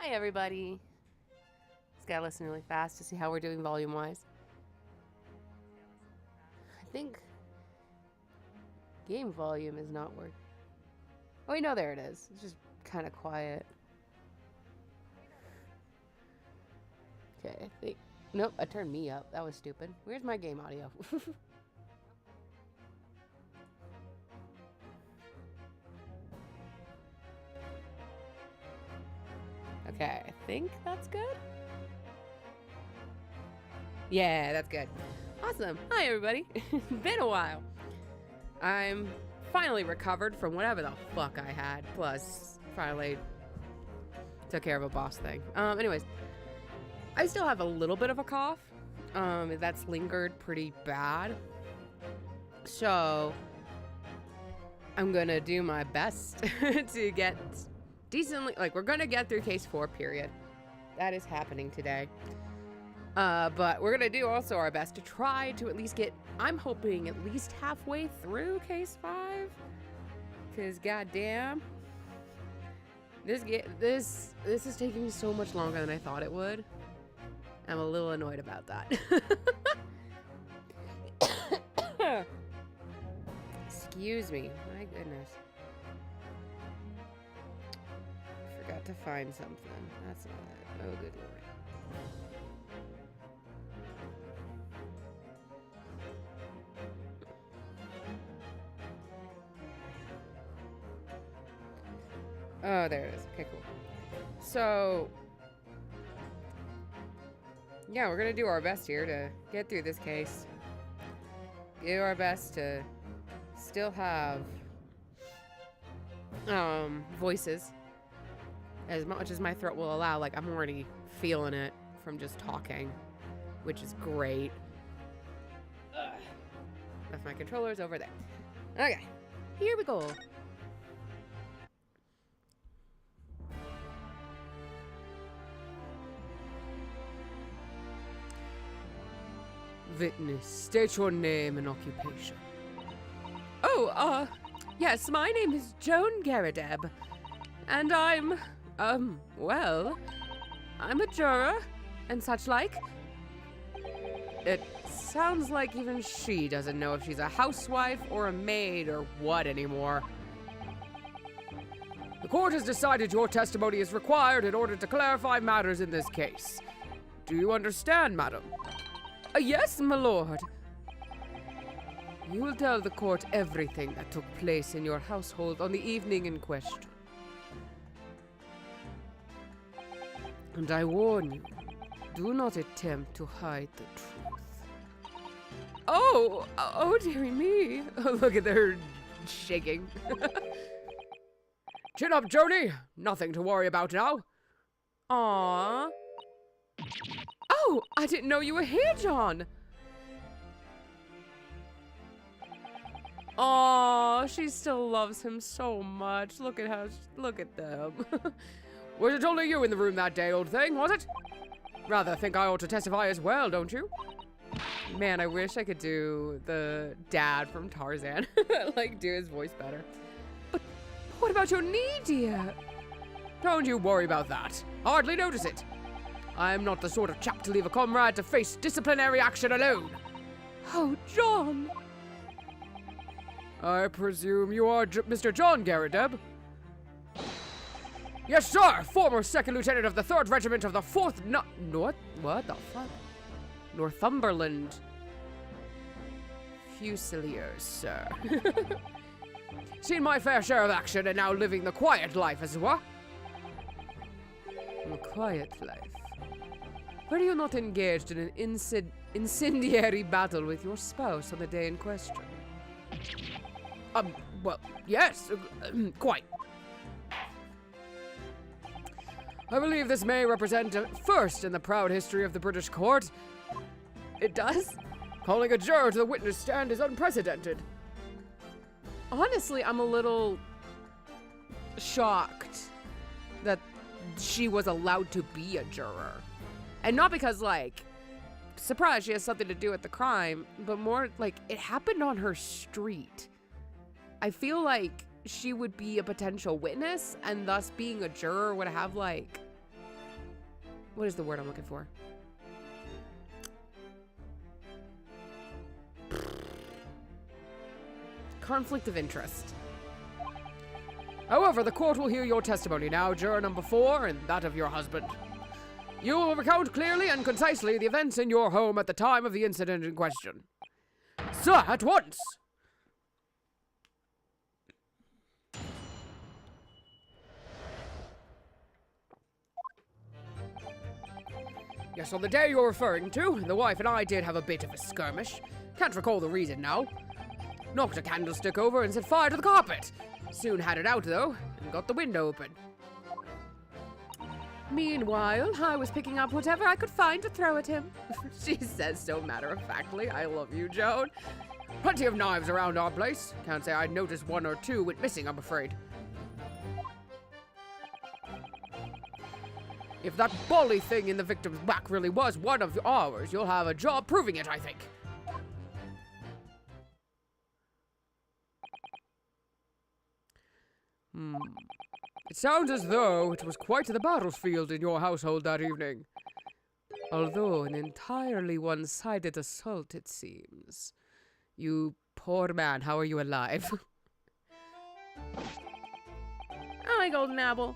Hi, everybody. Just gotta listen really fast to see how we're doing volume-wise. I think game volume is not working. Oh, wait, no, there it is. It's just kind of quiet. Okay, I think... Nope, I turned me up. That was stupid. Where's my game audio? Okay, I think that's good. Yeah, that's good. Awesome. Hi, everybody. Been a while. I'm finally recovered from whatever the fuck I had. Plus, finally took care of a boss thing. Anyways, I still have a little bit of a cough. That's lingered pretty bad. So, I'm gonna do my best to get decently, like, we're gonna get through case 4, period. That is happening today. But we're gonna do also our best to try to at least get, I'm hoping at least halfway through case 5. Cause goddamn, this is taking so much longer than I thought it would. I'm a little annoyed about that. Excuse me, my goodness. Forgot to find something. That's not it. Oh, good lord. Oh, there it is. Okay, cool. So, yeah, we're gonna do our best here to get through this case. Do our best to still have voices as much as my throat will allow. Like, I'm already feeling it from just talking, which is great. That's my controllers over there. Okay, here we go. Witness, state your name and occupation. Oh, yes, my name is Joan Garadeb, and I'm, well, I'm a juror and such like. It sounds like even she doesn't know if she's a housewife or a maid or what anymore. The court has decided your testimony is required in order to clarify matters in this case. Do you understand, madam? Yes, my lord. You will tell the court everything that took place in your household on the evening in question. And I warn you, do not attempt to hide the truth. Oh, dearie me. Look at her shaking. Chin up, Joni. Nothing to worry about now. Aww. Oh, I didn't know you were here, John. Aw, she still loves him so much. Look at how, look at them. Was it only you in the room that day, old thing, was it? Rather think I ought to testify as well, don't you? Man, I wish I could do the dad from Tarzan. Like, do his voice better. But what about your knee, dear? Don't you worry about that. Hardly notice it. I'm not the sort of chap to leave a comrade to face disciplinary action alone. Oh, John. I presume you are Mr. John Garadeb? Yes, sir. Former second lieutenant of the 3rd Regiment of the 4th what the fuck? Northumberland Fusiliers, sir. Seen my fair share of action and now living the quiet life, as well. A quiet life? Were you not engaged in an incendiary battle with your spouse on the day in question? Well, yes, quite. I believe this may represent a first in the proud history of the British court. It does? Calling a juror to the witness stand is unprecedented. Honestly, I'm a little shocked that she was allowed to be a juror. And not because, like, surprise, she has something to do with the crime, but more like it happened on her street. I feel like she would be a potential witness, and thus being a juror would have, like, What is the word I'm looking for? Conflict of interest. However, the court will hear your testimony now, juror number 4, and that of your husband. You will recount clearly and concisely the events in your home at the time of the incident in question. Sir, at once! Yes, on the day you're referring to, the wife and I did have a bit of a skirmish. Can't recall the reason now. Knocked a candlestick over and set fire to the carpet. Soon had it out, though, and got the window open. Meanwhile, I was picking up whatever I could find to throw at him. She says so matter-of-factly. I love you, Joan. Plenty of knives around our place. Can't say I noticed 1 or 2 went missing, I'm afraid. If that bolly thing in the victim's back really was one of ours, you'll have a job proving it, I think. It sounds as though it was quite the battlefield in your household that evening. Although an entirely one-sided assault, it seems. You poor man, how are you alive? Hi, Golden Apple.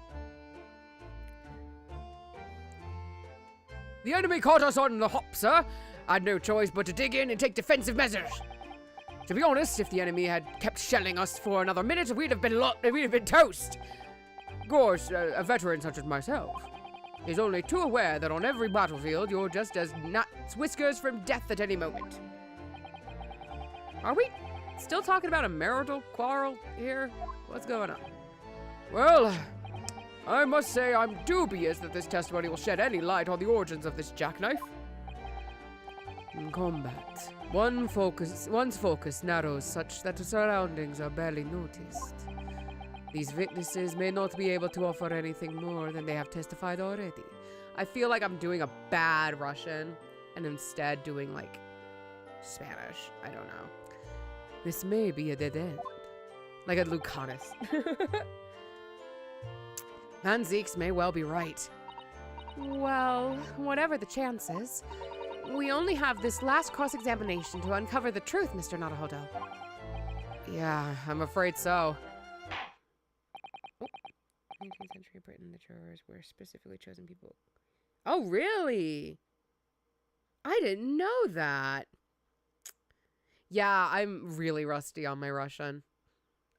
The enemy caught us on the hop, sir. I had no choice but to dig in and take defensive measures. To be honest, if the enemy had kept shelling us for another minute, we'd have been toast. Of course, a veteran such as myself is only too aware that on every battlefield you're just as nuts whiskers from death at any moment. Are we still talking about a marital quarrel here? What's going on? Well, I must say I'm dubious that this testimony will shed any light on the origins of this jackknife. In combat, one's focus narrows such that the surroundings are barely noticed. These witnesses may not be able to offer anything more than they have testified already. I feel like I'm doing a bad Russian and instead doing like Spanish. I don't know. This may be a dead end. Like a Lucanus. Van Zeeks may well be right. Well, whatever the chances, we only have this last cross-examination to uncover the truth, Mr. Naruhodo. Yeah, I'm afraid so. 19th century Britain, the jurors were specifically chosen people. Oh, really? I didn't know that. Yeah, I'm really rusty on my Russian.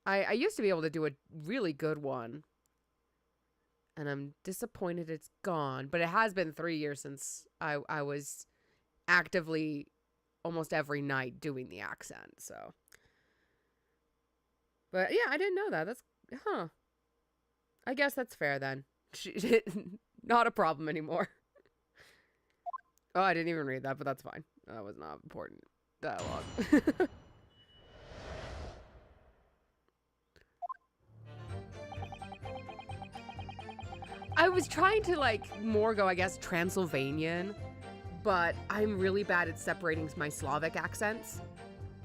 I used to be able to do a really good one. And I'm disappointed it's gone. But it has been 3 years since I was actively almost every night doing the accent, so. But yeah, I didn't know that. That's, huh. I guess that's fair then. Not a problem anymore. Oh, I didn't even read that, but that's fine. That was not important dialogue. I was trying to, like, more go, I guess, Transylvanian, but I'm really bad at separating my Slavic accents,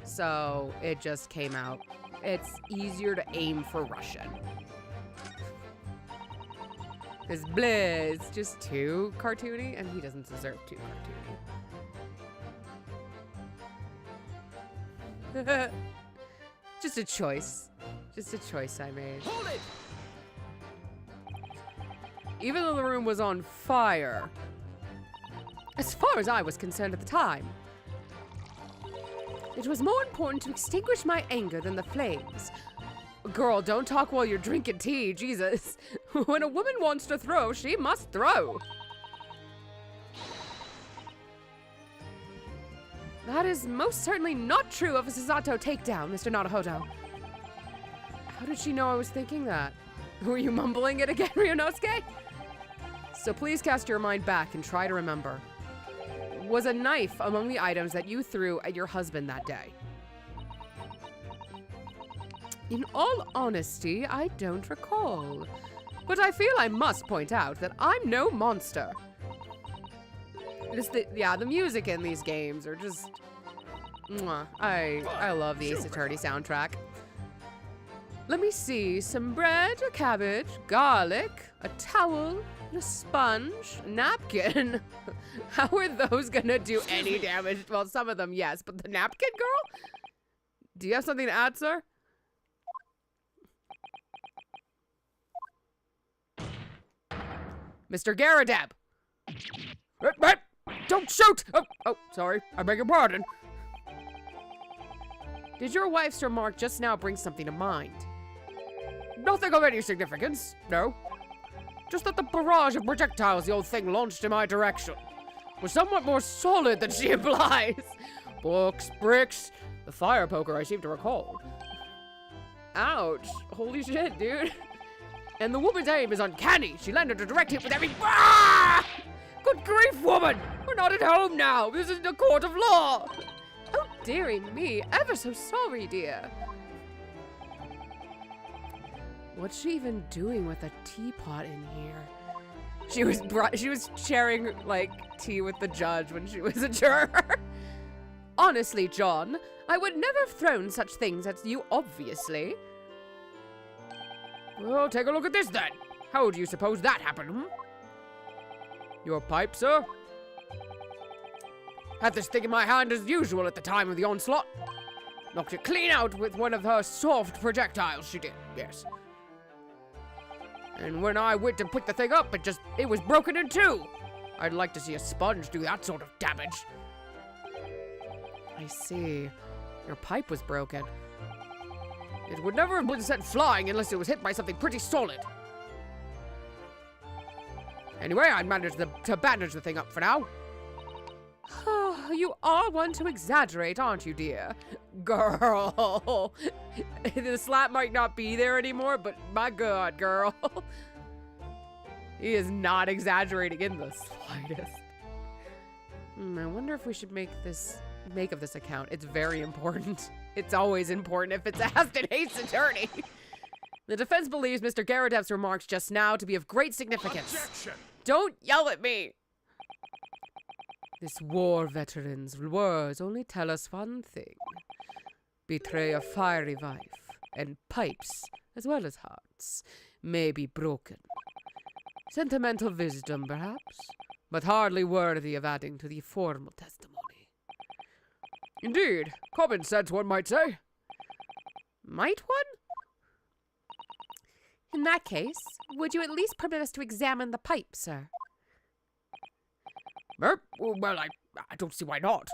so it just came out. It's easier to aim for Russian. Because bleh, it's just too cartoony, and he doesn't deserve too cartoony. Just a choice. Just a choice I made. Hold it! Even though the room was on fire, as far as I was concerned at the time, it was more important to extinguish my anger than the flames. Girl, don't talk while you're drinking tea, Jesus. When a woman wants to throw, she must throw. That is most certainly not true of a Susato takedown, Mr. Naruhodo. How did she know I was thinking that? Were you mumbling it again, Ryunosuke? So please cast your mind back and try to remember. Was a knife among the items that you threw at your husband that day? In all honesty, I don't recall. But I feel I must point out that I'm no monster. The music in these games are just... Mwah. I love the Ace Attorney soundtrack. Let me see. Some bread, a cabbage, garlic, a towel, and a sponge, a napkin. How are those gonna do any damage? Well, some of them, yes, but the napkin, girl? Do you have something to add, sir? Mr. Garadeb! Don't shoot! Oh, sorry. I beg your pardon. Did your wife's remark just now bring something to mind? Nothing of any significance, no. Just that the barrage of projectiles the old thing launched in my direction was somewhat more solid than she implies. Books, bricks, the fire poker I seem to recall. Ouch. Holy shit, dude. And the woman's aim is uncanny. She landed a direct hit with every... Ah! Good grief, woman! We're not at home now. This isn't a court of law. Oh, dearie me. Ever so sorry, dear. What's she even doing with a teapot in here? She was sharing, like, tea with the judge when she was a juror. Honestly, John, I would never have thrown such things at you, obviously. Well, take a look at this, then. How do you suppose that happened, hmm? Your pipe, sir? Had this thing in my hand as usual at the time of the onslaught. Knocked it clean out with one of her soft projectiles, she did, yes. And when I went to pick the thing up, it was broken in two. I'd like to see a sponge do that sort of damage. I see. Your pipe was broken. It would never have been sent flying unless it was hit by something pretty solid. Anyway, I managed to bandage the thing up for now. You are one to exaggerate, aren't you, dear? Girl. The slap might not be there anymore, but my God, girl. He is not exaggerating in the slightest. I wonder if we should make of this account. It's very important. It's always important if it's asked in Hate's attorney. The defense believes Mr. Garadeb's remarks just now to be of great significance. Objection! Don't yell at me! This war veteran's words only tell us one thing. Betray a fiery wife, and pipes, as well as hearts, may be broken. Sentimental wisdom, perhaps, but hardly worthy of adding to the formal testimony. Indeed, common sense, one might say. Might one? In that case, would you at least permit us to examine the pipe, sir? Well, I don't see why not.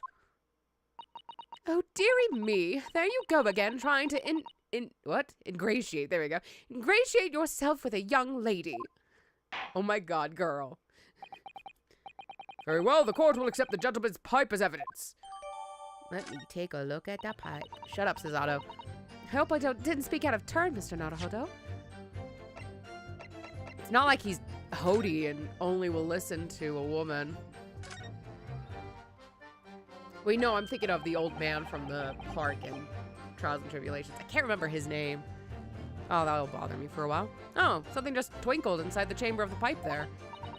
Oh, dearie me. There you go again, trying to ingratiate. There we go. Ingratiate yourself with a young lady. Oh my God, girl. Very well, the court will accept the gentleman's pipe as evidence. Let me take a look at that pipe. Shut up, Cesato. I hope I didn't speak out of turn, Mr. Naruhodo. It's not like he's Hody and only will listen to a woman. Wait, no, I'm thinking of the old man from the park in Trials and Tribulations. I can't remember his name. Oh, that'll bother me for a while. Oh, something just twinkled inside the chamber of the pipe there.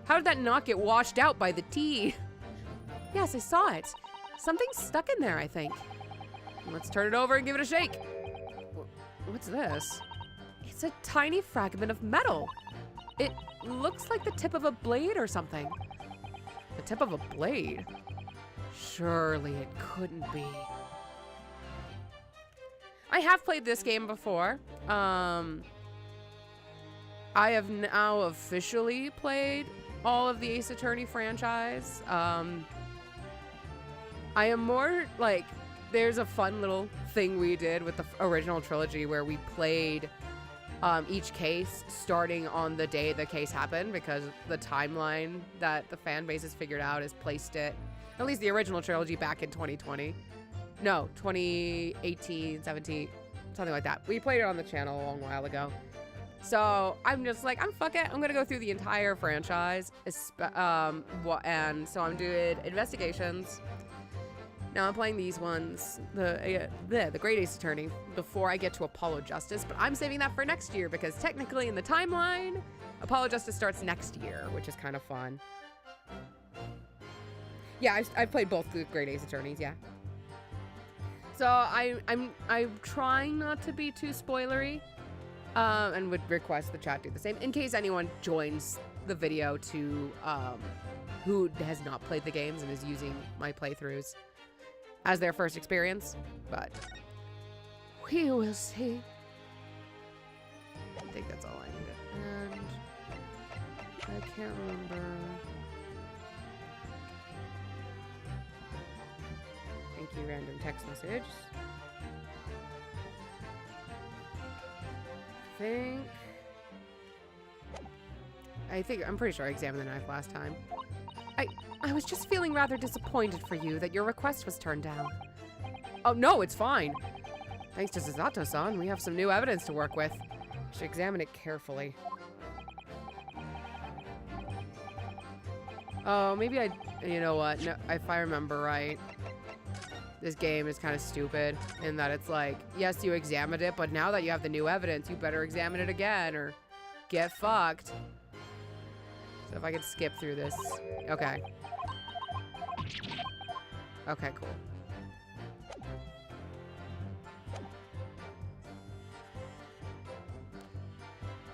How did that not get washed out by the tea? Yes, I saw it. Something's stuck in there, I think. Let's turn it over and give it a shake. What's this? It's a tiny fragment of metal. It looks like the tip of a blade or something. The tip of a blade? Surely it couldn't be. I have played this game before. I have now officially played all of the Ace Attorney franchise. I am more like, there's a fun little thing we did with the original trilogy where we played each case starting on the day the case happened, because the timeline that the fan base has figured out has placed it, at least the original trilogy, back in 2020. No, 2018, 17, something like that. We played it on the channel a long while ago. So I'm just like, fuck it. I'm going to go through the entire franchise. And so I'm doing investigations. Now I'm playing these ones, the Great Ace Attorney, before I get to Apollo Justice, but I'm saving that for next year because technically in the timeline, Apollo Justice starts next year, which is kind of fun. Yeah, I've played both the Great Ace Attorneys, yeah. So I'm trying not to be too spoilery, And would request the chat do the same in case anyone joins the video to who has not played the games and is using my playthroughs as their first experience. But we will see. I think that's all I needed. And I can't remember. Thank you, random text message. I'm pretty sure I examined the knife last time. I was just feeling rather disappointed for you that your request was turned down. Oh, no, it's fine. Thanks to Susato-san, we have some new evidence to work with. Should examine it carefully. Oh, maybe you know what? No, if I remember right, this game is kind of stupid in that it's like, yes, you examined it, but now that you have the new evidence, you better examine it again or get fucked. So if I could skip through this. Okay. Okay, cool.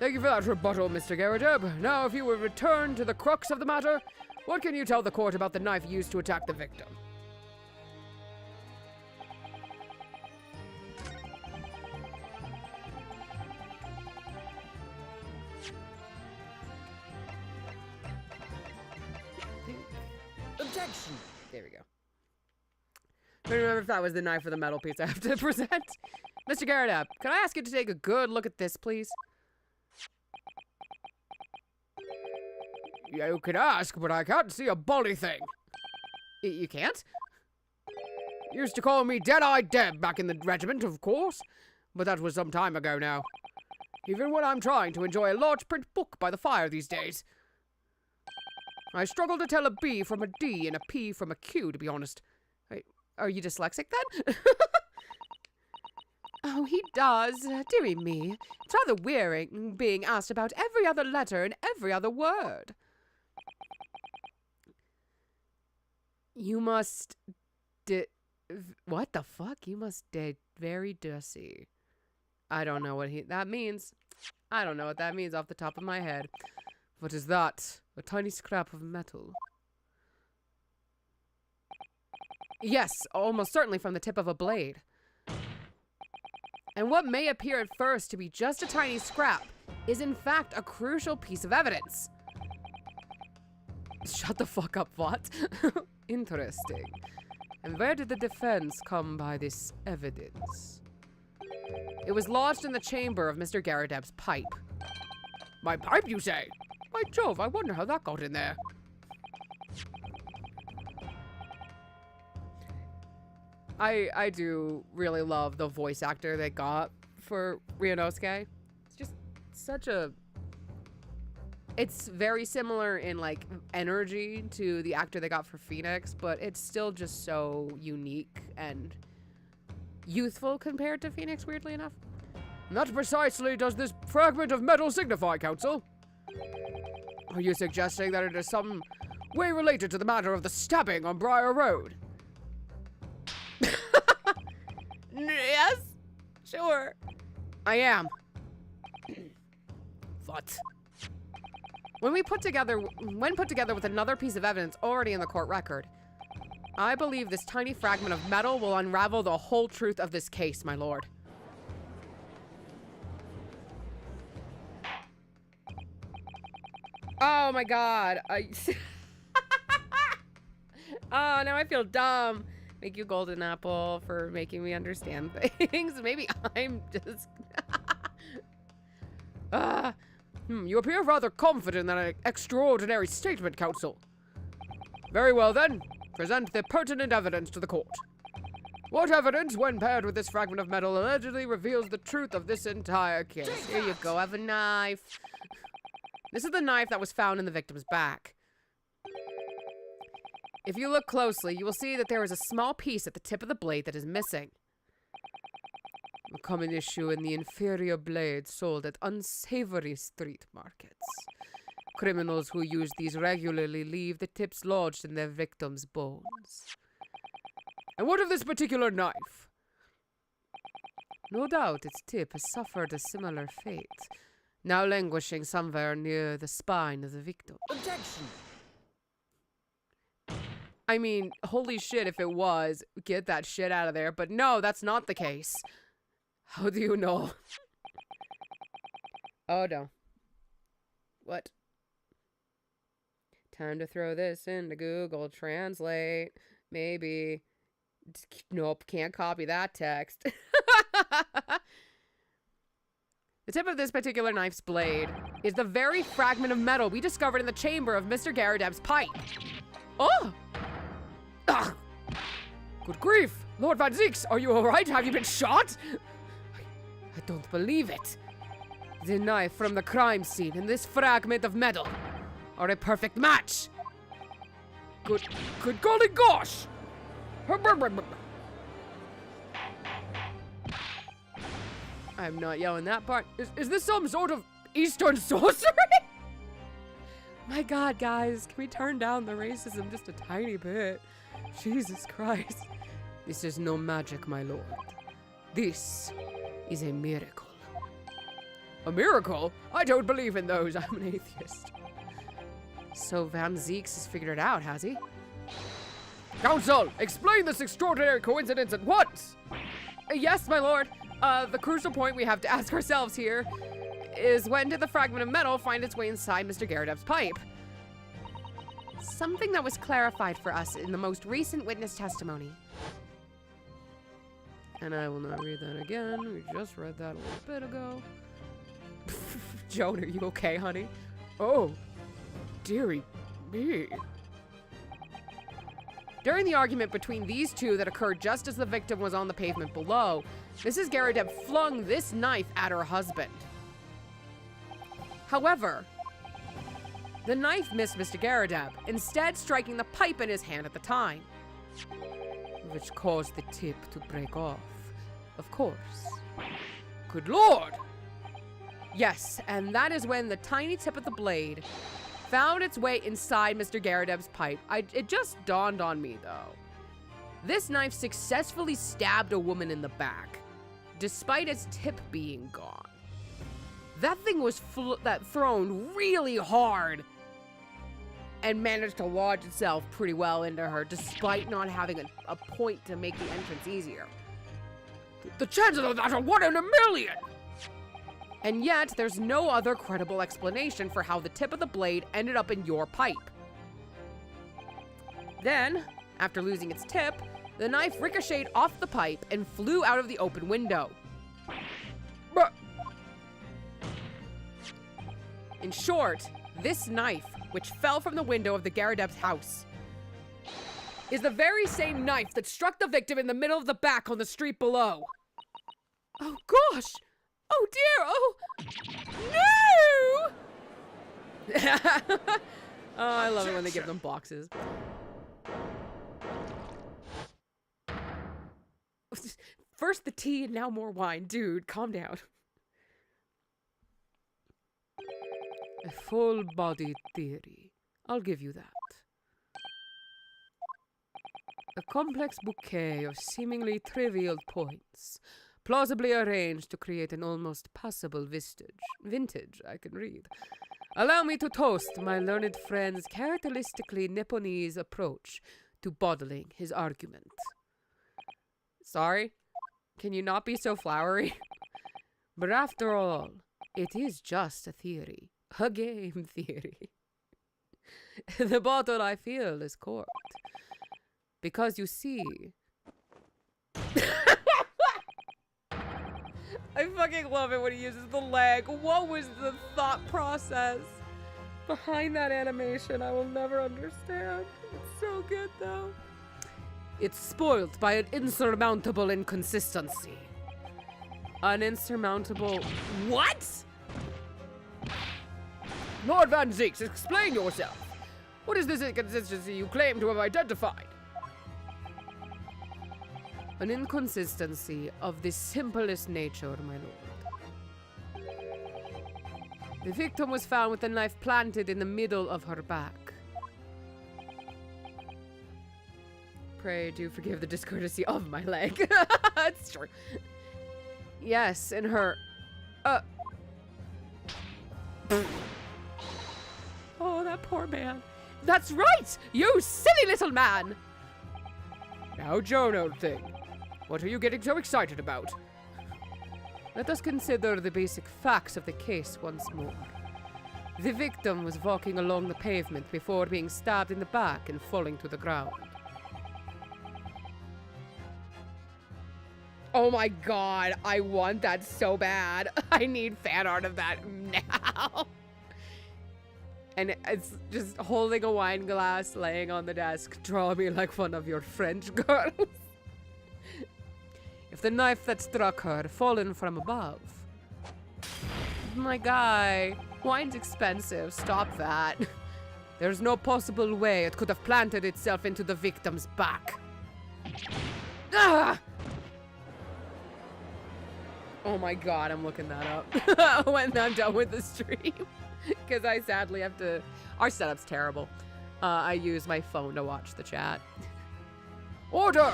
Thank you for that rebuttal, Mr. Garadeb. Now, if you would return to the crux of the matter, what can you tell the court about the knife used to attack the victim? Objection! There we go. I don't remember if that was the knife or the metal piece I have to present. Mr. Garadeb, can I ask you to take a good look at this, please? Yeah, you can ask, but I can't see a bloody thing. You can't? You used to call me Dead-Eyed Deb back in the regiment, of course. But that was some time ago now. Even when I'm trying to enjoy a large print book by the fire these days. I struggle to tell a B from a D and a P from a Q, to be honest. Wait, are you dyslexic then? Oh, he does. Dearie me. It's rather wearing being asked about every other letter and every other word. You must what the fuck? You must very dirty. I don't know what that means. I don't know what that means off the top of my head. What is that? A tiny scrap of metal. Yes, almost certainly from the tip of a blade. And what may appear at first to be just a tiny scrap is in fact a crucial piece of evidence. Shut the fuck up, what? Interesting. And where did the defense come by this evidence? It was lodged in the chamber of Mr. Garadeb's pipe. My pipe, you say? By Jove, I wonder how that got in there. I do really love the voice actor they got for Ryunosuke. It's just such a... It's very similar in, like, energy to the actor they got for Phoenix, but it's still just so unique and youthful compared to Phoenix, weirdly enough. And that precisely does this fragment of metal signify, Counsel. Are you suggesting that it is some way related to the matter of the stabbing on Briar Road? Yes, sure. I am. What? When put together with another piece of evidence already in the court record, I believe this tiny fragment of metal will unravel the whole truth of this case, my lord. Oh my god. Oh, now I feel dumb. Thank you, Golden Apple, for making me understand things. Maybe I'm just... You appear rather confident in an extraordinary statement, Counsel. Very well, then. Present the pertinent evidence to the court. What evidence, when paired with this fragment of metal, allegedly reveals the truth of this entire case? Here you go, I have a knife. This is the knife that was found in the victim's back. If you look closely, you will see that there is a small piece at the tip of the blade that is missing. A common issue in the inferior blade sold at unsavory street markets. Criminals who use these regularly leave the tips lodged in their victims' bones. And what of this particular knife? No doubt its tip has suffered a similar fate, now languishing somewhere near the spine of the victim. Objection! I mean, holy shit, if it was, get that shit out of there. But no, that's not the case. How do you know? Oh, no. What? Time to throw this into Google Translate. Maybe. Nope, can't copy that text. The tip of this particular knife's blade is the very fragment of metal we discovered in the chamber of Mr. Garadeb's pipe. Oh! Ugh. Good grief! Lord Van Zieks, are you alright? Have you been shot? I don't believe it. The knife from the crime scene and this fragment of metal are a perfect match. Good golly gosh! I'm not yelling that part. Is this some sort of Eastern sorcery? My God, guys, can we turn down the racism just a tiny bit? Jesus Christ. This is no magic, my lord. This is a miracle. A miracle? I don't believe in those. I'm an atheist. So Van Zieks has figured it out, has he? Counsel, explain this extraordinary coincidence at once! Yes, my lord. The crucial point we have to ask ourselves here is, when did the fragment of metal find its way inside Mr. Garadeb's pipe? Something that was clarified for us in the most recent witness testimony. And I will not read that again. We just read that a little bit ago. Joan, are you okay, honey? Oh, dearie me. During the argument between these two that occurred just as the victim was on the pavement below, Mrs. Garadeb flung this knife at her husband. However, the knife missed Mr. Garadeb, instead striking the pipe in his hand at the time, which caused the tip to break off, of course. Good lord! Yes, and that is when the tiny tip of the blade found its way inside Mr. Garadeb's pipe. It just dawned on me, though. This knife successfully stabbed a woman in the back, despite its tip being gone. That thing was thrown really hard and managed to lodge itself pretty well into her, despite not having a point to make the entrance easier. The chances of that are 1 in a million! And yet, there's no other credible explanation for how the tip of the blade ended up in your pipe. Then, after losing its tip, the knife ricocheted off the pipe and flew out of the open window. In short, this knife, which fell from the window of the Garadeb's house, is the very same knife that struck the victim in the middle of the back on the street below. Oh gosh! Oh dear! Oh no! Oh, I love it when they give them boxes. First the tea and now more wine. Dude, calm down. A full-bodied theory. I'll give you that. A complex bouquet of seemingly trivial points, plausibly arranged to create an almost passable vintage, I can read. Allow me to toast my learned friend's characteristically Nipponese approach to bottling his argument. Sorry? Can you not be so flowery? But after all, it is just a theory. A game theory. The bottle, I feel, is corked. Because you see... I fucking love it when he uses the leg. What was the thought process behind that animation? I will never understand. It's so good, though. It's spoiled by an insurmountable inconsistency. An insurmountable... What? Lord Van Zieks, explain yourself. What is this inconsistency you claim to have identified? An inconsistency of the simplest nature, my lord. The victim was found with a knife planted in the middle of her back. Pray do forgive the discourtesy of my leg. That's true. Yes, in her... Oh, that poor man. That's right! You silly little man! Now, Joan, old thing. What are you getting so excited about? Let us consider the basic facts of the case once more. The victim was walking along the pavement before being stabbed in the back and falling to the ground. Oh my god, I want that so bad. I need fan art of that now. And it's just holding a wine glass, laying on the desk. Draw me like one of your French girls. If the knife that struck her had fallen from above. My guy, wine's expensive. Stop that. There's no possible way it could have planted itself into the victim's back. Ah! Oh my god, I'm looking that up when I'm done with the stream. Because I sadly have to... Our setup's terrible. I use my phone to watch the chat. Order!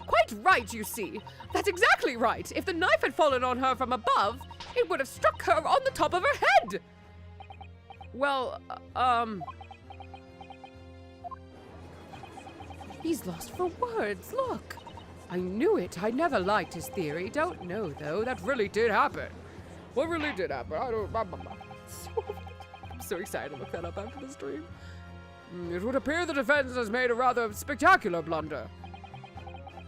Quite right, you see. That's exactly right. If the knife had fallen on her from above, it would have struck her on the top of her head. Well, He's lost for words, look. I knew it. I never liked his theory. Don't know, though. That really did happen. What really did happen? I don't... I'm so excited to look that up after the stream. It would appear the defense has made a rather spectacular blunder.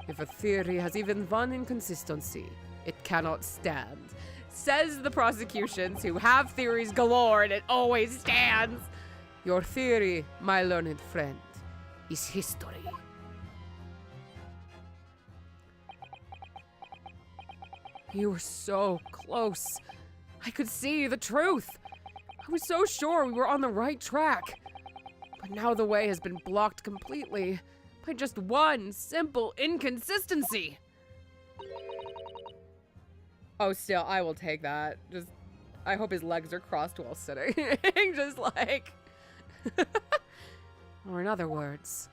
If a theory has even one inconsistency, it cannot stand. Says the prosecutions who have theories galore and it always stands. Your theory, my learned friend, is history. You were so close. I could see the truth. I was so sure we were on the right track. But now the way has been blocked completely by just one simple inconsistency. Oh, still, I will take that. Just, I hope his legs are crossed while sitting. Just like... Or in other words,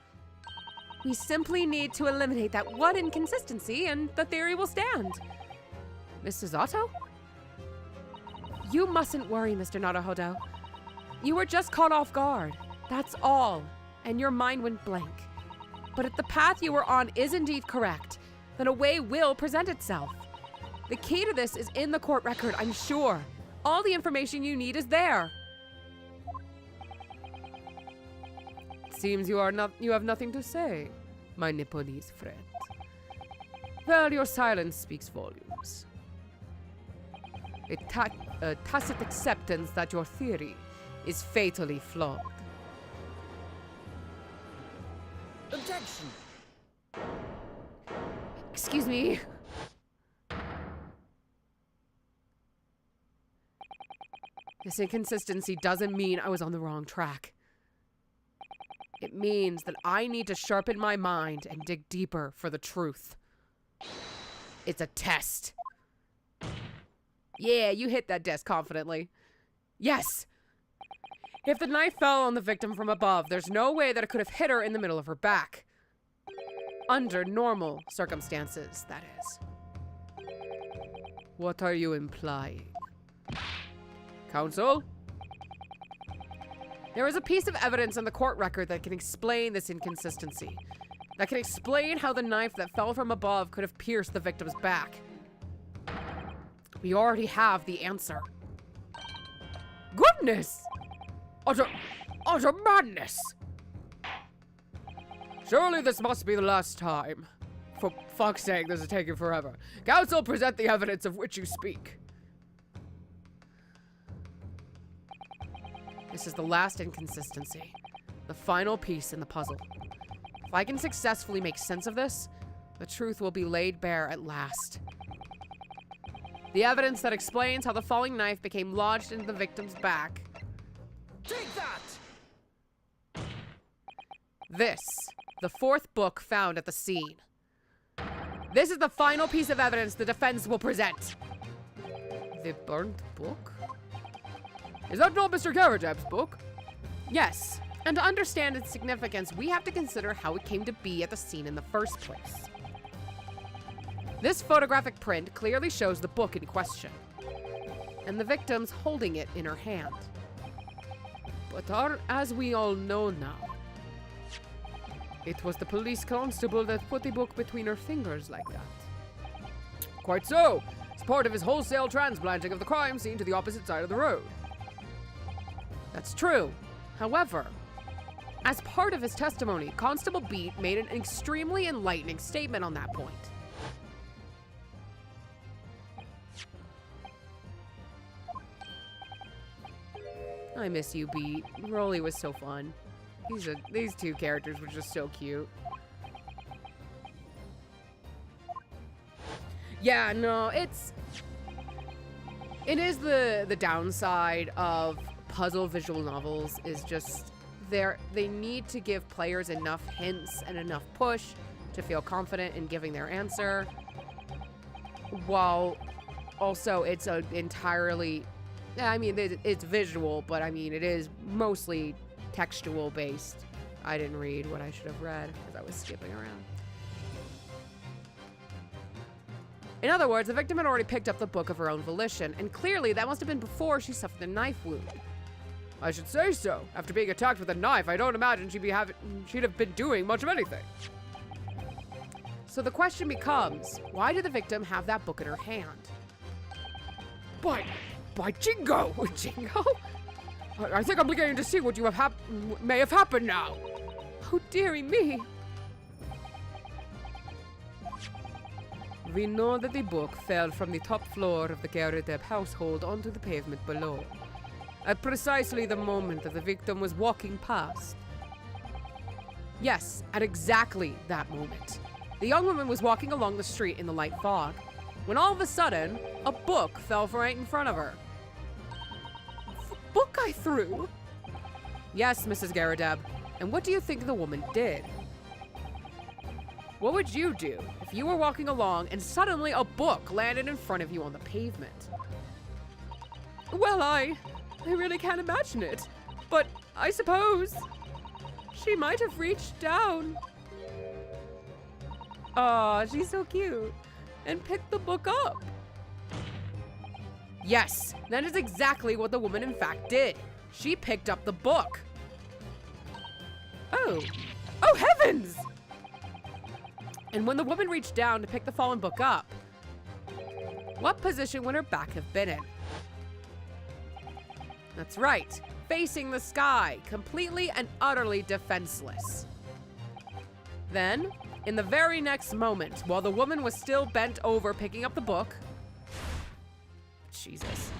we simply need to eliminate that one inconsistency and the theory will stand. Mrs. Otto? You mustn't worry, Mr. Naruhodo. You were just caught off guard. That's all. And your mind went blank. But if the path you were on is indeed correct, then a way will present itself. The key to this is in the court record, I'm sure. All the information you need is there. It seems you have nothing to say, my Nipponese friend. Well, your silence speaks volumes. A tacit acceptance that your theory is fatally flawed. Objection! Excuse me. This inconsistency doesn't mean I was on the wrong track. It means that I need to sharpen my mind and dig deeper for the truth. It's a test. Yeah, you hit that desk confidently. Yes! If the knife fell on the victim from above, there's no way that it could have hit her in the middle of her back. Under normal circumstances, that is. What are you implying? Counsel? There is a piece of evidence in the court record that can explain this inconsistency. That can explain how the knife that fell from above could have pierced the victim's back. We already have the answer. Goodness! Utter madness! Surely this must be the last time. For fuck's sake, this is taking forever. Counsel, present the evidence of which you speak. This is the last inconsistency. The final piece in the puzzle. If I can successfully make sense of this, the truth will be laid bare at last. The evidence that explains how the falling knife became lodged into the victim's back. Take that! This, the fourth book found at the scene. This is the final piece of evidence the defense will present. The burnt book? Is that not Mr. Garajab's book? Yes, and to understand its significance, we have to consider how it came to be at the scene in the first place. This photographic print clearly shows the book in question, and the victim's holding it in her hand. But as we all know now, it was the police constable that put the book between her fingers like that. Quite so. It's part of his wholesale transplanting of the crime scene to the opposite side of the road. That's true. However, as part of his testimony, Constable Beat made an extremely enlightening statement on that point. I miss you, Beat. Rolly was so fun. These two characters were just so cute. Yeah, no, it is the downside of puzzle visual novels is just they need to give players enough hints and enough push to feel confident in giving their answer, while also it's a entirely, I mean, it's visual, but I mean, it is mostly textual based. I didn't read what I should have read because I was skipping around. In other words, the victim had already picked up the book of her own volition, and clearly that must have been before she suffered a knife wound. I should say so. After being attacked with a knife, I don't imagine she'd have been doing much of anything. So the question becomes, why did the victim have that book in her hand? By Jingo! Jingo? I think I'm beginning to see what may have happened now. Oh, dearie me. We know that the book fell from the top floor of the Garrideb household onto the pavement below, at precisely the moment that the victim was walking past. Yes, at exactly that moment. The young woman was walking along the street in the light fog, when all of a sudden, a book fell right in front of her. Book I threw? Yes, Mrs. Garrideb. And what do you think the woman did? What would you do if you were walking along and suddenly a book landed in front of you on the pavement? Well, I really can't imagine it. But I suppose she might have reached down. Aw, she's so cute. And picked the book up. Yes, that is exactly what the woman in fact did. She picked up the book. Oh heavens! And when the woman reached down to pick the fallen book up, what position would her back have been in? That's right, facing the sky, completely and utterly defenseless. Then, in the very next moment, while the woman was still bent over picking up the book, Jesus.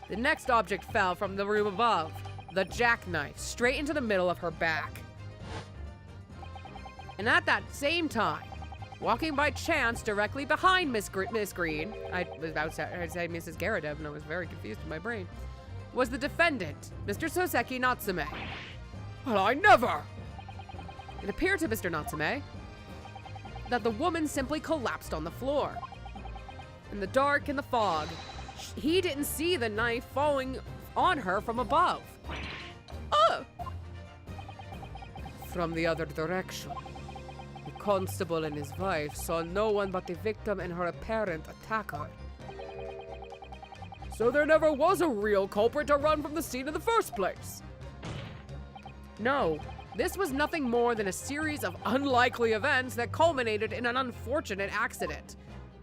The next object fell from the room above, the jackknife, straight into the middle of her back. And at that same time, walking by chance directly behind Miss Green, I was about to say Mrs. Garrideb, and I was very confused in my brain, was the defendant, Mr. Soseki Natsume. Well, I never! It appeared to Mr. Natsume that the woman simply collapsed on the floor. In the dark and the fog, he didn't see the knife falling on her from above. Oh! From the other direction, the constable and his wife saw no one but the victim and her apparent attacker. So there never was a real culprit to run from the scene in the first place. No, this was nothing more than a series of unlikely events that culminated in an unfortunate accident.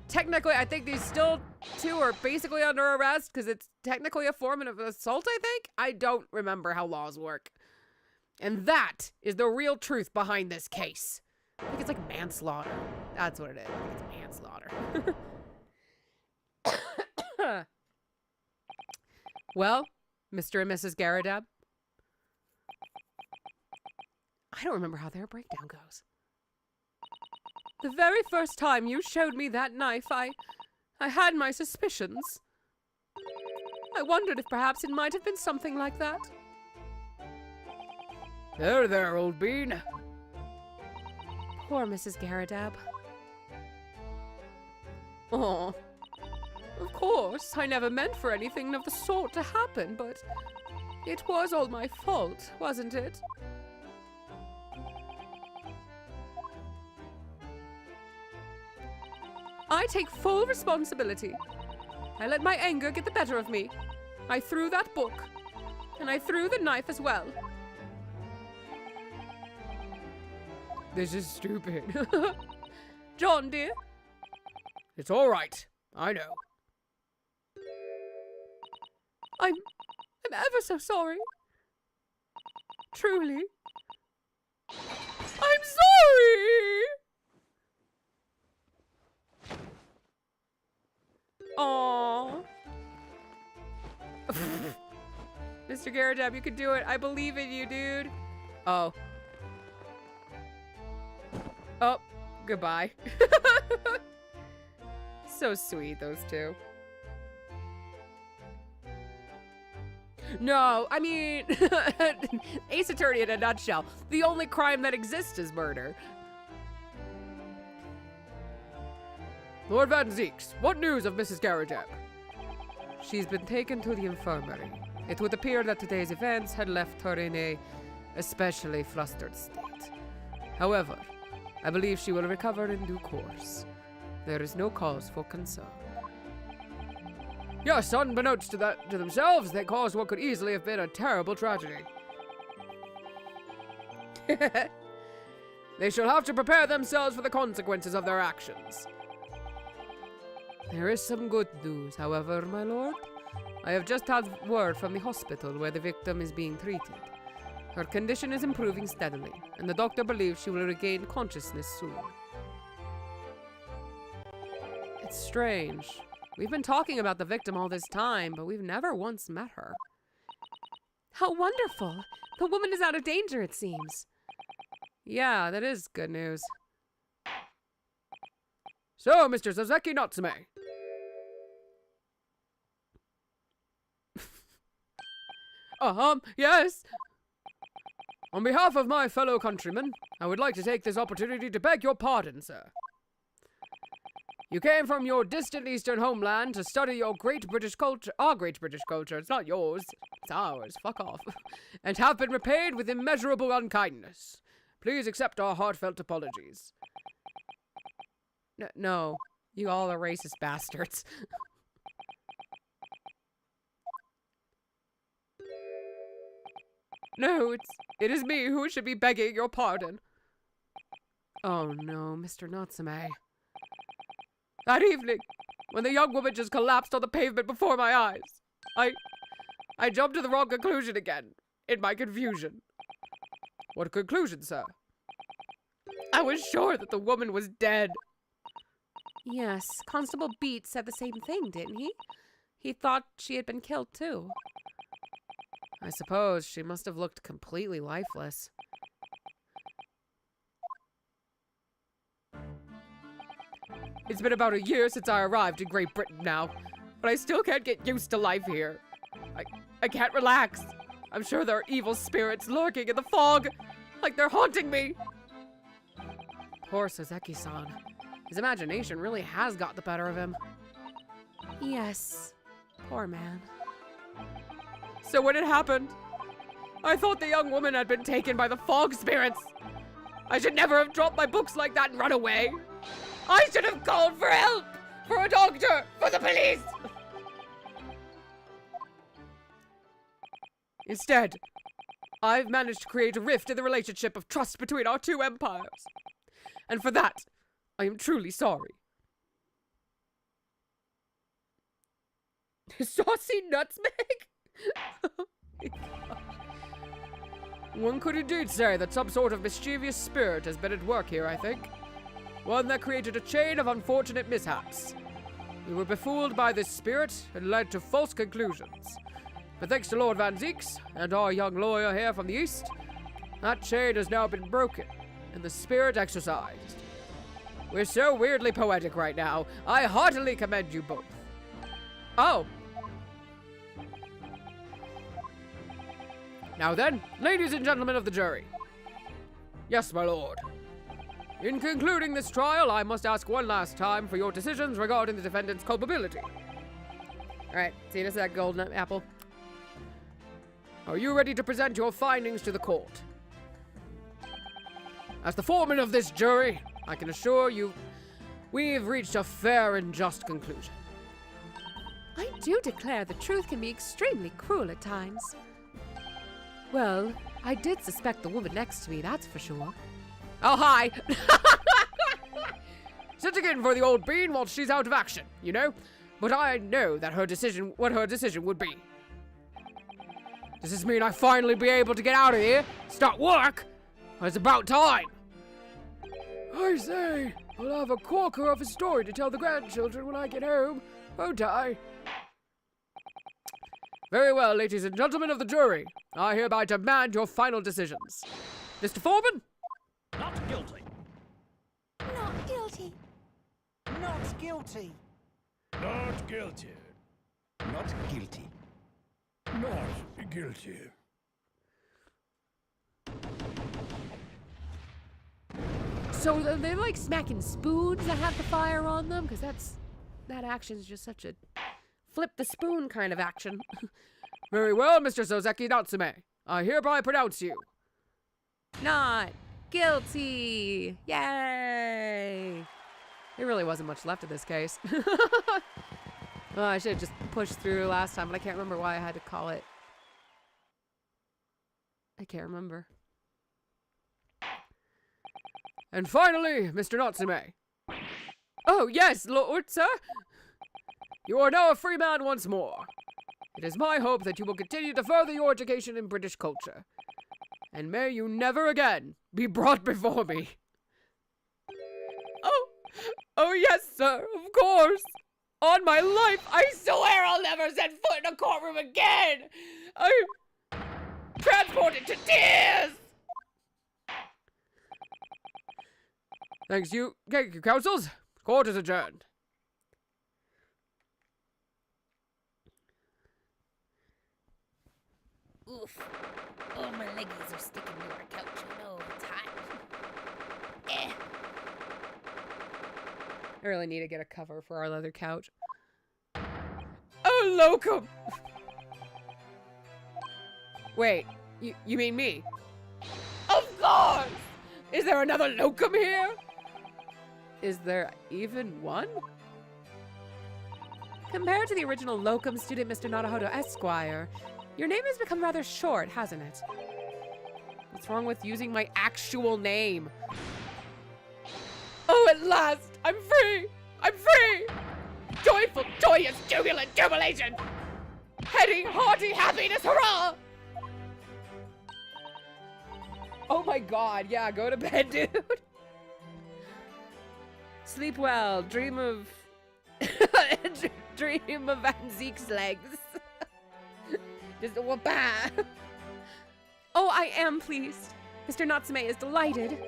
Technically, I think these two are basically under arrest because it's technically a form of assault, I think? I don't remember how laws work. And that is the real truth behind this case. I think it's like manslaughter. That's what it is. I think it's manslaughter. Well, Mr. and Mrs. Garrideb, I don't remember how their breakdown goes. The very first time you showed me that knife, I had my suspicions. I wondered if perhaps it might have been something like that. There, old bean. Poor Mrs. Garrideb. Oh, of course, I never meant for anything of the sort to happen, but it was all my fault, wasn't it? I take full responsibility. I let my anger get the better of me. I threw that book. And I threw the knife as well. This is stupid. John, dear? It's all right. I know. I'm ever so sorry. Truly. I'm sorry! Aww. Mr. Garadab, you can do it. I believe in you, dude. Oh. Oh, goodbye. So sweet, those two. No, I mean, Ace Attorney in a nutshell. The only crime that exists is murder. Lord Van Zeeks, what news of Mrs. Garadab? She's been taken to the infirmary. It would appear that today's events had left her in a especially flustered state. However, I believe she will recover in due course. There is no cause for concern. Yes, unbeknownst to themselves, they caused what could easily have been a terrible tragedy. They shall have to prepare themselves for the consequences of their actions. There is some good news, however, my lord. I have just had word from the hospital where the victim is being treated. Her condition is improving steadily, and the doctor believes she will regain consciousness soon. It's strange. We've been talking about the victim all this time, but we've never once met her. How wonderful! The woman is out of danger, it seems. Yeah, that is good news. So, Mr. Saseki Natsume. Yes. On behalf of my fellow countrymen, I would like to take this opportunity to beg your pardon, sir. You came from your distant eastern homeland to study your great British culture, our great British culture, it's not yours, it's ours, fuck off, and have been repaid with immeasurable unkindness. Please accept our heartfelt apologies. No, you all are racist bastards. No, it is me who should be begging your pardon. Oh no, Mr. Natsume. That evening, when the young woman just collapsed on the pavement before my eyes, I jumped to the wrong conclusion again, in my confusion. What conclusion, sir? I was sure that the woman was dead. Yes, Constable Beat said the same thing, didn't he? He thought she had been killed, too. I suppose she must have looked completely lifeless. It's been about a year since I arrived in Great Britain now, but I still can't get used to life here. I can't relax. I'm sure there are evil spirits lurking in the fog, like they're haunting me. Poor Saseki-san. His imagination really has got the better of him. Yes, poor man. So when it happened, I thought the young woman had been taken by the fog spirits. I should never have dropped my books like that and run away. I should have called for help! For a doctor! For the police! Instead, I've managed to create a rift in the relationship of trust between our two empires. And for that, I am truly sorry. Saucy nutmeg? Oh my God. One could indeed say that some sort of mischievous spirit has been at work here, I think. One that created a chain of unfortunate mishaps. We were befooled by this spirit and led to false conclusions. But thanks to Lord Van Zeeks and our young lawyer here from the east, that chain has now been broken and the spirit exorcised. We're so weirdly poetic right now. I heartily commend you both. Oh. Now then, ladies and gentlemen of the jury. Yes, my lord. In concluding this trial, I must ask one last time for your decisions regarding the defendant's culpability. Alright, see us that golden apple. Are you ready to present your findings to the court? As the foreman of this jury, I can assure you we've reached a fair and just conclusion. I do declare the truth can be extremely cruel at times. Well, I did suspect the woman next to me, that's for sure. Oh, hi! Sitting in for the old bean while she's out of action, you know? But I know that what her decision would be. Does this mean I finally be able to get out of here? Start work? It's about time. I say, I'll have a corker of a story to tell the grandchildren when I get home, won't I? Very well, ladies and gentlemen of the jury. I hereby demand your final decisions. Mr. Foreman? Not guilty. Not guilty. Not guilty. Not guilty. Not guilty. Not guilty. So they're like smacking spoons that have the fire on them? Because that action's just such a flip the spoon kind of action. Very well, Mr. Soseki Natsume. I hereby pronounce you Not guilty. Yay. There really wasn't much left of this case. Well, I should have just pushed through last time, but I can't remember why I had to call it. I can't remember. And finally, Mr. Natsume. Oh, yes, Lord, sir. You are now a free man once more. It is my hope that you will continue to further your education in British culture. And may you never again be brought before me. Oh yes, sir, of course. On my life, I swear I'll never set foot in a courtroom again. I'm transported to tears. Thank you, counsels. Court is adjourned. Oof. Oh, my leggies are sticking to our couch. I know, it's hot. Eh. I really need to get a cover for our leather couch. Oh, locum! Wait, you mean me? Of course! Is there another locum here? Is there even one? Compared to the original locum student, Mr. Naruhodo Esquire, your name has become rather short, hasn't it? What's wrong with using my actual name? Oh, at last! I'm free! I'm free! Joyful, joyous, jubilant jubilation! Heady, hearty happiness, hurrah! Oh my god, yeah, go to bed, dude. Sleep well, dream of... dream of Van Zeke's legs. Just a whoop-ah. Oh, I am pleased. Mr. Natsume is delighted.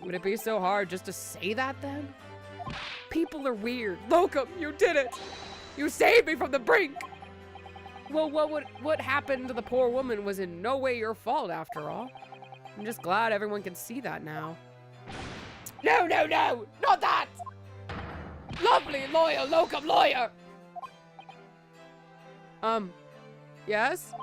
Would it be so hard just to say that then? People are weird. Locum, you did it! You saved me from the brink! Well, what happened to the poor woman was in no way your fault after all. I'm just glad everyone can see that now. No, no, no! Not that! Lovely lawyer, locum lawyer! Yes?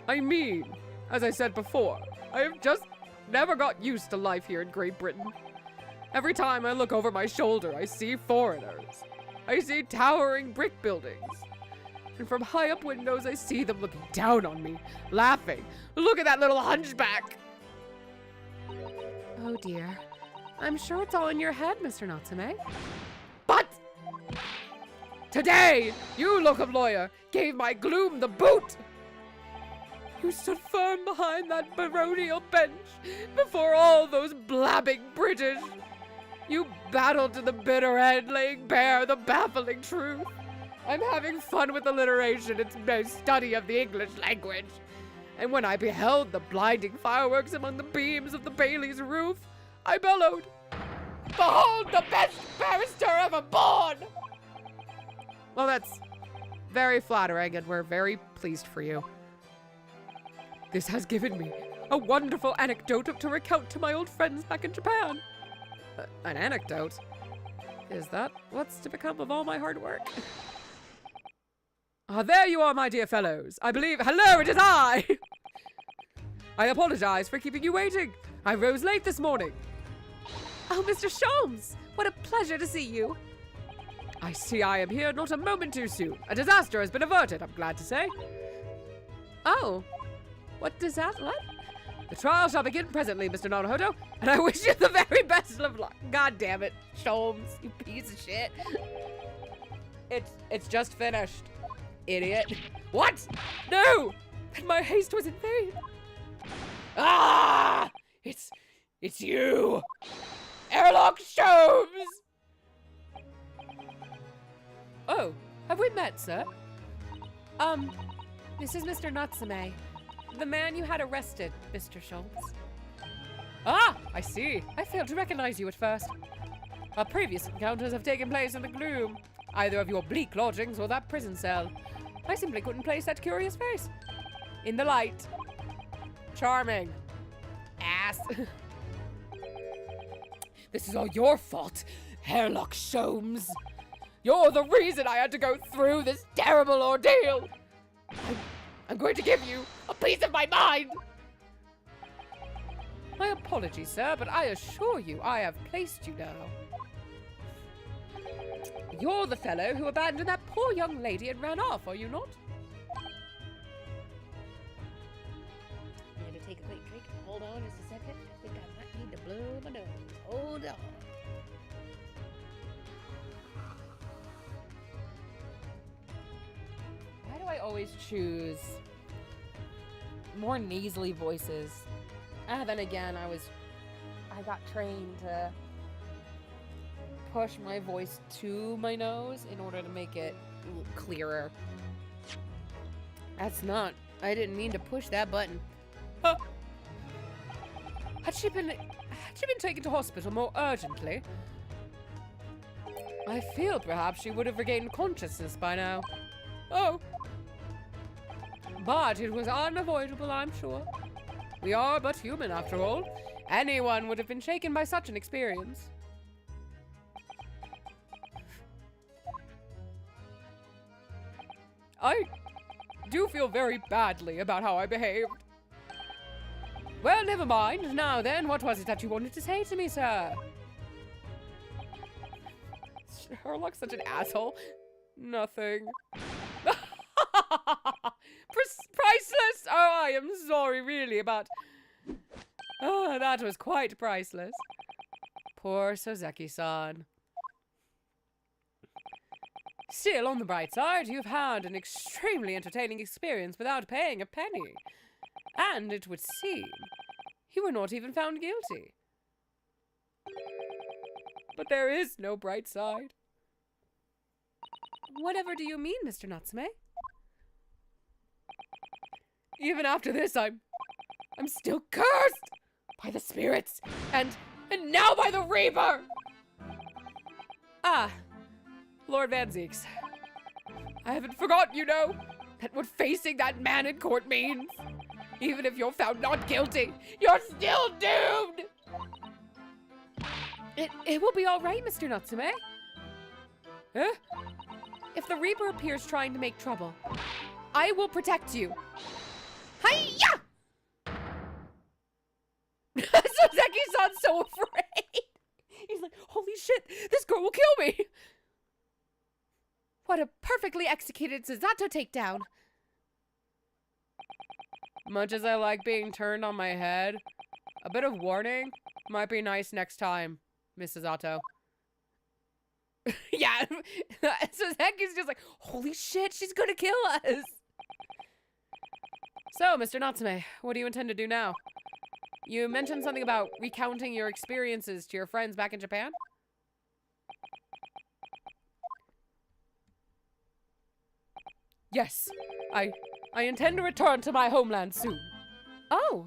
I mean, as I said before, I have just never got used to life here in Great Britain. Every time I look over my shoulder, I see foreigners. I see towering brick buildings. And from high up windows, I see them looking down on me, laughing. Look at that little hunchback! Oh dear. I'm sure it's all in your head, Mr. Natsume. But today, you locum lawyer gave my gloom the boot! You stood firm behind that baronial bench before all those blabbing British. You battled to the bitter end, laying bare the baffling truth. I'm having fun with alliteration. It's my study of the English language. And when I beheld the blinding fireworks among the beams of the Bailey's roof, I bellowed, "Behold the best barrister ever born!" Well, that's very flattering, and we're very pleased for you. This has given me a wonderful anecdote to recount to my old friends back in Japan. An anecdote? Is that what's to become of all my hard work? Ah, there you are, my dear fellows. I believe... Hello, it is I! I apologize for keeping you waiting. I rose late this morning. Oh, Mr. Sholmes! What a pleasure to see you. I see I am here not a moment too soon. A disaster has been averted, I'm glad to say. Oh, what does that what? The trial shall begin presently, Mr. Naruhodo, and I wish you the very best of luck. God damn it, Sholmes, you piece of shit. It's just finished, idiot. What? No! Then my haste was in vain. Ah! It's you! Airlock Sholmes! Oh, have we met, sir? This is Mr. Natsume, the man you had arrested, Mr. Sholmes. Ah, I see. I failed to recognize you at first. Our previous encounters have taken place in the gloom, either of your bleak lodgings or that prison cell. I simply couldn't place that curious face. In the light. Charming. Ass. This is all your fault, Hairlock Sholmes. You're the reason I had to go through this terrible ordeal. I'm going to give you a piece of my mind. My apologies, sir, but I assure you I have placed you now. You're the fellow who abandoned that poor young lady and ran off, are you not? I'm gonna take a quick drink. Hold on just a second. I think I might need to blow my nose. Hold on. Why do I always choose more nasally voices? Then again, I got trained to push my voice to my nose in order to make it clearer. I didn't mean to push that button. Huh. Had she been taken to hospital more urgently? I feel perhaps she would have regained consciousness by now. Oh. But it was unavoidable, I'm sure. We are but human, after all. Anyone would have been shaken by such an experience. I do feel very badly about how I behaved. Well, never mind. Now then, what was it that you wanted to say to me, sir? Sherlock's such an asshole. Nothing. Priceless! Oh, I am sorry, really, but... Oh, that was quite priceless. Poor Soseki-san. Still, on the bright side, you've had an extremely entertaining experience without paying a penny. And it would seem you were not even found guilty. But there is no bright side. Whatever do you mean, Mr. Natsume? Even after this, I'm still cursed by the spirits and now by the Reaper! Ah, Lord Van Zeeks. I haven't forgotten, you know, that what facing that man in court means. Even if you're found not guilty, you're still doomed! It will be all right, Mr. Natsume. Huh? If the Reaper appears trying to make trouble, I will protect you. Hiya! Soseki-san's so afraid. He's like, holy shit, this girl will kill me. What a perfectly executed Suzato takedown. Much as I like being turned on my head, a bit of warning might be nice next time, Mrs. Otto. Yeah, Suzaki's just like, holy shit, she's gonna kill us. So, Mr. Natsume, what do you intend to do now? You mentioned something about recounting your experiences to your friends back in Japan? Yes, I intend to return to my homeland soon. Oh.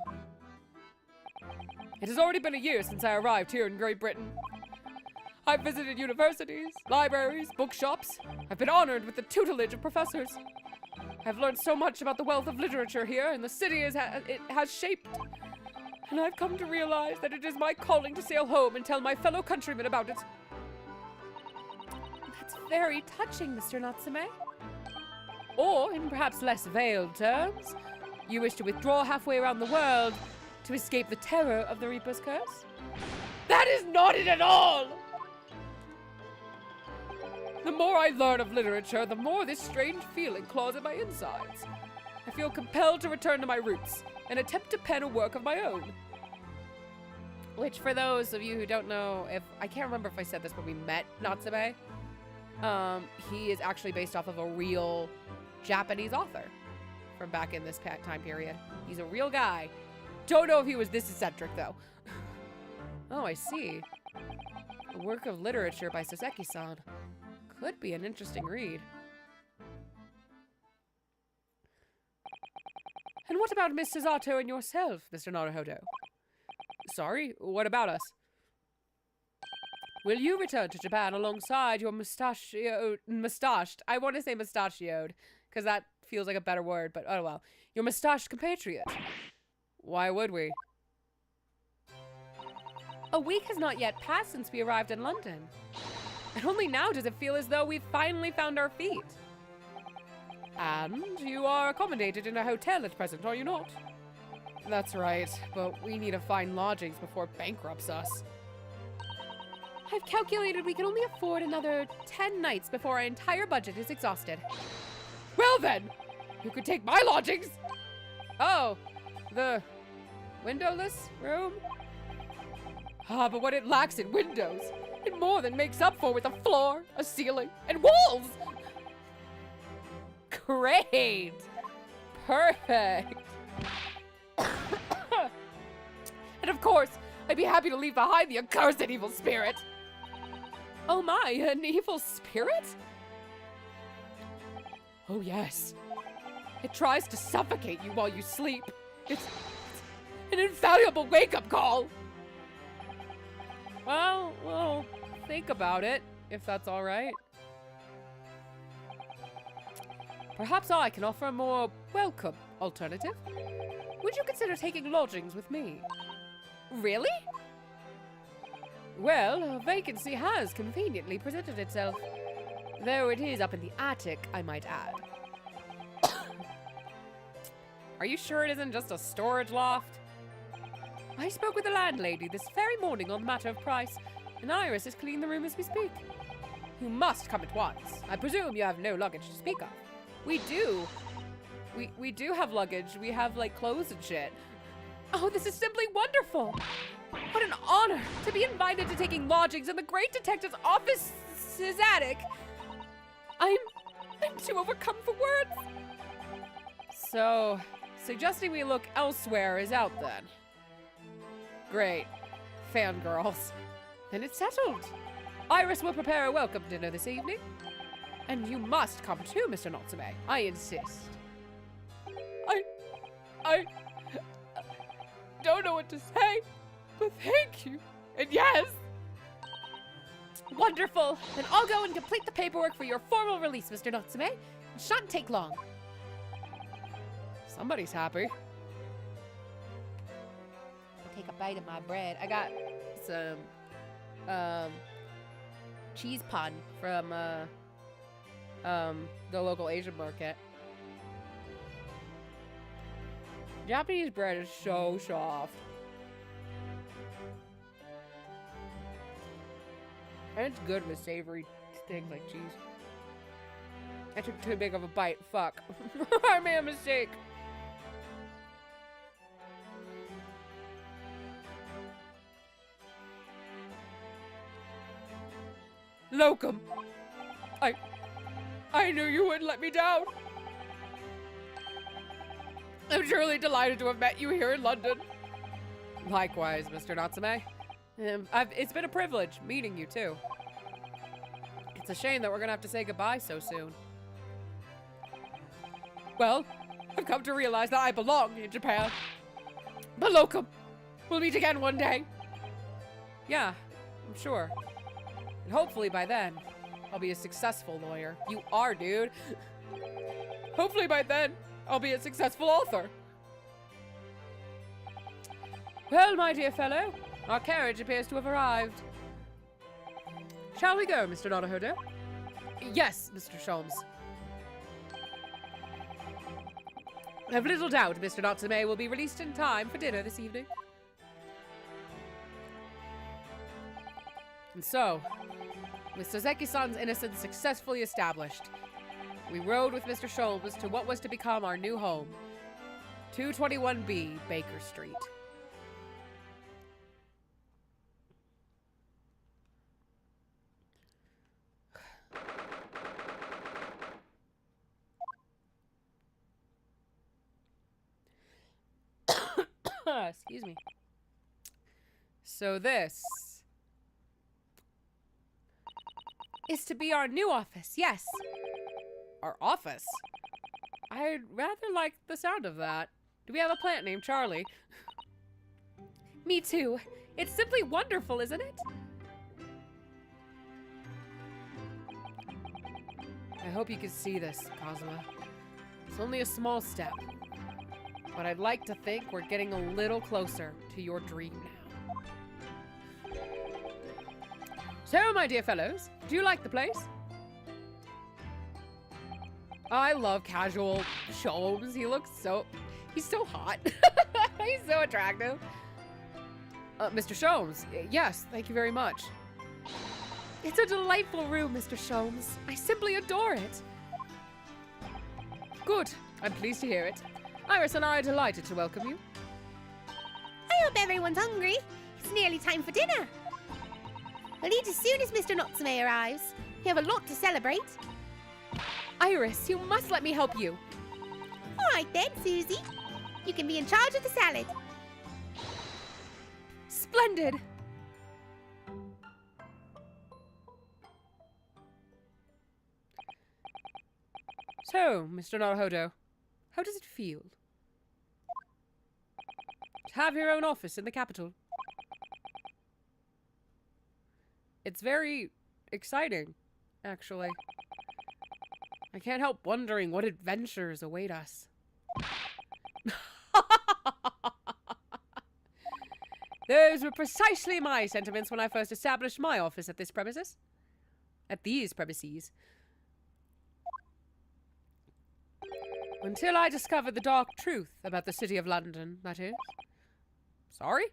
It has already been a year since I arrived here in Great Britain. I've visited universities, libraries, bookshops. I've been honored with the tutelage of professors. I've learned so much about the wealth of literature here, and the city it has shaped. And I've come to realize that it is my calling to sail home and tell my fellow countrymen about it. That's very touching, Mr. Natsume. Or, in perhaps less veiled terms, you wish to withdraw halfway around the world to escape the terror of the Reaper's curse? That is not it at all! The more I learn of literature, the more this strange feeling claws at my insides. I feel compelled to return to my roots and attempt to pen a work of my own. Which, for those of you who don't know, I can't remember if I said this when we met Natsume, he is actually based off of a real Japanese author from back in this time period. He's a real guy. Don't know if he was this eccentric, though. Oh, I see. A work of literature by Soseki-san. Could be an interesting read. And what about Miss Susato and yourself, Mr. Naruhodo? Sorry, what about us? Will you return to Japan alongside your mustached, I want to say mustachioed, because that feels like a better word, but oh well. Your mustached compatriot. Why would we? A week has not yet passed since we arrived in London. And only now does it feel as though we've finally found our feet. And you are accommodated in a hotel at present, are you not? That's right, but we need to find lodgings before it bankrupts us. I've calculated we can only afford another 10 nights before our entire budget is exhausted. Well then, you could take my lodgings! Oh, the windowless room? Ah, but what it lacks in windows, it more than makes up for with a floor, a ceiling, and walls! Great! Perfect! And of course, I'd be happy to leave behind the accursed evil spirit! Oh my, an evil spirit? Oh yes. It tries to suffocate you while you sleep. It's an invaluable wake-up call! Well, we'll think about it, if that's alright. Perhaps I can offer a more welcome alternative. Would you consider taking lodgings with me? Really? Well, a vacancy has conveniently presented itself. Though it is up in the attic, I might add. Are you sure it isn't just a storage loft? I spoke with the landlady this very morning on the matter of price, and Iris is cleaning the room as we speak. You must come at once. I presume you have no luggage to speak of. We do. We do have luggage. We have, like, clothes and shit. Oh, this is simply wonderful. What an honor to be invited to taking lodgings in the great detective's office's attic. I'm too overcome for words. So, suggesting we look elsewhere is out then. Great. Fangirls. Then it's settled. Iris will prepare a welcome dinner this evening. And you must come too, Mr. Natsume. I insist. I don't know what to say, but thank you. And yes. Wonderful. Then I'll go and complete the paperwork for your formal release, Mr. Natsume. It shan't take long. Somebody's happy. I'll take a bite of my bread. I got some cheese pun from the local Asian market. Japanese bread is so soft. And it's good with savory things like cheese. I took too big of a bite. Fuck. I made a mistake. Locum. I knew you wouldn't let me down. I'm truly delighted to have met you here in London. Likewise, Mr. Natsume. It's been a privilege meeting you, too. It's a shame that we're gonna have to say goodbye so soon. Well, I've come to realize that I belong in Japan. But locum, we'll meet again one day. Yeah, I'm sure. And hopefully by then, I'll be a successful lawyer. You are, dude. Hopefully by then, I'll be a successful author. Well, my dear fellow, our carriage appears to have arrived. Shall we go, Mr. Naruhodo? Yes, Mr. Sholmes. I have little doubt Mr. Natsume will be released in time for dinner this evening. And so, with Soseki-san's innocence successfully established, we rode with Mr. Sholmes to what was to become our new home, 221B Baker Street. Excuse me. So this is to be our new office, yes. Our office? I'd rather like the sound of that. Do we have a plant named Charlie? Me too. It's simply wonderful, isn't it? I hope you can see this, Kazuma. It's only a small step. But I'd like to think we're getting a little closer to your dream now. So, my dear fellows, do you like the place? I love casual Sholmes. He's so hot. He's so attractive. Mr. Sholmes, yes, thank you very much. It's a delightful room, Mr. Sholmes. I simply adore it. Good. I'm pleased to hear it. Iris and I are delighted to welcome you. I hope everyone's hungry. It's nearly time for dinner. We'll eat as soon as Mr. Natsume arrives. We have a lot to celebrate. Iris, you must let me help you. All right then, Susie. You can be in charge of the salad. Splendid. So, Mr. Naruhodo, how does it feel to have your own office in the capital? It's very exciting, actually. I can't help wondering what adventures await us. Those were precisely my sentiments when I first established my office at this premises. At these premises. Until I discovered the dark truth about the city of London, that is. Sorry?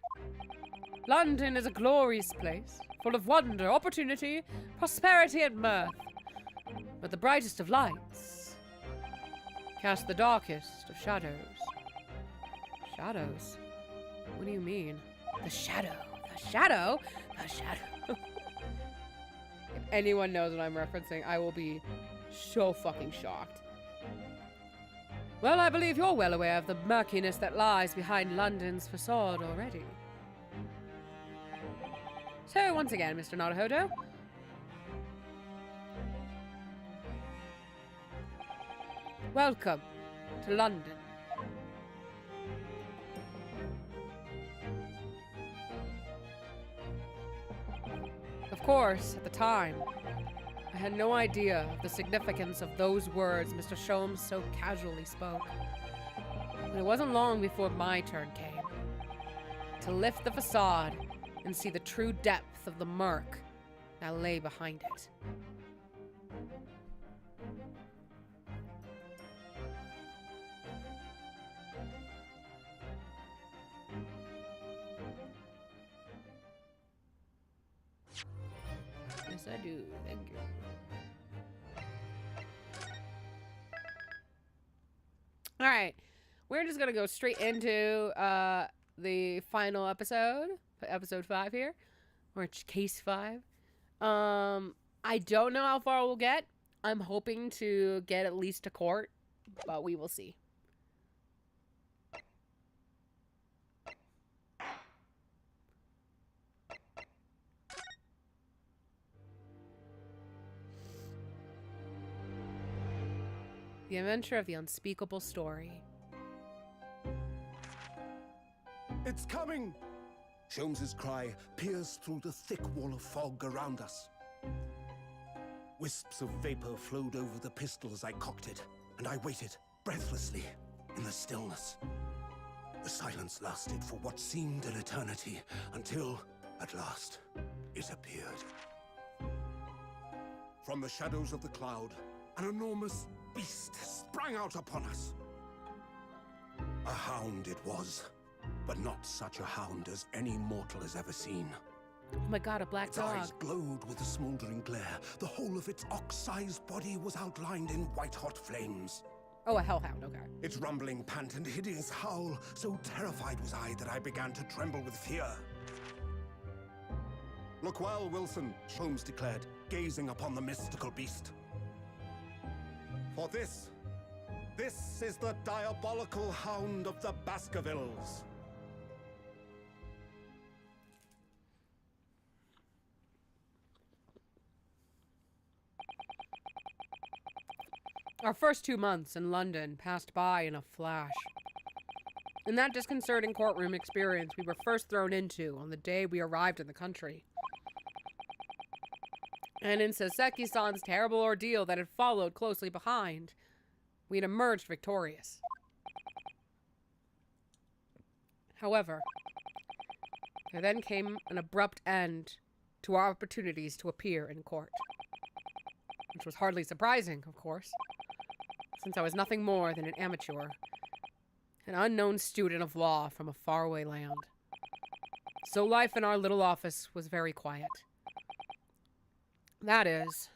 London is a glorious place, full of wonder, opportunity, prosperity, and mirth. But the brightest of lights cast the darkest of shadows. Shadows? What do you mean? The shadow. The shadow? The shadow. If anyone knows what I'm referencing, I will be so fucking shocked. Well, I believe you're well aware of the murkiness that lies behind London's facade already. So, once again, Mr. Naruhodo. Welcome to London. Of course, at the time, I had no idea of the significance of those words Mr. Sholmes so casually spoke. But it wasn't long before my turn came. To lift the facade and see the true depth of the murk that lay behind it. Yes, I do. Thank you. All right. We're just going to go straight into the final episode. Episode 5 here. Or case 5. I don't know how far we'll get. I'm hoping to get at least to court. But we will see. The adventure of the unspeakable story. It's coming! Sholmes's cry pierced through the thick wall of fog around us. Wisps of vapor flowed over the pistol as I cocked it, and I waited, breathlessly, in the stillness. The silence lasted for what seemed an eternity, until, at last, it appeared. From the shadows of the cloud, an enormous beast sprang out upon us. A hound it was, but not such a hound as any mortal has ever seen. Oh my god, a black Its dog. eyes glowed with a smoldering glare. The whole of its ox-sized body was outlined in white-hot flames. Oh, a hellhound, okay. Its rumbling pant and hideous howl, so terrified was I that I began to tremble with fear. Look well, Wilson, Sholmes declared, gazing upon the mystical beast. For this is the diabolical hound of the Baskervilles. Our first 2 months in London passed by in a flash. In that disconcerting courtroom experience we were first thrown into on the day we arrived in the country. And in Soseki-san's terrible ordeal that had followed closely behind, we had emerged victorious. However, there then came an abrupt end to our opportunities to appear in court. Which was hardly surprising, of course, since I was nothing more than an amateur, an unknown student of law from a faraway land. So life in our little office was very quiet. That is,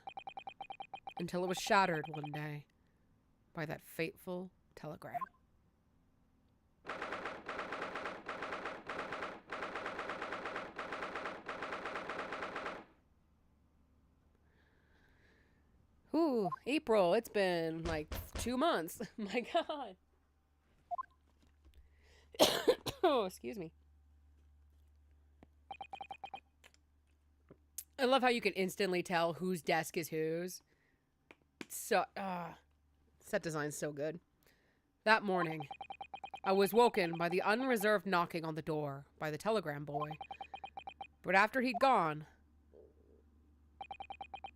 until it was shattered one day by that fateful telegram. Ooh, April, it's been like 2 months. My god. Oh, excuse me. I love how you can instantly tell whose desk is whose. So, set design's so good. That morning, I was woken by the unreserved knocking on the door by the telegram boy. But after he'd gone,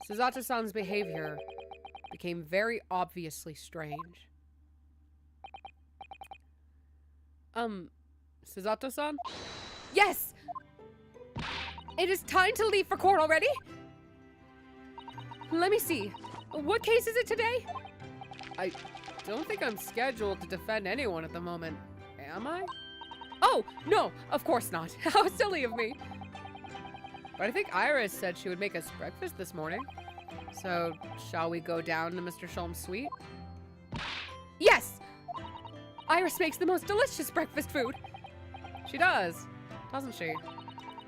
Suzato-san's behavior became very obviously strange. Suzato-san? Yes! It is time to leave for court already? Let me see. What case is it today? I don't think I'm scheduled to defend anyone at the moment. Am I? Oh, no, of course not. How silly of me. But I think Iris said she would make us breakfast this morning. So, shall we go down to Mr. Sholmes' suite? Yes! Iris makes the most delicious breakfast food. She does, doesn't she?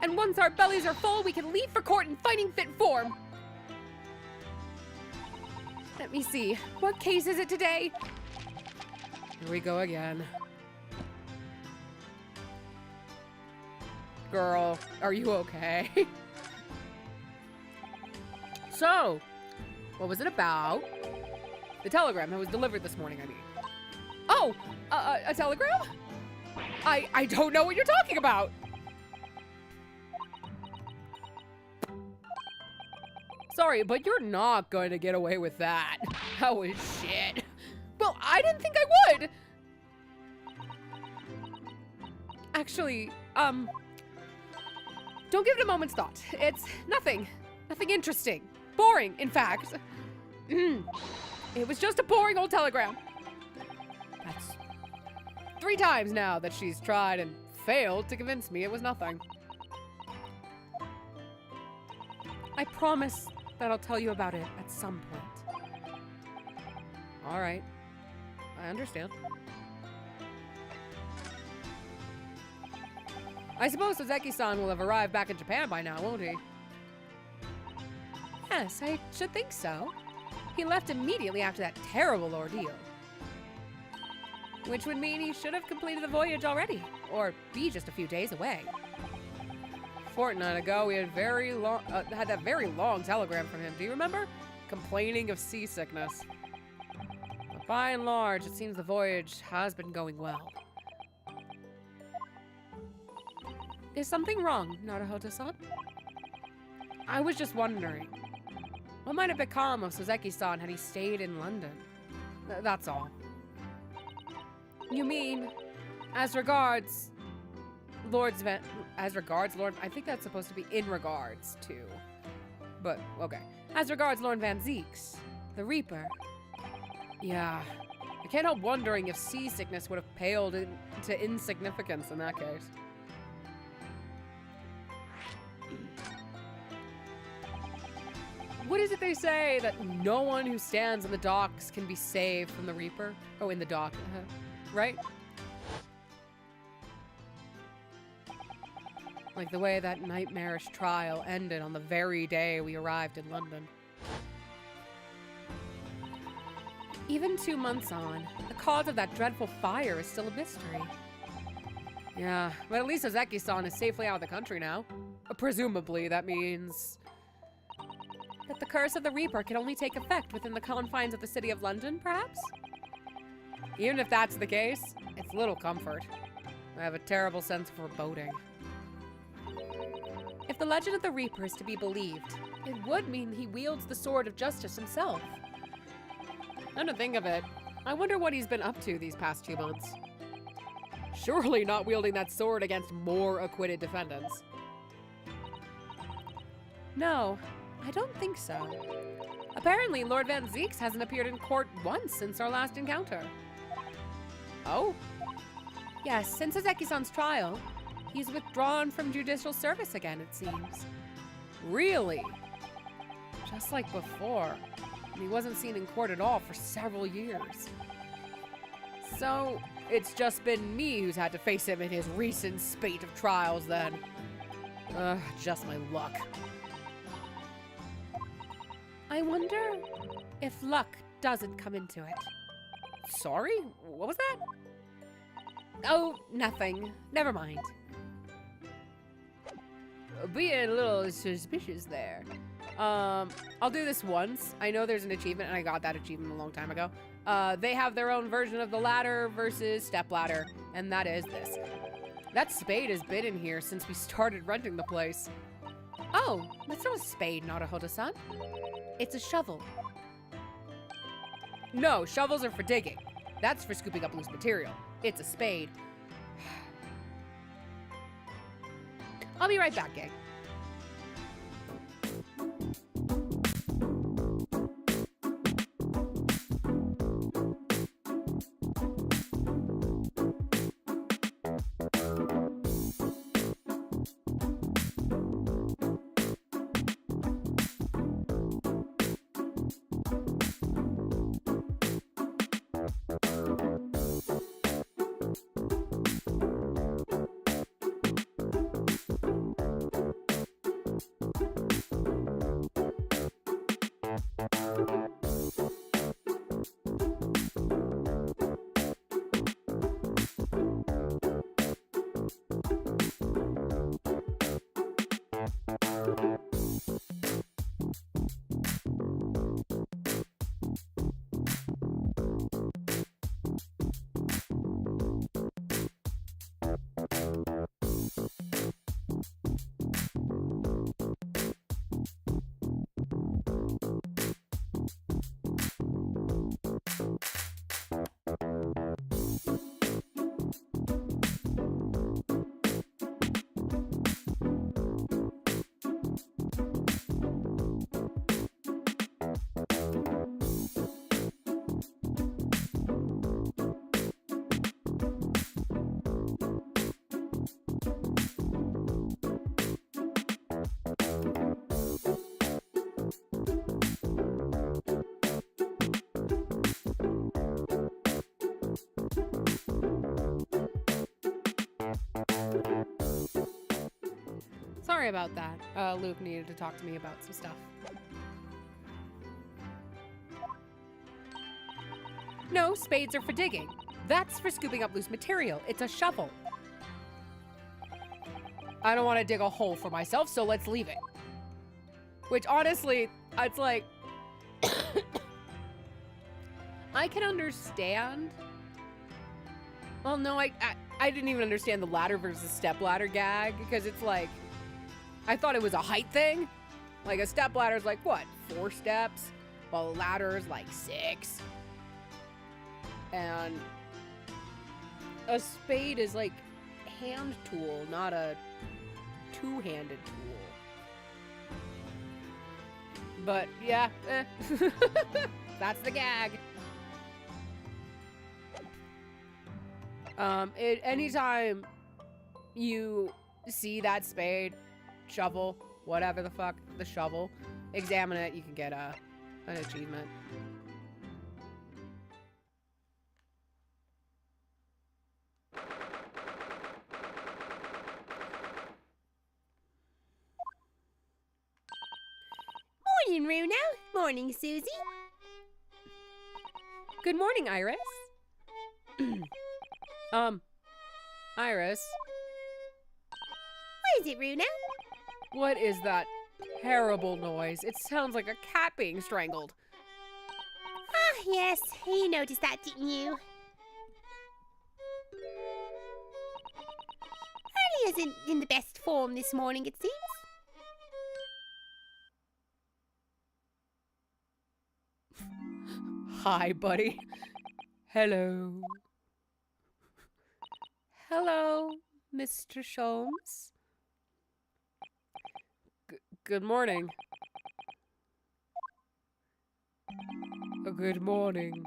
And once our bellies are full, we can leave for court in fighting fit form. Let me see. What case is it today? Here we go again. Girl, are you okay? So, what was it about? The telegram that was delivered this morning, I mean. Oh, a telegram? I don't know what you're talking about. Sorry, but you're not going to get away with that. That was shit. Well, I didn't think I would. Actually, don't give it a moment's thought. It's nothing interesting. Boring, in fact. It was just a boring old telegram. That's 3 times now that she's tried and failed to convince me it was nothing. I promise that I'll tell you about it at some point. All right. I understand. I suppose Soseki-san will have arrived back in Japan by now, won't he? Yes, I should think so. He left immediately after that terrible ordeal. Which would mean he should have completed the voyage already, or be just a few days away. A fortnight ago, we had had that very long telegram from him, do you remember? Complaining of seasickness. But by and large, it seems the voyage has been going well. Is something wrong, Naruhodo-san? I was just wondering. What might have become of Soseki-san had he stayed in London? That's all. You mean, as regards Lord... I think that's supposed to be in regards to. But, okay. As regards Lord Van Zeeks, the Reaper. Yeah. I can't help wondering if seasickness would have paled into insignificance in that case. what is it they say? That no one who stands in the docks can be saved from the Reaper? Oh, in the dock, right? Like the way that nightmarish trial ended on the very day we arrived in London. Even 2 months on, the cause of that dreadful fire is still a mystery. Yeah, but at least Ozeki-san is safely out of the country now. Presumably, that means that the curse of the Reaper can only take effect within the confines of the city of London, perhaps? Even if that's the case, it's little comfort. I have a terrible sense of foreboding. If the legend of the Reaper is to be believed, it would mean he wields the sword of justice himself. Now to think of it, I wonder what he's been up to these past 2 months. Surely not wielding that sword against more acquitted defendants. No, I don't think so. Apparently, Lord Van Zeeks hasn't appeared in court once since our last encounter. Oh? Yes, since Ozeki-san's trial, he's withdrawn from judicial service again, it seems. Really? Just like before. And he wasn't seen in court at all for several years. So, it's just been me who's had to face him in his recent spate of trials then. Just my luck. I wonder if luck doesn't come into it. Sorry? What was that? Oh, nothing. Never mind. Being a little suspicious there. I'll do this once. I know there's an achievement, and I got that achievement a long time ago. They have their own version of the ladder versus step ladder, and that is this. That spade has been in here since we started renting the place. Oh, that's not a spade, Naruhodo-san. It's a shovel. No, shovels are for digging. That's for scooping up loose material. It's a spade. I'll be right back, gang. Sorry about that. Luke needed to talk to me about some stuff. No, spades are for digging. That's for scooping up loose material. It's a shovel. I don't want to dig a hole for myself, so let's leave it. Which, honestly, it's like... I can understand. Well, no, I didn't even understand the ladder versus step ladder gag, because it's like... I thought it was a height thing. Like, a step ladder is like, what, 4 steps? While a ladder is like 6. And a spade is like hand tool, not a two-handed tool. But yeah, that's the gag. Anytime you see that spade, shovel, whatever the fuck, the shovel, examine it, you can get an achievement. Morning, Runa. Morning, Susie. Good morning, Iris. Iris, What is it, Runa? what is that terrible noise? It sounds like a cat being strangled. Ah, yes. You noticed that, didn't you? Early isn't in the best form this morning, it seems. Hi, buddy. Hello. Hello, Mr. Sholmes. Good morning. Good morning.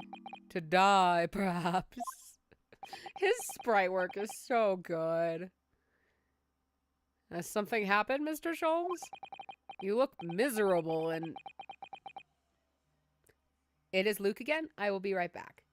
To die, perhaps. His sprite work is so good. Has something happened, Mr. Sholmes? You look miserable and... It is Luke again. I will be right back.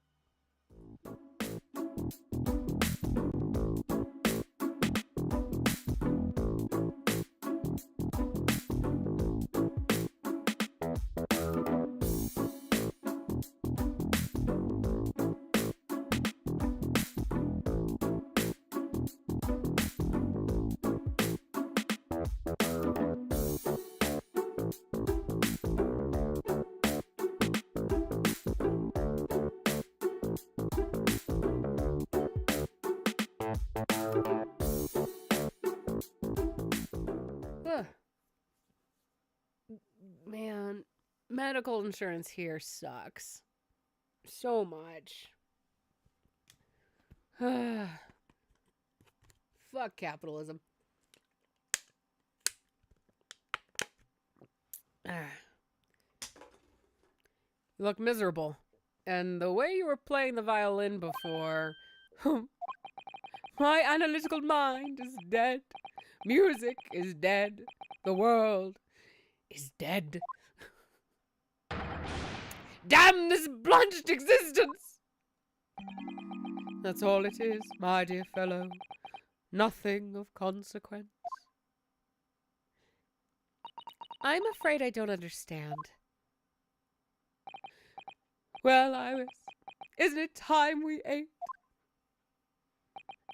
Ugh. Man, medical insurance here sucks. So much. Fuck capitalism. You look miserable. And the way you were playing the violin before... My analytical mind is dead. Music is dead. The world is dead. Damn this blanched existence! That's all it is, my dear fellow. Nothing of consequence. I'm afraid I don't understand. Well, Iris, isn't it time we ate?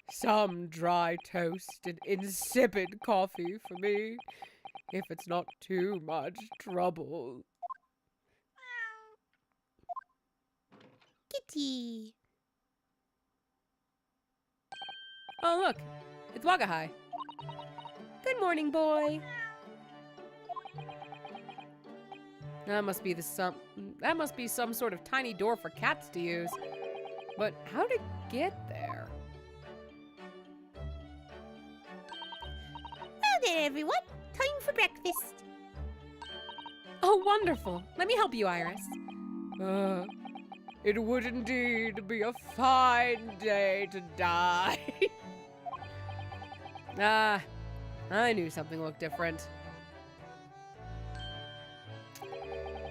Some dry toast and insipid coffee for me, if it's not too much trouble. Kitty. Oh, look, it's Wagahai. Good morning, boy. That must be some sort of tiny door for cats to use. But how to get there? Well then, everyone. Time for breakfast. Oh, wonderful. Let me help you, Iris. It would indeed be a fine day to die. Ah, I knew something looked different.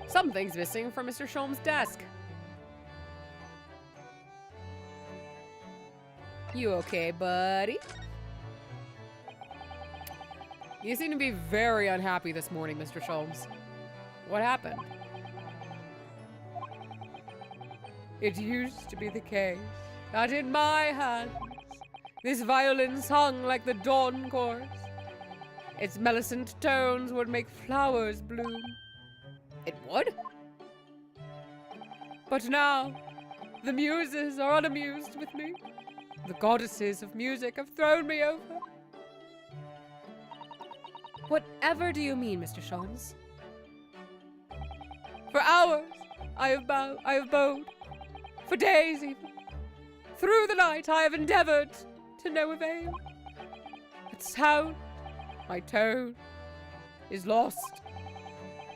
Something's missing from Mr. Sholmes' desk. You okay, buddy? You seem to be very unhappy this morning, Mr. Sholmes. What happened? It used to be the case that in my hands, this violin sung like the dawn chorus. Its mellicent tones would make flowers bloom. It would? But now, the muses are unamused with me. The goddesses of music have thrown me over. Whatever do you mean, Mr. Sholmes? For hours, I have bowed. For days, even. Through the night, I have endeavored to no avail. That sound, my tone, is lost.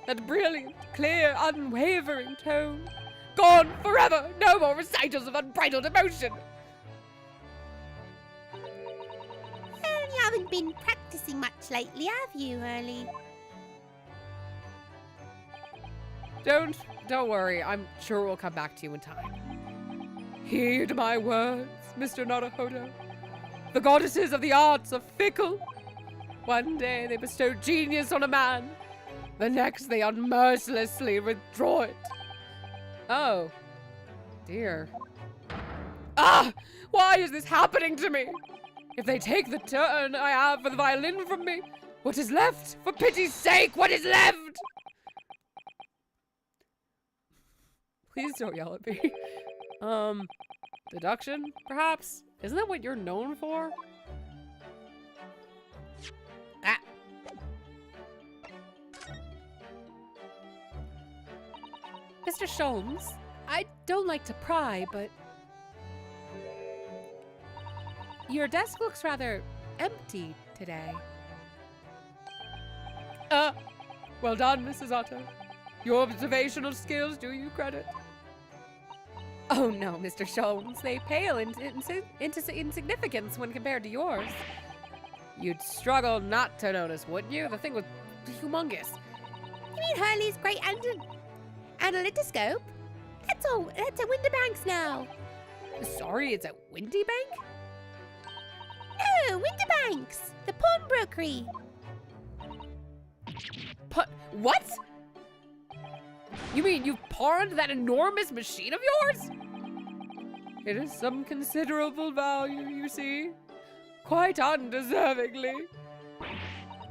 That brilliant, clear, unwavering tone, gone forever. No more recitals of unbridled emotion. Well, you haven't been practicing much lately, have you, Early? Don't worry. I'm sure we'll come back to you in time. Heed my words, Mr. Naruhodo. The goddesses of the arts are fickle. One day they bestow genius on a man. The next they unmercilessly withdraw it. Oh, dear. Ah! Why is this happening to me? If they take the turn I have for the violin from me, what is left? For pity's sake, what is left? Please don't yell at me. Deduction, perhaps? Isn't that what you're known for? Ah. Mr. Sholmes, I don't like to pry, but your desk looks rather empty today. Well done, Mrs. Otto. Your observational skills do you credit. Oh no, Mr. Sholmes, they pale into insignificance when compared to yours. You'd struggle not to notice, wouldn't you? The thing was humongous. You mean Hurley's great analytoscope? That's a Winterbanks now. Sorry, it's at Windy Bank? No, Winterbanks, the pawnbrokery. What? You mean you've pawned that enormous machine of yours? It is some considerable value, you see. Quite undeservingly.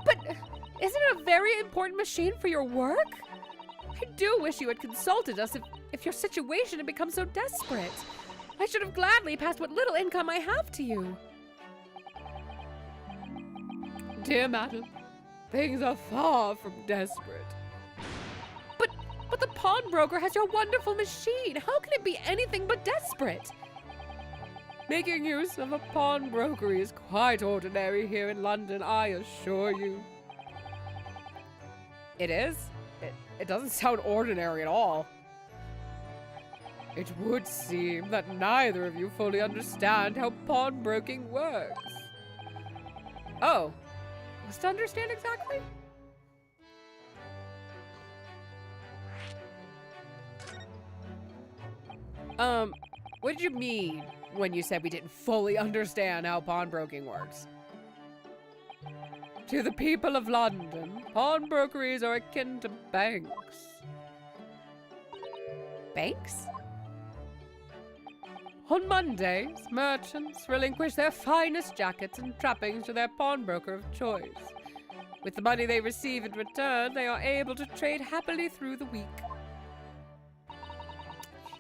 But isn't it a very important machine for your work? I do wish you had consulted us if your situation had become so desperate. I should have gladly passed what little income I have to you. Dear madam, things are far from desperate. But the pawnbroker has your wonderful machine. How can it be anything but desperate? Making use of a pawnbrokery is quite ordinary here in London, I assure you. It is? It doesn't sound ordinary at all. It would seem that neither of you fully understand how pawnbroking works. Oh, what's to understand exactly? What did you mean when you said we didn't fully understand how pawnbroking works? To the people of London, pawnbrokeries are akin to banks. Banks? On Mondays, merchants relinquish their finest jackets and trappings to their pawnbroker of choice. With the money they receive in return, they are able to trade happily through the week.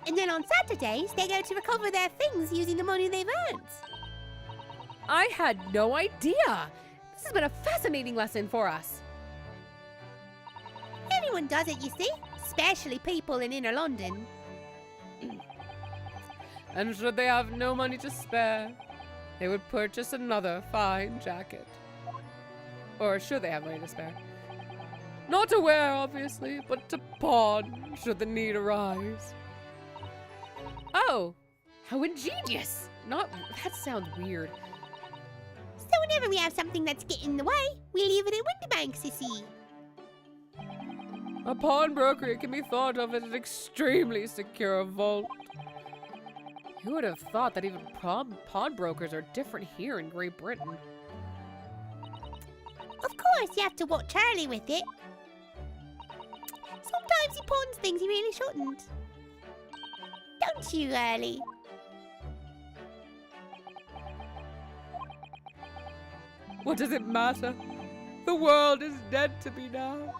And then on Saturdays, they go to recover their things using the money they've earned. I had no idea. This has been a fascinating lesson for us. Everyone does it, you see, especially people in inner London. And should they have no money to spare, they would purchase another fine jacket. Or should they have money to spare? Not to wear, obviously, but to pawn, should the need arise. Oh, how ingenious. That sounds weird. So whenever we have something that's getting in the way, we leave it at Winterbanks, you see. A pawnbroker can be thought of as an extremely secure vault. Who would have thought that even pawnbrokers are different here in Great Britain? Of course, you have to watch Charlie with it. Sometimes he pawns things he really shouldn't. Don't you, Early? What does it matter? The world is dead to me now.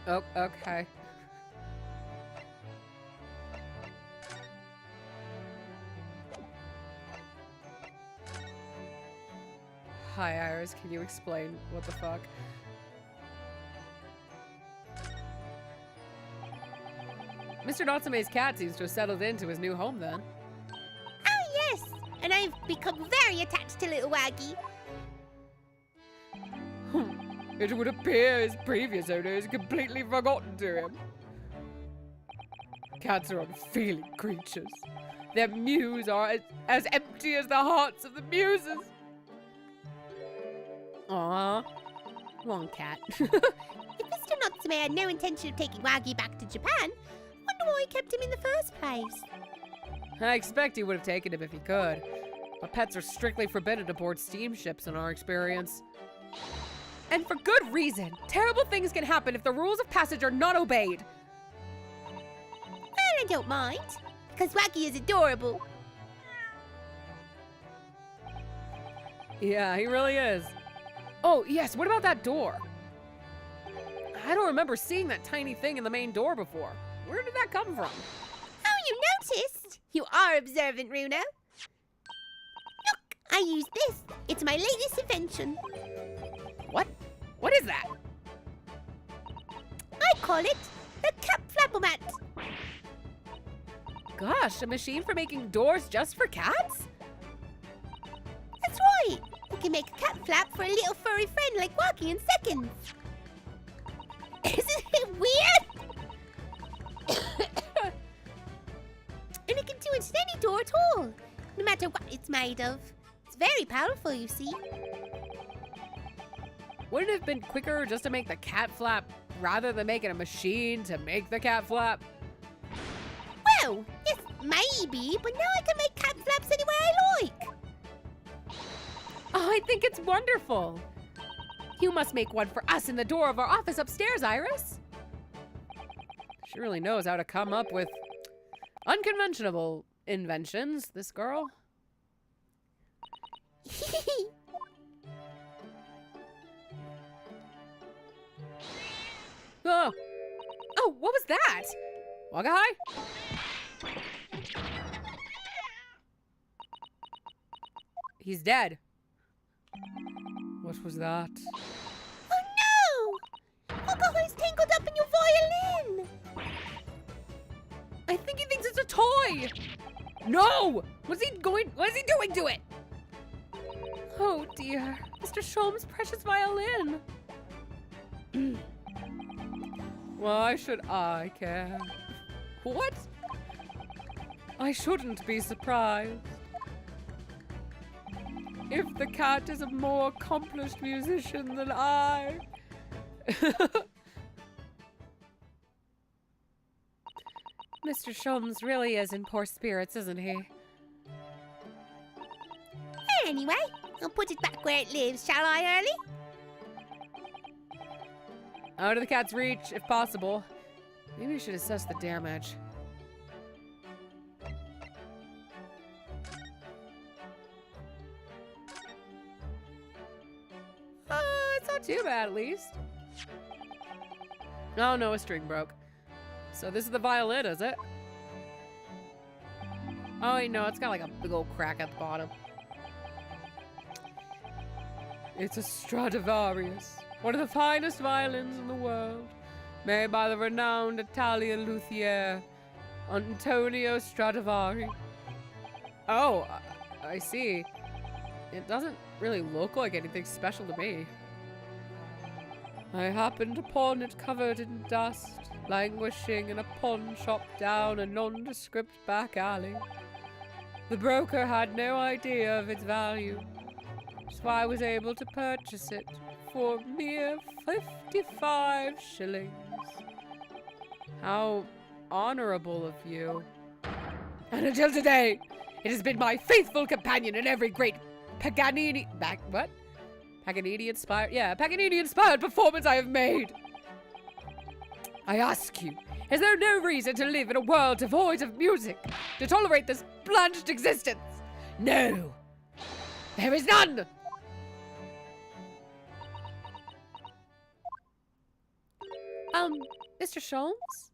Oh, okay. Hi, Iris. Can you explain what the fuck? Mr. Natsume's cat seems to have settled into his new home then. Oh, yes. And I've become very attached to little Waggy. It would appear his previous owner is completely forgotten to him. Cats are unfeeling creatures. Their mews are as empty as the hearts of the muses. Aww. Come on, cat. If his Mr. Natsume had no intention of taking Waggy back to Japan, I wonder why he kept him in the first place. I expect he would have taken him if he could. But pets are strictly forbidden aboard steamships in our experience. And for good reason. Terrible things can happen if the rules of passage are not obeyed. Well, I don't mind, because Waggy is adorable. Yeah, he really is. Oh, yes, what about that door? I don't remember seeing that tiny thing in the main door before. Where did that come from? Oh, you noticed? You are observant, Runo. Look, I use this. It's my latest invention. What? What is that? I call it the Cat Flappomat. Gosh, a machine for making doors just for cats? That's right. You can make a cat flap for a little furry friend like Waggy in seconds. Isn't it weird? And it can do it in any door at all, no matter what it's made of. It's very powerful, you see. Wouldn't it have been quicker just to make the cat flap rather than making a machine to make the cat flap? Well, yes, maybe, but now I can make cat flaps anywhere I like. Oh, I think it's wonderful. You must make one for us in the door of our office upstairs, Iris. She really knows how to come up with unconventional inventions, this girl. Oh, Oh, what was that? Wagga hi. He's dead. What was that? Oh no! Alcohol's tangled up in your violin! I think he thinks it's a toy. No! What is he doing to it? Oh dear, Mr. Sholm's precious violin. Why should I care? What? I shouldn't be surprised. If the cat is a more accomplished musician than I. Mr. Sholmes really is in poor spirits, isn't he? Anyway, I'll put it back where it lives, shall I, Hurley? Out of the cat's reach, if possible. Maybe we should assess the damage. It's not too bad, at least. Oh no, a string broke. So this is the violin, is it? Oh wait, no, it's got like a big old crack at the bottom. It's a Stradivarius, one of the finest violins in the world, made by the renowned Italian luthier, Antonio Stradivari. Oh, I see. It doesn't really look like anything special to me. I happened upon it covered in dust, languishing in a pawn shop down a nondescript back alley. The broker had no idea of its value, so I was able to purchase it for mere 55 shillings. How honorable of you. And until today, it has been my faithful companion in every great Paganini inspired performance I have made. I ask you, is there no reason to live in a world devoid of music, to tolerate this blanched existence? No, there is none. Mr. Sholmes?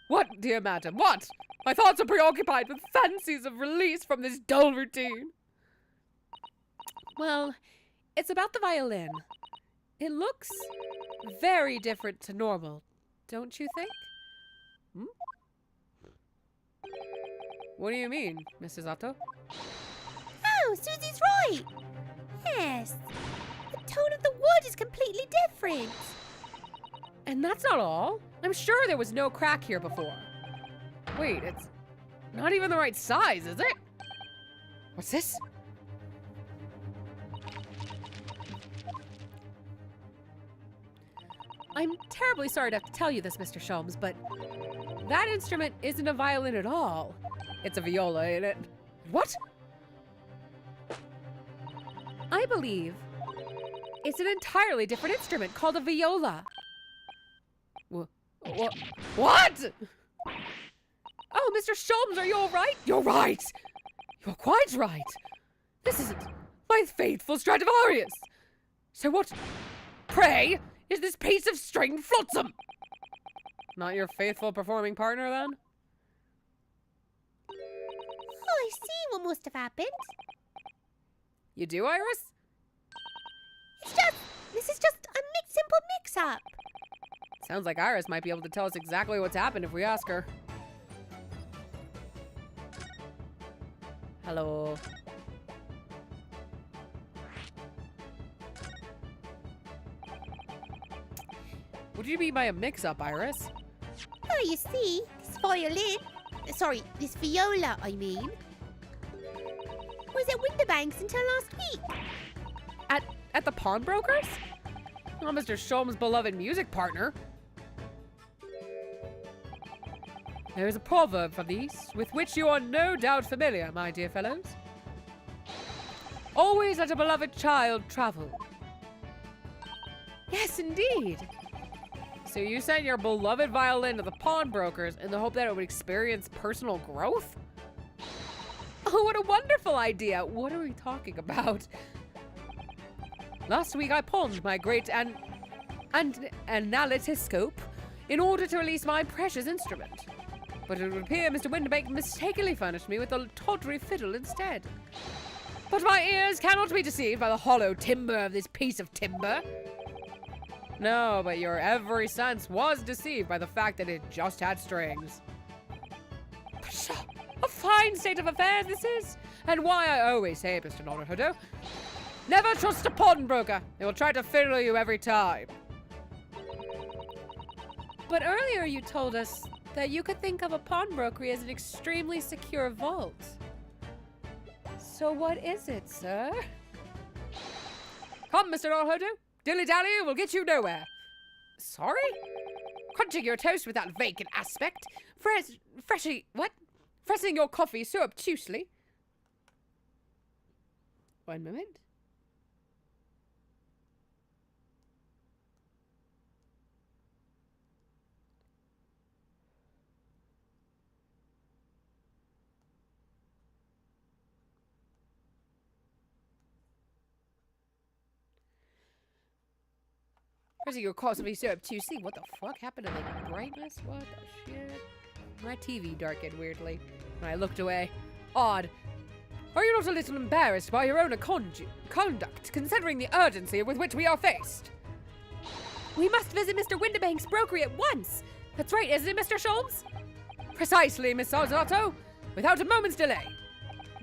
What, dear madam, what? My thoughts are preoccupied with fancies of release from this dull routine. Well, it's about the violin. It looks very different to normal, don't you think? What do you mean, Mrs. Otto? Oh, Susie's right. Yes, the tone of the wood is completely different. And that's not all. I'm sure there was no crack here before. Wait, it's not even the right size, is it? What's this? I'm terribly sorry to have to tell you this, Mr. Sholmes, but that instrument isn't a violin at all. It's a viola, ain't it? What? I believe it's an entirely different instrument called a viola. What? Oh, Mr. Sholmes, are you all right? You're right. You're quite right. This isn't my faithful Stradivarius. So what, pray, is this piece of stringed flotsam? Not your faithful performing partner, then? Oh, I see what must have happened. You do, Iris? This is just a simple mix-up. Sounds like Iris might be able to tell us exactly what's happened if we ask her. Hello. What do you mean by a mix-up, Iris? Oh, you see, this viola, I mean, was at Winterbanks until last week. At the pawnbrokers? Well, Mr. Sholmes' beloved music partner. There is a proverb from the East, with which you are no doubt familiar, my dear fellows. Always let a beloved child travel. Yes, indeed. So you sent your beloved violin to the pawnbrokers in the hope that it would experience personal growth? Oh, what a wonderful idea. What are we talking about? Last week I pawned my great analytiscope in order to release my precious instrument. But it would appear Mr. Winterbank mistakenly furnished me with a tawdry fiddle instead. But my ears cannot be deceived by the hollow timbre of this piece of timber. No, but your every sense was deceived by the fact that it just had strings. Pshaw! A fine state of affairs this is! And why I always say, Mr. Naruhodo, never trust a pawnbroker. They will try to fiddle you every time. But earlier you told us that you could think of a pawnbrokery as an extremely secure vault. So what is it, sir? Come, Mr. Naruhodo. Dilly-dally will get you nowhere. Sorry? Crunching your toast with that vacant aspect. Pressing your coffee so obtusely. One moment. Pressing your coffee so obtusely. What the fuck happened to the brightness? What the shit? My TV darkened weirdly when I looked away. Odd. Are you not a little embarrassed by your own conduct, considering the urgency with which we are faced? We must visit Mr. Winterbank's brokery at once. That's right, isn't it, Mr. Sholmes? Precisely, Miss Sarzato, without a moment's delay.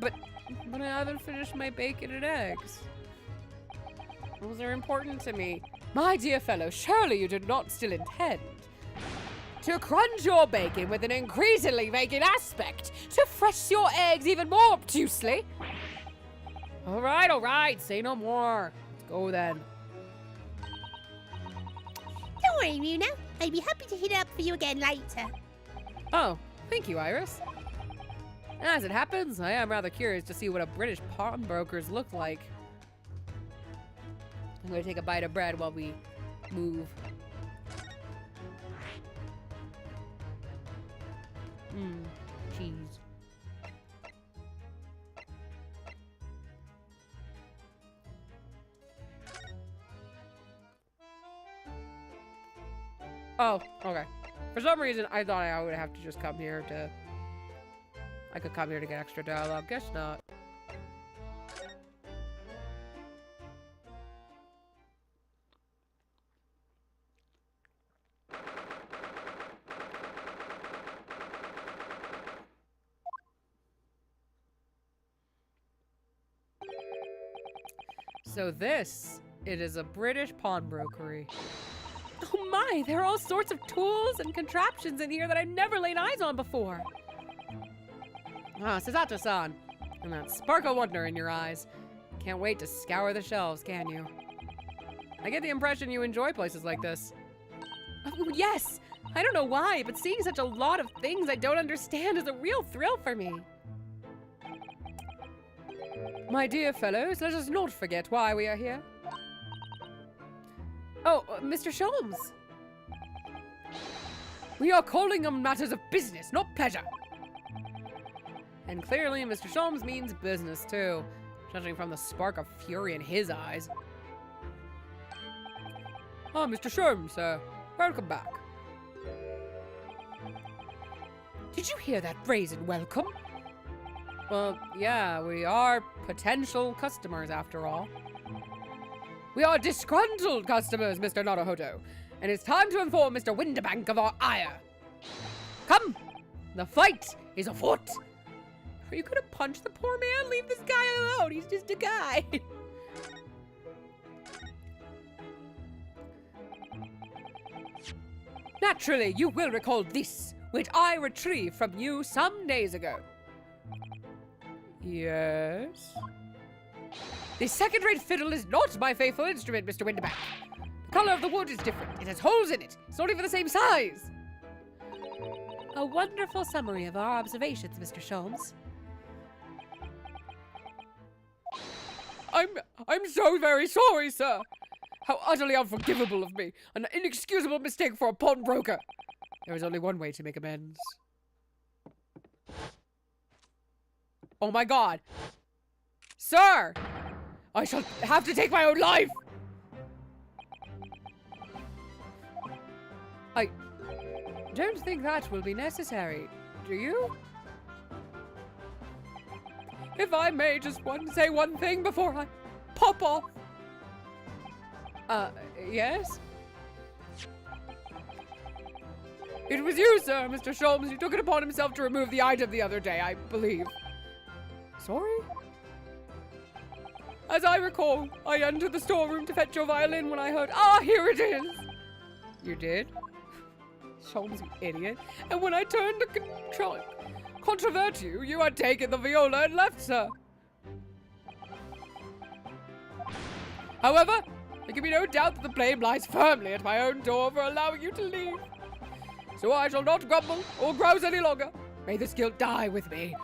But I haven't finished my bacon and eggs. Those are important to me. My dear fellow, surely you do not still intend to crunch your bacon with an increasingly vacant aspect, to fresh your eggs even more obtusely? All right, say no more. Let's go then. Don't worry, Muna. I'd be happy to hit it up for you again later. Oh, thank you, Iris. As it happens, I am rather curious to see what a British pawnbrokers look like. I'm going to take a bite of bread while we move. Cheese. Oh, okay. For some reason, I thought I would have to just come here to... I could come here to get extra dialogue. Guess not. So it is a British pawnbrokery. Oh my, there are all sorts of tools and contraptions in here that I've never laid eyes on before. Ah, Sasato-san. And that spark of wonder in your eyes. Can't wait to scour the shelves, can you? I get the impression you enjoy places like this. Yes! I don't know why, but seeing such a lot of things I don't understand is a real thrill for me. My dear fellows, let us not forget why we are here. Oh, Mr. Sholmes. We are calling on matters of business, not pleasure. And clearly, Mr. Sholmes means business, too, judging from the spark of fury in his eyes. Ah, Mr. Sholmes, sir. Welcome back. Did you hear that brazen welcome? Well, yeah, we are potential customers, after all. We are disgruntled customers, Mr. Naruhodo, and it's time to inform Mr. Winterbank of our ire. Come! The fight is afoot! Are you gonna punch the poor man? Leave this guy alone, he's just a guy. Naturally, you will recall this, which I retrieved from you some days ago. Yes? This second-rate fiddle is not my faithful instrument, Mr. Winterbank. The color of the wood is different. It has holes in it. It's not even the same size. A wonderful summary of our observations, Mr. Sholmes. I'm so very sorry, sir. How utterly unforgivable of me. An inexcusable mistake for a pawnbroker. There is only one way to make amends. Oh my god. Sir! I shall have to take my own life! I don't think that will be necessary, do you? If I may just say one thing before I pop off. Yes? It was you, sir, Mr. Sholmes, who took it upon himself to remove the item the other day, I believe. Sorry? As I recall, I entered the storeroom to fetch your violin when I heard, ah, here it is! You did? Sholmes, you idiot. And when I turned to controvert you, you had taken the viola and left, sir. However, there can be no doubt that the blame lies firmly at my own door for allowing you to leave. So I shall not grumble or grouse any longer. May this guilt die with me.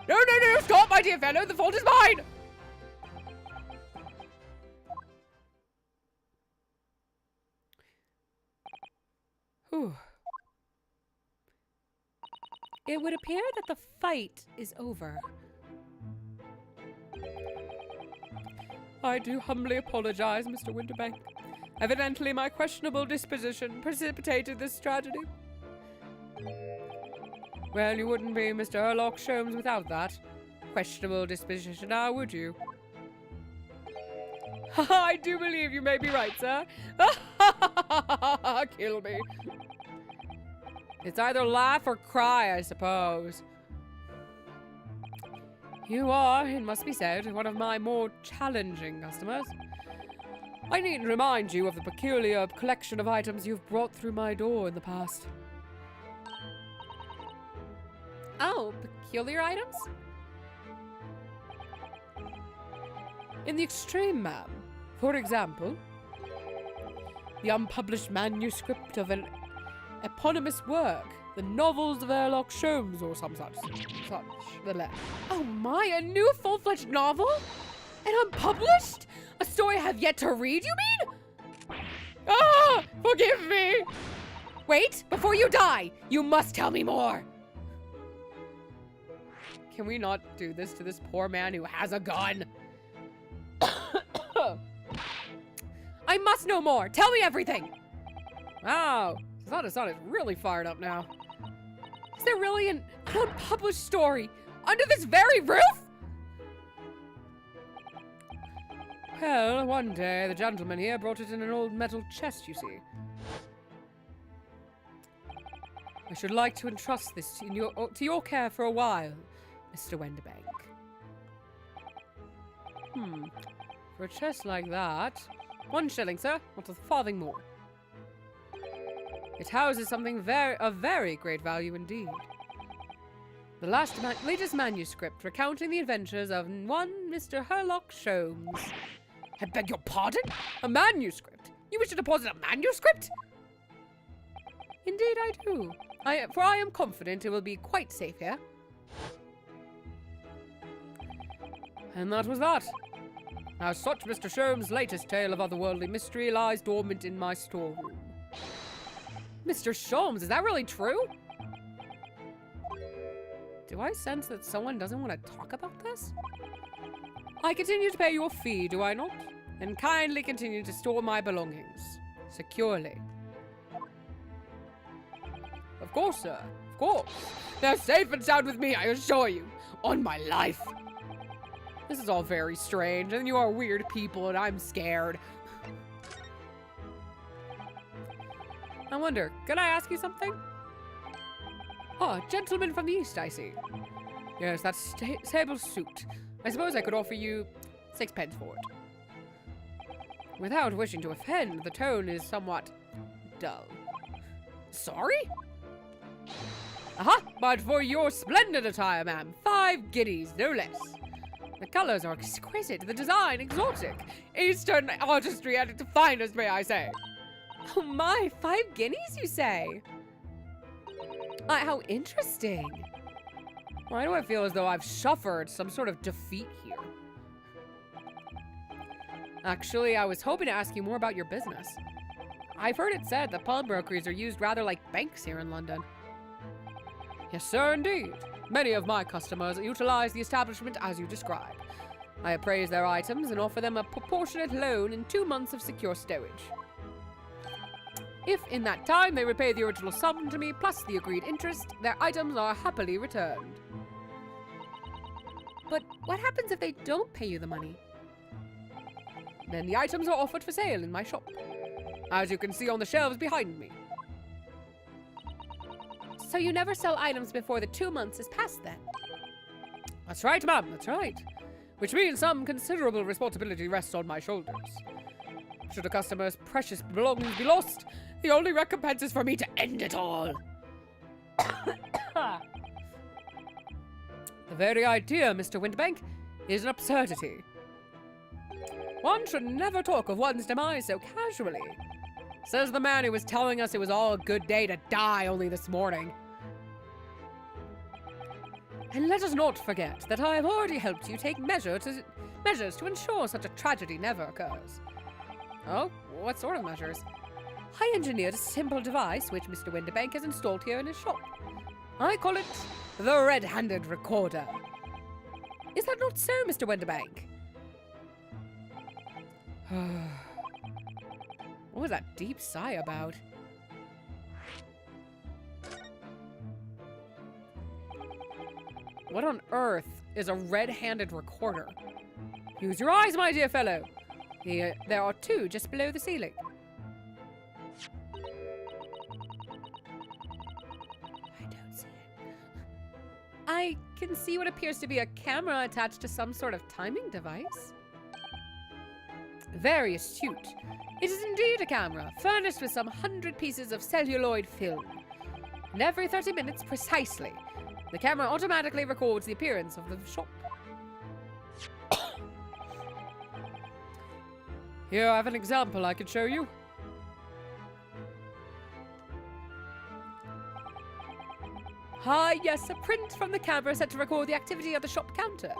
No, stop, my dear fellow, the fault is mine! Whew. It would appear that the fight is over. I do humbly apologize, Mr. Winterbank. Evidently, my questionable disposition precipitated this tragedy. Well, you wouldn't be Mr. Sherlock Sholmes without that questionable disposition, now would you? I do believe you may be right, sir. Kill me. It's either laugh or cry, I suppose. You are, it must be said, one of my more challenging customers. I needn't remind you of the peculiar collection of items you've brought through my door in the past. Oh, peculiar items? In the extreme, ma'am. For example, the unpublished manuscript of an eponymous work, the novels of Sherlock Sholmes or some such. Oh my, a new full-fledged novel? And unpublished? A story I have yet to read, you mean? Ah! Forgive me! Wait, before you die, you must tell me more. Can we not do this to this poor man who has a gun? I must know more. Tell me everything. Wow, Sada-san is really fired up now. Is there really an unpublished story under this very roof? Well, one day the gentleman here brought it in an old metal chest, you see. I should like to entrust this to your care for a while, Mr. Winterbank. For a chest like that, 1 shilling, sir, not a farthing more. It houses something of very great value indeed. The latest manuscript recounting the adventures of one Mr. Sherlock Sholmes. I beg your pardon? A manuscript? You wish to deposit a manuscript? Indeed I do. For I am confident it will be quite safe here. And that was that. As such, Mr. Sherm's latest tale of otherworldly mystery lies dormant in my storeroom. Mr. Sholmes, is that really true? Do I sense that someone doesn't want to talk about this? I continue to pay your fee, do I not? And kindly continue to store my belongings. Securely. Of course, sir. Of course. They're safe and sound with me, I assure you. On my life. This is all very strange, and you are weird people, and I'm scared. I wonder, could I ask you something? Oh, gentleman from the east, I see. Yes, that's sable suit. I suppose I could offer you 6 pence for it. Without wishing to offend, the tone is somewhat dull. Sorry? Aha! But for your splendid attire, ma'am, 5 guineas, no less. The colors are exquisite, the design exotic. Eastern artistry at its finest, may I say. Oh my, 5 guineas, you say? How interesting. Why do I feel as though I've suffered some sort of defeat here? Actually, I was hoping to ask you more about your business. I've heard it said that pawnbrokeries are used rather like banks here in London. Yes, sir, indeed. Many of my customers utilize the establishment as you describe. I appraise their items and offer them a proportionate loan in 2 months of secure stowage. If in that time they repay the original sum to me plus the agreed interest, their items are happily returned. But what happens if they don't pay you the money? Then the items are offered for sale in my shop, as you can see on the shelves behind me. So you never sell items before the 2 months is passed then? That's right, ma'am, that's right. Which means some considerable responsibility rests on my shoulders. Should a customer's precious belongings be lost, the only recompense is for me to end it all. The very idea, Mr. Winterbank, is an absurdity. One should never talk of one's demise so casually, says the man who was telling us it was all a good day to die only this morning. And let us not forget that I have already helped you take measures to ensure such a tragedy never occurs. Oh, what sort of measures? I engineered a simple device which Mr. Winterbank has installed here in his shop. I call it the red-handed recorder. Is that not so, Mr. Winterbank? What was that deep sigh about? What on earth is a red-handed recorder? Use your eyes, my dear fellow. There are 2 just below the ceiling. I don't see it. I can see what appears to be a camera attached to some sort of timing device. Very astute. It is indeed a camera, furnished with some 100 pieces of celluloid film. And every 30 minutes precisely, the camera automatically records the appearance of the shop. Here I have an example I could show you. Ah, yes, a print from the camera set to record the activity of the shop counter.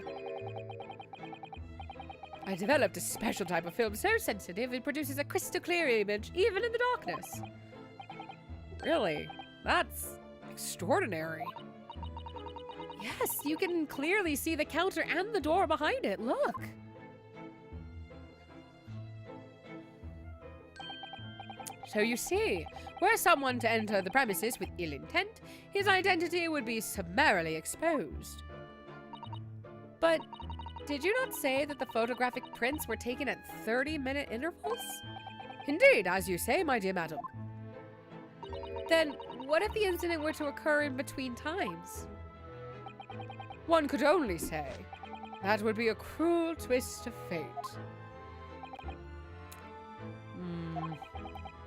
I developed a special type of film so sensitive it produces a crystal clear image even in the darkness. Really? That's extraordinary. Yes, you can clearly see the counter and the door behind it. Look. So you see, were someone to enter the premises with ill intent, his identity would be summarily exposed. But did you not say that the photographic prints were taken at 30-minute intervals? Indeed, as you say, my dear madam. Then what if the incident were to occur in between times? One could only say that would be a cruel twist of fate.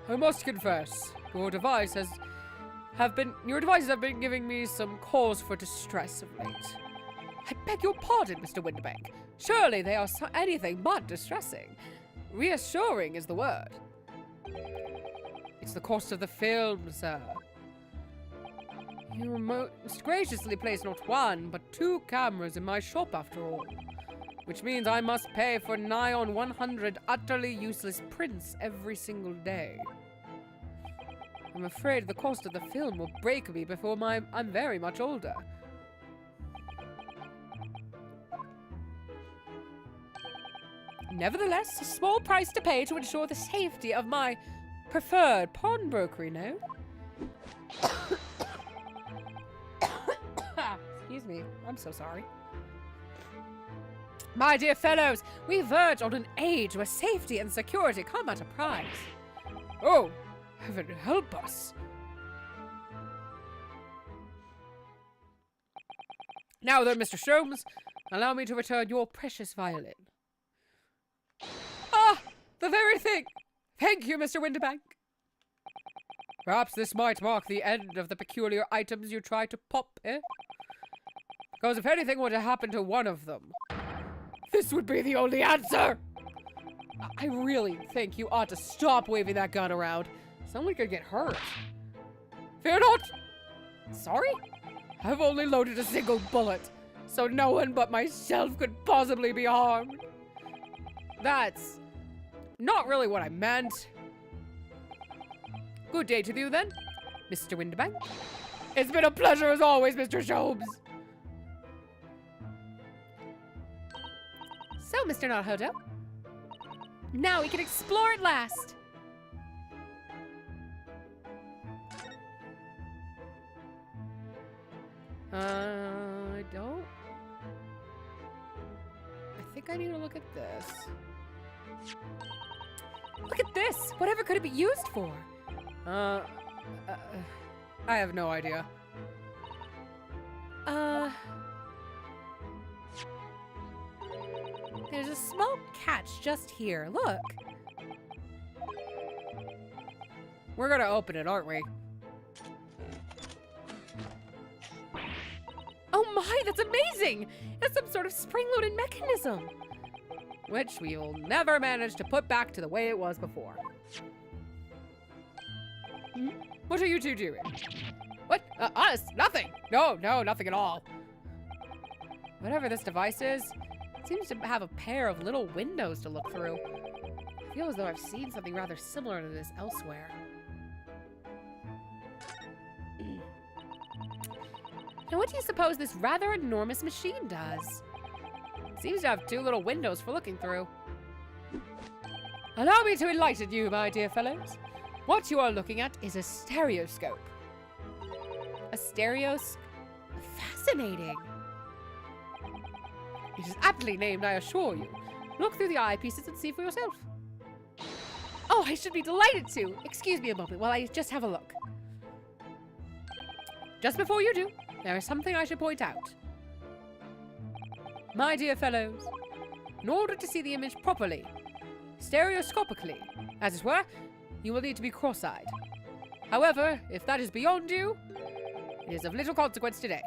I must confess, your devices have been giving me some cause for distress of late. I beg your pardon, Mr. Winterbank. Surely they are anything but distressing. Reassuring is the word. It's the cost of the film, sir. You most graciously place not one, but 2 cameras in my shop after all. Which means I must pay for nigh on 100 utterly useless prints every single day. I'm afraid the cost of the film will break me before I'm very much older. Nevertheless, a small price to pay to ensure the safety of my preferred pawnbroker, you know? Excuse me, I'm so sorry. My dear fellows, we verge on an age where safety and security come at a price. Oh, heaven help us. Now then, Mr. Sholmes, allow me to return your precious violin. Ah, the very thing! Thank you, Mr. Winterbank. Perhaps this might mark the end of the peculiar items you try to pop, eh? Because if anything were to happen to one of them, this would be the only answer! I really think you ought to stop waving that gun around. Someone could get hurt. Fear not! Sorry? I've only loaded a single bullet, so no one but myself could possibly be harmed. That's not really what I meant. Good day to you then, Mr. Winterbank. It's been a pleasure as always, Mr. Sholmes. So, Mr. Naruhodo, now we can explore at last. I don't. I think I need to look at this. Look at this. Whatever could it be used for? I have no idea. There's a small catch just here. Look. We're gonna open it, aren't we? Oh my, that's amazing! It's some sort of spring-loaded mechanism. Which we will never manage to put back to the way it was before. What are you two doing? What? Us? Nothing! No, nothing at all. Whatever this device is, it seems to have a pair of little windows to look through. I feel as though I've seen something rather similar to this elsewhere. Now, what do you suppose this rather enormous machine does? It seems to have 2 little windows for looking through. Allow me to enlighten you, my dear fellows. What you are looking at is a stereoscope. A stereoscope? Fascinating. It is aptly named, I assure you. Look through the eyepieces and see for yourself. Oh, I should be delighted to. Excuse me a moment while I just have a look. Just before you do, there is something I should point out. My dear fellows, in order to see the image properly, stereoscopically, as it were, you will need to be cross-eyed. However, if that is beyond you, it is of little consequence today.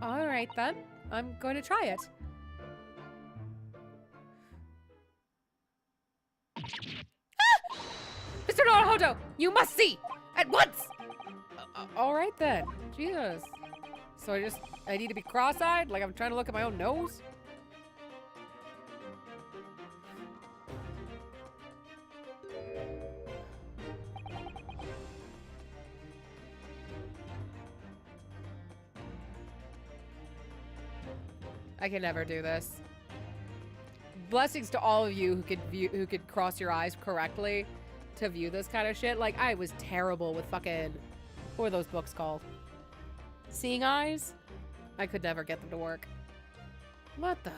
All right, then. I'm going to try it. Ah! Mr. Naruhodo, you must see! At once! All right, then. Jesus. So I need to be cross-eyed? Like I'm trying to look at my own nose? I can never do this. Blessings to all of you who could cross your eyes correctly to view this kind of shit. Like, I was terrible with fucking... What are those books called? Seeing eyes? I could never get them to work. What the?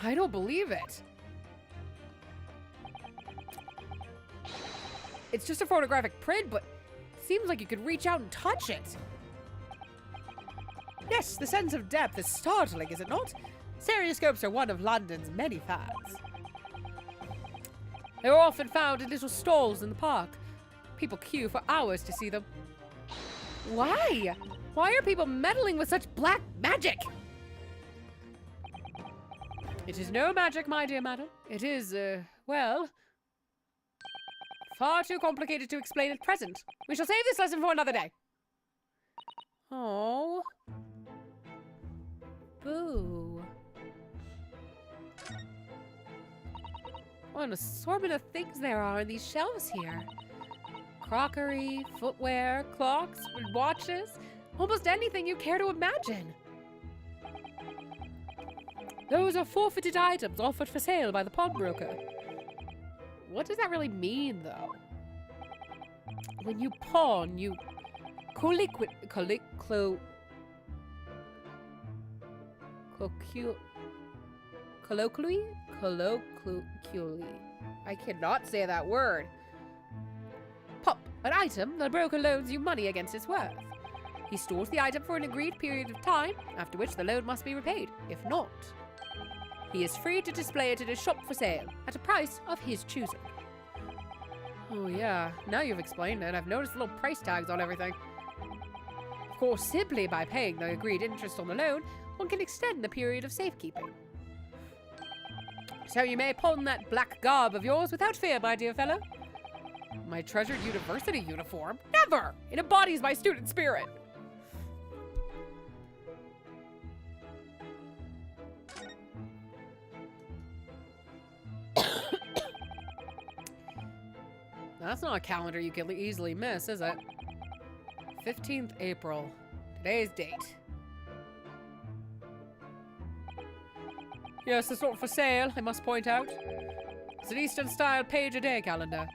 I don't believe it. It's just a photographic print, but it seems like you could reach out and touch it. Yes, the sense of depth is startling, is it not? Stereoscopes are one of London's many fads. They are often found in little stalls in the park. People queue for hours to see them. Why? Why are people meddling with such black magic? It is no magic, my dear madam. It is, well, Far too complicated to explain at present. We shall save this lesson for another day. Oh. Boo. What an assortment of things there are in these shelves here. Crockery, footwear, clocks, watches, almost anything you care to imagine. Those are forfeited items offered for sale by the pawnbroker. What does that really mean, though? When you pawn, you colloquially, I cannot say that word. Pop, an item the broker loans you money against its worth. He stores the item for an agreed period of time, after which the loan must be repaid. If not, he is free to display it in his shop for sale, at a price of his choosing. Oh yeah, now you've explained it. I've noticed little price tags on everything. Of course, simply by paying the agreed interest on the loan, one can extend the period of safekeeping. So you may pawn that black garb of yours without fear, my dear fellow. My treasured university uniform? Never! It embodies my student spirit. That's not a calendar you can easily miss, is it? 15th April. Today's date. Yes, it's not for sale, I must point out. It's an Eastern-style page-a-day calendar.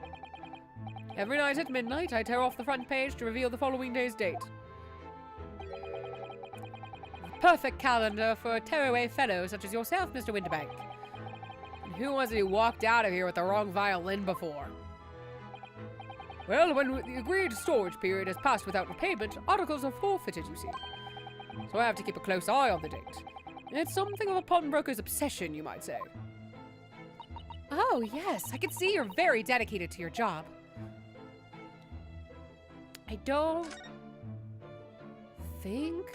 Every night at midnight, I tear off the front page to reveal the following day's date. Perfect calendar for a tearaway fellow such as yourself, Mr. Winterbank. And who was it who walked out of here with the wrong violin before? Well, when the agreed storage period has passed without repayment, articles are forfeited, you see. So I have to keep a close eye on the date. It's something of a pawnbroker's obsession, you might say. Oh, yes, I can see you're very dedicated to your job. I don't think...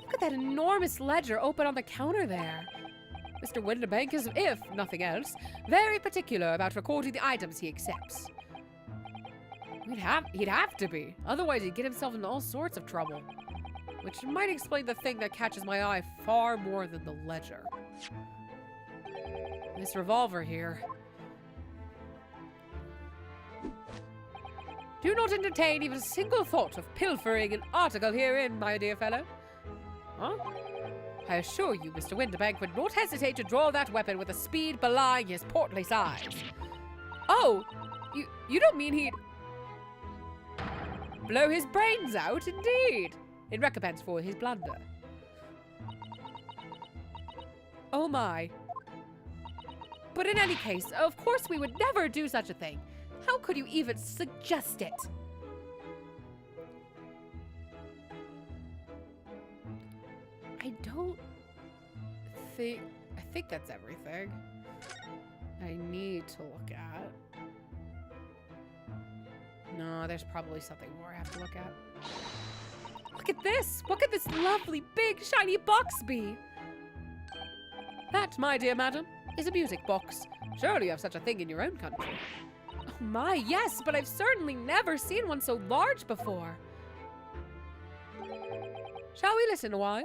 Look at that enormous ledger open on the counter there. Mr. Winterbank is, if nothing else, very particular about recording the items he accepts. He'd have to be, otherwise he'd get himself in all sorts of trouble. Which might explain the thing that catches my eye far more than the ledger. This revolver here. Do not entertain even a single thought of pilfering an article herein, my dear fellow. Huh? I assure you, Mr. Winterbank would not hesitate to draw that weapon with a speed belying his portly size. Oh, you don't mean he'd... blow his brains out, indeed, in recompense for his blunder. Oh my. But in any case, of course we would never do such a thing. How could you even suggest it? I don't think... I think that's everything I need to look at. No, there's probably something more I have to look at. Look at this! What could this lovely, big, shiny box be? That, my dear madam, is a music box. Surely you have such a thing in your own country. Oh my, yes, but I've certainly never seen one so large before. Shall we listen a while?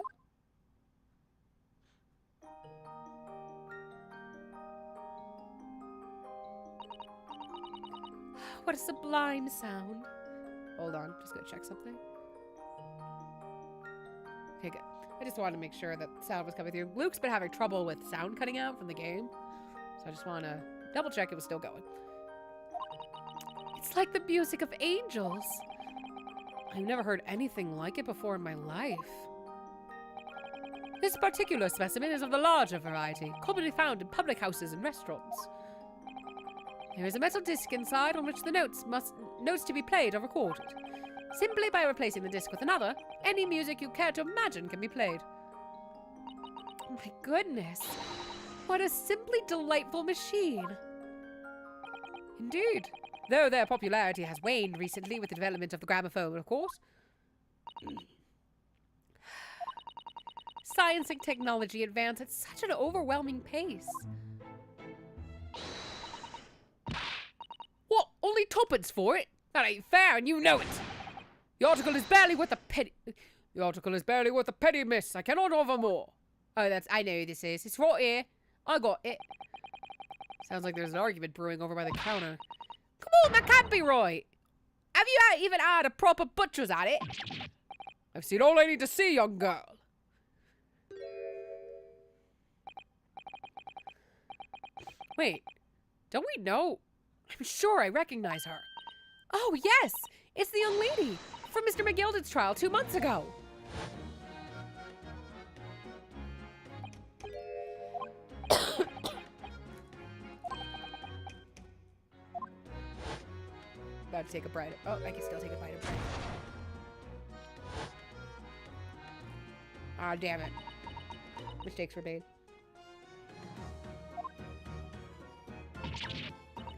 What a sublime sound. Hold on, just gonna check something. Okay, good. I just wanted to make sure that sound was coming through. Luke's been having trouble with sound cutting out from the game, so I just want to double check it was still going. It's like the music of angels. I've never heard anything like it before in my life. This particular specimen is of the larger variety, commonly found in public houses and restaurants. There is a metal disc inside on which the notes to be played are recorded. Simply by replacing the disc with another, any music you care to imagine can be played. Oh my goodness, what a simply delightful machine. Indeed, though their popularity has waned recently with the development of the gramophone, of course. Science and technology advance at such an overwhelming pace. only tuppence for it. That ain't fair, and you know it. The article is barely worth a penny. The article is barely worth a penny, miss. I cannot offer more. Oh, I know who this is. It's right here. I got it. Sounds like there's an argument brewing over by the counter. Come on, that can't be right. Have you even had a proper butcher's at it? I've seen all I need to see, young girl. Wait, don't we know? I'm sure I recognize her. Oh, yes. It's the young lady from Mr. McGilded's trial 2 months ago. About to take a bite. Oh, I can still take a bite of bread. Ah, damn it. Mistakes were made.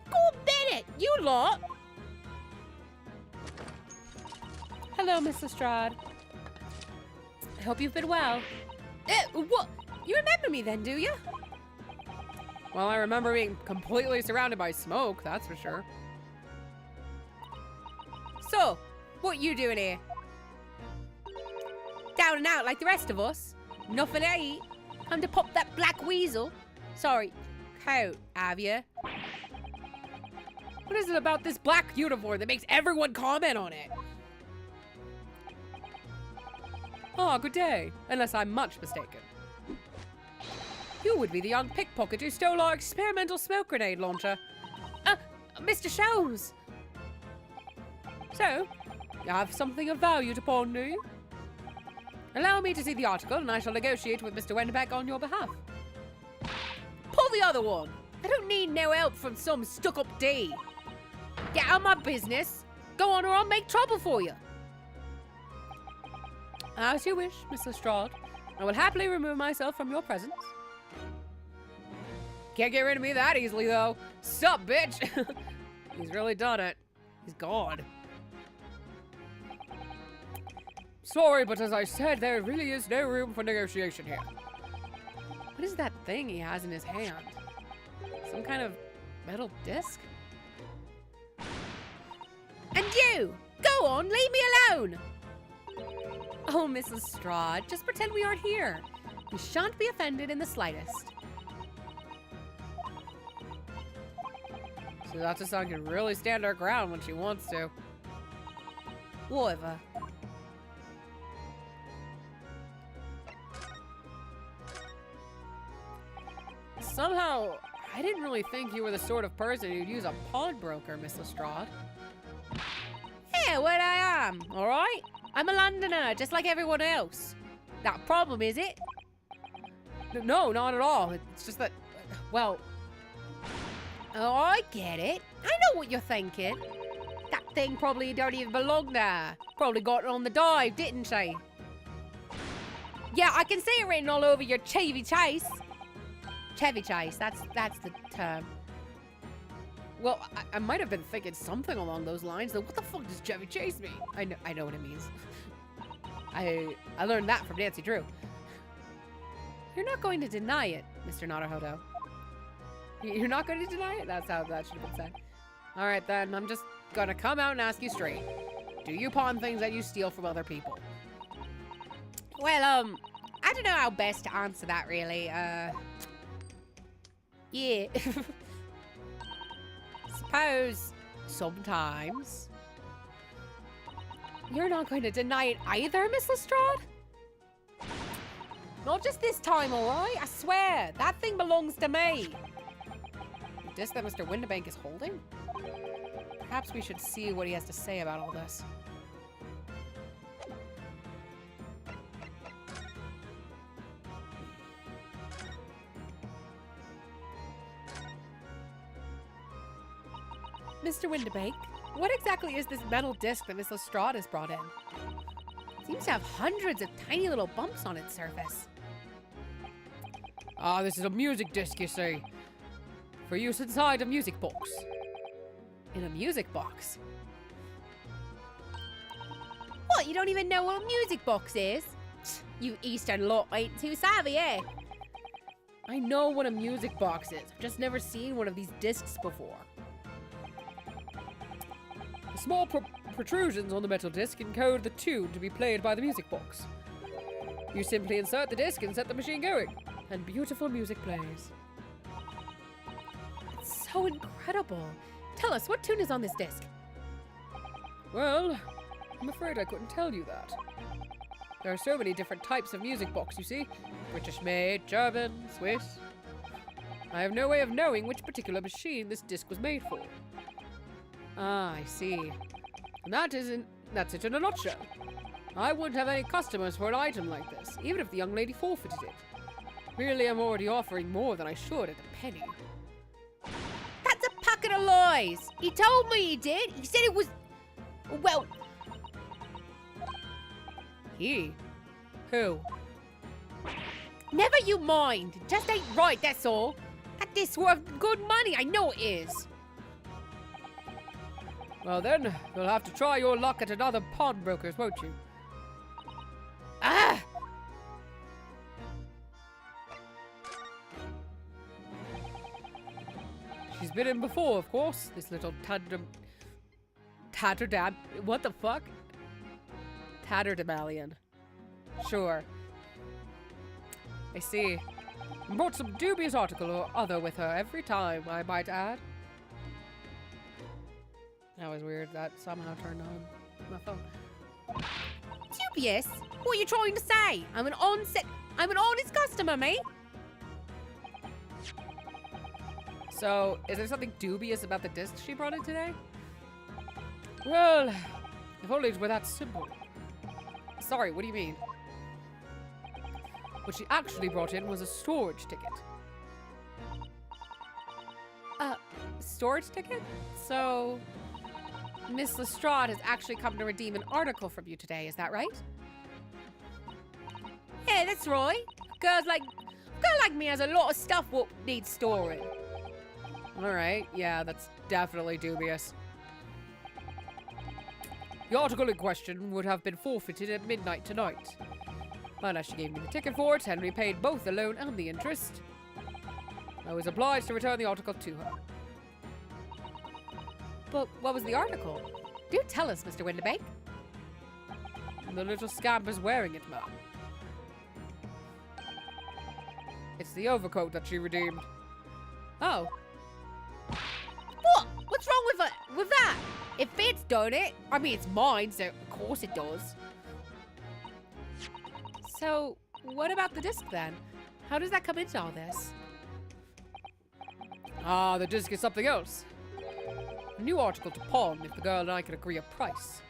Go Bennett, you lot! Hello, Miss Lestrade. I hope you've been well. What? You remember me then, do you? Well, I remember being completely surrounded by smoke, that's for sure. So, what you doing here? Down and out like the rest of us? Nothing to eat? Come to pop that black weasel? Sorry, coat, have you? What is it about this black uniform that makes everyone comment on it? Ah, good day. Unless I'm much mistaken. You would be the young pickpocket who stole our experimental smoke grenade launcher. Mr. Sholmes! So, you have something of value to pawn, do you? Allow me to see the article and I shall negotiate with Mr. Wenderbeck on your behalf. Pull the other one! I don't need no help from some stuck-up D. Get out of my business. Go on or I'll make trouble for you. As you wish, Miss Lestrade. I will happily remove myself from your presence. Can't get rid of me that easily, though. Sup, bitch? He's really done it. He's gone. Sorry, but as I said, there really is no room for negotiation here. What is that thing he has in his hand? Some kind of metal disc? And you! Go on, leave me alone! Oh, Miss Lestrade, just pretend we aren't here. We shan't be offended in the slightest. So Zatsu-san can really stand her ground when she wants to. Whatever. Somehow, I didn't really think you were the sort of person who'd use a pawnbroker, Miss Lestrade. Yeah, well, I am, alright? I'm a Londoner, just like everyone else. Not a problem, is it? No, not at all. It's just that, well... Oh, I get it. I know what you're thinking. That thing probably don't even belong there. Probably got it on the dive, didn't she? Yeah, I can see it written all over your Chevy Chase. Chevy Chase, that's the term. Well, I might have been thinking something along those lines, though. What the fuck does Chevy Chase mean? I know what it means. I learned that from Nancy Drew. You're not going to deny it, Mr. Naruhodo. You're not going to deny it? That's how that should have been said. All right, then. I'm just going to come out and ask you straight. Do you pawn things that you steal from other people? Well, I don't know how best to answer that, really. Yeah. Suppose sometimes. You're not going to deny it either, Miss Lestrade? Not just this time, all right? I swear, that thing belongs to me. The disc that Mr. Windibank is holding? Perhaps we should see what he has to say about all this. Mr. Windibank, what exactly is this metal disc that Miss Lestrade has brought in? It seems to have hundreds of tiny little bumps on its surface. Ah, this is a music disc, you see. For use inside a music box. In a music box? What, you don't even know what a music box is? You Eastern lot ain't too savvy, eh? I know what a music box is. I've just never seen one of these discs before. Small protrusions on the metal disc encode the tune to be played by the music box. You simply insert the disc and set the machine going, and beautiful music plays. It's so incredible. Tell us, what tune is on this disc? Well, I'm afraid I couldn't tell you that. There are so many different types of music box, you see. British-made, German, Swiss. I have no way of knowing which particular machine this disc was made for. Ah, I see. And that's it in a nutshell. I wouldn't have any customers for an item like this, even if the young lady forfeited it. Really, I'm already offering more than I should at a penny. That's a packet of lies. He told me he did. He said it was... Well... He? Who? Never you mind. It just ain't right, that's all. That disc's worth good money. I know it is. Well then, you'll have to try your luck at another pawnbroker's, won't you? Ah! She's been in before, of course. This little tatterdam... What the fuck? Tatterdemalion. Sure. I see. And brought some dubious article or other with her every time, I might add. That was weird. That somehow turned on my phone. Dubious? What are you trying to say? I'm an honest customer, mate. So, is there something dubious about the disc she brought in today? Well, if only it were that simple. Sorry, what do you mean? What she actually brought in was a storage ticket. Storage ticket? So, Miss Lestrade has actually come to redeem an article from you today, is that right? Yeah, that's right. A girl like me has a lot of stuff what needs storing. Alright, yeah, that's definitely dubious. The article in question would have been forfeited at midnight tonight. Unless she gave me the ticket for it and repaid both the loan and the interest, I was obliged to return the article to her. But what was the article? Do tell us, Mr. Winterbank. The little scamp is wearing it, ma'am. It's the overcoat that she redeemed. Oh. What? What's wrong with that? It fits, don't it? I mean, it's mine, so of course it does. So, what about the disc then? How does that come into all this? Ah, the disc is something else. A new article to pawn if the girl and I can agree a price.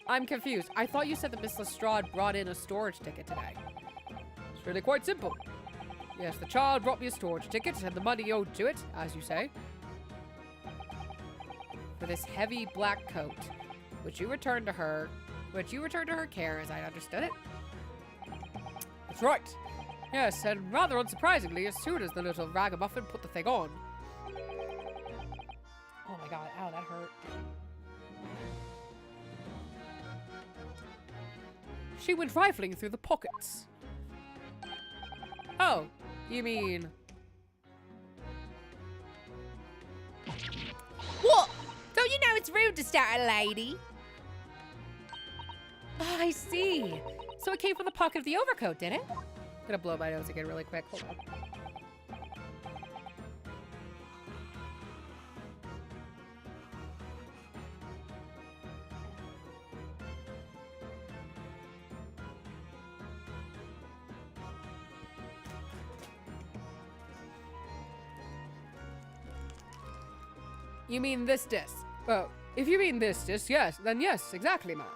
I'm confused. I thought you said that Miss Lestrade brought in a storage ticket today. It's really quite simple. Yes, the child brought me a storage ticket and the money owed to it, as you say, for this heavy black coat, which you returned to her care, as I understood it. That's right. Yes, and rather unsurprisingly, as soon as the little ragamuffin put the thing on. Oh my god, ow, that hurt. She went rifling through the pockets. Oh, you mean... What? Don't you know it's rude to start a lady? Oh, I see. So it came from the pocket of the overcoat, did it? I'm gonna blow my nose again really quick. Hold on. You mean this disc? Well, if you mean this disc, yes, then yes, exactly, ma'am.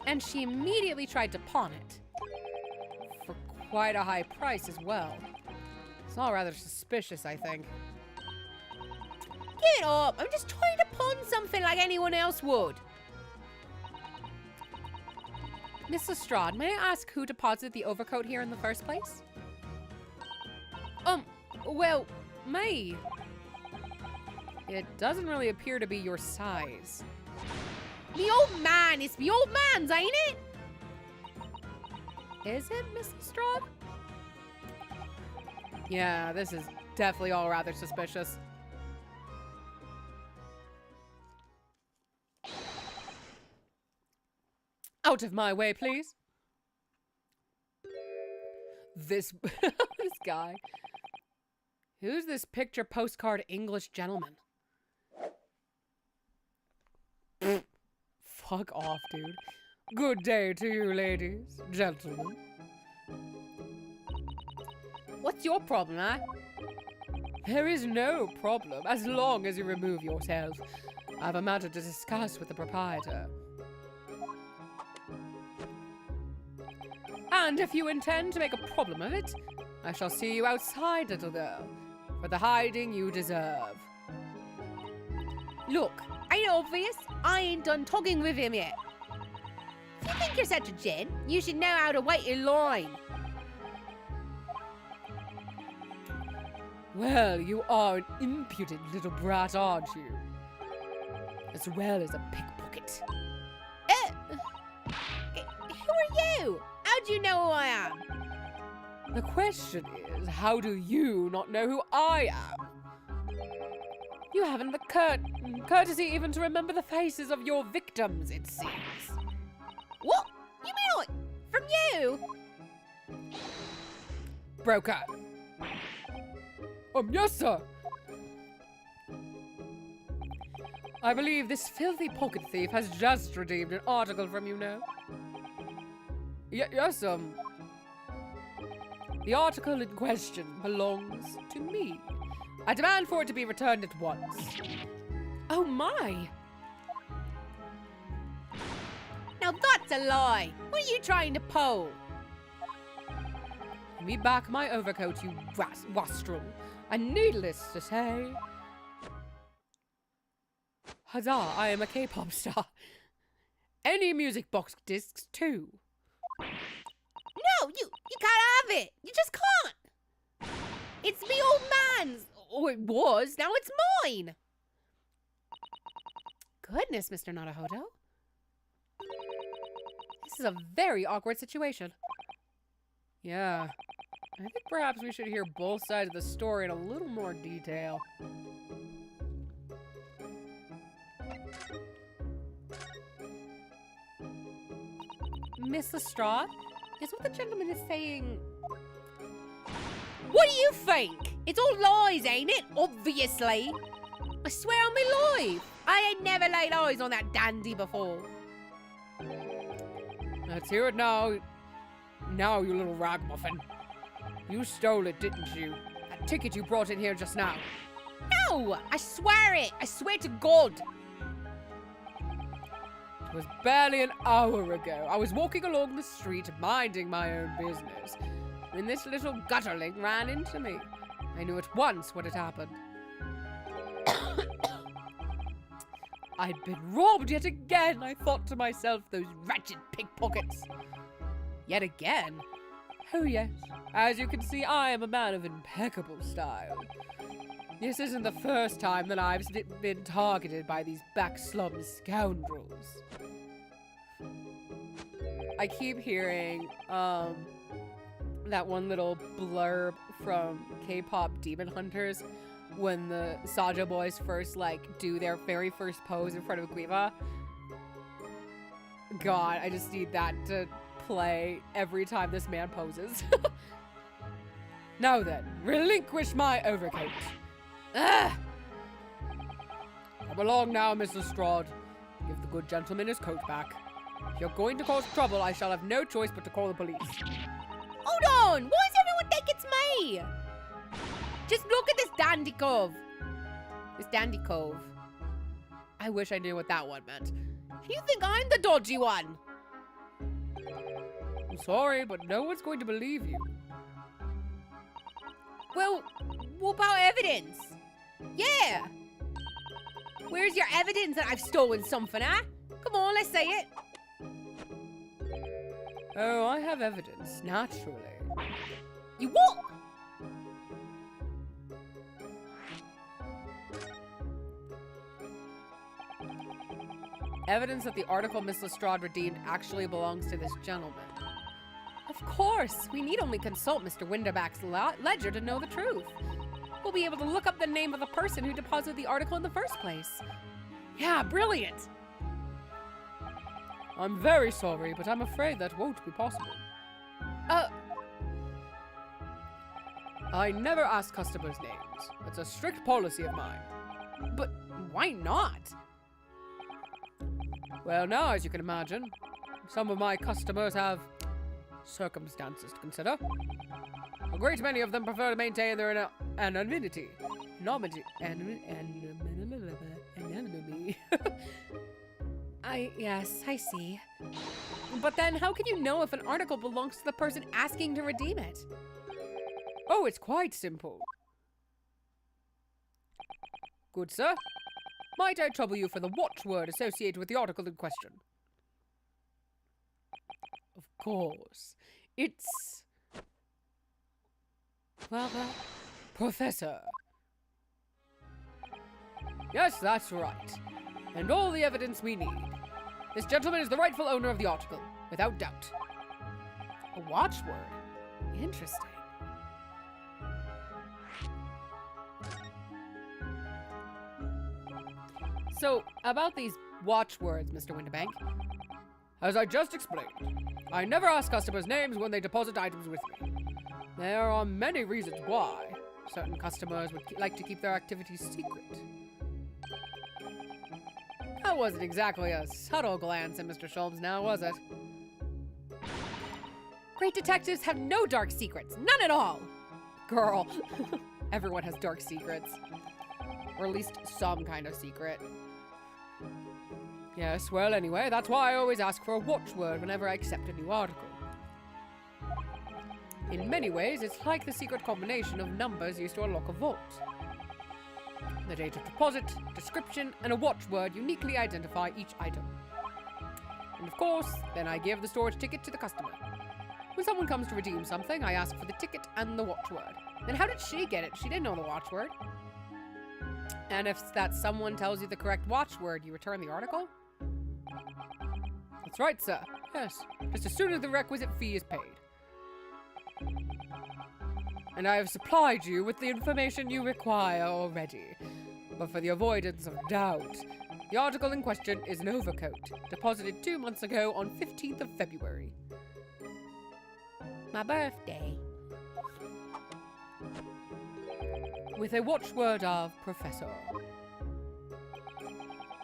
And she immediately tried to pawn it. For quite a high price as well. It's all rather suspicious, I think. Get up! I'm just trying to pawn something like anyone else would. Miss Lestrade, may I ask who deposited the overcoat here in the first place? Well, me. It doesn't really appear to be your size. Me old man, it's me old man's, ain't it? Is it, Miss Lestrade? Yeah, this is definitely all rather suspicious. Out of my way, please. This this guy. Who's this picture postcard English gentleman? Fuck off, dude. Good day to you, ladies, gentlemen. What's your problem, eh? There is no problem, as long as you remove yourself. I have a matter to discuss with the proprietor. And if you intend to make a problem of it, I shall see you outside, little girl, for the hiding you deserve. Look, ain't it obvious? I ain't done talking with him yet. If you think you're such a gent, you should know how to wait in line. Well, you are an impudent little brat, aren't you? As well as a pickpocket. Who are you? How do you know who I am? The question is, how do you not know who I am? You haven't the courtesy even to remember the faces of your victims, it seems. What? You mean like, from you? Broker. Yes, sir. I believe this filthy pocket thief has just redeemed an article from you now. Yes, the article in question belongs to me. I demand for it to be returned at once. Oh my! Now that's a lie. What are you trying to pull? Give me back my overcoat, you wastrel. And needless to say... Huzzah, I am a K-pop star. Any music box discs, too. No, you can't have it. You just can't. It's me old man's. Or it was. Now it's mine. Goodness, Mr. Naruhodo. This is a very awkward situation. Yeah. I think perhaps we should hear both sides of the story in a little more detail. Miss Lestrade, is what the gentleman is saying... What do you think? It's all lies, ain't it? Obviously. I swear on my life. I ain't never laid eyes on that dandy before. Let's hear it now. Now, you little ragamuffin. You stole it, didn't you? That ticket you brought in here just now. No! I swear it! I swear to God! It was barely an hour ago. I was walking along the street, minding my own business, when this little gutterling ran into me. I knew at once what had happened. I'd been robbed yet again, I thought to myself, those wretched pickpockets. Yet again? Oh yes, as you can see, I am a man of impeccable style. This isn't the first time that I've been targeted by these backslum scoundrels. I keep hearing, that one little blurb from K-pop Demon Hunters when the Saja boys first, do their very first pose in front of Guiva. God, I just need that to play every time this man poses. Now then, relinquish my overcoat. Ugh! Come along now, Miss Lestrade. Give the good gentleman his coat back. If you're going to cause trouble, I shall have no choice but to call the police. Hold on! Why does everyone think it's me? Just look at this dandy cove. This dandy cove. I wish I knew what that one meant. You think I'm the dodgy one? I'm sorry, but no one's going to believe you. Well, what about evidence? Yeah! Where's your evidence that I've stolen something, huh? Come on, let's say it. Oh, I have evidence, naturally. You what? Evidence that the article Miss Lestrade redeemed actually belongs to this gentleman. A Of course! We need only consult Mr. Winterback's ledger to know the truth. We'll be able to look up the name of the person who deposited the article in the first place. Yeah, brilliant! I'm very sorry, but I'm afraid that won't be possible. I never ask customers' names. It's a strict policy of mine. But why not? Well, now, as you can imagine, some of my customers have circumstances to consider. A great many of them prefer to maintain their anonymity. Anonymity. Yes, I see. But then how can you know if an article belongs to the person asking to redeem it? Oh, it's quite simple. Good sir, might I trouble you for the watchword associated with the article in question? Of course. It's... well, Professor. Yes, that's right. And all the evidence we need. This gentleman is the rightful owner of the article, without doubt. A watchword? Interesting. So, about these watchwords, Mr. Winterbank. As I just explained, I never ask customers' names when they deposit items with me. There are many reasons why. Certain customers would like to keep their activities secret. That wasn't exactly a subtle glance at Mr. Sholmes now, was it? Great detectives have no dark secrets. None at all! Girl. Everyone has dark secrets. Or at least some kind of secret. Yes, well, anyway, that's why I always ask for a watchword whenever I accept a new article. In many ways, it's like the secret combination of numbers used to unlock a vault. The date of deposit, description, and a watchword uniquely identify each item. And of course, then I give the storage ticket to the customer. When someone comes to redeem something, I ask for the ticket and the watchword. Then how did she get it? She didn't know the watchword. And if that someone tells you the correct watchword, you return the article? That's right, sir. Yes, just as soon as the requisite fee is paid. And I have supplied you with the information you require already. But for the avoidance of doubt, the article in question is an overcoat, deposited 2 months ago on 15th of February. My birthday. With a watchword of Professor.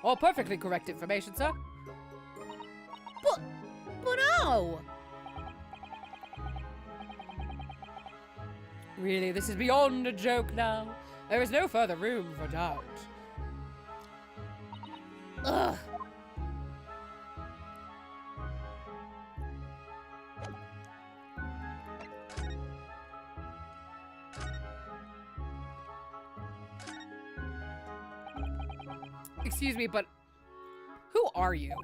All perfectly correct information, sir. But no! Really, this is beyond a joke now. There is no further room for doubt. Ugh. Excuse me, but who are you?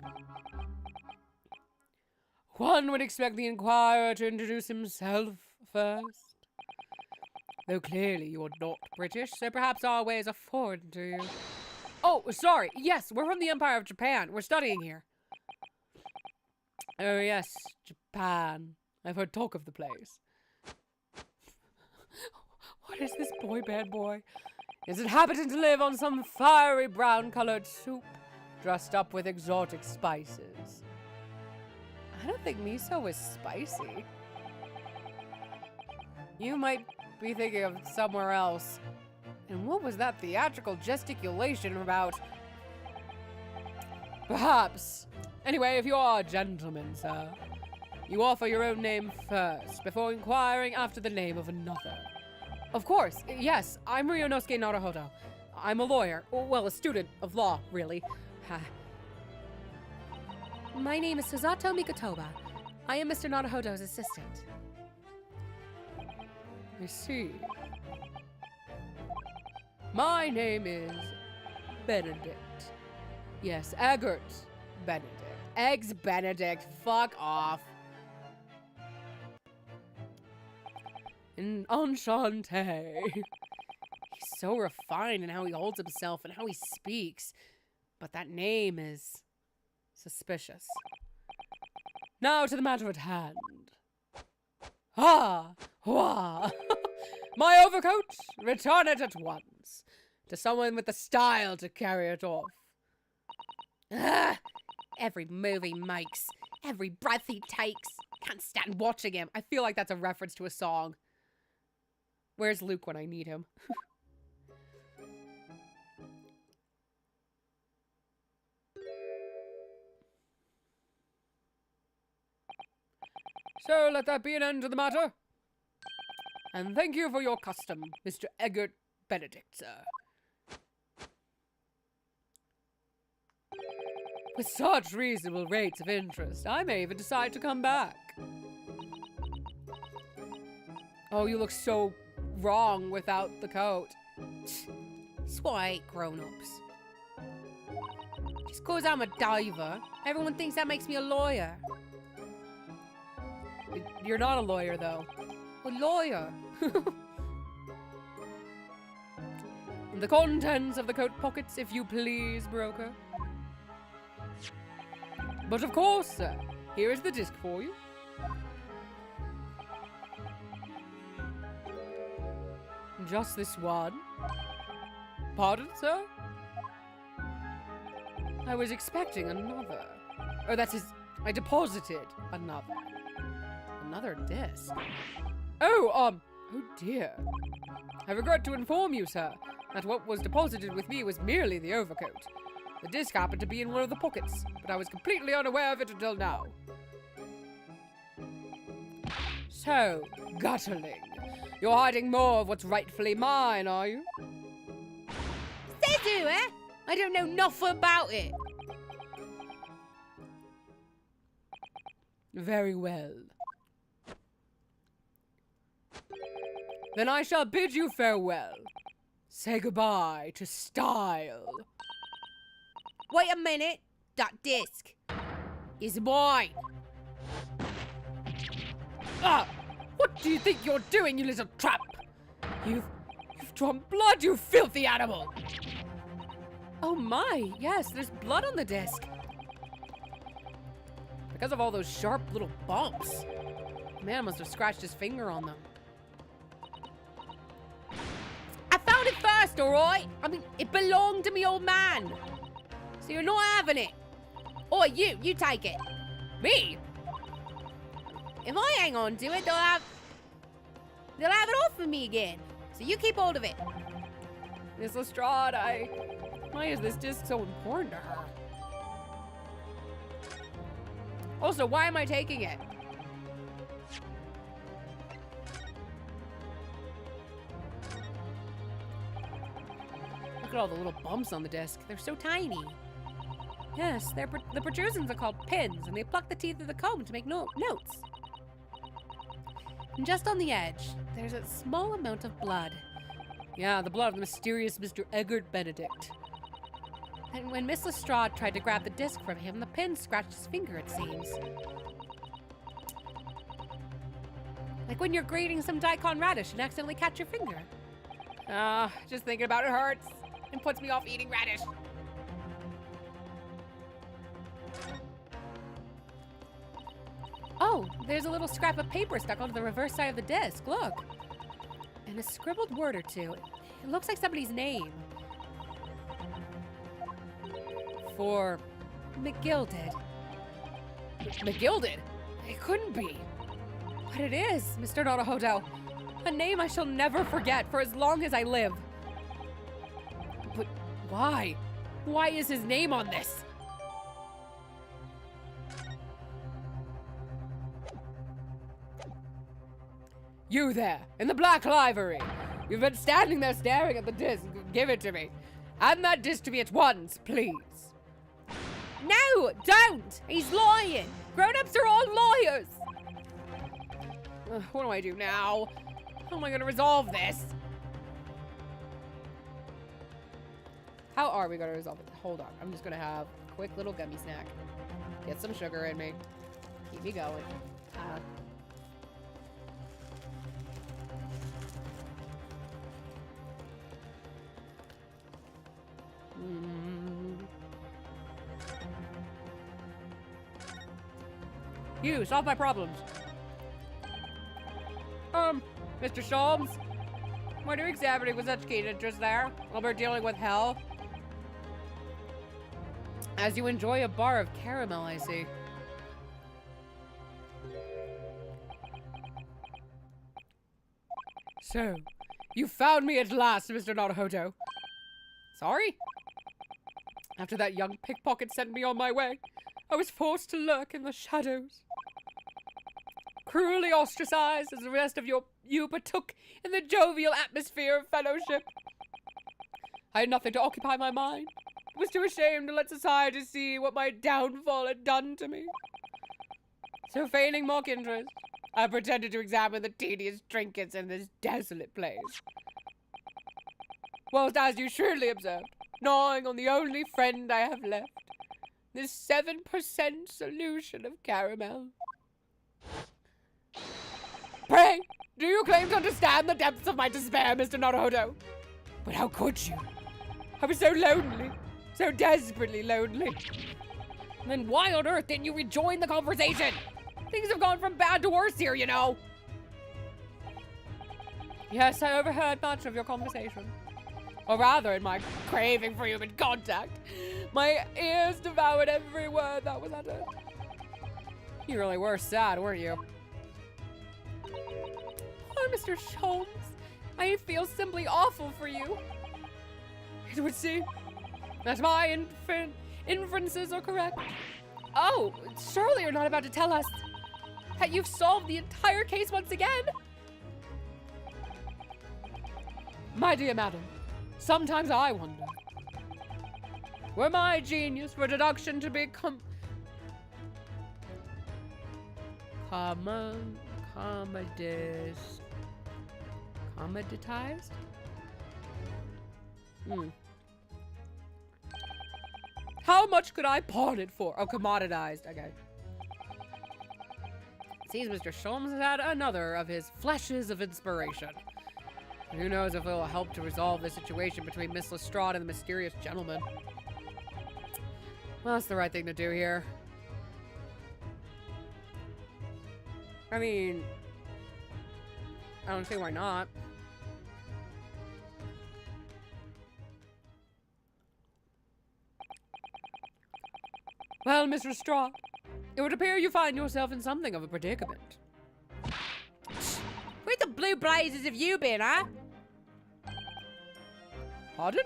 One would expect the inquirer to introduce himself first. Though clearly you are not British, so perhaps our ways are foreign to you. Oh, sorry. Yes, we're from the Empire of Japan. We're studying here. Oh, yes, Japan. I've heard talk of the place. What is this boy, bad boy? Its inhabitants live on some fiery brown-colored soup, dressed up with exotic spices. I don't think miso was spicy. You might be thinking of somewhere else. And what was that theatrical gesticulation about? Perhaps. Anyway, if you are a gentleman, sir, you offer your own name first, before inquiring after the name of another. Of course, yes, I'm Ryunosuke Naruhodo. I'm a lawyer, well, a student of law, really. My name is Susato Mikotoba. I am Mr. Naruhodo's assistant. I see. My name is Benedict. Yes, Eggert Benedict. Eggs Benedict, fuck off. And enchanté. He's so refined in how he holds himself and how he speaks. But that name is suspicious. Now to the matter at hand. Ha! Wah! My overcoat, return it at once. To someone with the style to carry it off. Ugh. Every move he makes, every breath he takes. Can't stand watching him. I feel like that's a reference to a song. Where's Luke when I need him? So let that be an end to the matter. And thank you for your custom, Mr. Eggert Benedict, sir. With such reasonable rates of interest, I may even decide to come back. Oh, you look so wrong without the coat. That's why I hate grown-ups. Just cause I'm a diver, everyone thinks that makes me a lawyer. You're not a lawyer, though. A lawyer? The contents of the coat pockets, if you please, broker. But of course, sir, here is the disc for you. Just this one? Pardon, sir? I was expecting another. Oh, that's his... I deposited another. Another disc. Oh dear. I regret to inform you, sir, that what was deposited with me was merely the overcoat. The disc happened to be in one of the pockets, but I was completely unaware of it until now. So, Gutterling, you're hiding more of what's rightfully mine, are you? They do, eh? I don't know nothing about it. Very well. Then I shall bid you farewell. Say goodbye to style. Wait a minute. That disc is mine. Ah! What do you think you're doing, you little tramp? You've drawn blood, you filthy animal! Oh my, yes, there's blood on the disc. Because of all those sharp little bumps. Man must have scratched his finger on them. I found it first, alright? I mean, it belonged to me old man. So you're not having it. Or you take it. Me? If I hang on to it, they'll have it off of me again. So you keep hold of it. Miss Lestrade, why is this disc so important to her? Also, why am I taking it? Look at all the little bumps on the disc. They're so tiny. Yes, the protrusions are called pins, and they pluck the teeth of the comb to make notes. And just on the edge, there's a small amount of blood. Yeah, the blood of the mysterious Mr. Eggert Benedict. And when Miss Lestrade tried to grab the disc from him, the pin scratched his finger, it seems. Like when you're grating some daikon radish and accidentally catch your finger. Just thinking about it hurts and puts me off eating radish. Oh, there's a little scrap of paper stuck onto the reverse side of the disc, look. And a scribbled word or two. It looks like somebody's name. For McGilded. McGilded? It couldn't be. But it is, Mr. Naruhodo. A name I shall never forget for as long as I live. But why? Why is his name on this? You there, in the black livery. You've been standing there staring at the disc. Give it to me. Hand that disc to me at once, please. No, don't! He's lying! Grown-ups are all lawyers! What do I do now? How am I gonna resolve this? How are we gonna resolve it? Hold on, I'm just gonna have a quick little gummy snack. Get some sugar in me. Keep me going. You, solve my problems. Mr. Sholmes? Why are you examining with such keen interest there? While we're dealing with hell? As you enjoy a bar of caramel, I see. So, you found me at last, Mr. Naruhodo. Sorry? After that young pickpocket sent me on my way, I was forced to lurk in the shadows. Cruelly ostracized as the rest of you partook in the jovial atmosphere of fellowship. I had nothing to occupy my mind. I was too ashamed to let society see what my downfall had done to me. So feigning mock interest, I pretended to examine the tedious trinkets in this desolate place. Whilst, as you surely observed, gnawing on the only friend I have left, this 7% solution of caramel. Pray, do you claim to understand the depths of my despair, Mr. Naruhodo? But how could you? I was so lonely, so desperately lonely. And then why on earth didn't you rejoin the conversation? Things have gone from bad to worse here, you know. Yes, I overheard much of your conversation. Or rather, in my craving for human contact, my ears devoured every word that was uttered. You really were sad, weren't you? Poor Mr. Sholmes. I feel simply awful for you. It would seem that my inferences are correct. Oh, surely you're not about to tell us that you've solved the entire case once again? My dear madam, sometimes I wonder, were my genius for deduction to be commoditized? How much could I pawn it for? Oh, commoditized. Okay. Seems Mr. Sholmes has had another of his flashes of inspiration. Who knows if it will help to resolve the situation between Miss Lestrade and the mysterious gentleman. Well, that's the right thing to do here. I mean, I don't see why not. Well, Miss Lestrade, it would appear you find yourself in something of a predicament. Where the blue blazes have you been, huh? Pardon?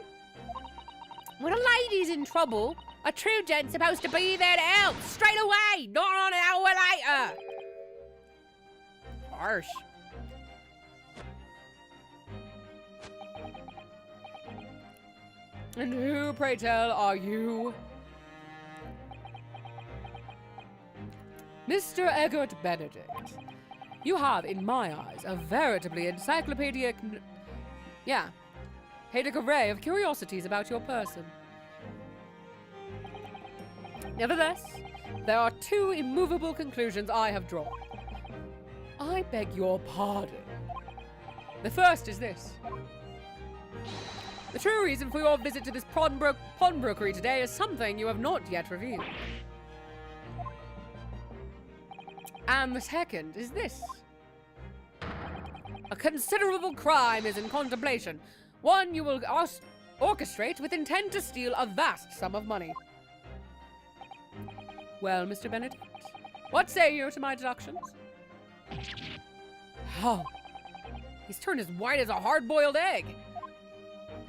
When a lady's in trouble, a true gent's supposed to be there to help straight away, not on an hour later. Harsh. And who, pray tell, are you? Mr. Egbert Benedict. You have, in my eyes, a veritably encyclopedic... Haedic array of curiosities about your person. Nevertheless, there are two immovable conclusions I have drawn. I beg your pardon. The first is this. The true reason for your visit to this pawnbrokery today is something you have not yet revealed. And the second is this. A considerable crime is in contemplation. One you will orchestrate with intent to steal a vast sum of money. Well, Mr. Benedict, what say you to my deductions? Oh, he's turned as white as a hard-boiled egg.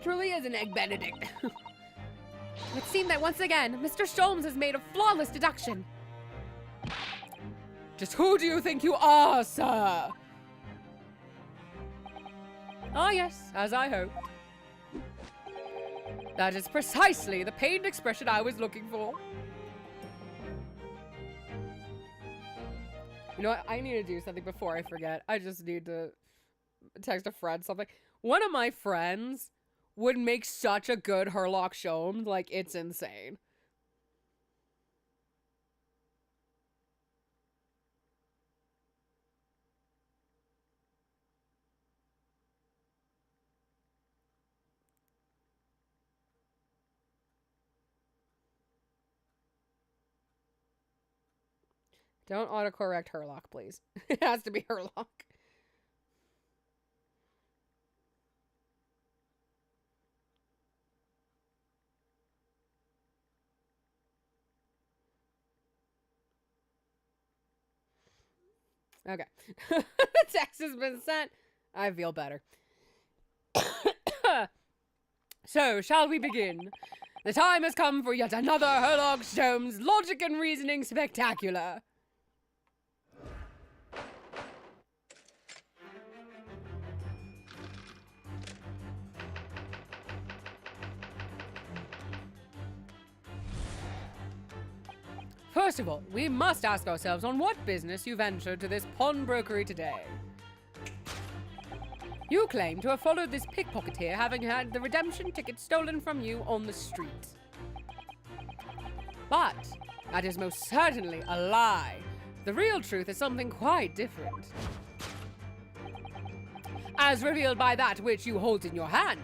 Truly is an egg Benedict. It would seem that once again, Mr. Sholmes has made a flawless deduction. Just who do you think you are, sir? Ah, yes, as I hoped. That is precisely the pained expression I was looking for. You know what? I need to do something before I forget. I just need to text a friend something. One of my friends would make such a good Herlock Sholmes. Like, it's insane. Don't autocorrect Herlock, please. It has to be Herlock. Okay. The text has been sent. I feel better. So, shall we begin? The time has come for yet another Herlock Sholmes Logic and Reasoning Spectacular. First of all, we must ask ourselves on what business you ventured to this pawnbrokery today. You claim to have followed this pickpocketeer having had the redemption ticket stolen from you on the street. But that is most certainly a lie. The real truth is something quite different. As revealed by that which you hold in your hand.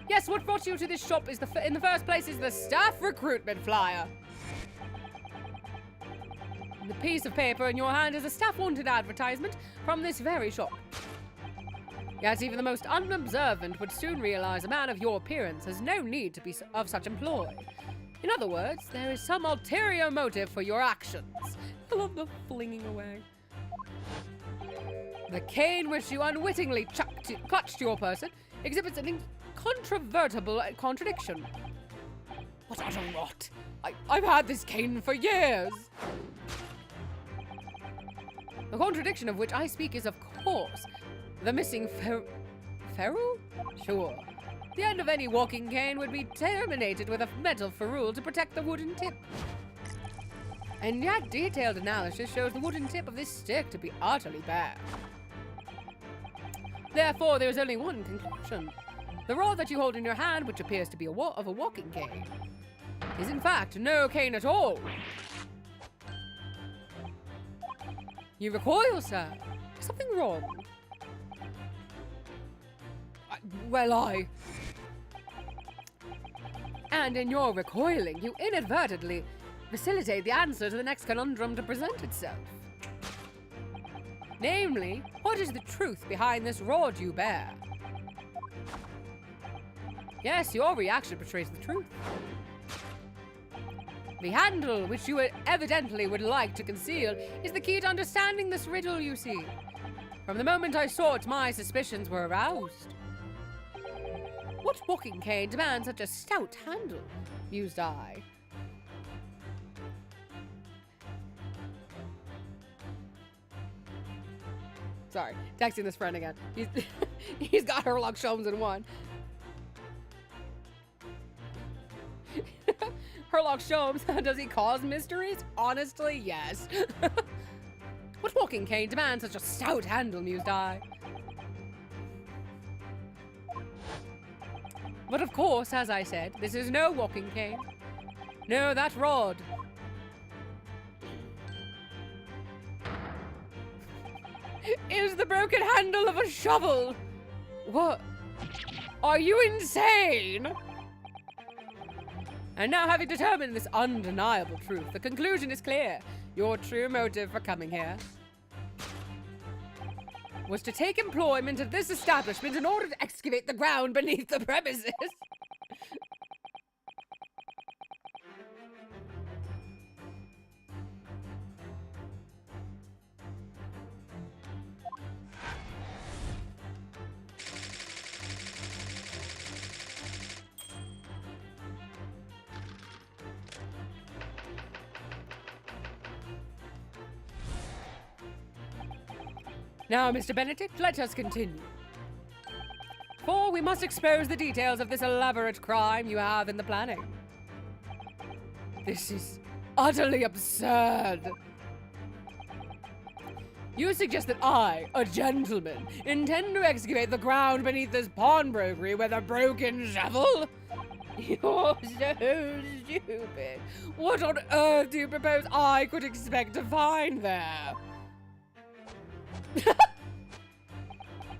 Yes, what brought you to this shop is in the first place is the staff recruitment flyer. The piece of paper in your hand is a staff wanted advertisement from this very shop. Yet even the most unobservant would soon realize a man of your appearance has no need to be of such employ. In other words, there is some ulterior motive for your actions. I love the flinging away. The cane which you unwittingly clutched to your person exhibits an incontrovertible contradiction. What utter rot! I've had this cane for years! The contradiction of which I speak is, of course, the missing ferrule? Sure. The end of any walking cane would be terminated with a metal ferrule to protect the wooden tip. And yet detailed analysis shows the wooden tip of this stick to be utterly bare. Therefore, there is only one conclusion. The rod that you hold in your hand, which appears to be of a walking cane, is in fact no cane at all. You recoil, sir. Is something wrong? And in your recoiling, you inadvertently facilitate the answer to the next conundrum to present itself. Namely, what is the truth behind this rod you bear? Yes, your reaction betrays the truth. The handle, which you evidently would like to conceal, is the key to understanding this riddle, you see. From the moment I saw it, my suspicions were aroused. What walking cane demands such a stout handle? Mused I. Sorry, texting this friend again. He's got Herlock Sholmes in one. Herlock Sholmes, does he cause mysteries? Honestly, yes. What walking cane demands such a stout handle, mused I. But of course, as I said, this is no walking cane. No, that rod. Is the broken handle of a shovel. What? Are you insane? And now, having determined this undeniable truth, the conclusion is clear. Your true motive for coming here was to take employment at this establishment in order to excavate the ground beneath the premises. Now, Mr. Benedict, let us continue. For we must expose the details of this elaborate crime you have in the planning. This is utterly absurd. You suggest that I, a gentleman, intend to excavate the ground beneath this pawnbrokery with a broken shovel? You're so stupid. What on earth do you propose I could expect to find there?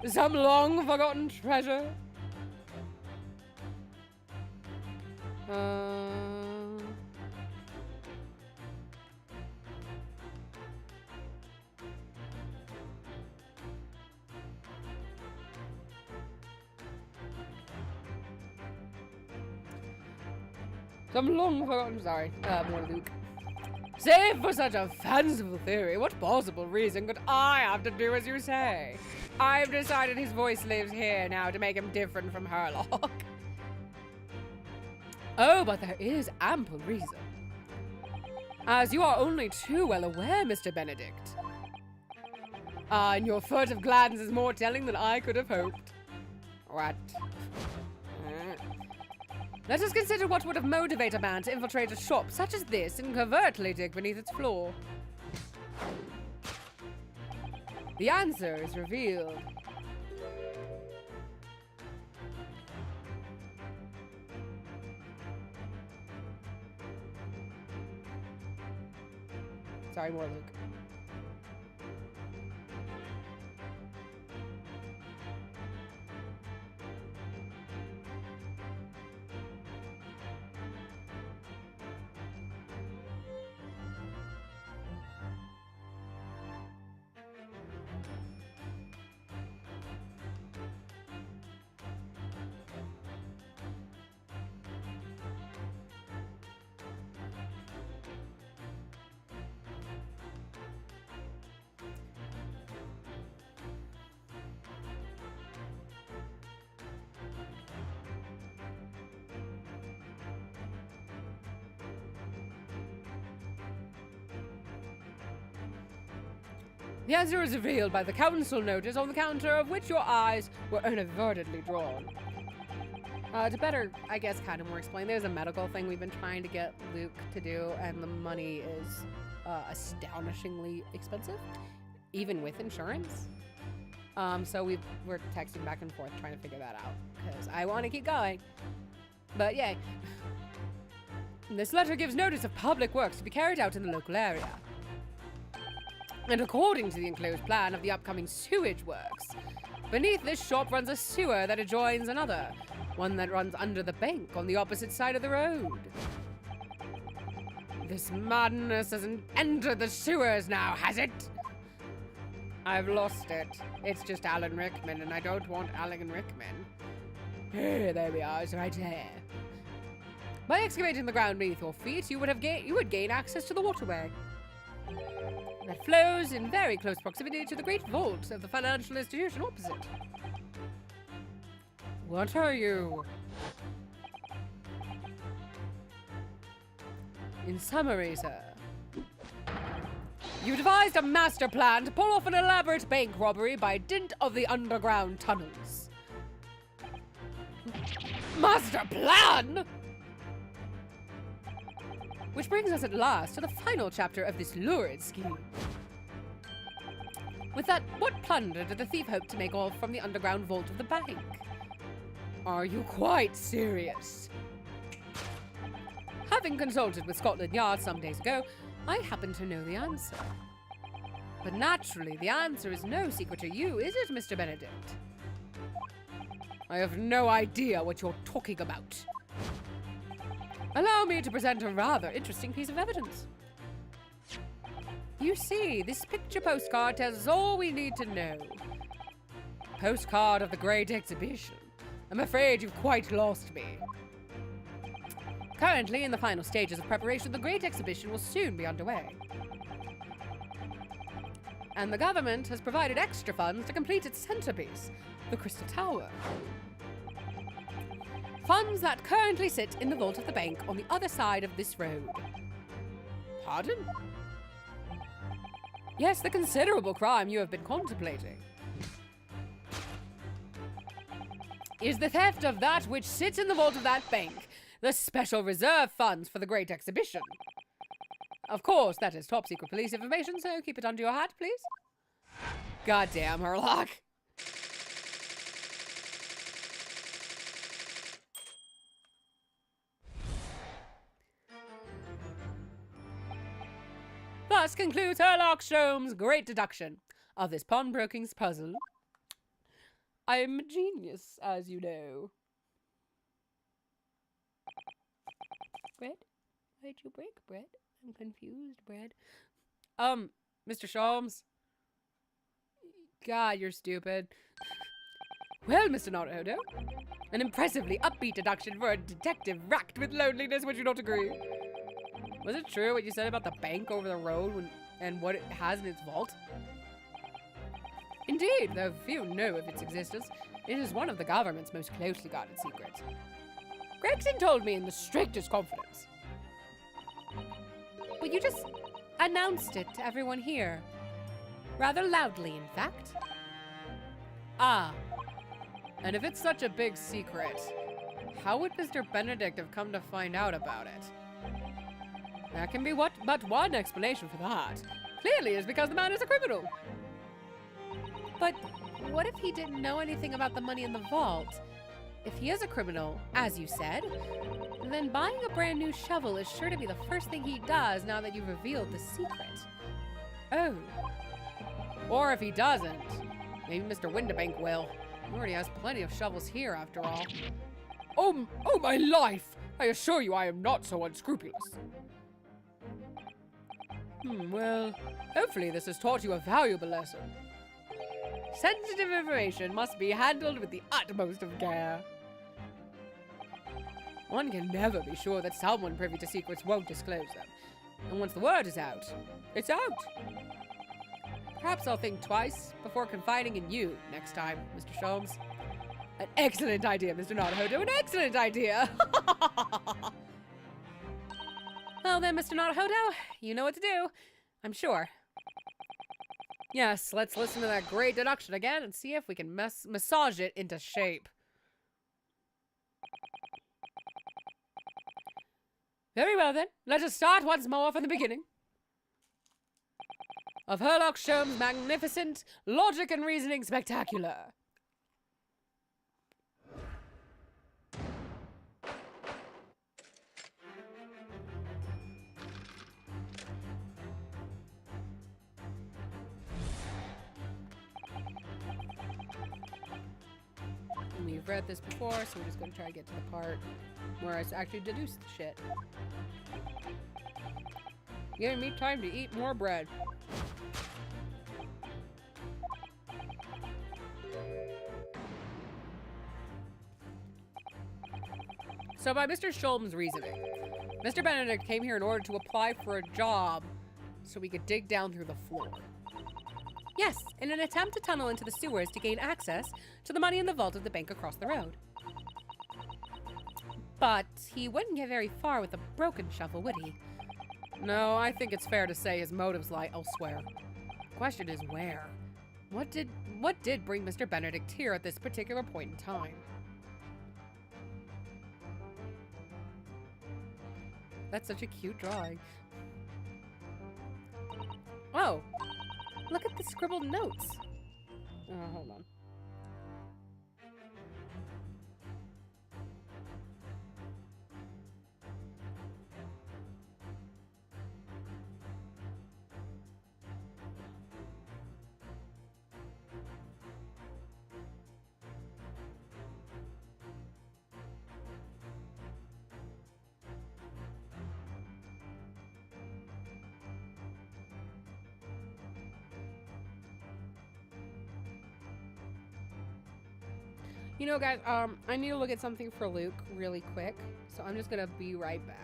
Some long-forgotten treasure? Some long-forgotten... Sorry, more Luke. Save for such a fanciful theory, what possible reason could I have to do as you say? I've decided his voice lives here now to make him different from Herlock. Oh, but there is ample reason. As you are only too well aware, Mr. Benedict. And your furtive glance is more telling than I could have hoped. What? Let us consider what would have motivated a man to infiltrate a shop such as this and covertly dig beneath its floor. The answer is revealed. Sorry, more Luke. The answer is revealed by the council notice on the counter of which your eyes were inadvertently drawn. To better, I guess, kind of more explain, there's a medical thing we've been trying to get Luke to do, and the money is astonishingly expensive, even with insurance. So we're texting back and forth trying to figure that out, because I want to keep going. But yay. This letter gives notice of public works to be carried out in the local area. And according to the enclosed plan of the upcoming sewage works, beneath this shop runs a sewer that adjoins another, one that runs under the bank on the opposite side of the road. This madness hasn't entered the sewers now, has it? I've lost it. It's just Alan Rickman, and I don't want Alan Rickman. There we are, it's right there. By excavating the ground beneath your feet, you would gain access to the waterway that flows in very close proximity to the great vault of the financial institution opposite. What are you? In summary, sir, you devised a master plan to pull off an elaborate bank robbery by dint of the underground tunnels. Master plan? Which brings us at last to the final chapter of this lurid scheme. With that, what plunder did the thief hope to make off from the underground vault of the bank? Are you quite serious? Having consulted with Scotland Yard some days ago, I happen to know the answer. But naturally, the answer is no secret to you, is it, Mr. Benedict? I have no idea what you're talking about. Allow me to present a rather interesting piece of evidence. You see, this picture postcard tells us all we need to know. Postcard of the Great Exhibition. I'm afraid you've quite lost me. Currently, in the final stages of preparation, the Great Exhibition will soon be underway. And the government has provided extra funds to complete its centerpiece, the Crystal Tower. Funds that currently sit in the vault of the bank on the other side of this road. Pardon? Yes, the considerable crime you have been contemplating is the theft of that which sits in the vault of that bank, the special reserve funds for the Great Exhibition. Of course, that is top secret police information, so keep it under your hat, please. Goddamn, Herlock. Thus concludes Herlock Sholmes' great deduction of this pawnbroking's puzzle. I am a genius, as you know. Bread? Why'd you break bread? I'm confused, bread. Mr. Sholmes. God, you're stupid. Well, Mr. Naruto, an impressively upbeat deduction for a detective racked with loneliness, would you not agree? Was it true what you said about the bank over the road and what it has in its vault? Indeed, though few know of its existence, it is one of the government's most closely guarded secrets. Gregson told me in the strictest confidence. But you just announced it to everyone here. Rather loudly, in fact. Ah. And if it's such a big secret, how would Mr. Benedict have come to find out about it? There can be but one explanation for that. Clearly, it's because the man is a criminal. But what if he didn't know anything about the money in the vault? If he is a criminal, as you said, then buying a brand new shovel is sure to be the first thing he does now that you've revealed the secret. Oh. Or if he doesn't, maybe Mr. Windibank will. He already has plenty of shovels here, after all. Oh my life! I assure you I am not so unscrupulous. Well, hopefully this has taught you a valuable lesson. Sensitive information must be handled with the utmost of care. One can never be sure that someone privy to secrets won't disclose them. And once the word is out, it's out. Perhaps I'll think twice before confiding in you next time, Mr. Sholmes. An excellent idea, Mr. Naruhodo, an excellent idea! Well then, Mr. Naruhodo, you know what to do, I'm sure. Yes, let's listen to that great deduction again and see if we can massage it into shape. Very well then, let us start once more from the beginning. Of Herlock Sholmes' magnificent logic and reasoning spectacular. We've read this before, so we're just going to try to get to the part where I actually deduce the shit. Giving me time to eat more bread. So by Mr. Sholmes' reasoning, Mr. Benedict came here in order to apply for a job so we could dig down through the floor. Yes, in an attempt to tunnel into the sewers to gain access to the money in the vault of the bank across the road. But he wouldn't get very far with a broken shovel, would he? No, I think it's fair to say his motives lie elsewhere. The question is where? What did bring Mr. Benedict here at this particular point in time? That's such a cute drawing. Oh! Look at the scribbled notes. Oh, hold on. You know, guys, I need to look at something for Luke really quick, so I'm just gonna be right back.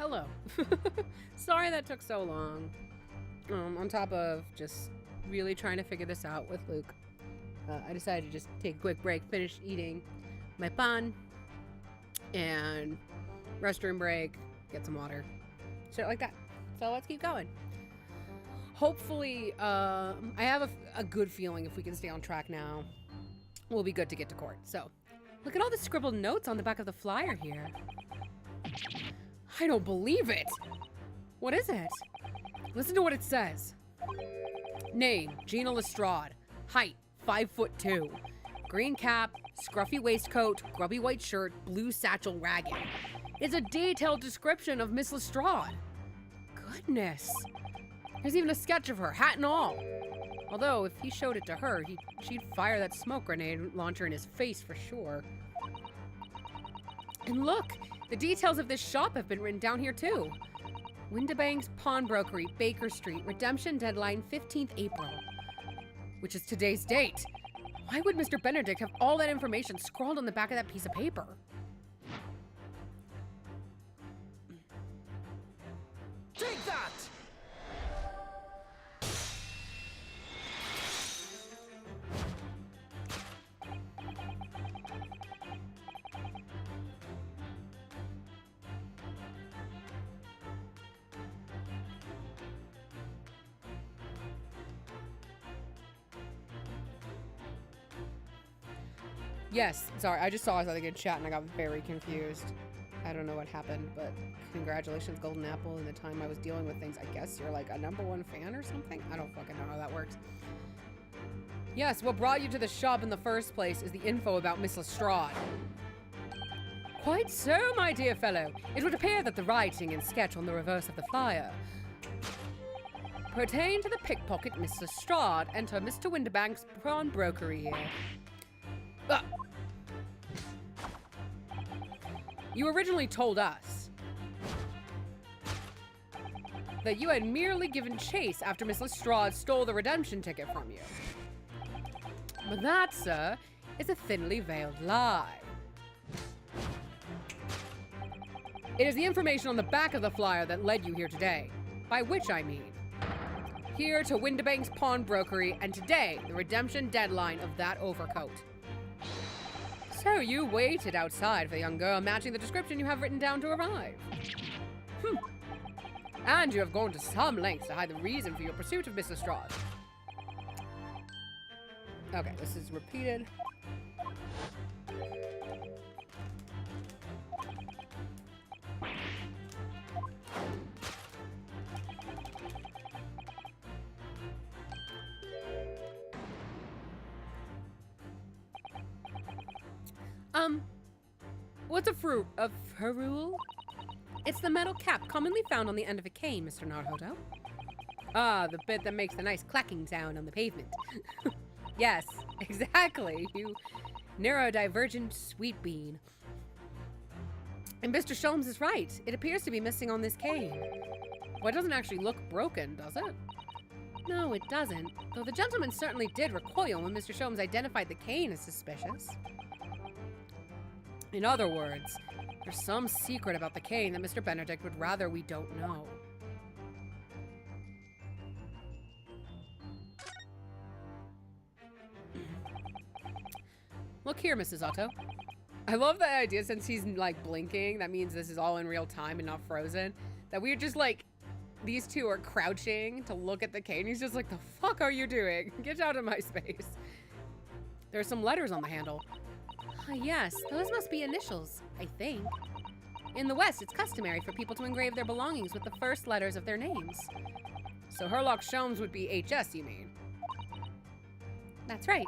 hello. Sorry that took so long. On top of just really trying to figure this out with Luke, I decided to just take a quick break, finish eating my pan, and restroom break, get some water, shit like that. So let's keep going. Hopefully, I have a good feeling if we can stay on track now, we'll be good to get to court. So, look at all the scribbled notes on the back of the flyer here. I don't believe it. What is it? Listen to what it says. Name, Gina Lestrade. Height, 5'2". Green cap, scruffy waistcoat, grubby white shirt, blue satchel ragged. It's a detailed description of Miss Lestrade. Goodness. There's even a sketch of her, hat and all. Although, if he showed it to her, she'd fire that smoke grenade launcher in his face for sure. And look, the details of this shop have been written down here too. Windibank's Pawnbrokery, Baker Street, redemption deadline 15th April. Which is today's date. Why would Mr. Benedict have all that information scrawled on the back of that piece of paper? Take that! Yes, sorry, I just saw something in chat and I got very confused. I don't know what happened, but congratulations, Golden Apple. In the time I was dealing with things, I guess you're like a #1 fan or something? I don't fucking know how that works. Yes, what brought you to the shop in the first place is the info about Miss Lestrade. Quite so, my dear fellow. It would appear that the writing and sketch on the reverse of the flyer pertain to the pickpocket Miss Lestrade. Enter Mr. Windibank's Pawnbrokery here. Ah. You originally told us that you had merely given chase after Miss Lestrade stole the redemption ticket from you. But that, sir, is a thinly veiled lie. It is the information on the back of the flyer that led you here today. By which I mean, here to Windibank's Pawnbrokery, and today, the redemption deadline of that overcoat. So you waited outside for the young girl matching the description you have written down to arrive. And you have gone to some lengths to hide the reason for your pursuit of Miss Lestrade. Okay, this is repeated. What's a fruit? A ferule? It's the metal cap commonly found on the end of a cane, Mr. Naruto. Ah, the bit that makes the nice clacking sound on the pavement. Yes, exactly, you neurodivergent sweet bean. And Mr. Sholmes is right. It appears to be missing on this cane. Well, it doesn't actually look broken, does it? No, it doesn't. Though the gentleman certainly did recoil when Mr. Sholmes identified the cane as suspicious. In other words, there's some secret about the cane that Mr. Benedict would rather we don't know. Look here, Mrs. Otto. I love the idea, since he's like blinking, that means this is all in real time and not frozen. That we're just like, these two are crouching to look at the cane. He's just like, the fuck are you doing? Get out of my space. There are some letters on the handle. Yes, those must be initials, I think. In the West, it's customary for people to engrave their belongings with the first letters of their names. So Herlock Sholmes would be HS, you mean? That's right.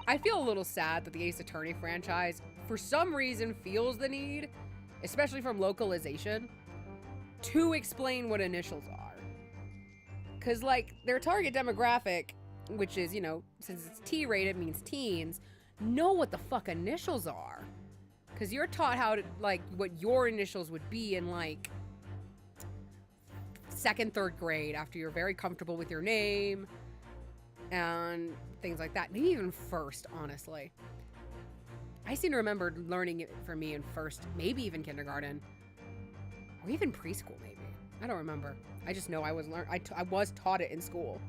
I feel a little sad that the Ace Attorney franchise, for some reason, feels the need, especially from localization, to explain what initials are. Because, like, their target demographic, which is, you know, since it's T-rated, means teens, know what the fuck initials are. Because you're taught how to, like, what your initials would be in, like, 2nd, 3rd grade, after you're very comfortable with your name and things like that. Maybe even 1st, honestly. I seem to remember learning it for me in 1st, maybe even kindergarten. Or even preschool, maybe. I don't remember. I just know I was taught it in school.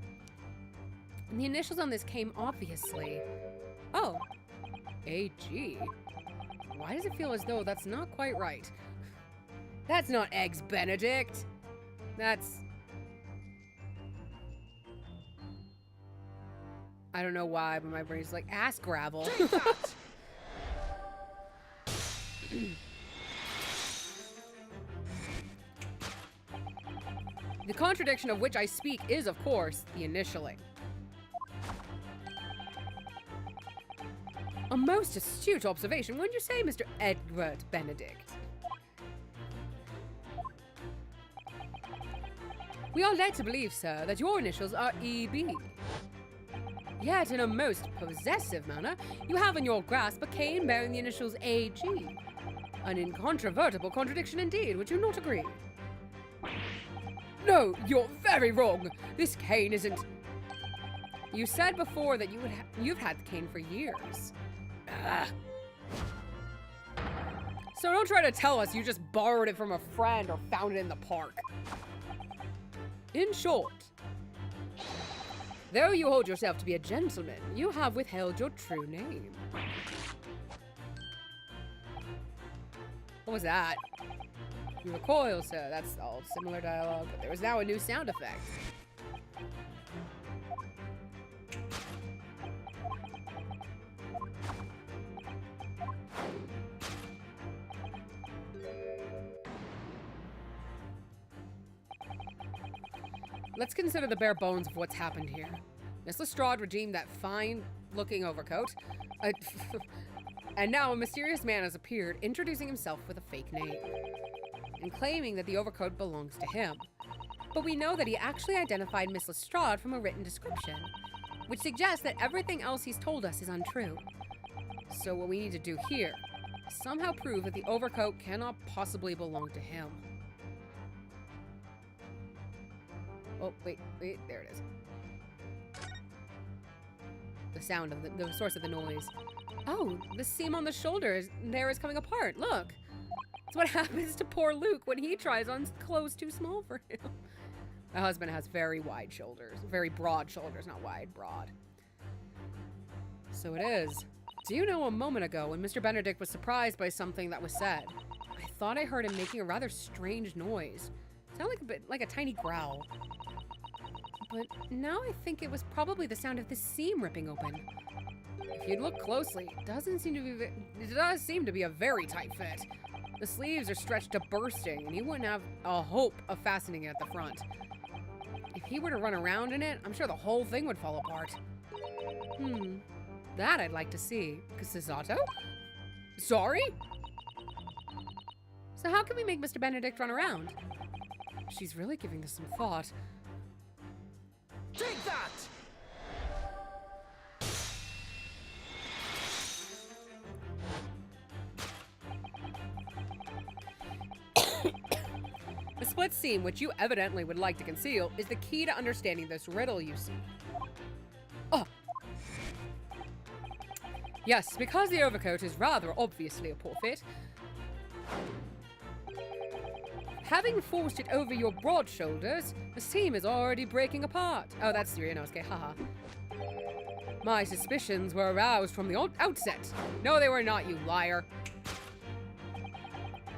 And the initials on this came obviously. Oh, AG. Why does it feel as though that's not quite right? That's not Eggs Benedict. That's... I don't know why, but my brain's like, ass gravel. The contradiction of which I speak is, of course, the initialing. A most astute observation, wouldn't you say, Mr. Edward Benedict? We are led to believe, sir, that your initials are EB. Yet, in a most possessive manner, you have in your grasp a cane bearing the initials AG. An incontrovertible contradiction indeed, would you not agree? No, you're very wrong. This cane isn't... You said before that you've had the cane for years. Ugh. So don't try to tell us you just borrowed it from a friend or found it in the park. In short, though you hold yourself to be a gentleman, you have withheld your true name. What was that? You recoil, sir. That's all similar dialogue, but there is now a new sound effect. Let's consider the bare bones of what's happened here. Miss Lestrade redeemed that fine-looking overcoat, and now a mysterious man has appeared, introducing himself with a fake name, and claiming that the overcoat belongs to him. But we know that he actually identified Miss Lestrade from a written description, which suggests that everything else he's told us is untrue. So what we need to do here is somehow prove that the overcoat cannot possibly belong to him. Oh, wait, there it is. The sound of the source of the noise. Oh, the seam on the shoulder is coming apart. Look. It's what happens to poor Luke when he tries on clothes too small for him. My husband has very wide shoulders. Very broad shoulders, not wide, broad. So it is. Do you know, a moment ago when Mr. Benedict was surprised by something that was said, I thought I heard him making a rather strange noise. It sounded like a tiny growl. But now I think it was probably the sound of the seam ripping open. If you look closely, it does seem to be a very tight fit. The sleeves are stretched to bursting, and he wouldn't have a hope of fastening it at the front. If he were to run around in it, I'm sure the whole thing would fall apart. That I'd like to see. Casato? Sorry? So how can we make Mr. Benedict run around? She's really giving this some thought. Take that! The split seam, which you evidently would like to conceal, is the key to understanding this riddle, you see. Oh! Yes, because the overcoat is rather obviously a poor fit. Having forced it over your broad shoulders, the seam is already breaking apart. Oh, that's Ryunosuke, haha. My suspicions were aroused from the outset. No, they were not, you liar.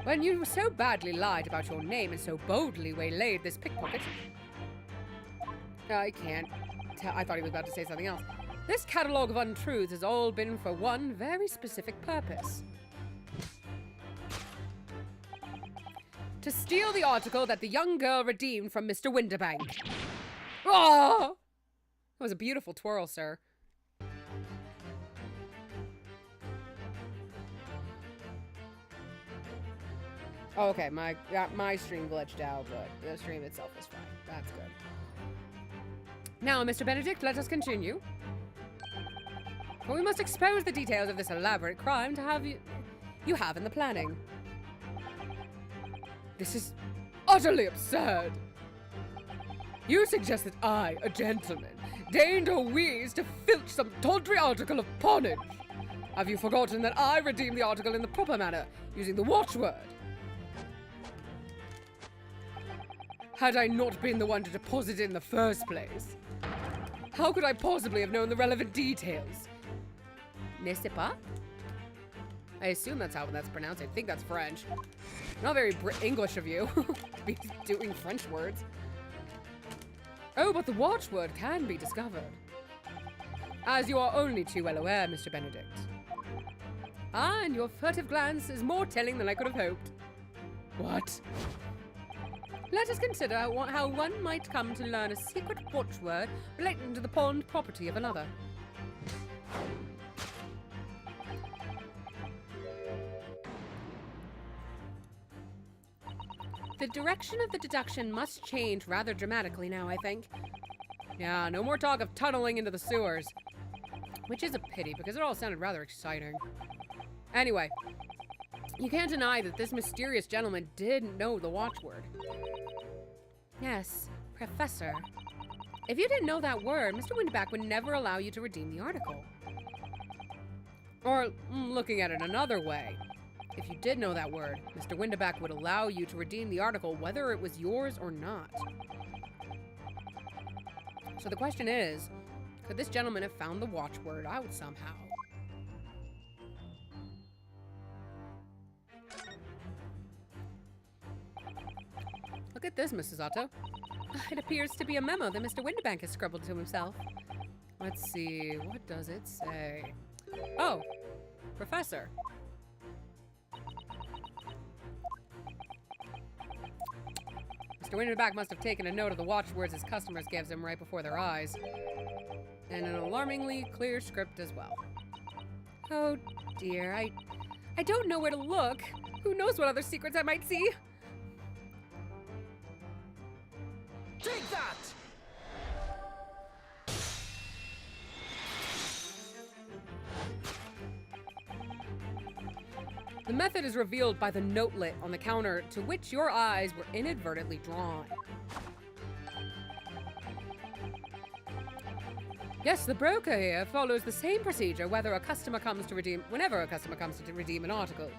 When you so badly lied about your name and so boldly waylaid this pickpocket... I can't. I thought he was about to say something else. This catalogue of untruths has all been for one very specific purpose. To steal the article that the young girl redeemed from Mr. Winterbank. Oh! That was a beautiful twirl, sir. Oh, okay, my stream glitched out, but the stream itself is fine. That's good. Now, Mr. Benedict, let us continue. For we must expose the details of this elaborate crime to have you have in the planning. This is utterly absurd. You suggest that I, a gentleman, deigned or wheezed to filch some tawdry article of pawnage. Have you forgotten that I redeemed the article in the proper manner, using the watchword? Had I not been the one to deposit it in the first place, how could I possibly have known the relevant details? Ne sais pas? I assume that's how that's pronounced. I think that's French. Not very English of you to be doing French words. Oh, but the watchword can be discovered. As you are only too well aware, Mr. Benedict. Ah, and your furtive glance is more telling than I could have hoped. What? Let us consider how one might come to learn a secret watchword relating to the pawned property of another. The direction of the deduction must change rather dramatically now, I think. Yeah, no more talk of tunneling into the sewers. Which is a pity, because it all sounded rather exciting. Anyway, you can't deny that this mysterious gentleman didn't know the watchword. Yes, Professor. If you didn't know that word, Mr. Windback would never allow you to redeem the article. Or, looking at it another way, if you did know that word, Mr. Windaback would allow you to redeem the article whether it was yours or not. So the question is, could this gentleman have found the watchword out somehow? Look at this, Mrs. Otto. It appears to be a memo that Mr. Windabank has scribbled to himself. Let's see, what does it say? Oh, Professor. Mr. Windaback must have taken a note of the watchwords his customers gives him right before their eyes. And an alarmingly clear script as well. Oh dear, I don't know where to look. Who knows what other secrets I might see? Take that! The method is revealed by the notelet on the counter to which your eyes were inadvertently drawn. Yes, the broker here follows the same procedure whenever a customer comes to redeem an article.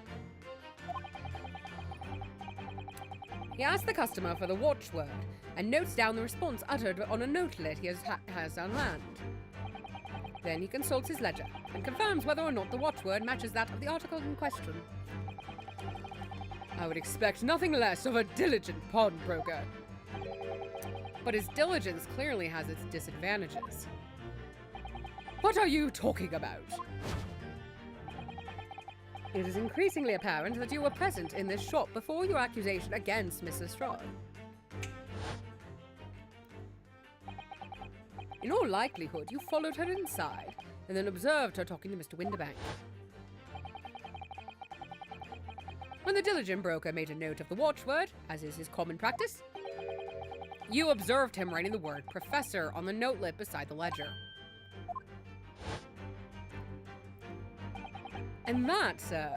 He asks the customer for the watchword and notes down the response uttered on a notelet he has on hand. Then he consults his ledger and confirms whether or not the watchword matches that of the article in question. I would expect nothing less of a diligent pawnbroker. But his diligence clearly has its disadvantages. What are you talking about? It is increasingly apparent that you were present in this shop before your accusation against Mrs. Strahd. In all likelihood, you followed her inside and then observed her talking to Mr. Windabank. When the diligent broker made a note of the watchword, as is his common practice, you observed him writing the word Professor on the notelet beside the ledger. And that, sir,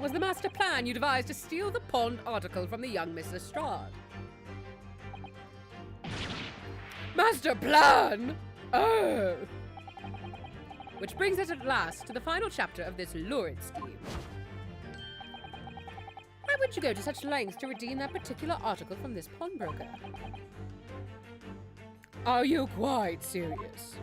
was the master plan you devised to steal the pawned article from the young Mrs. Strahd. Master plan! Oh! Which brings us at last to the final chapter of this lurid scheme. Why would you go to such lengths to redeem that particular article from this pawnbroker? Are you quite serious?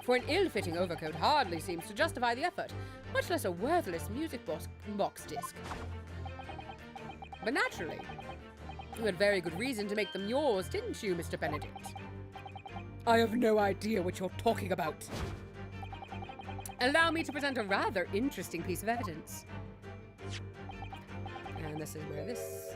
For an ill-fitting overcoat hardly seems to justify the effort, much less a worthless music box disc. But naturally, you had very good reason to make them yours, didn't you, Mr. Benedict? I have no idea what you're talking about. Allow me to present a rather interesting piece of evidence. And this is where this...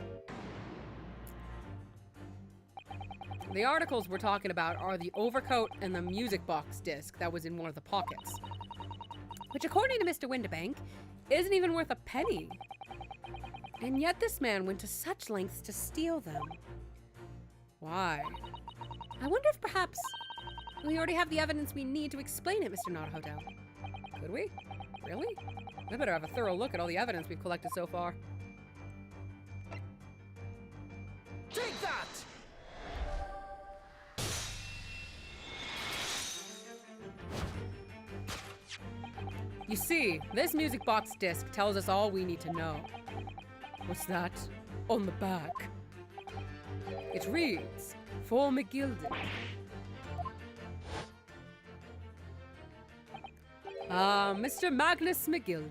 The articles we're talking about are the overcoat and the music box disc that was in one of the pockets. Which, according to Mr. Windabank, isn't even worth a penny. And yet this man went to such lengths to steal them. Why? I wonder if perhaps we already have the evidence we need to explain it, Mr. Naruhodo. Could we? Really? I better have a thorough look at all the evidence we've collected so far. Take that! You see, this music box disc tells us all we need to know. What's that? On the back. It reads, For McGilded. Ah, Mr. Magnus McGilded.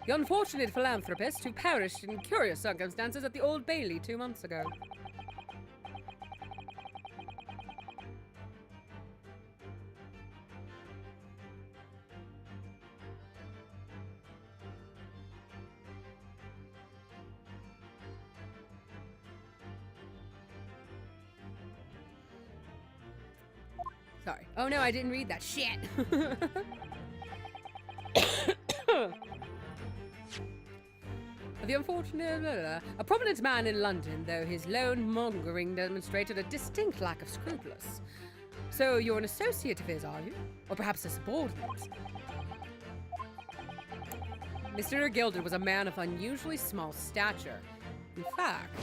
The unfortunate philanthropist who perished in curious circumstances at the Old Bailey 2 months ago. Sorry. Oh no, I didn't read that shit. The unfortunate, a prominent man in London, though his lone mongering demonstrated a distinct lack of scruples. So you're an associate of his, are you? Or perhaps a subordinate? Mr. Gilded was a man of unusually small stature. In fact,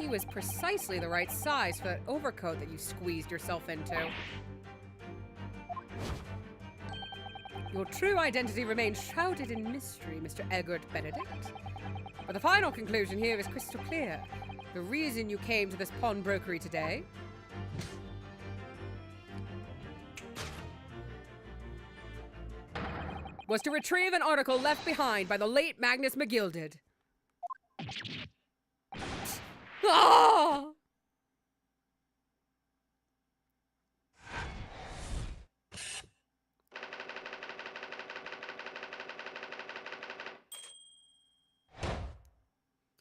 he was precisely the right size for that overcoat that you squeezed yourself into. Your true identity remains shrouded in mystery, Mr. Egbert Benedict. But the final conclusion here is crystal clear. The reason you came to this pawnbrokery today was to retrieve an article left behind by the late Magnus McGilded. Ah!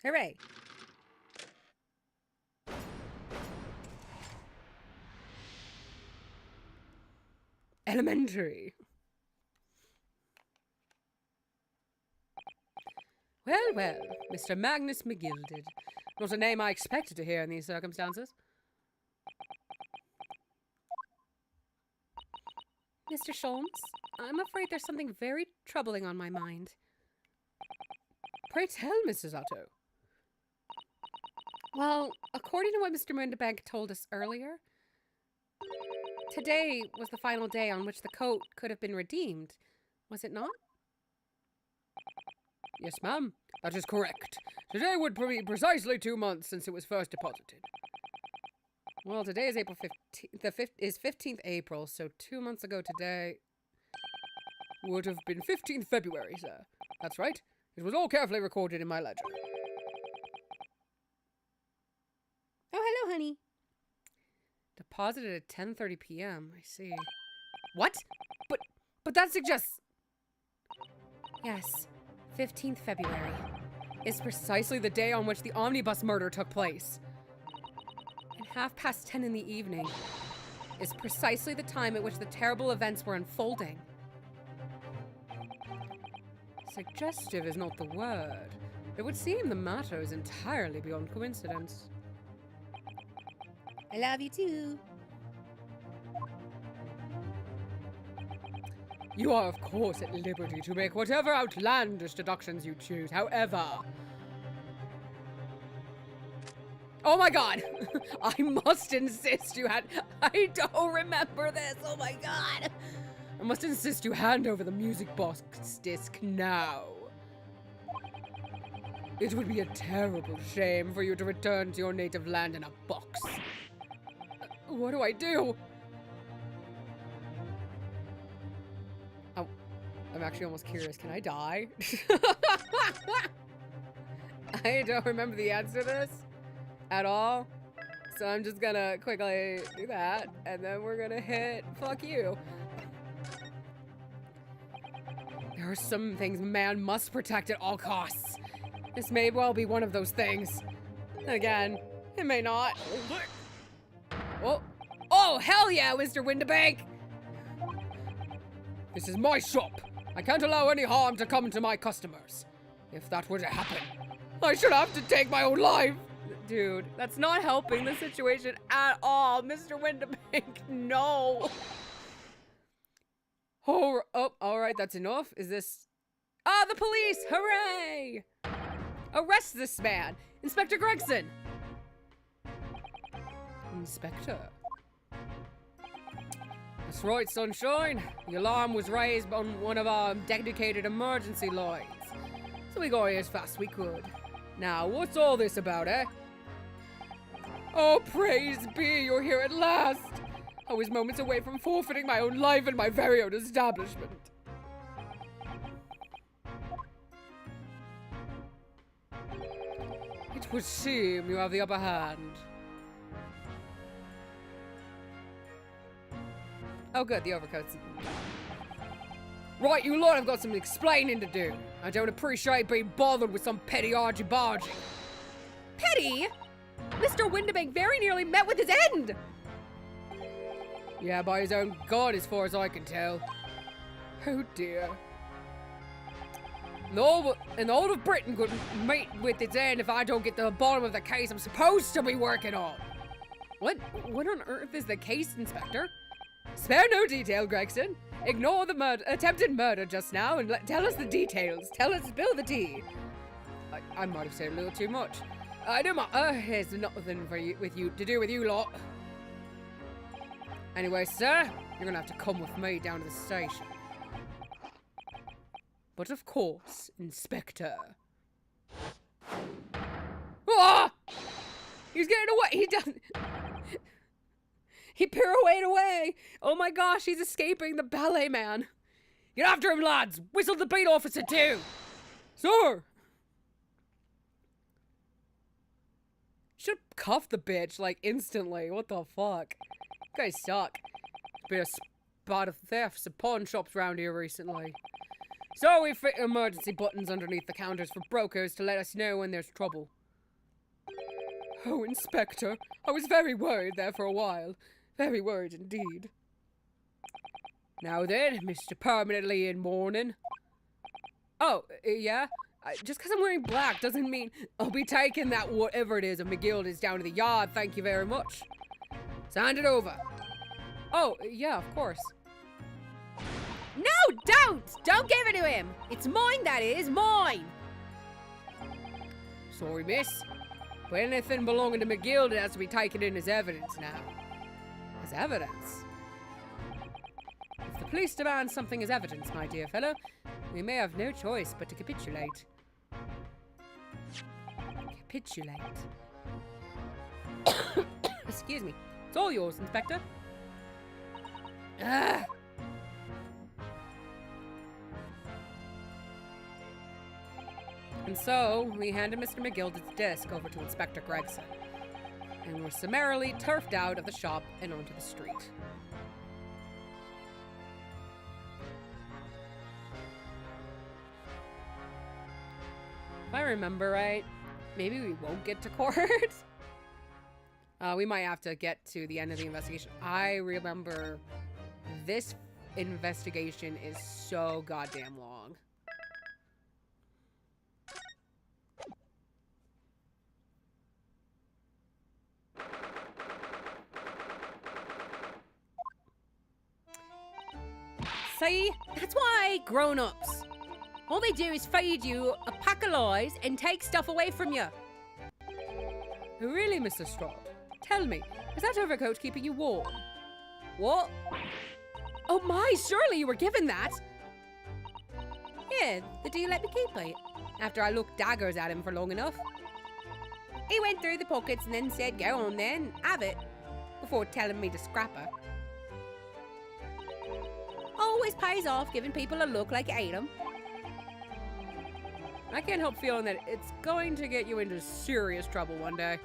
Hooray. Elementary. Well, well, Mr. Magnus McGilded. Not a name I expected to hear in these circumstances. Mr. Sholmes, I'm afraid there's something very troubling on my mind. Pray tell, Mrs. Otto. Well, according to what Mr. Windibank told us earlier, today was the final day on which the coat could have been redeemed, was it not? Yes, ma'am. That is correct. Today would be precisely 2 months since it was first deposited. Well, today is April 15th. Is 15th April, so 2 months ago today would have been 15th February, sir. That's right. It was all carefully recorded in my ledger. Oh, hello, honey. Deposited at 10:30 p.m. I see. What? But that suggests... Yes, 15th February is precisely the day on which the omnibus murder took place. And 10:30 in the evening is precisely the time at which the terrible events were unfolding. Suggestive is not the word. It would seem the matter is entirely beyond coincidence. I love you too. You are, of course, at liberty to make whatever outlandish deductions you choose. However... Oh my god! I must insist you had... I don't remember this! Oh my god! I must insist you hand over the music box disc now. It would be a terrible shame for you to return to your native land in a box. What do I do? Oh, I'm actually almost curious. Can I die? I don't remember the answer to this at all. So I'm just gonna quickly do that. And then we're gonna hit fuck you. There are some things man must protect at all costs. This may well be one of those things. Again, it may not. Oh, oh, hell yeah, Mr. Windibank! This is my shop. I can't allow any harm to come to my customers. If that were to happen, I should have to take my own life. Dude, that's not helping the situation at all, Mr. Windibank. No. Oh, all right, that's enough. Is this... Ah, the police! Hooray! Arrest this man! Inspector Gregson! Inspector? That's right, sunshine. The alarm was raised on one of our dedicated emergency lines. So we got here as fast as we could. Now, what's all this about, eh? Oh, praise be, you're here at last! I was moments away from forfeiting my own life and my very own establishment. It would seem you have the upper hand. Oh good, the overcoat's... Right, you lot have got some explaining to do. I don't appreciate being bothered with some petty argy-bargy. Petty? Mr. Windibank very nearly met with his end! Yeah, by his own god, as far as I can tell. Oh dear. And all of Britain could meet with its end if I don't get to the bottom of the case I'm supposed to be working on. What on earth is the case, Inspector? Spare no detail, Gregson. Ignore the attempted murder just now and tell us the details. Spill the tea. I might have said a little too much. I don't matter. It's nothing to do with you lot. Anyway, sir, you're gonna have to come with me down to the station. But of course, Inspector. Ah! He's getting away. He doesn't. He pirouetted away. Oh my gosh, he's escaping the ballet man. Get after him, lads. Whistle the beat officer too. Sir. Should have cuffed the bitch like instantly. What the fuck? You guys suck. Been a spot of thefts at pawn shops around here recently. So we fit emergency buttons underneath the counters for brokers to let us know when there's trouble. Oh, Inspector, I was very worried there for a while. Very worried indeed. Now then, Mr. Permanently in mourning. Oh, yeah? Just because I'm wearing black doesn't mean I'll be taking that whatever it is of McGilda's down to the yard, thank you very much. So hand it over. Oh, yeah, of course. No, don't! Don't give it to him! It's mine, that is, mine! Sorry, miss. But anything belonging to McGilda has to be taken in as evidence now. As evidence? If the police demand something as evidence, my dear fellow, we may have no choice but to capitulate. Capitulate. Excuse me. It's all yours, Inspector. Ah! And so, we handed Mr. McGilda's desk over to Inspector Gregson, and were summarily turfed out of the shop and onto the street. If I remember right, maybe we won't get to court. We might have to get to the end of the investigation. I remember this investigation is so goddamn long. See? That's why grown-ups, all they do is feed you a pack of lies and take stuff away from you. Really, Mr. Strahd? Tell me, is that overcoat keeping you warm? What? Oh my, surely you were given that. Yeah, do you let me keep it? After I looked daggers at him for long enough. He went through the pockets and then said, go on then, have it, before telling me to scrap her. Always pays off giving people a look like you ate them. I can't help feeling that it's going to get you into serious trouble one day.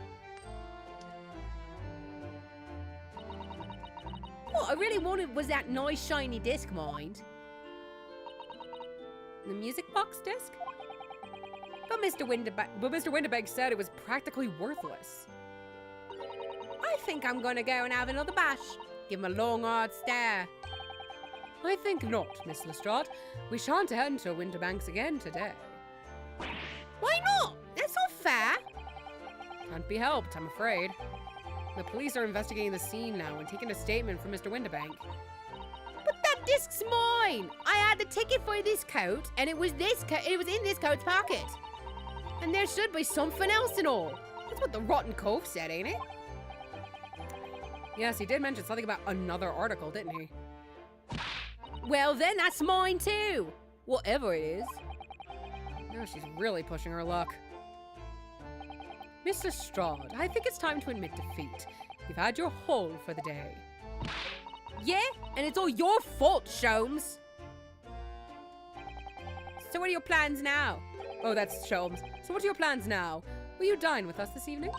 What I really wanted was that nice shiny disc, mind. The music box disc? But Mr. Windibank said it was practically worthless. I think I'm gonna go and have another bash. Give him a long hard stare. I think not, Miss Lestrade. We shan't enter Windibanks again today. Why not? That's not fair. Can't be helped, I'm afraid. The police are investigating the scene now and taking a statement from Mr. Windibank. But that disc's mine! I had the ticket for this coat, and it was in this coat's pocket. And there should be something else and all. That's what the rotten cove said, ain't it? Yes, he did mention something about another article, didn't he? Well then, that's mine too. Whatever it is. Oh, she's really pushing her luck. Mr. Strahd, I think it's time to admit defeat. You've had your haul for the day. Yeah, and it's all your fault, Sholmes. So what are your plans now? Oh, that's Sholmes. So what are your plans now? Will you dine with us this evening?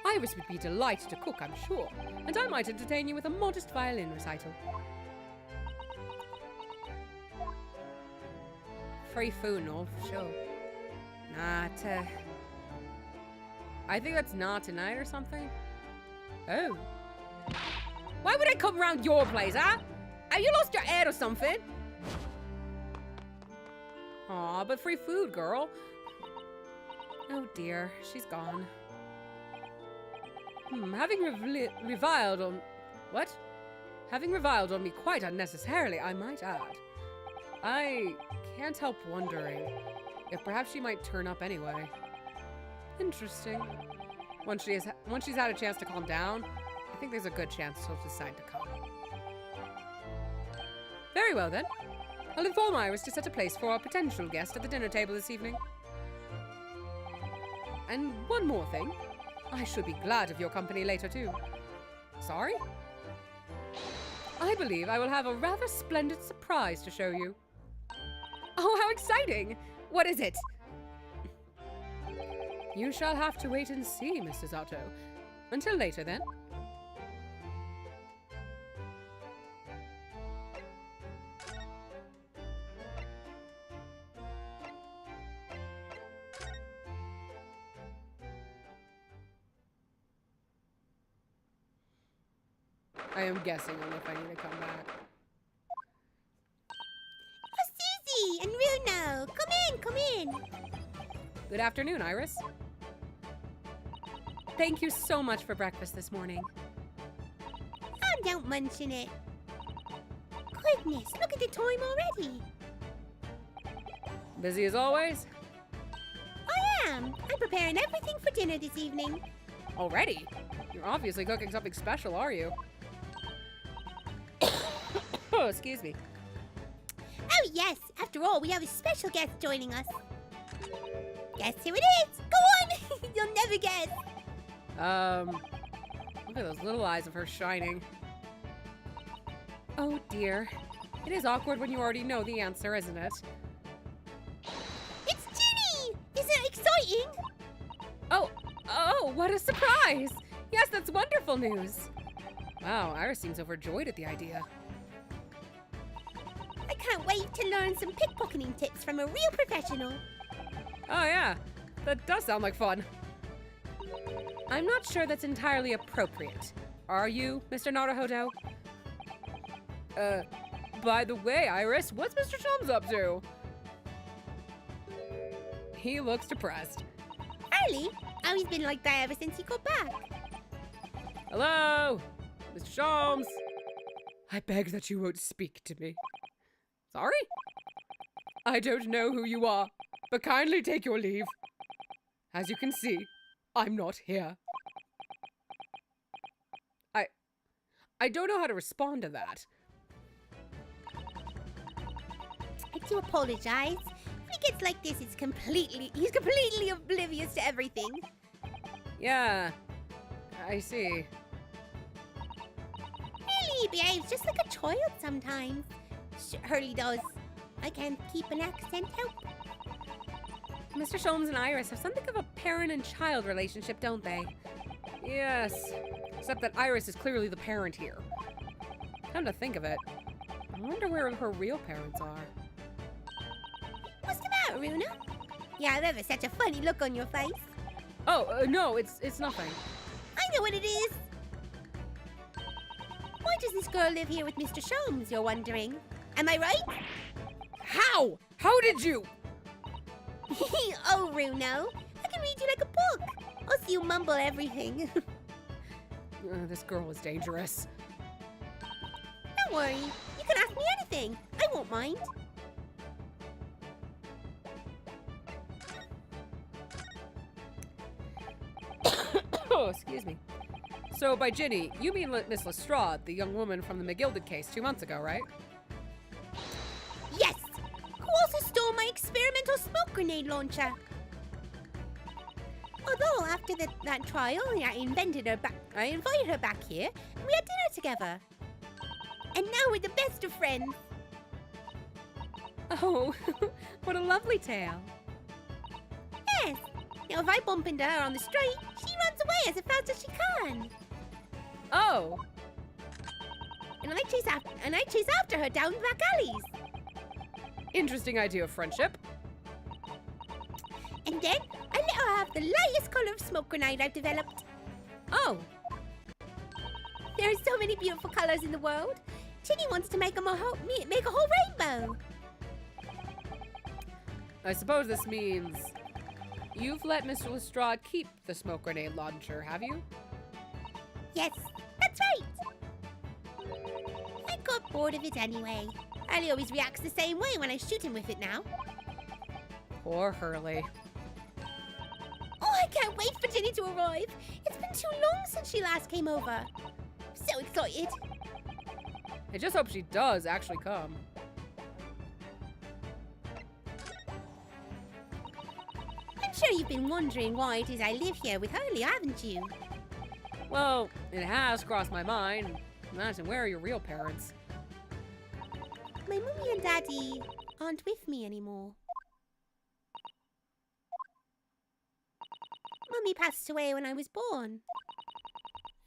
Iris would be delighted to cook, I'm sure, and I might entertain you with a modest violin recital. Free food, no, for sure. I think that's not tonight or something. Oh. Why would I come round your place, huh? Have you lost your head or something? Aw, but free food, girl. Oh dear, she's gone. Having reviled on... What? Having reviled on me quite unnecessarily, I might add. I can't help wondering if perhaps she might turn up anyway. Interesting. Once she's had a chance to calm down, I think there's a good chance she'll decide to come. Very well then. I'll inform Iris to set a place for our potential guest at the dinner table this evening. And one more thing. I should be glad of your company later too. Sorry? I believe I will have a rather splendid surprise to show you. Oh, how exciting! What is it? You shall have to wait and see, Mrs. Otto. Until later, then. I am guessing on if I need to come back. Oh, Susie and Runo! Come in! Good afternoon, Iris. Thank you so much for breakfast this morning. Oh, don't mention it. Goodness, look at the time already. Busy as always? I am. I'm preparing everything for dinner this evening. Already? You're obviously cooking something special, are you? Oh, excuse me. Oh, yes. After all, we have a special guest joining us. Guess who it is? Go on! You'll never guess. Look at those little eyes of hers shining. Oh, dear. It is awkward when you already know the answer, isn't it? It's Ginny! Isn't it exciting? Oh, what a surprise! Yes, that's wonderful news. Wow, Iris seems overjoyed at the idea. I can't wait to learn some pickpocketing tips from a real professional. Oh, yeah. That does sound like fun. I'm not sure that's entirely appropriate. Are you, Mr. Naruhodo? By the way, Iris, what's Mr. Sholmes up to? He looks depressed. Early? Oh, he's been like that ever since he got back. Hello? Mr. Sholmes? I beg that you won't speak to me. Sorry? I don't know who you are, but kindly take your leave. As you can see, I'm not here. I don't know how to respond to that. I do apologize. When he gets like this, he's completely oblivious to everything. Yeah, I see. Really, he behaves just like a child sometimes. Hurley does. I can't keep an accent out. Mr. Sholmes and Iris have something of a parent and child relationship, don't they? Yes, except that Iris is clearly the parent here. Come to think of it, I wonder where her real parents are. What's the matter, Runa? You have ever such a funny look on your face. Oh, no, it's nothing. I know what it is. Why does this girl live here with Mr. Sholmes, you're wondering? Am I right? How? How did you? Oh, Runo, I can read you like a book. Also, you mumble everything. This girl is dangerous. Don't worry. You can ask me anything. I won't mind. Oh, excuse me. So, by Ginny, you mean Miss Lestrade, the young woman from the McGilded case 2 months ago, right? Yes. grenade launcher. Although after that trial, I invited her back here, and we had dinner together. And now we're the best of friends. Oh, what a lovely tale. Yes. Now if I bump into her on the street, she runs away as fast as she can. Oh, And I chase after her down the back alleys. interesting idea of friendship. And then I let her have the lightest colour of smoke grenade I've developed. Oh, There are so many beautiful colours in the world. Tinny wants to make a whole rainbow. I suppose this means you've let Mr. Lestrade keep the smoke grenade launcher, have you? Yes, that's right. I got bored of it anyway. Hurley always reacts the same way when I shoot him with it now. Poor Hurley. Oh, I can't wait for Tinny to arrive. It's been too long since she last came over. I'm so excited. I just hope she does actually come. I'm sure you've been wondering why it is I live here with Hurley, haven't you? Well, it has crossed my mind. Imagine, where are your real parents? My mummy and daddy aren't with me anymore. Mummy passed away when I was born.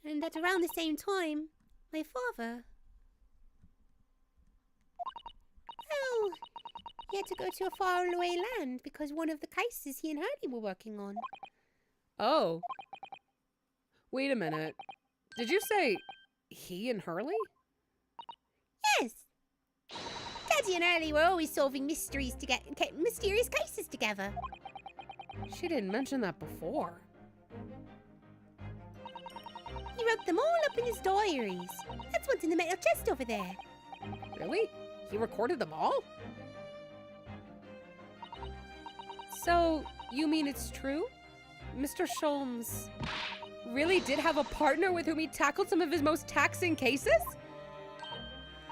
And at around the same time, my father. Well, he had to go to a faraway land because one of the cases he and Hurley were working on. Oh. Wait a minute. Did you say he and Hurley? Yes. Daddy and Hurley were always solving mysterious cases together. She didn't mention that before. He wrote them all up in his diaries. That's what's in the metal chest over there. Really? He recorded them all? So, you mean it's true? Mr. Sholmes really did have a partner with whom he tackled some of his most taxing cases?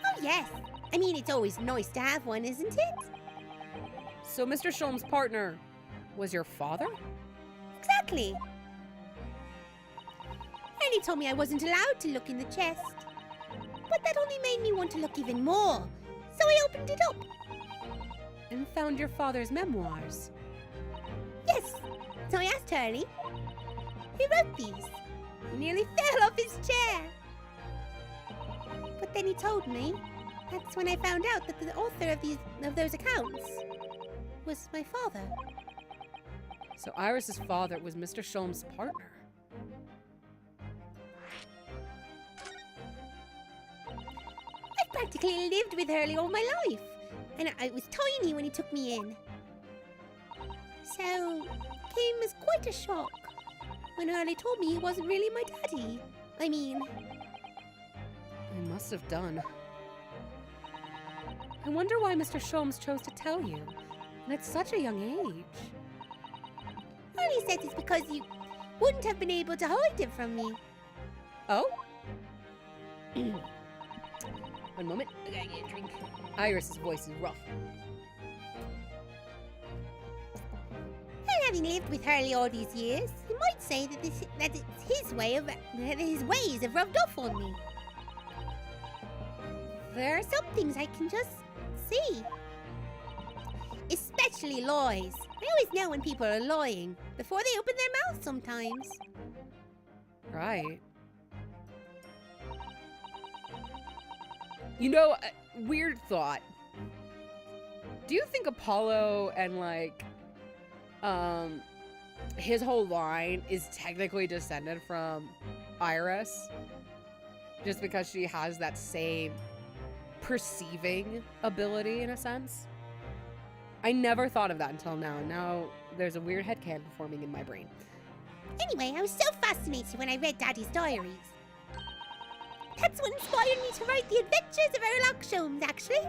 Oh, yes. I mean, it's always nice to have one, isn't it? So Mr. Sholmes' partner was your father? Exactly. Hurley told me I wasn't allowed to look in the chest. But that only made me want to look even more. So I opened it up. And found your father's memoirs? Yes. So I asked Hurley. Who wrote these? He nearly fell off his chair. But then he told me. That's when I found out that the author of those accounts was my father. So Iris's father was Mr. Sholmes' partner. I've practically lived with Hurley all my life. And I was tiny when he took me in. So, came as quite a shock when Hurley told me he wasn't really my daddy. I mean... He must have done. I wonder why Mr. Sholmes chose to tell you, and at such a young age. Hurley says it's because you wouldn't have been able to hide it from me. Oh? One moment, I gotta get a drink. Iris's voice is rough. And having lived with Hurley all these years, you might say that it's his ways have rubbed off on me. There are some things I can just see. Especially lies. I always know when people are lying before they open their mouth sometimes. Right. You know, weird thought. Do you think Apollo and, like, his whole line is technically descended from Iris? Just because she has that same perceiving ability, in a sense? I never thought of that until now. Now there's a weird headcanon forming in my brain. Anyway, I was so fascinated when I read Daddy's diaries. That's what inspired me to write The Adventures of Sherlock Sholmes, actually.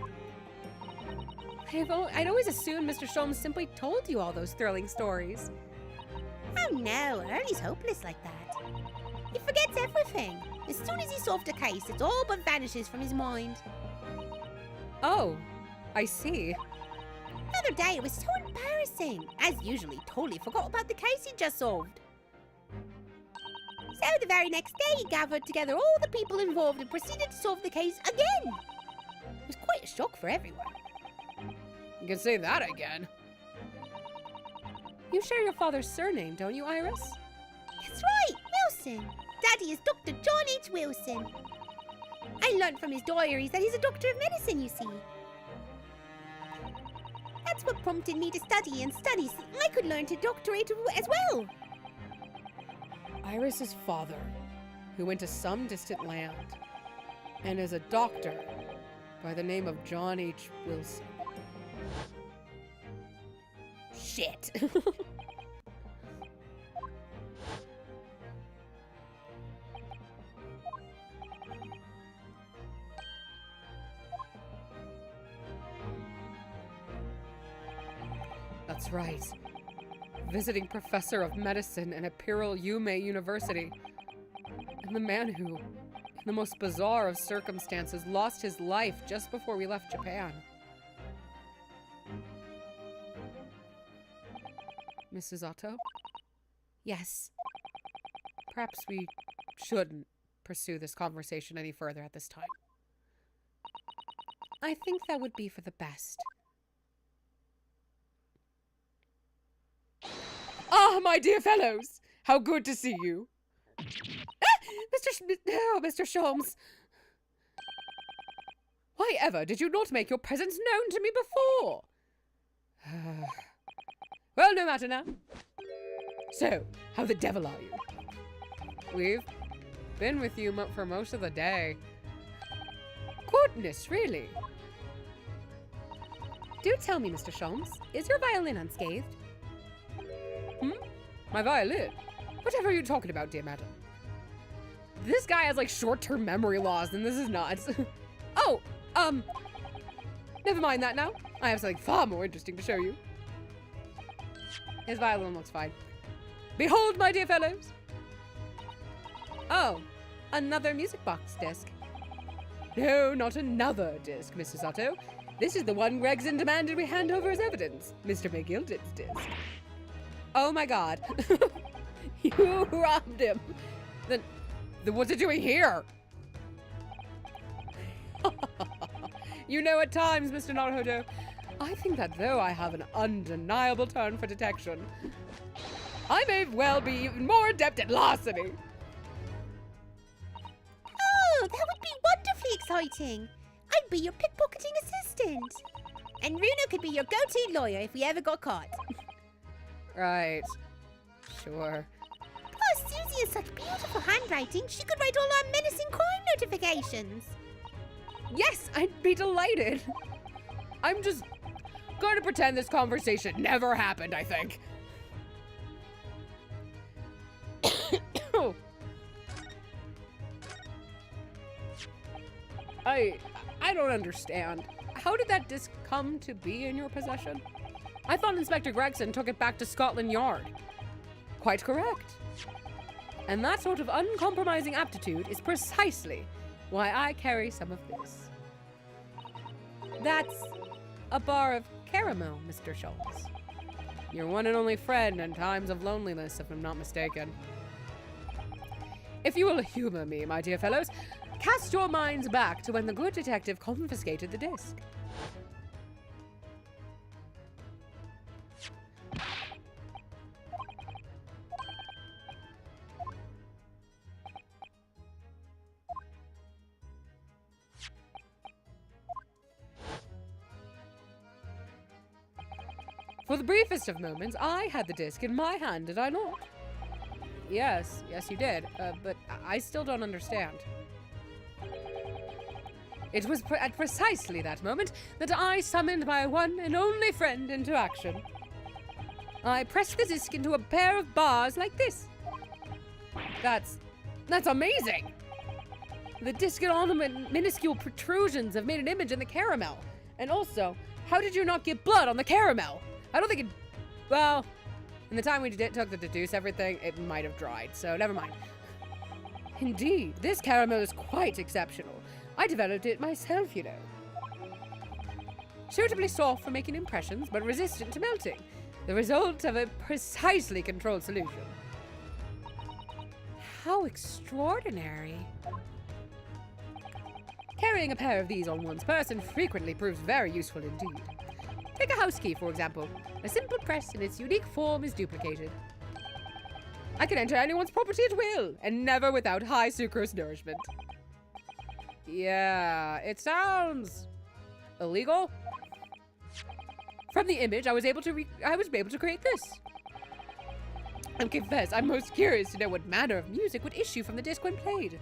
I'd always assumed Mr. Sholmes simply told you all those thrilling stories. Oh no, Hurley's hopeless like that. He forgets everything. As soon as he solved a case, it all but vanishes from his mind. Oh, I see. The other day, it was so embarrassing. As usually, totally forgot about the case he just solved. So the very next day, he gathered together all the people involved and proceeded to solve the case again. It was quite a shock for everyone. You can say that again. You share your father's surname, don't you, Iris? That's right, Wilson. Daddy is Dr. John H. Wilson. I learned from his diaries that he's a doctor of medicine, you see. That's what prompted me to study and study so I could learn to doctorate as well. Iris's father, who went to some distant land, and is a doctor by the name of John H. Wilson. Shit. That's right. Visiting professor of medicine in Imperial Yume University. And the man who, in the most bizarre of circumstances, lost his life just before we left Japan. Mrs. Otto? Yes. Perhaps we shouldn't pursue this conversation any further at this time. I think that would be for the best. Ah, my dear fellows! How good to see you! Mr. Sholmes. Why ever did you not make your presence known to me before? Well, no matter now. So, how the devil are you? We've been with you for most of the day. Goodness, really? Do tell me, Mr. Sholmes, is your violin unscathed? My violin? Whatever are you talking about, dear madam? This guy has like short-term memory loss, and this is nuts. Oh, never mind that now. I have something far more interesting to show you. His violin looks fine. Behold, my dear fellows. Oh, another music box disc. No, not another disc, Mrs. Otto. This is the one Gregson demanded we hand over as evidence, Mr. McGilded's disc. Oh my god. You robbed him. Then what's it doing here? You know, at times, Mr. Naruhodo, I think that though I have an undeniable turn for detection, I may well be even more adept at larceny. Oh, that would be wonderfully exciting. I'd be your pickpocketing assistant. And Runa could be your go-to lawyer if we ever got caught. Right. Sure. Plus, Susie has such beautiful handwriting, she could write all our menacing crime notifications. Yes, I'd be delighted. I'm just going to pretend this conversation never happened, I think. I don't understand. How did that disc come to be in your possession? I thought Inspector Gregson took it back to Scotland Yard. Quite correct. And that sort of uncompromising aptitude is precisely why I carry some of this. That's a bar of caramel, Mr. Sholmes. Your one and only friend in times of loneliness, if I'm not mistaken. If you will humor me, my dear fellows, cast your minds back to when the good detective confiscated the disc. For the briefest of moments, I had the disc in my hand, did I not? Yes, you did, but I still don't understand. It was at precisely that moment that I summoned my one and only friend into action. I pressed the disc into a pair of bars like this. That's amazing! The disc and all the minuscule protrusions have made an image in the caramel. And also, how did you not get blood on the caramel? I don't think it... Well, in the time we took to deduce everything, it might have dried, so never mind. Indeed, this caramel is quite exceptional. I developed it myself, you know. Suitably soft for making impressions, but resistant to melting. The result of a precisely controlled solution. How extraordinary. Carrying a pair of these on one's person frequently proves very useful indeed. Take a house key, for example. A simple press in its unique form is duplicated. I can enter anyone's property at will, and never without high sucrose nourishment. Yeah, it sounds illegal. From the image, I was able to create this. And confess, I'm most curious to know what manner of music would issue from the disc when played.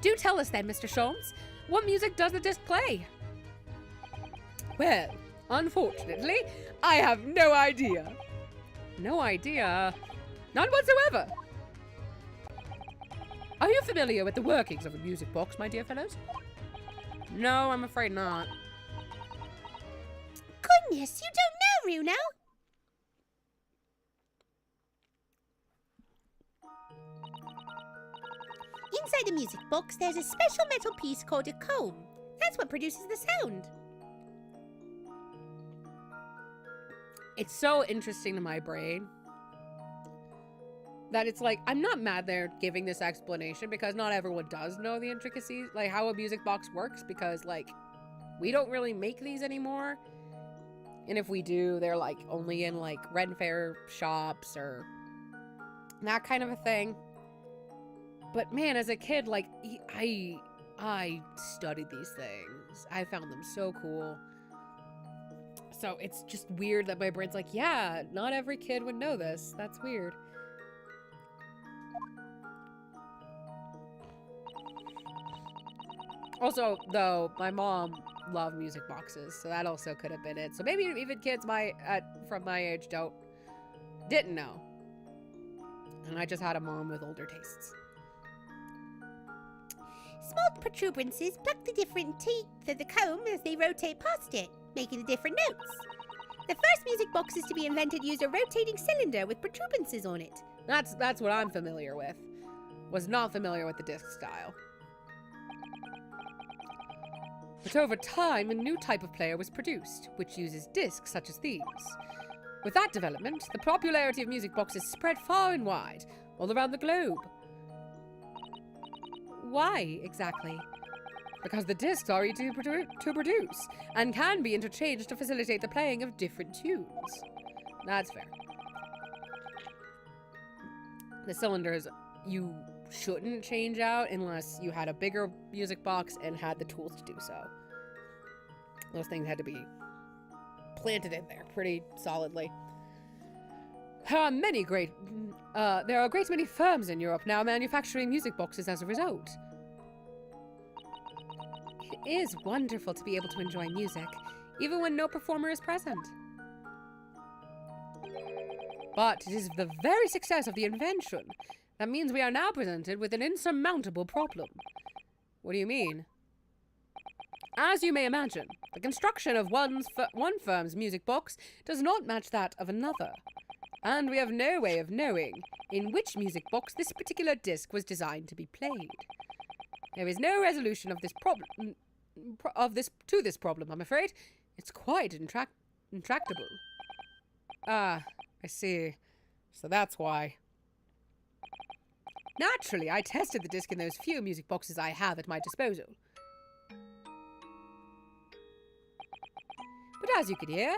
Do tell us then, Mr. Sholmes, what music does the disc play? Well, unfortunately, I have no idea. No idea? None whatsoever. Are you familiar with the workings of a music box, my dear fellows? No, I'm afraid not. Goodness, you don't know, Runo? Inside the music box, there's a special metal piece called a comb. That's what produces the sound. It's so interesting to my brain that it's like, I'm not mad they're giving this explanation because not everyone does know the intricacies, like how a music box works, because like, we don't really make these anymore. And if we do, they're like only in like Ren Fair shops or that kind of a thing. But man, as a kid, like I studied these things. I found them so cool. So it's just weird that my brain's like, yeah, not every kid would know this. That's weird. Also, though, my mom loved music boxes, so that also could have been it. So maybe even kids from my age didn't know. And I just had a mom with older tastes. Small protuberances pluck the different teeth of the comb as they rotate past it, making the different notes. The first music boxes to be invented used a rotating cylinder with protuberances on it. That's what I'm familiar with. Was not familiar with the disc style. But over time, a new type of player was produced, which uses discs such as these. With that development, the popularity of music boxes spread far and wide, all around the globe. Why, exactly? Because the discs are easy to produce, and can be interchanged to facilitate the playing of different tunes. That's fair. The cylinders, you shouldn't change out unless you had a bigger music box and had the tools to do so. Those things had to be planted in there pretty solidly. There are a great many firms in Europe now manufacturing music boxes as a result. It is wonderful to be able to enjoy music, even when no performer is present. But it is the very success of the invention that means we are now presented with an insurmountable problem. What do you mean? As you may imagine, the construction of one firm's music box does not match that of another, and we have no way of knowing in which music box this particular disc was designed to be played. There is no resolution of this problem, I'm afraid. It's quite intractable. Ah, I see. So that's why. Naturally, I tested the disc in those few music boxes I have at my disposal. But as you can hear,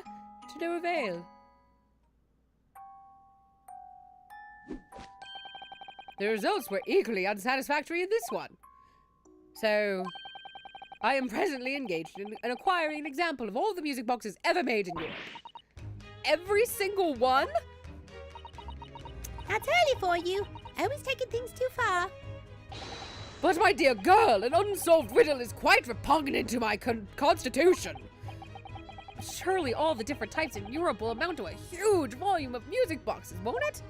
to no avail. The results were equally unsatisfactory in this one. So, I am presently engaged in acquiring an example of all the music boxes ever made in Europe. Every single one? That's early for you. Always taking things too far. But my dear girl, an unsolved riddle is quite repugnant to my constitution. Surely all the different types in Europe will amount to a huge volume of music boxes, won't it?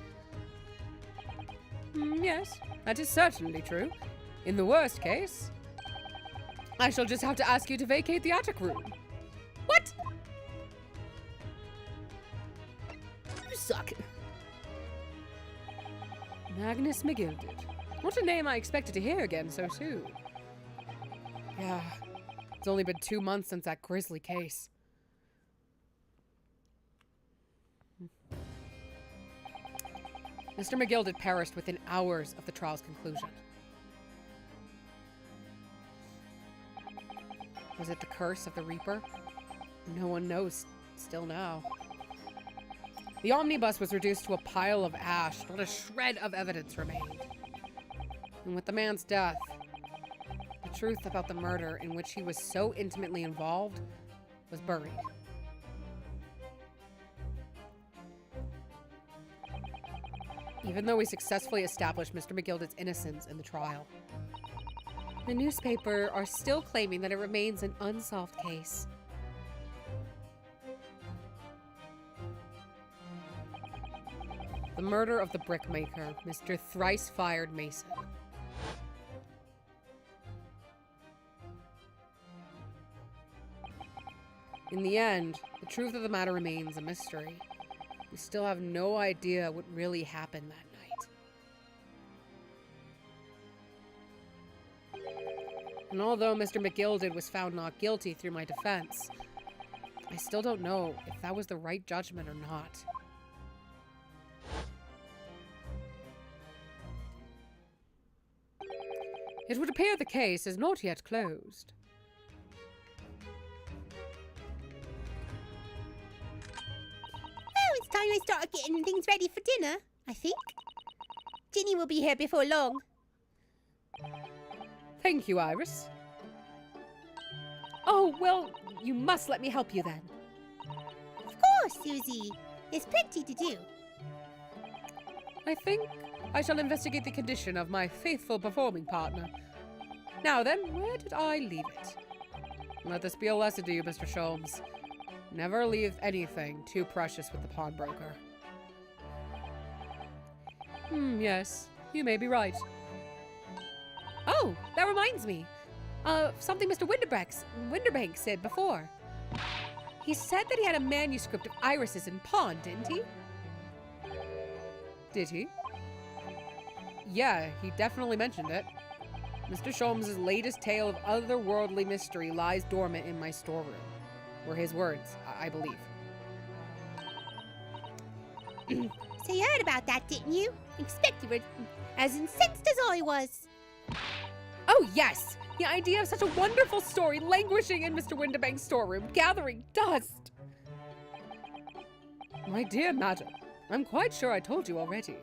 Yes, that is certainly true. In the worst case, I shall just have to ask you to vacate the attic room. What? You suck. Magnus McGilded. Not a name I expected to hear again so soon. Yeah, it's only been 2 months since that grisly case. Mr. McGill had perished within hours of the trial's conclusion. Was it the curse of the Reaper? No one knows still now. The omnibus was reduced to a pile of ash. Not a shred of evidence remained. And with the man's death, the truth about the murder in which he was so intimately involved was buried. Even though we successfully established Mr. McGilded's innocence in the trial, the newspaper are still claiming that it remains an unsolved case. The murder of the brickmaker, Mr. Thrice-Fired Mason. In the end, the truth of the matter remains a mystery. We still have no idea what really happened that night. And although Mr. McGilded was found not guilty through my defense, I still don't know if that was the right judgment or not. It would appear the case is not yet closed. It's time I started getting things ready for dinner, I think. Ginny will be here before long. Thank you, Iris. Oh, well, you must let me help you then. Of course, Susie. There's plenty to do. I think I shall investigate the condition of my faithful performing partner. Now then, where did I leave it? Let this be a lesson to you, Mr. Sholmes. Never leave anything too precious with the pawnbroker. Yes, you may be right. Oh, that reminds me. Something Mr. Winterbank said before. He said that he had a manuscript of Iris's in pawn, didn't he? Did he? Yeah, he definitely mentioned it. Mr. Sholmes' latest tale of otherworldly mystery lies dormant in my storeroom. Were his words, I believe. So you heard about that, didn't you? Expect you were as incensed as I was. Oh, yes! The idea of such a wonderful story languishing in Mr. Winterbank's storeroom, gathering dust! My dear madam, I'm quite sure I told you already.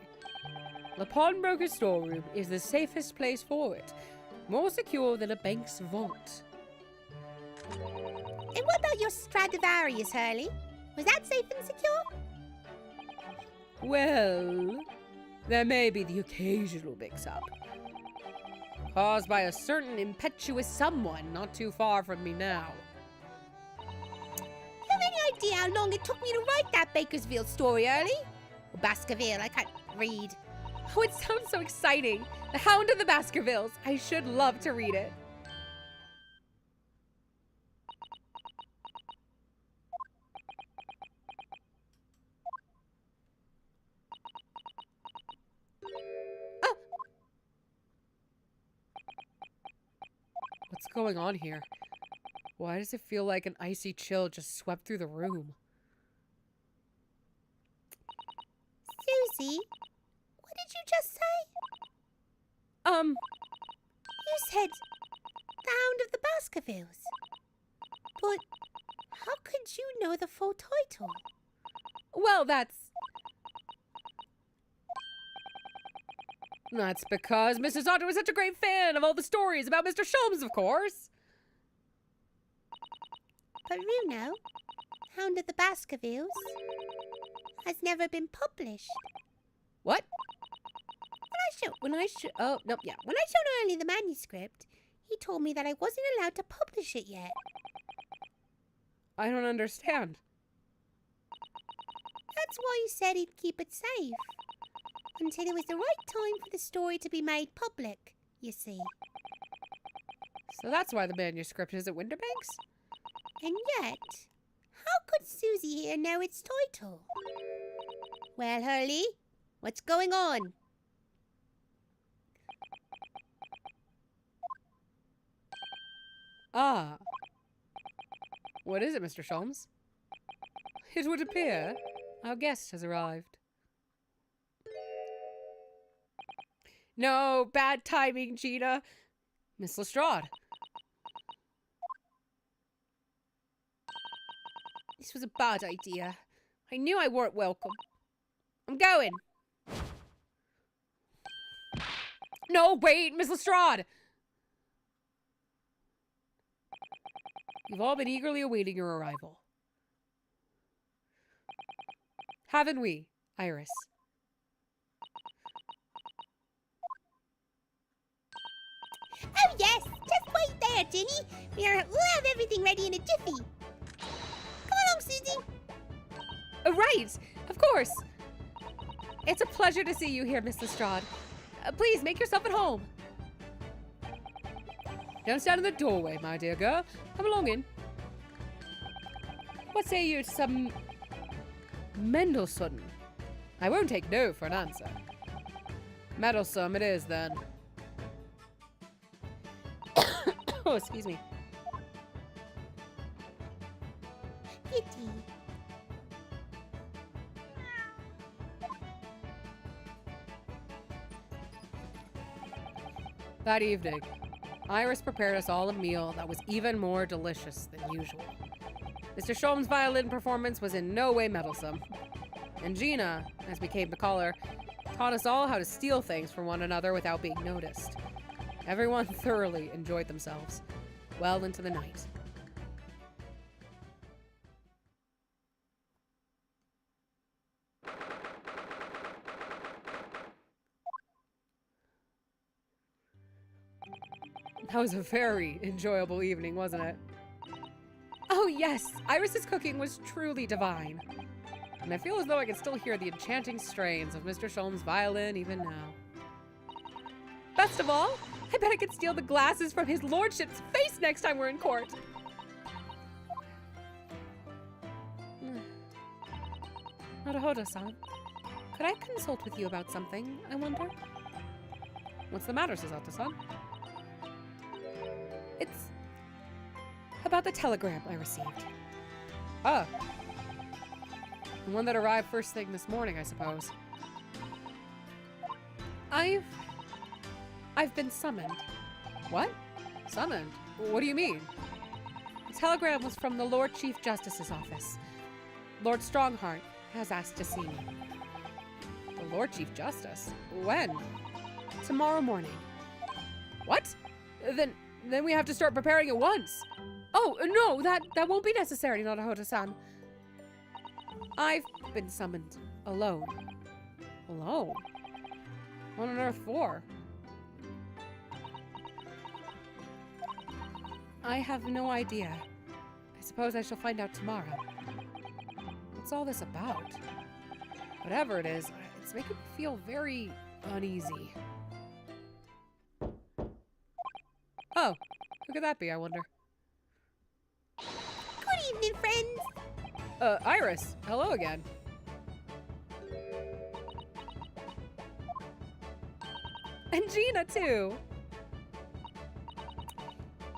The pawnbroker's storeroom is the safest place for it. More secure than a bank's vault. And what about your Stradivarius, Hurley? Was that safe and secure? Well, there may be the occasional mix-up. Caused by a certain impetuous someone not too far from me now. Do you have any idea how long it took me to write that Bakersfield story, Hurley? Or Baskerville, I can't read. Oh, it sounds so exciting. The Hound of the Baskervilles. I should love to read it. What's going on here? Why does it feel like an icy chill just swept through the room? Susie, what did you just say? You said the Hound of the Baskervilles. But how could you know the full title? Well, that's because Mrs. Otter was such a great fan of all the stories about Mr. Sholmes, of course. But Runo, Hound of the Baskervilles, has never been published. What? When I showed Early the manuscript, he told me that I wasn't allowed to publish it yet. I don't understand. That's why he said he'd keep it safe. Until it was the right time for the story to be made public, you see. So that's why the manuscript is at Winterbank's? And yet, how could Susie here know its title? Well, Hurley, what's going on? Ah. What is it, Mr. Sholmes? It would appear our guest has arrived. No, bad timing, Gina. Miss Lestrade. This was a bad idea. I knew I weren't welcome. I'm going. No, wait, Miss Lestrade! You've all been eagerly awaiting your arrival. Haven't we, Iris? Oh, yes. Just wait there, Ginny. We'll have everything ready in a jiffy. Come along, Susie. Right, of course. It's a pleasure to see you here, Miss Lestrade. Please, make yourself at home. Don't stand in the doorway, my dear girl. Come along in. What say you to some Mendelssohn? I won't take no for an answer. Meddlesome it is, then. Oh, excuse me. Kitty. That evening, Iris prepared us all a meal that was even more delicious than usual. Mr. Sholmes' violin performance was in no way meddlesome. And Gina, as we came to call her, taught us all how to steal things from one another without being noticed. Everyone thoroughly enjoyed themselves, well into the night. That was a very enjoyable evening, wasn't it? Oh yes, Iris's cooking was truly divine. And I feel as though I can still hear the enchanting strains of Mr. Sholmes' violin even now. Best of all, I bet I could steal the glasses from his lordship's face next time we're in court. Naruhodo-san, could I consult with you about something, I wonder? What's the matter, Susato-san? It's about the telegram I received. Ah. The one that arrived first thing this morning, I suppose. I've been summoned. What? Summoned? What do you mean? The telegram was from the Lord Chief Justice's office. Lord Strongheart has asked to see me. The Lord Chief Justice? When? Tomorrow morning. What? Then we have to start preparing at once. Oh, no, that won't be necessary, Naruhodo-san. I've been summoned alone. Alone? What on earth for? I have no idea. I suppose I shall find out tomorrow. What's all this about? Whatever it is, it's making me feel very uneasy. Oh, who could that be, I wonder? Good evening, friends. Iris, hello again. And Gina, too.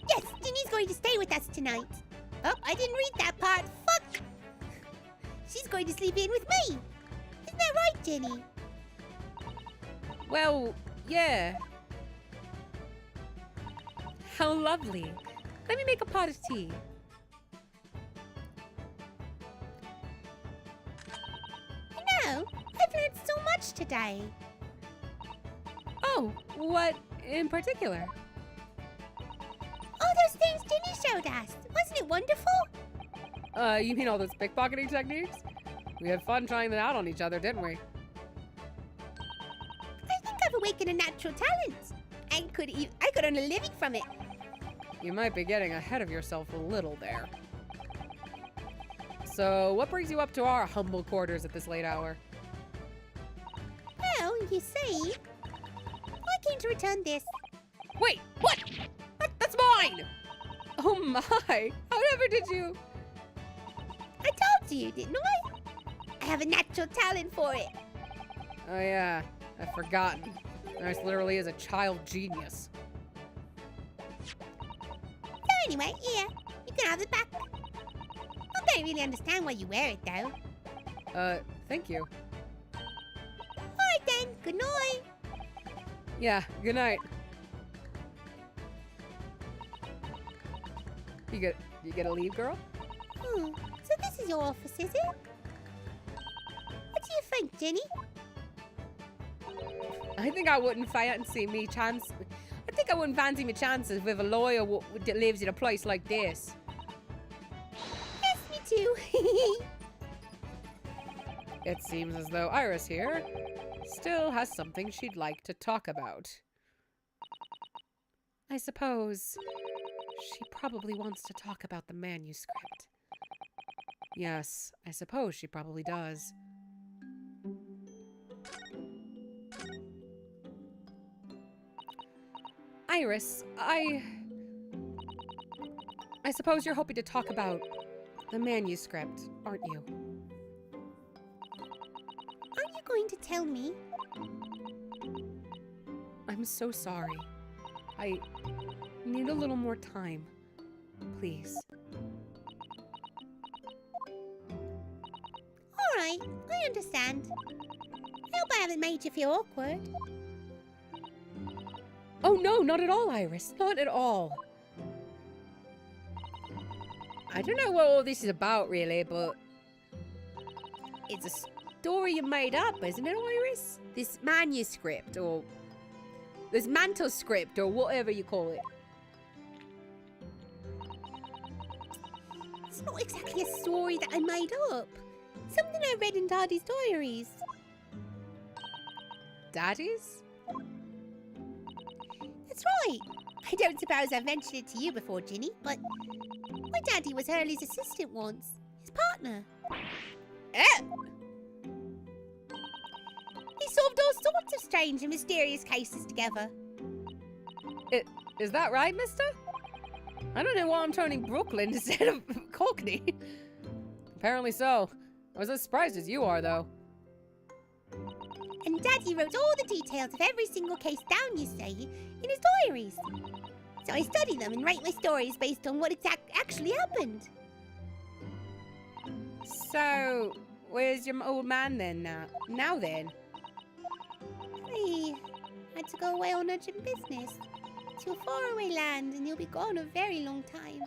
Yes, Ginny's going to stay with us tonight. Oh, I didn't read that part. Fuck! She's going to sleep in with me. Isn't that right, Ginny? Well, yeah. How lovely. Let me make a pot of tea. You know, I've learned so much today. Oh, what in particular? All those things Ginny showed us. Wasn't it wonderful? You mean all those pickpocketing techniques? We had fun trying them out on each other, didn't we? I think I've awakened a natural talent. I could earn a living from it. You might be getting ahead of yourself a little there. So, what brings you up to our humble quarters at this late hour? Well, you see, I came to return this. Wait, what? That's mine! Oh my! However did you? I told you, didn't I? I have a natural talent for it. Oh yeah, I've forgotten. Iris literally is a child genius. So Anyway, here, you can have it back. I don't really understand why you wear it, though. Thank you. Alright then, good night. Yeah, good night. You get to leave, girl? So this is your office, is it? What do you think, Jenny? I think I wouldn't fancy me chances with a lawyer that lives in a place like this. Yes, me too. It seems as though Iris here still has something she'd like to talk about. I suppose she probably wants to talk about the manuscript. Yes, I suppose she probably does. Iris, I suppose you're hoping to talk about the manuscript, aren't you? Aren't you going to tell me? I'm so sorry. I need a little more time. Please. Alright, I understand. I hope I haven't made you feel awkward. Oh no, not at all, Iris. Not at all. I don't know what all this is about, really, but it's a story you made up, isn't it, Iris? This manuscript, or this manuscript, or whatever you call it. It's not exactly a story that I made up. Something I read in Daddy's diaries. Daddy's? That's right. I don't suppose I've mentioned it to you before, Ginny, but my daddy was Hurley's assistant once. His partner. Eh? They solved all sorts of strange and mysterious cases together. Is that right, mister? I don't know why I'm turning Brooklyn instead of Cockney. Apparently so. I was as surprised as you are, though. And Daddy wrote all the details of every single case down, you say, in his diaries. So I study them and write my stories based on what actually happened. So, where's your old man then now then? He had to go away on urgent business to a faraway land, and he'll be gone a very long time.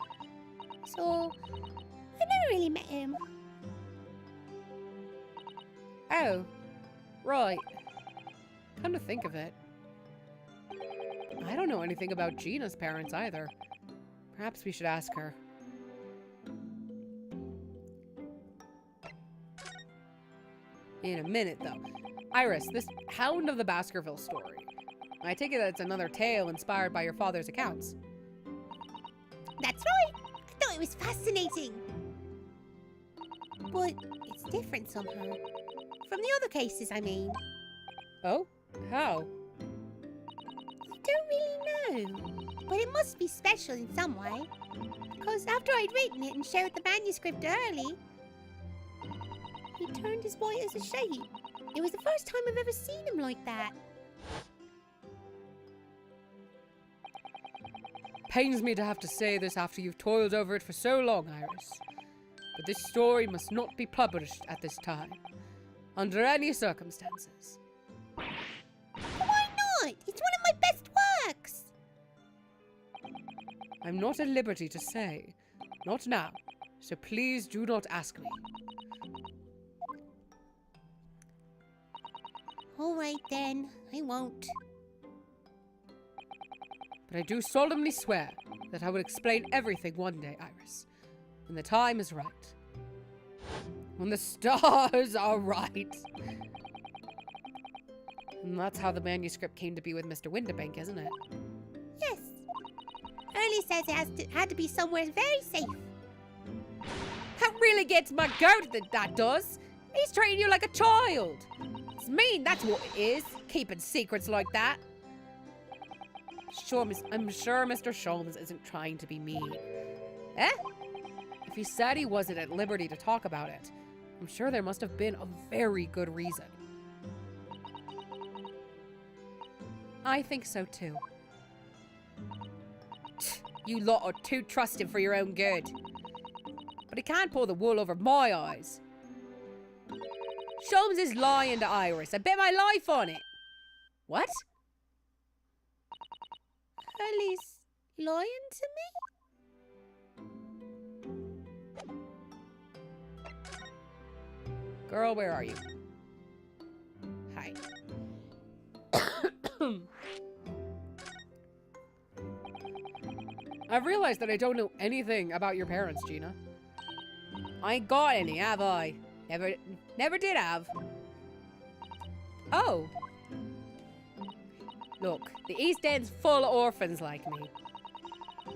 So, I never really met him. Oh, right. Come to think of it, I don't know anything about Gina's parents either. Perhaps we should ask her. In a minute, though. Iris, this Hound of the Baskerville story. I take it that it's another tale inspired by your father's accounts. That's right. I thought it was fascinating. But it's different somehow. From the other cases, I mean. Oh? How? I don't really know. But it must be special in some way. Because after I'd written it and showed the manuscript early, he turned as white as a sheet. It was the first time I've ever seen him like that. Pains me to have to say this after you've toiled over it for so long, Iris. But this story must not be published at this time. Under any circumstances. Why not? It's one of my best works. I'm not at liberty to say. Not now. So please do not ask me. All right then, I won't. But I do solemnly swear that I will explain everything one day, Iris. When the time is right. When the stars are right. And that's how the manuscript came to be with Mr. Winterbank, isn't it? Yes. Early says it had to be somewhere very safe. That really gets my goat, that does. He's treating you like a child. It's mean, that's what it is. Keeping secrets like that. Sure, I'm sure Mr. Sholmes isn't trying to be mean. Eh? If he said he wasn't at liberty to talk about it, I'm sure there must have been a very good reason. I think so too. You lot are too trusting for your own good. But he can't pull the wool over my eyes. Sholmes is lying to Iris. I bet my life on it. What? Hurley's lying to me? Girl, where are you? Hi. I've realized that I don't know anything about your parents, Gina. I ain't got any, have I? Never did have. Oh. Look, the East End's full of orphans like me.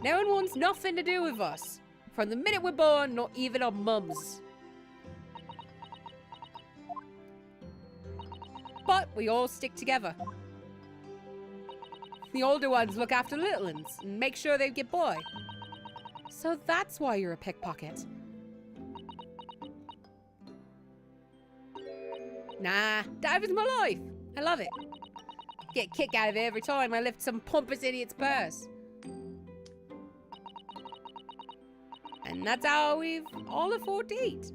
No one wants nothing to do with us. From the minute we're born, not even our mums. But we all stick together. The older ones look after the little ones and make sure they get by. So that's why you're a pickpocket. Nah, diving's my life. I love it. Get a kick out of it every time I lift some pompous idiot's purse. And that's how we've all afford to eat.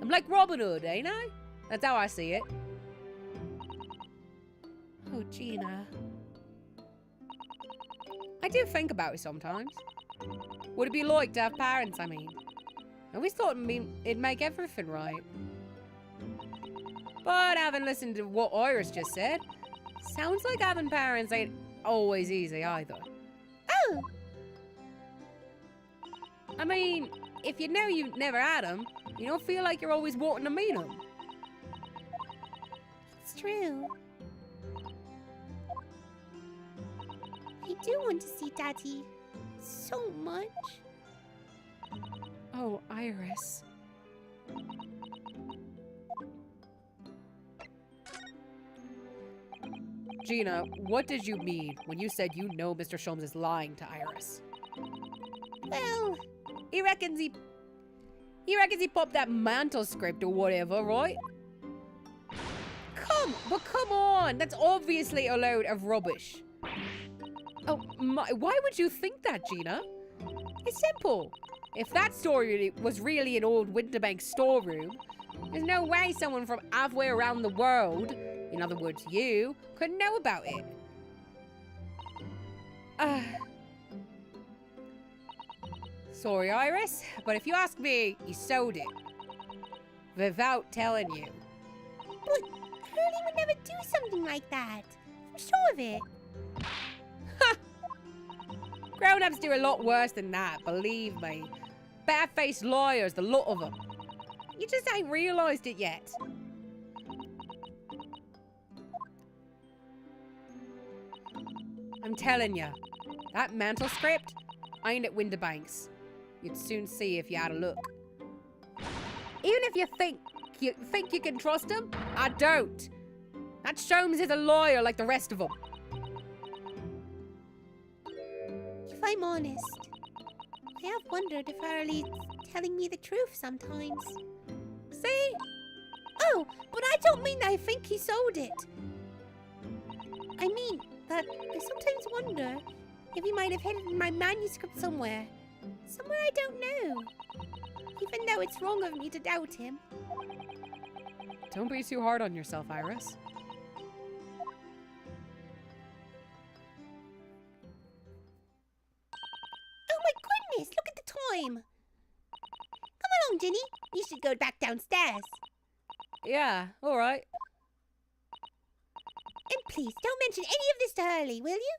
I'm like Robin Hood, ain't I? That's how I see it. Oh, Gina. I do think about it sometimes. What it'd be like to have parents, I mean. I always thought it'd make everything right. But having listened to what Iris just said, sounds like having parents ain't always easy either. Oh! I mean, if you know you've never had them, you don't feel like you're always wanting to meet them. It's true. I do want to see Daddy so much. Oh, Iris. Gina, what did you mean when you said you know Mr. Sholmes is lying to Iris? Well, He reckons he popped that mantle script or whatever, right? Come on, that's obviously a load of rubbish. Oh my, why would you think that, Gina? It's simple. If that story was really an old Winterbank storeroom, there's no way someone from halfway around the world, in other words you, could know about it. Sorry, Iris, but if you ask me, he sold it. Without telling you. but Hurley would never do something like that. I'm sure of it. Grown-ups do a lot worse than that, believe me. Bare-faced liars, the lot of them. You just ain't realised it yet. I'm telling you, that mantle script ain't at Winterbanks. You'd soon see if you had a look. Even if you think you can trust him, I don't. That Sholmes is a lawyer like the rest of them. If I'm honest, I have wondered if Hurley's telling me the truth sometimes. See? Oh, but I don't mean I think he sold it. I mean that I sometimes wonder if he might have hid it in my manuscript somewhere. Somewhere I don't know. Even though it's wrong of me to doubt him. Don't be too hard on yourself, Iris. Oh my goodness, look at the time. Come along, Ginny. You should go back downstairs. Yeah, alright. And please, don't mention any of this to Hurley, will you?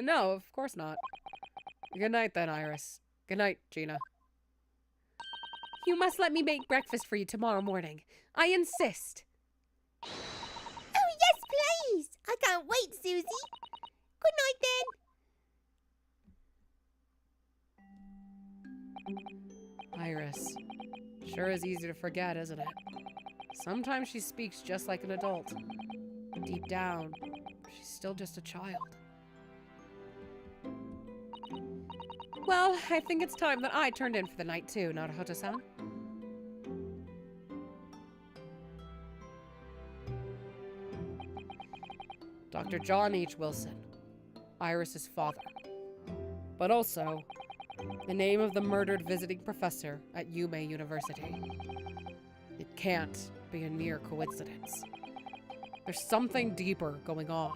No, of course not. Good night then, Iris. Good night, Gina. You must let me make breakfast for you tomorrow morning. I insist. Oh, yes, please. I can't wait, Susie. Good night, then. Iris. Sure is easy to forget, isn't it? Sometimes she speaks just like an adult. But deep down, she's still just a child. Well, I think it's time that I turned in for the night too, Naruto-san. Dr. John H. Wilson, Iris's father. but also the name of the murdered visiting professor at Yume University. It can't be a mere coincidence. There's something deeper going on.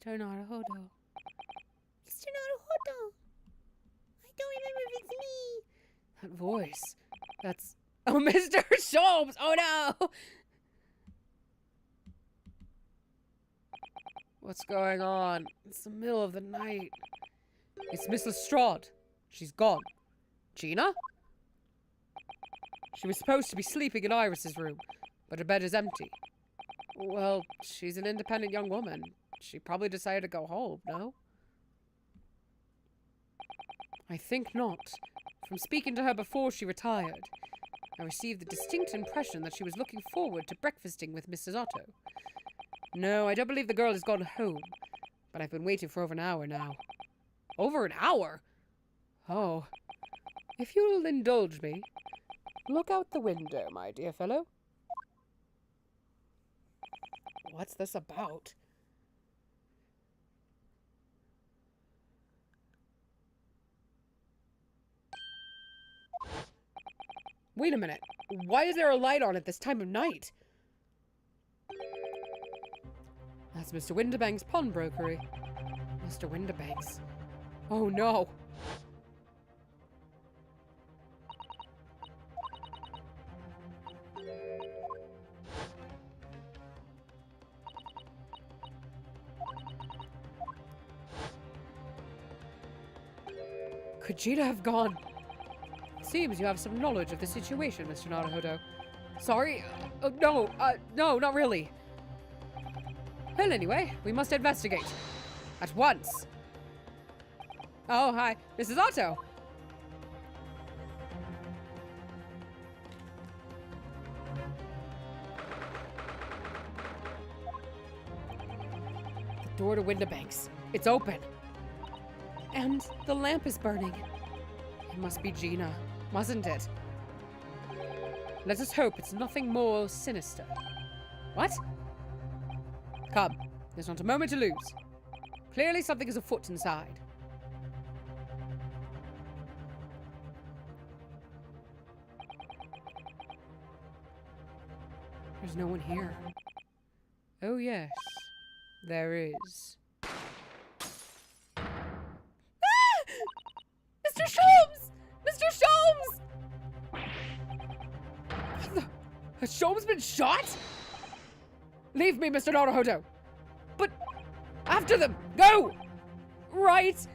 Mr. Naruhodo. Mr. Naruhodo. I don't remember if it's me. That voice. That's... Oh, Mr. Sholmes! Oh, no! What's going on? It's the middle of the night. It's Miss Lestrade. She's gone. Gina? She was supposed to be sleeping in Iris's room, but her bed is empty. Well, she's an independent young woman. She probably decided to go home, no? I think not. From speaking to her before she retired, I received the distinct impression that she was looking forward to breakfasting with Mrs. Otto. No, I don't believe the girl has gone home, but I've been waiting for over an hour now. Over an hour? Oh. If you'll indulge me, look out the window, my dear fellow. What's this about? Wait a minute. Why is there a light on at this time of night? That's Mr. Windibank's pawnbrokery. Mr. Windibank's. Oh no. Could Gina have gone? Seems you have some knowledge of the situation, Mr. Naruhodo. Sorry? No, not really. Well, anyway, we must investigate. At once. Oh, hi. Mrs. Otto. The door to Windibank's. It's open. And the lamp is burning. It must be Gina, mustn't it? Let us hope it's nothing more sinister. What? Come, there's not a moment to lose. Clearly something is afoot inside. There's no one here. Oh yes, there is. Mr. Sholmes! Mr. Sholmes! Has Sholmes been shot? Leave me, Mr. Naruhodo. But after them, go! Right.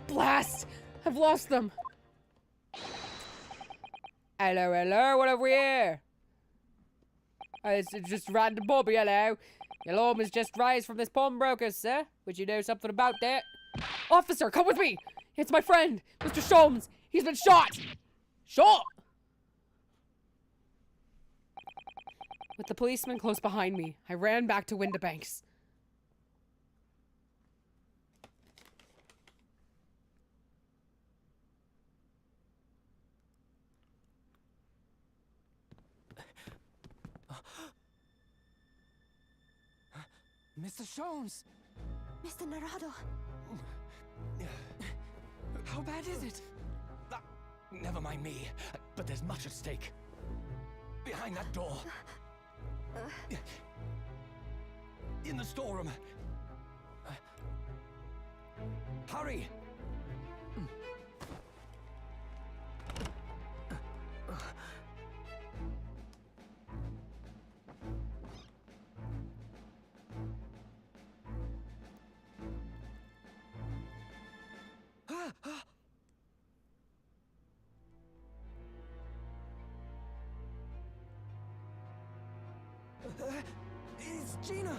Blast! I've lost them. Hello, hello, what have we here? It's just random Bobby, hello. Your alarm has just rise from this pawnbroker, sir. Would you know something about that? Officer, come with me! It's my friend, Mr. Sholmes. He's been shot! Shot! With the policeman close behind me, I ran back to Windibank's. Mr. Sholmes! Mr. Naruhodo. How bad is it? Never mind me, but there's much at stake. Behind that door. In the storeroom. Hurry! It's Gina!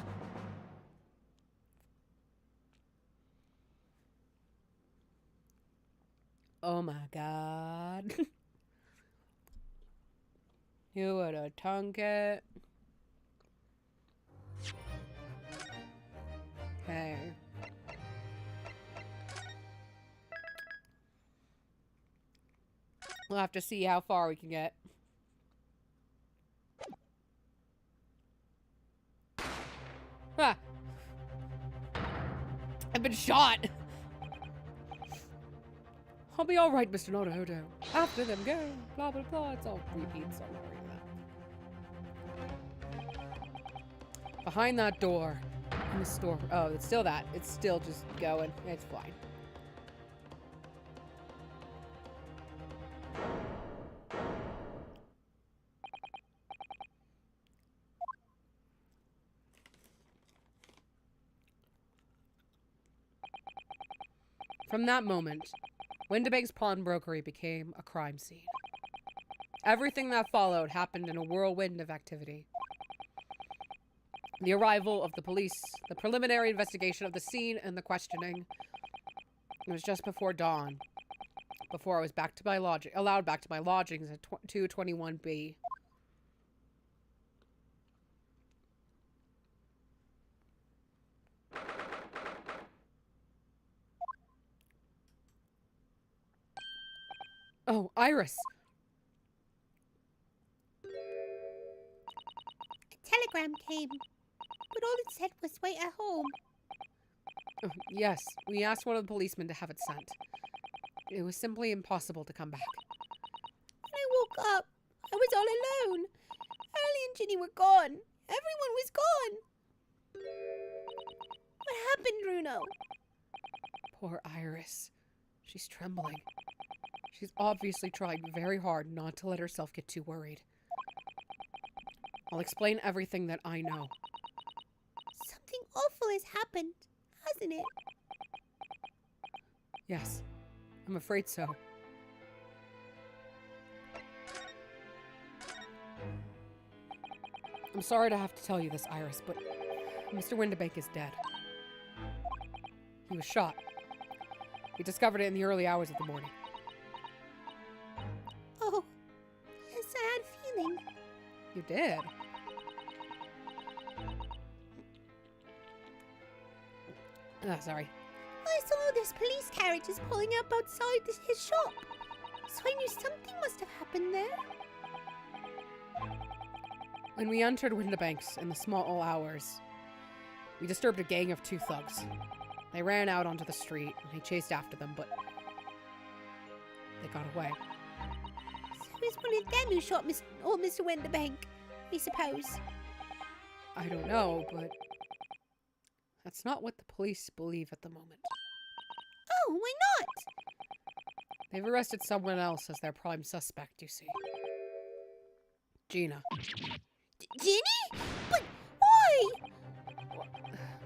Oh my god. You would have tongue it. Hey. We'll have to see how far we can get. Ah. I've been shot. I'll be all right, Mr. Nodohodo. After them go. Blah, blah, blah. It's all repeats. I'm not reading that. Behind that door. In the store. Oh, it's still that. It's still just going. It's fine. From that moment, Windibank's pawnbrokery became a crime scene. Everything that followed happened in a whirlwind of activity. The arrival of the police, the preliminary investigation of the scene, and the questioning. It was just before dawn, before I was back to my allowed back to my lodgings at 221B. Oh, Iris. A telegram came, but all it said was wait at home. Oh, yes, we asked one of the policemen to have it sent. It was simply impossible to come back. When I woke up, I was all alone. Early and Ginny were gone. Everyone was gone. What happened, Bruno? Poor Iris. She's trembling. She's obviously trying very hard not to let herself get too worried. I'll explain everything that I know. Something awful has happened, hasn't it? Yes, I'm afraid so. I'm sorry to have to tell you this, Iris, but Mr. Windibank is dead. He was shot. We discovered it in the early hours of the morning. Oh, yes, I had a feeling. You did? Sorry. I saw this police carriages pulling up outside his shop, so I knew something must have happened there. When we entered Windibank's in the small hours, we disturbed a gang of 2 thugs. They ran out onto the street, and I chased after them, but they got away. So it was one of them who shot old Mr. Windibank, I suppose. I don't know, but that's not what the police believe at the moment. Oh, why not? They've arrested someone else as their prime suspect, you see. Gina. Ginny? But why?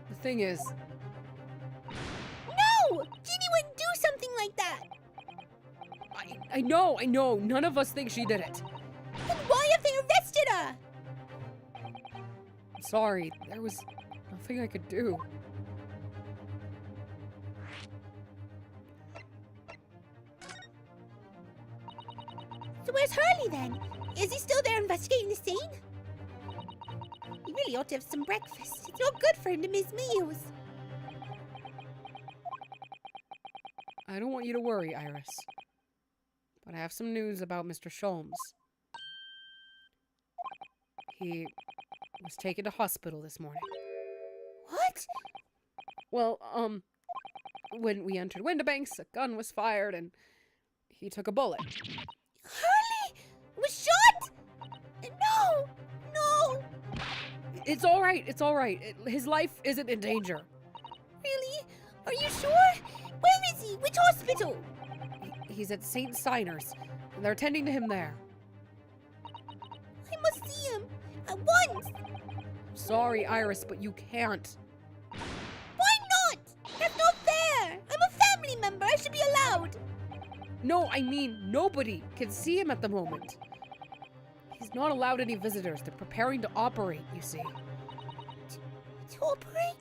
The thing is, No! Ginny wouldn't do something like that! I know, none of us think she did it. Then why have they arrested her? I'm sorry, there was nothing I could do. So where's Hurley then? Is he still there investigating the scene? He really ought to have some breakfast. It's not good for him to miss meals. I don't want you to worry, Iris. But I have some news about Mr. Sholmes. He was taken to hospital this morning. What? Well, when we entered Windibank's, a gun was fired and he took a bullet. Hurley was shot? No! No! It's all right. His life isn't in danger. Really? Are you sure? Where is he? Which hospital? He's at St. Siner's, and they're attending to him there. I must see him. At once! Sorry, Iris, but you can't. Why not? That's not fair! I'm a family member. I should be allowed. No, I mean, nobody can see him at the moment. He's not allowed any visitors. They're preparing to operate, you see. To operate?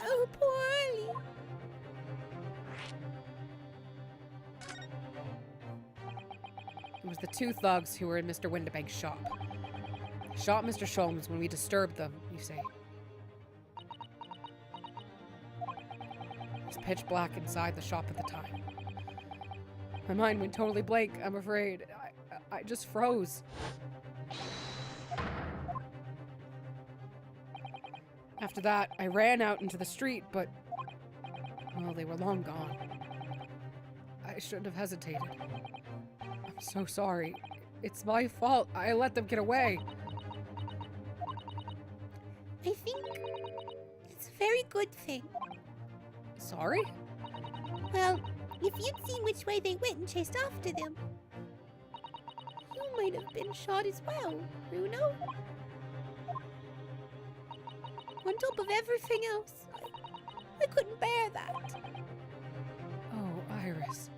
Oh, poor Hurley. It was the 2 thugs who were in Mr. Windibank's shop. They shot Mr. Sholmes when we disturbed them, you see. It was pitch black inside the shop at the time. My mind went totally blank, I'm afraid. I just froze. After that, I ran out into the street, but, well, they were long gone. I shouldn't have hesitated. I'm so sorry. It's my fault. I let them get away. I think it's a very good thing. Sorry? Well, if you'd seen which way they went and chased after them, you might have been shot as well, Bruno. On top of everything else, I couldn't bear that. Oh, Iris.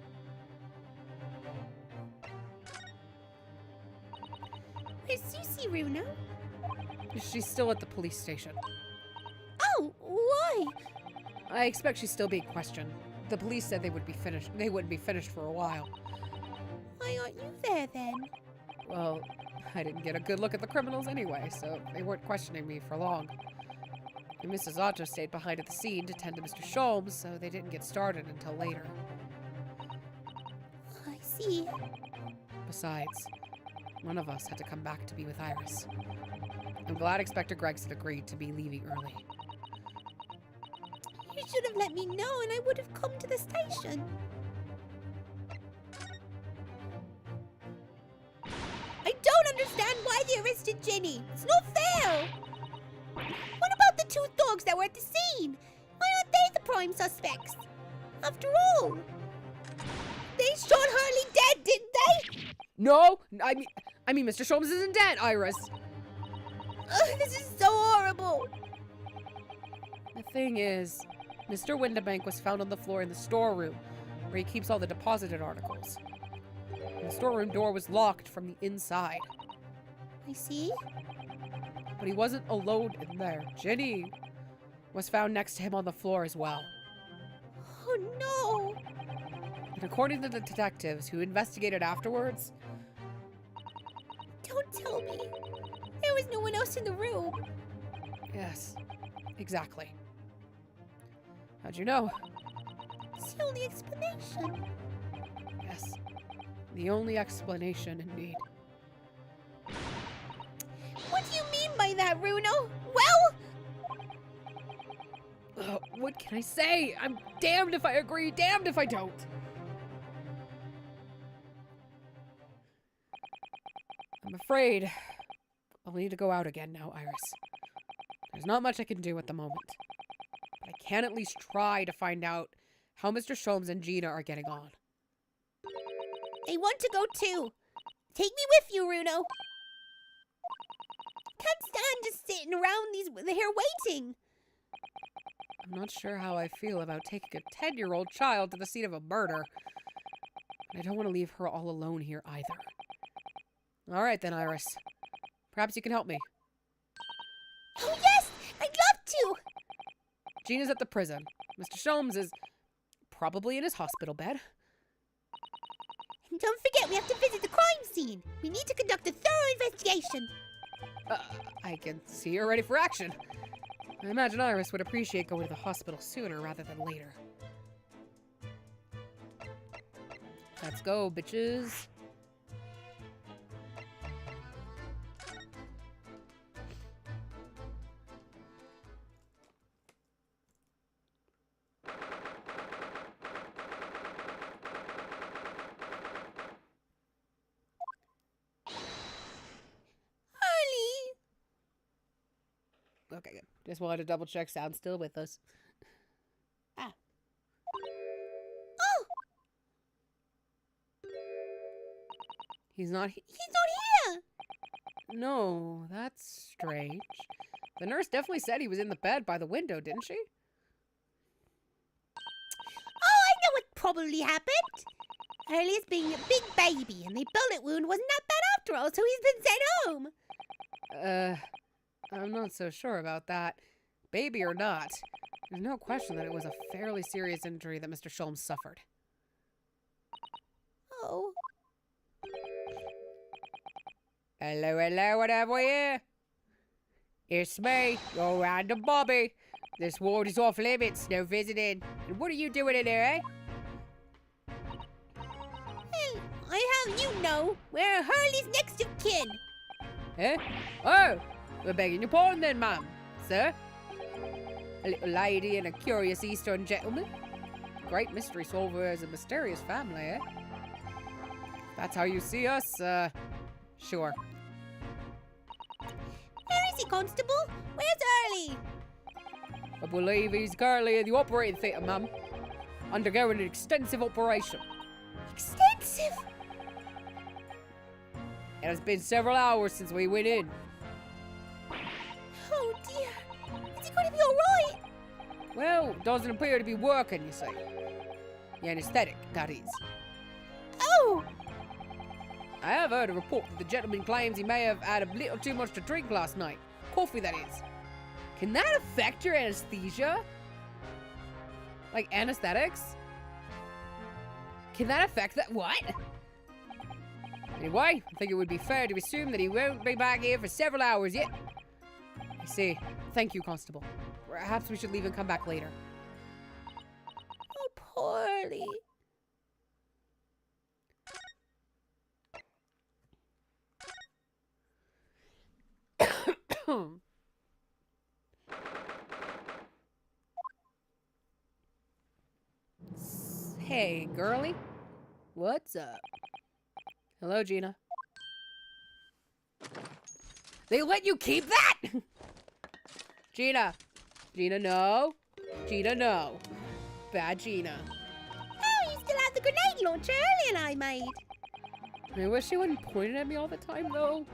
Where's Susie, Bruno? She's still at the police station. Oh, why? I expect she's still being questioned. The police said they wouldn't be finished for a while. Why aren't you there then? Well, I didn't get a good look at the criminals anyway, so they weren't questioning me for long. And Mrs. Otto stayed behind at the scene to tend to Mr. Sholmes, so they didn't get started until later. I see. Besides, one of us had to come back to be with Iris. I'm glad Inspector Gregson agreed to be leaving early. You should have let me know and I would have come to the station. I don't understand why they arrested Jenny. It's not fair. What about the two dogs that were at the scene? Why aren't they the prime suspects? After all, they shot Hurley dead, didn't they? No! I mean, Mr. Sholmes isn't dead, Iris! Ugh, this is so horrible. The thing is, Mr. Windibank was found on the floor in the storeroom, where he keeps all the deposited articles. The storeroom door was locked from the inside. I see. But he wasn't alone in there. Jenny was found next to him on the floor as well. Oh no. And according to the detectives who investigated afterwards, Don't tell me. There was no one else in the room. yes, exactly. How'd you know? It's the only explanation. Yes, the only explanation indeed. What do you mean by that, Bruno? Well, What can I say? I'm damned if I agree, damned if I don't. I'm afraid I'll need to go out again now, Iris. There's not much I can do at the moment. But I can at least try to find out how Mr. Sholmes and Gina are getting on. I want to go too. Take me with you, Bruno. Can't stand just sitting around here waiting. I'm not sure how I feel about taking a 10-year-old child to the scene of a murder. I don't want to leave her all alone here either. All right then, Iris. Perhaps you can help me. Oh yes, I'd love to. Gina's at the prison. Mr. Sholmes is probably in his hospital bed. And don't forget, we have to visit the crime scene. We need to conduct a thorough investigation. I can see you're ready for action. I imagine Iris would appreciate going to the hospital sooner rather than later. Let's go, bitches. Okay, good. Just wanted to double check sound's still with us. Oh, He's not he's not here. No, that's strange. The nurse definitely said he was in the bed by the window, didn't she? Oh, I know what probably happened. Hurley's being a big baby, and the bullet wound wasn't that bad after all, so he's been sent home. I'm not so sure about that. Baby or not, there's no question that it was a fairly serious injury that Mr. Sholmes suffered. Oh. Hello, what have we here? It's me, your random Bobby. This ward is off limits, no visiting. And what are you doing in here, eh? I have you know we're Hurley's next of kin. Eh? Oh, we're begging your pardon then, ma'am. Sir? A little lady and a curious Eastern gentleman? Great mystery solvers and mysterious family, eh? That's how you see us, sure. Where is he, Constable? Where's Hurley? I believe he's currently in the operating theatre, ma'am. Undergoing an extensive operation. Extensive? It has been several hours since we went in. Oh dear. Is he going to be alright? Well, doesn't appear to be working, you see. The anesthetic, that is. Oh! I have heard a report that the gentleman claims he may have had a little too much to drink last night. Coffee, that is. Can that affect your anesthesia? Like anesthetics? Can that affect that? What? Anyway, I think it would be fair to assume that he won't be back here for several hours yet. I see. Thank you, Constable. Perhaps we should leave and come back later. Oh, poorly. Hey, girlie. What's up? Hello, Gina. They let you keep that? Gina. Gina, no. Gina, no. Bad Gina. Oh, you still have the grenade launcher Hurley and I made. I wish you wouldn't point it at me all the time, though.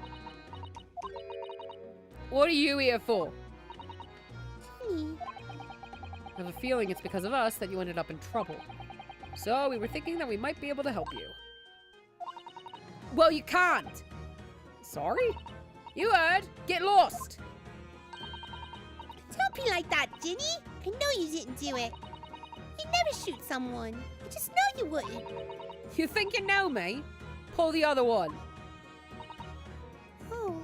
What are you here for? Ginny. I have a feeling it's because of us that you ended up in trouble. So we were thinking that we might be able to help you. Well, you can't. Sorry? You heard. Get lost. Don't be like that, Ginny. I know you didn't do it. You'd never shoot someone. I just know you wouldn't. You think you know me? Pull the other one. Oh.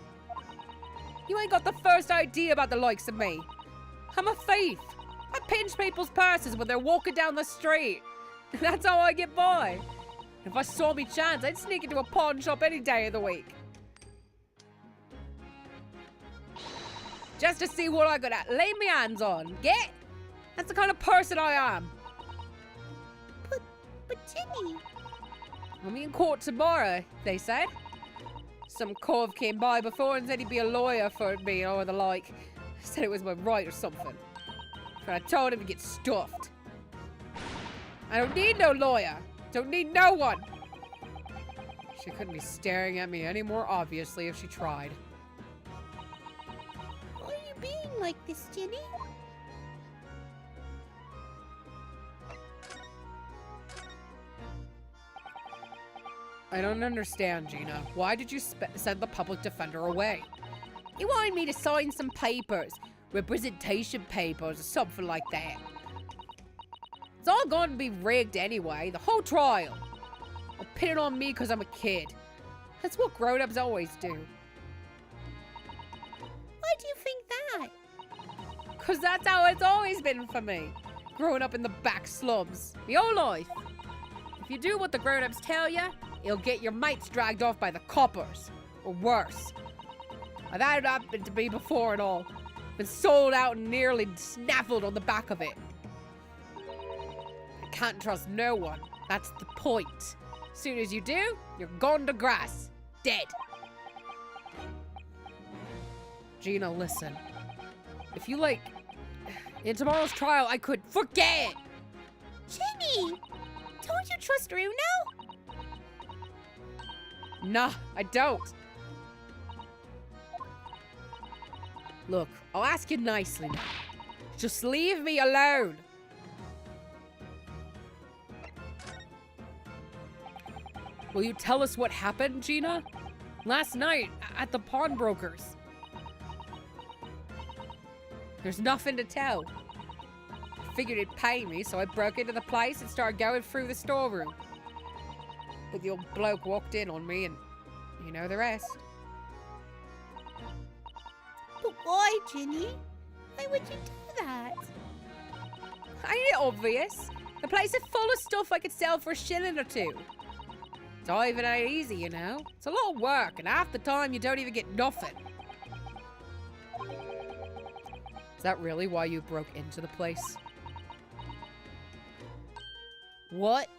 You ain't got the first idea about the likes of me. I'm a thief. I pinch people's purses when they're walking down the street. That's how I get by. If I saw me chance, I'd sneak into a pawn shop any day of the week. Just to see what I could lay my hands on. Get? That's the kind of person I am. But Ginny. I'll be in court tomorrow, they said. Some cove came by before and said he'd be a lawyer for me or the like. Said it was my right or something. But I told him to get stuffed. I don't need no lawyer. Don't need no one. She couldn't be staring at me any more obviously if she tried. Why are you being like this, Ginny? I don't understand, Gina. Why did you send the public defender away? You wanted me to sign some papers. Representation papers or something like that. It's all going to be rigged anyway. The whole trial. I'll pin it on me because I'm a kid. That's what grown-ups always do. Why do you think that? Because that's how it's always been for me. Growing up in the back slums. My whole life. If you do what the grown-ups tell you, you'll get your mates dragged off by the coppers. Or worse. I've had it happen to me before and all. Been sold out and nearly snaffled on the back of it. I can't trust no one. That's the point. Soon as you do, you're gone to grass. Dead. Gina, listen. If you like... In tomorrow's trial, I could... Forget it! Ginny! Don't you trust Uno? Nah, I don't. Look, I'll ask you nicely now. Just leave me alone. Will you tell us what happened, Gina? Last night, at the pawnbrokers. There's nothing to tell. I figured it'd pay me, so I broke into the place and started going through the storeroom. But the old bloke walked in on me and you know the rest. But why, Ginny? Why would you do that? Ain't it obvious? The place is full of stuff I could sell for a shilling or two. Diving ain't easy, you know. It's a lot of work, and half the time you don't even get nothing. Is that really why you broke into the place? What?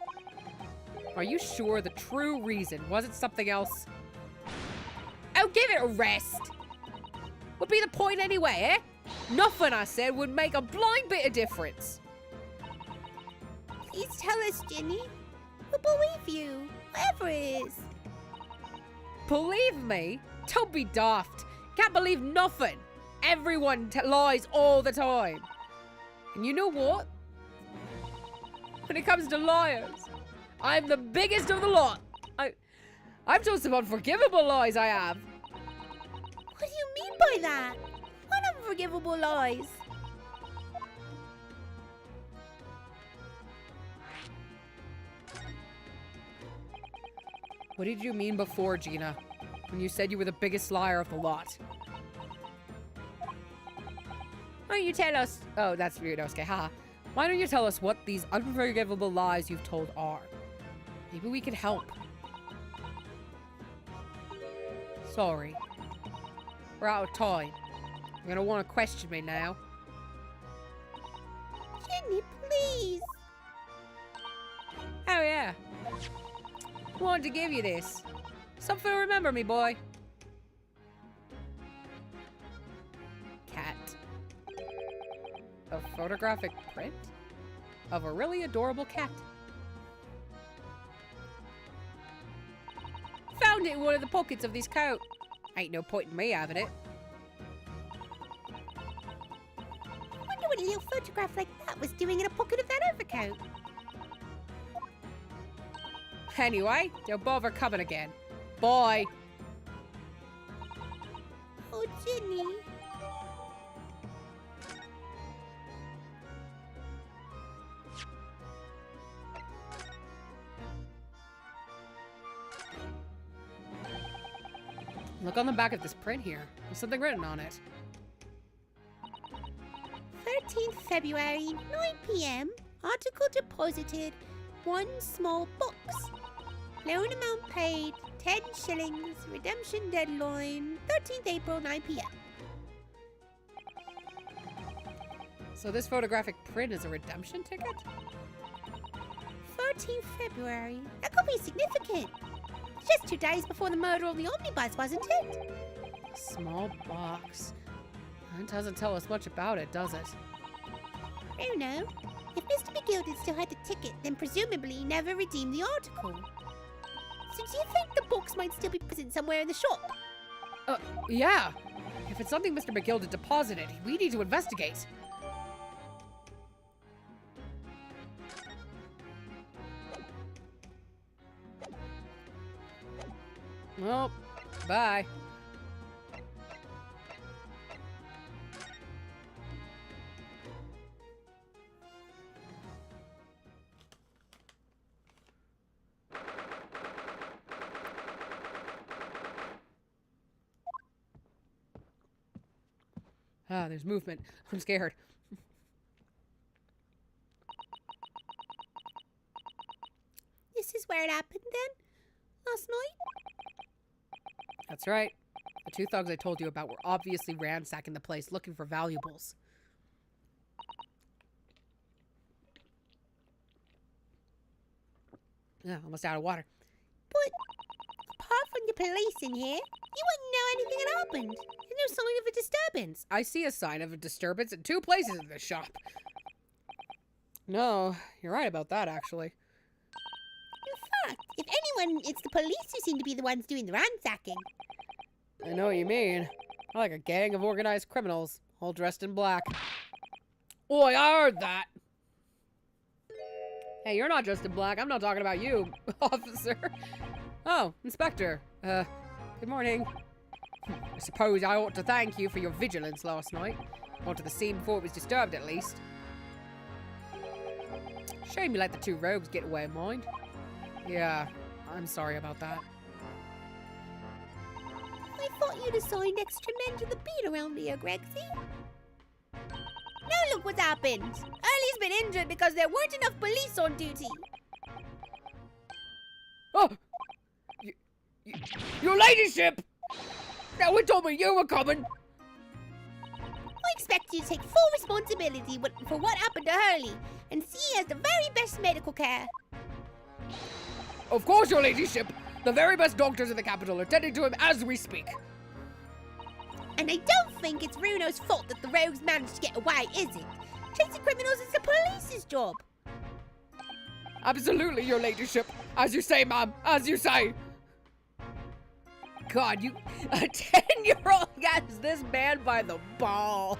Are you sure the true reason wasn't something else? Oh, give it a rest! Would be the point anyway, eh? Nothing I said would make a blind bit of difference. Please tell us, Ginny. We'll believe you, whatever it is. Believe me? Don't be daft. Can't believe nothing. Everyone lies all the time. And you know what? When it comes to liars, I'm the biggest of the lot. I've told some unforgivable lies, I have. What do you mean by that? What unforgivable lies? What did you mean before, Gina? When you said you were the biggest liar of the lot? Why don't you tell us... Oh, that's weird. Okay, haha. Why don't you tell us what these unforgivable lies you've told are? Maybe we can help. Sorry. We're out of time. You're gonna want to question me now. Ginny, please. Oh, yeah. Wanted to give you this. Something to remember me, boy. Cat. A photographic print of a really adorable cat. Found it in one of the pockets of this coat. Ain't no point in me having it. I wonder what a little photograph like that was doing in a pocket of that overcoat. Anyway, don't bother coming again. Bye. Oh, Ginny. Look on the back of this print here. There's something written on it. 13th February, 9 p.m. Article deposited. 1 small box. Loan amount paid, 10 shillings. Redemption deadline, 13th April, 9 p.m. So this photographic print is a redemption ticket? 13th February. That could be significant. Just 2 days before the murder of the omnibus, wasn't it? A small box. That doesn't tell us much about it, does it? Oh no. If Mr. McGilded still had the ticket, then presumably he never redeemed the article. So do you think the box might still be present somewhere in the shop? Yeah. If it's something Mr. McGilded deposited, we need to investigate. Well, bye. Ah, there's movement. I'm scared. This is where it happened then? Last night? That's right. The 2 thugs I told you about were obviously ransacking the place looking for valuables. Yeah, almost out of water. But apart from the police in here, you wouldn't know anything had happened. There's no sign of a disturbance. I see a sign of a disturbance in 2 places in this shop. No, you're right about that, actually. In fact, if anyone, it's the police who seem to be the ones doing the ransacking. I know what you mean. I like a gang of organized criminals, all dressed in black. Oi, I heard that! Hey, you're not dressed in black. I'm not talking about you, officer. Oh, Inspector. Good morning. I suppose I ought to thank you for your vigilance last night. Got to the scene before it was disturbed, at least. Shame you let the 2 rogues get away, mind. Yeah, I'm sorry about that. I thought you'd assigned extra men to the beat around here, Gregsy. Now look what's happened. Early's been injured because there weren't enough police on duty. Oh! Your ladyship! Now it told me you were coming! I expect you to take full responsibility for what happened to Hurley and see he has the very best medical care. Of course, your ladyship! The very best doctors in the capital are tending to him as we speak. And I don't think it's Bruno's fault that the rogues managed to get away, is it? Chasing criminals is the police's job. Absolutely, your ladyship. As you say, ma'am. As you say. God, you... A 10-year-old gets this man by the balls.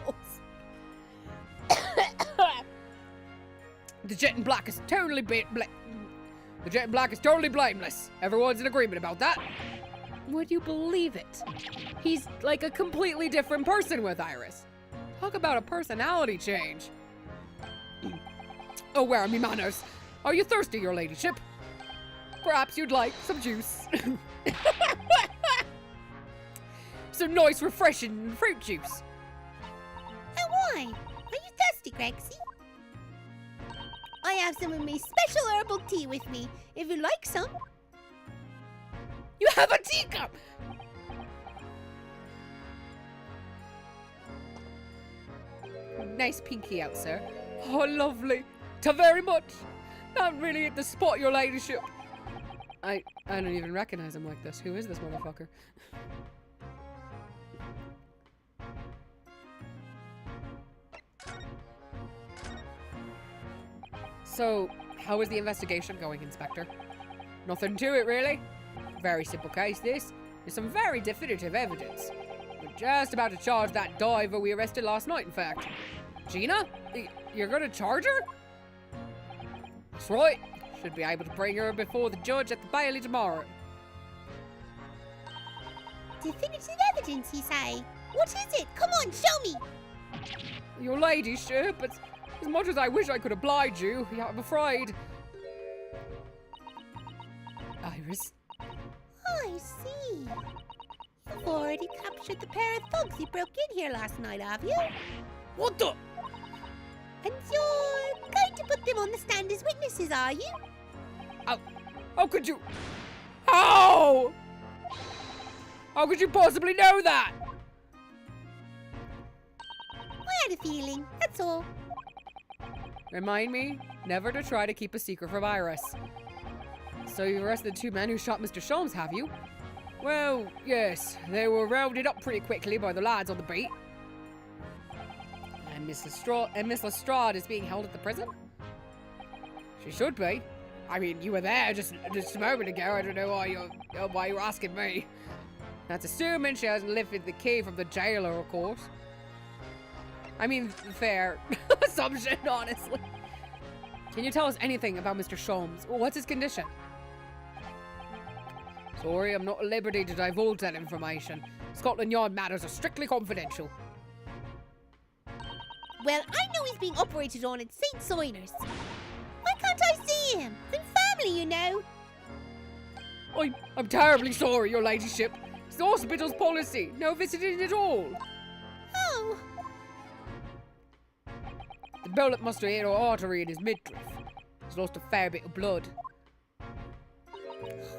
The jet in black is totally The jet in black is totally blameless. Everyone's in agreement about that. Would you believe it? He's like a completely different person with Iris. Talk about a personality change. Oh, where are me manners? Are you thirsty, your ladyship? Perhaps you'd like some juice. Some nice, refreshing fruit juice. And why? Are you thirsty, Grexy? I have some of my special herbal tea with me, if you'd like some. You have a teacup! Nice pinky out, sir. Oh, lovely. Ta very much. Not really at the spot, your ladyship. I don't even recognize him like this. Who is this motherfucker? So, how is the investigation going, Inspector? Nothing to it, really. Very simple case, this. There's some very definitive evidence. We're just about to charge that diver we arrested last night, in fact. Gina? You're gonna charge her? That's right. Should be able to bring her before the judge at the Bailey tomorrow. Definitive evidence, you say? What is it? Come on, show me! Your ladyship, as much as I wish I could oblige you, I'm afraid. Iris? I see. You've already captured the pair of thugs who broke in here last night, have you? What the? And you're going to put them on the stand as witnesses, are you? How could you? How? How could you possibly know that? I had a feeling, that's all. Remind me never to try to keep a secret from Iris. So you arrested the two men who shot Mr. Sholmes, have you? Well, yes. They were rounded up pretty quickly by the lads on the beat. And Miss Lestrade is being held at the prison? She should be. I mean, you were there just a moment ago. I don't know why you're asking me. That's assuming she hasn't lifted the key from the jailer, of course. I mean, fair assumption, honestly. Can you tell us anything about Mr. Sholmes? What's his condition? Sorry, I'm not at liberty to divulge that information. Scotland Yard matters are strictly confidential. Well, I know he's being operated on at St. Soiners. Why can't I see him? I'm family, you know. I'm terribly sorry, your ladyship. It's the hospital's policy. No visiting at all. Oh. The bullet must have hit an artery in his midriff. He's lost a fair bit of blood.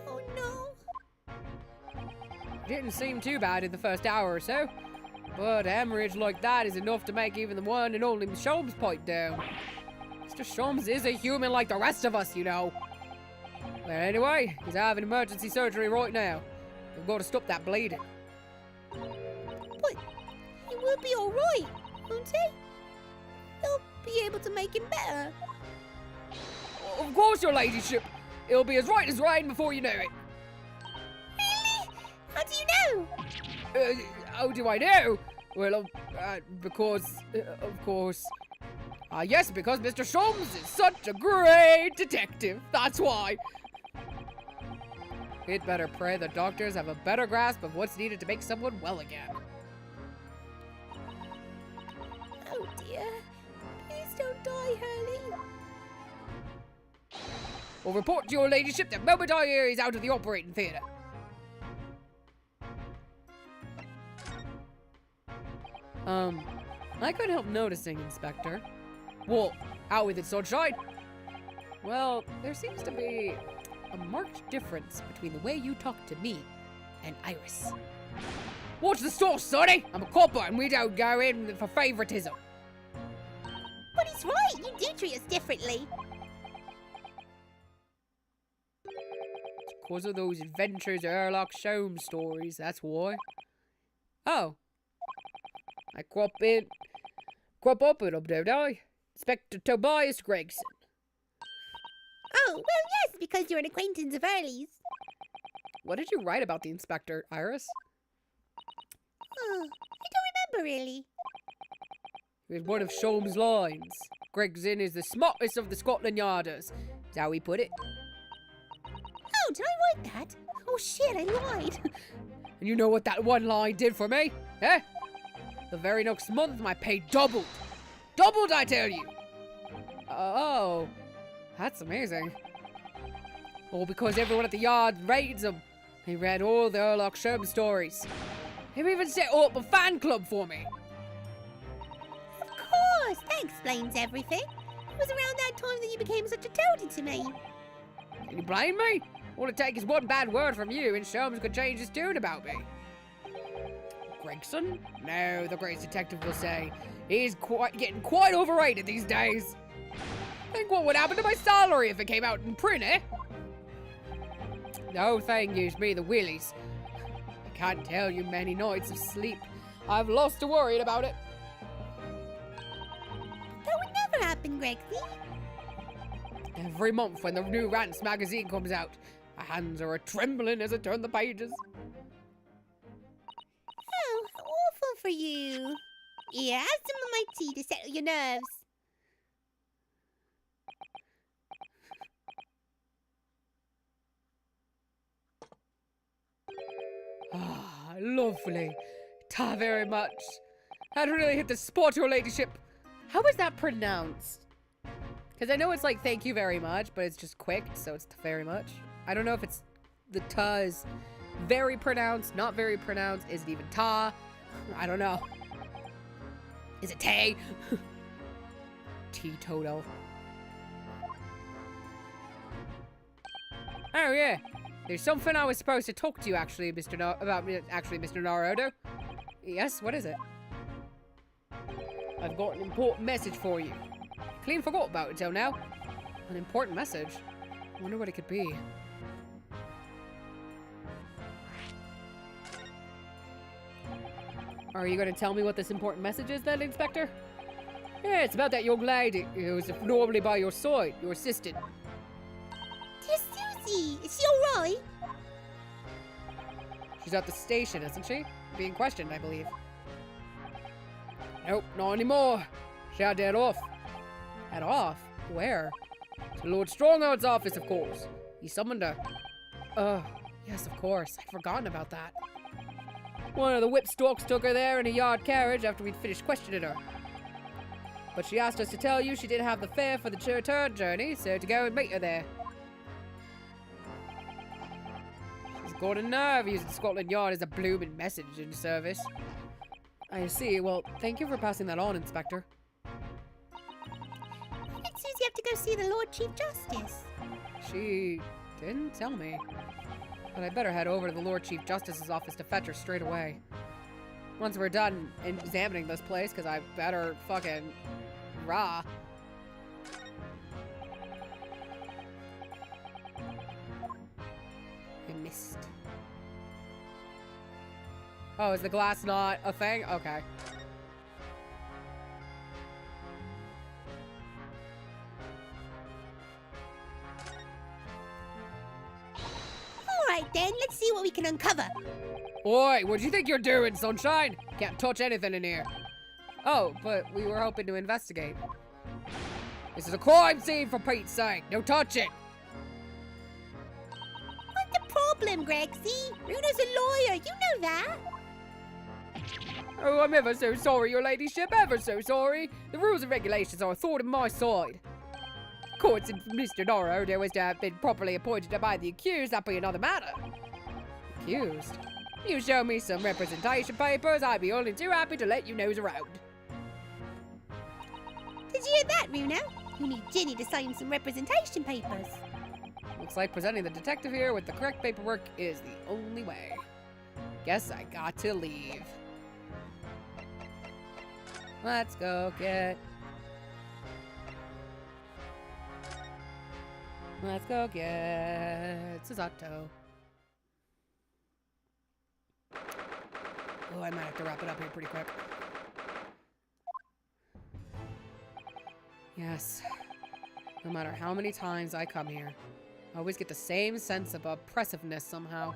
Oh, no. Didn't seem too bad in the first hour or so. But a hemorrhage like that is enough to make even the one and only Sholmes pipe down. Mr. Sholmes is a human like the rest of us, you know. Well, anyway, he's having emergency surgery right now. We've got to stop that bleeding. But he will be alright, won't he? They'll be able to make him better. Of course, your ladyship. It'll be as right as rain before you know it. Really? How do you know? How do I know? Well, because, of course. Yes, because Mr. Sholmes is such a great detective. That's why. We'd better pray the doctors have a better grasp of what's needed to make someone well again. Oh dear. Please don't die, Hurley. We'll report to your ladyship the moment I hear he's out of the operating theatre. I couldn't help noticing, Inspector. Well, out with it, sunshine. Well, there seems to be a marked difference between the way you talk to me and Iris. Watch the store, sonny! I'm a copper and we don't go in for favoritism. But he's right, you do treat us differently. Because of those adventures of Sherlock Holmes stories, that's why. Oh. I crop up in him, don't I? Inspector Tobias Gregson. Oh, well, yes, because you're an acquaintance of Early's. What did you write about the inspector, Iris? Oh, I don't remember really. It was one of Sholmes' lines. Gregson is the smartest of the Scotland Yarders. Is how he put it. Oh, did I write that? Oh shit, I lied. And you know what that one line did for me? Eh? The very next month, my pay doubled. Doubled, I tell you! Oh, that's amazing. All because everyone at the yard rates him. He read all the Sherlock Holmes stories. He even set up a fan club for me. Of course, that explains everything. It was around that time that you became such a toady to me. Can you blame me? All it takes is one bad word from you and Sholmes could change his tune about me. Gregson? No, the great detective will say. He's getting quite overrated these days. Think what would happen to my salary if it came out in print, eh? The whole thing gives me the willies. I can't tell you many nights of sleep I've lost to worrying about it. That would never happen, Gregsy. Every month when the new Rants magazine comes out, my hands are a-trembling as I turn the pages. Oh, how awful for you. Here, have some of my tea to settle your nerves. Ah, lovely. Ta very much. I'd really hit the spot, your ladyship. How is that pronounced? Because I know it's like thank you very much, but it's just quick, so it's very much. I don't know if it's the ta is very pronounced, not very pronounced. Is it even ta? I don't know. Is it tay? Teetotal. Oh yeah. There's something I was supposed to talk to you actually, Mr. Naruto. Yes, what is it? I've got an important message for you. Clean forgot about it till now. An important message? I wonder what it could be. Are you going to tell me what this important message is then, Inspector? Yeah, it's about that young lady who's normally by your side, your assistant. Dear Susie, is she alright? She's at the station, isn't she? Being questioned, I believe. Nope, not anymore. She had to head off. Head off? Where? To Lord Stronghold's office, of course. He summoned her. Oh, yes, of course. I'd forgotten about that. One of the whipstalks took her there in a yard carriage after we'd finished questioning her. But she asked us to tell you she didn't have the fare for the return journey, so to go and meet her there. She's got a nerve using Scotland Yard as a blooming messaging service. I see. Well, thank you for passing that on, Inspector. Why did Susie have to go see the Lord Chief Justice? She didn't tell me. But I better head over to the Lord Chief Justice's office to fetch her straight away. Once we're done examining this place, because I better fucking rah. I missed. Oh, is the glass not a thing? Okay. Alright then, let's see what we can uncover. Oi, what do you think you're doing, Sunshine? Can't touch anything in here. Oh, but we were hoping to investigate. This is a crime scene, for Pete's sake. No touching. What's the problem, Gregsy? Runo's a lawyer, you know that. Oh, I'm ever so sorry, your ladyship, ever so sorry. The rules and regulations are a thorn in my side. Courts and Mr. Naruto was to have been properly appointed by the accused, that be another matter. Accused? You show me some representation papers, I'd be only too happy to let you nose around. Did you hear that, Runo? You need Ginny to sign some representation papers. Looks like presenting the detective here with the correct paperwork is the only way. Guess I got to leave. Let's go get... Let's go get Susato. Oh, I might have to wrap it up here pretty quick. Yes. No matter how many times I come here, I always get the same sense of oppressiveness somehow.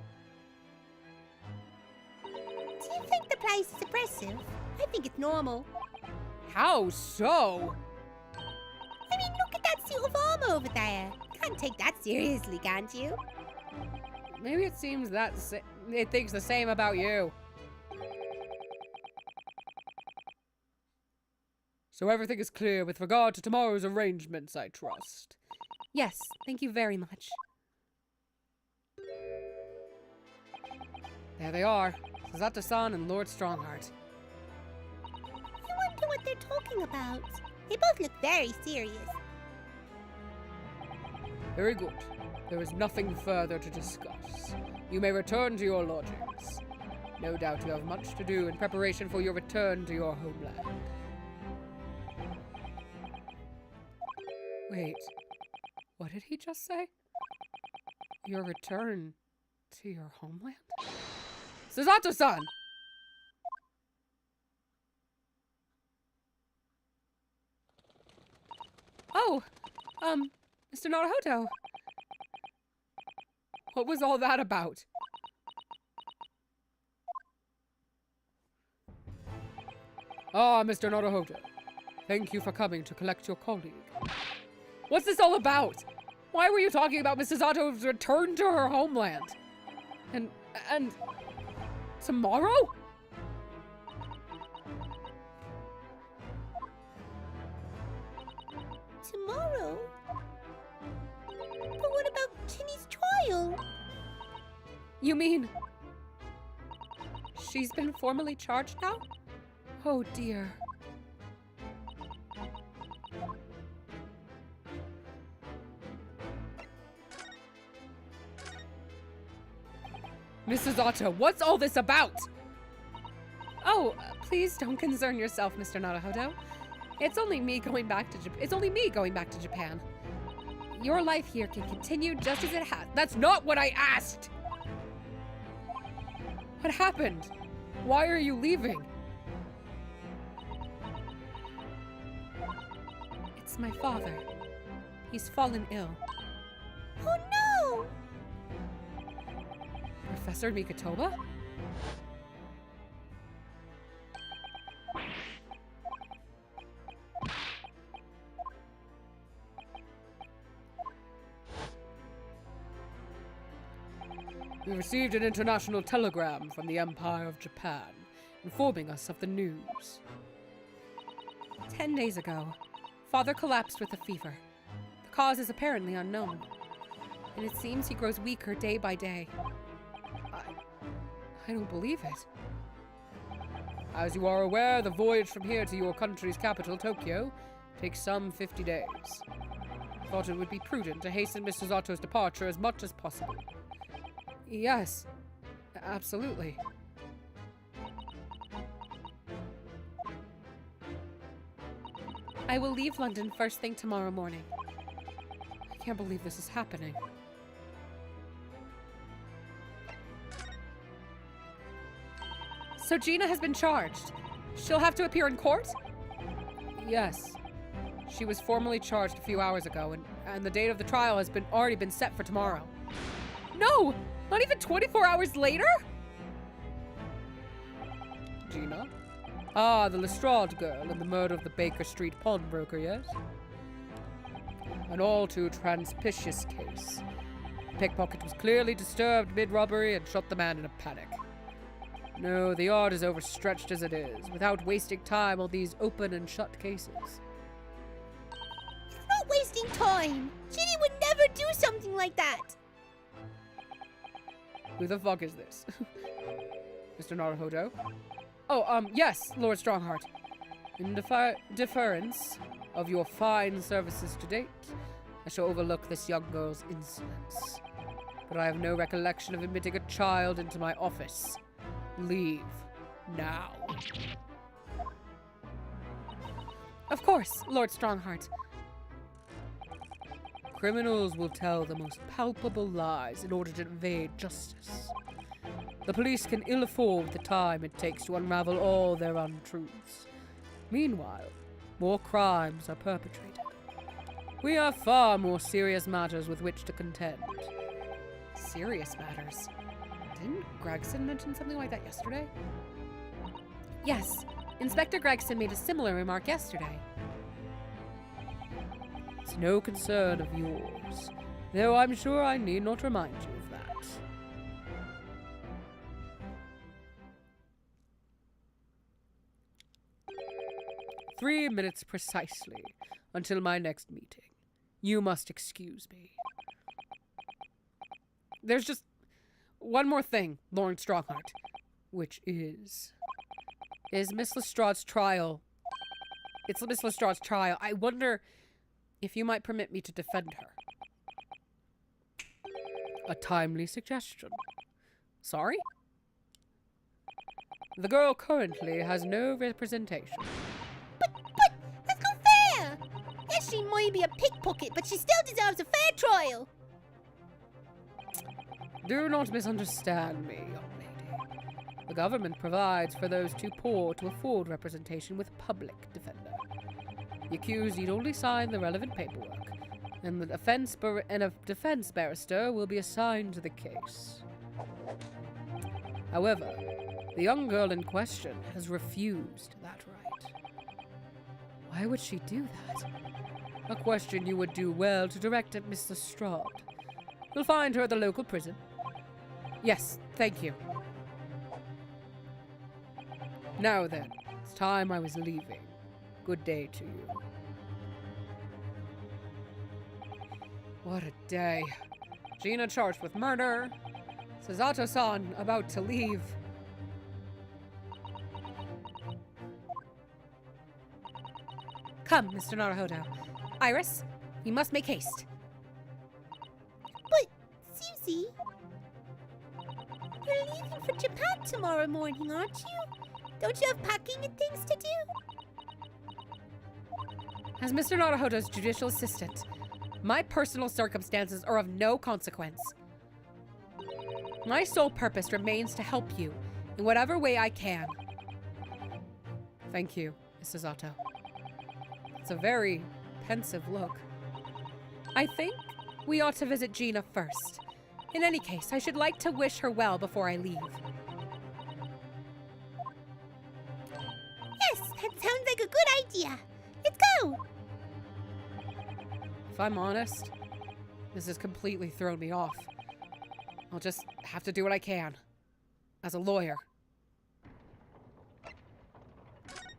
Do you think the place is oppressive? I think it's normal. How so? I mean, look at that suit of armor over there. Can't take that seriously, can't you? Maybe it seems that it thinks the same about you. So everything is clear with regard to tomorrow's arrangements, I trust. Yes, thank you very much. There they are, Susato-san and Lord Strongheart. I wonder what they're talking about. They both look very serious. Very good. There is nothing further to discuss. You may return to your lodgings. No doubt you have much to do in preparation for your return to your homeland. Wait, what did he just say? Your return to your homeland? Susato-san! Oh, Mr. Naruhodo. What was all that about? Ah, Mr. Naruhodo. Thank you for coming to collect your colleague. What's this all about? Why were you talking about Mrs. Otto's return to her homeland? And tomorrow? Tomorrow? But what about Ginny's trial? You mean she's been formally charged now? Oh dear. Mrs. Otto, what's all this about? Oh, please don't concern yourself, Mr. Naruhodo. It's only me going back to Japan. Your life here can continue just as it has. That's not what I asked! What happened? Why are you leaving? It's my father. He's fallen ill. Oh no! Professor Mikotoba? We received an international telegram from the Empire of Japan, informing us of the news. 10 days ago, Father collapsed with a fever. The cause is apparently unknown, and it seems he grows weaker day by day. I don't believe it. As you are aware, the voyage from here to your country's capital, Tokyo, takes some 50 days. I thought it would be prudent to hasten Mrs. Otto's departure as much as possible. Yes, absolutely. I will leave London first thing tomorrow morning. I can't believe this is happening. So Gina has been charged. She'll have to appear in court? Yes. She was formally charged a few hours ago, and the date of the trial has already been set for tomorrow. No! Not even 24 hours later? Gina? Ah, the Lestrade girl in the murder of the Baker Street pawnbroker, yes? An all too transpicious case. The pickpocket was clearly disturbed mid-robbery and shot the man in a panic. No, the yard is overstretched as it is, without wasting time on these open and shut cases. It's not wasting time. Ginny would never do something like that. Who the fuck is this? Mr. Naruhodo? Oh, yes, Lord Strongheart. In deference of your fine services to date, I shall overlook this young girl's insolence. But I have no recollection of admitting a child into my office. Leave. Now. Of course, Lord Strongheart. Criminals will tell the most palpable lies in order to evade justice. The police can ill afford the time it takes to unravel all their untruths. Meanwhile, more crimes are perpetrated. We have far more serious matters with which to contend. Serious matters. Didn't Gregson mention something like that yesterday? Yes, Inspector Gregson made a similar remark yesterday. It's no concern of yours, though I'm sure I need not remind you of that. "3 minutes precisely until my next meeting. You must excuse me." There's just one more thing, Lord Strongheart, which is Miss Lestrade's trial. It's Miss Lestrade's trial. I wonder if you might permit me to defend her. A timely suggestion. Sorry? The girl currently has no representation. But, that's not fair! Yes, she might be a pickpocket, but she still deserves a fair trial! Do not misunderstand me, young lady. The government provides for those too poor to afford representation with public defender. The accused need only sign the relevant paperwork, and a defense barrister will be assigned to the case. However, the young girl in question has refused that right. Why would she do that? A question you would do well to direct at Miss Lestrade. You'll find her at the local prison. Yes, thank you. Now then, it's time I was leaving. Good day to you. What a day. Gina charged with murder. Susato-san about to leave. Come, Mr. Naruhodo. Iris, you must make haste. But, Susie, you're leaving for Japan tomorrow morning, aren't you? Don't you have packing and things to do? As Mr. Naruhodo's judicial assistant, my personal circumstances are of no consequence. My sole purpose remains to help you in whatever way I can. Thank you, Mrs. Otto. It's a very pensive look. I think we ought to visit Gina first. In any case, I should like to wish her well before I leave. Yes, that sounds like a good idea. Let's go! If I'm honest, this has completely thrown me off. I'll just have to do what I can. As a lawyer.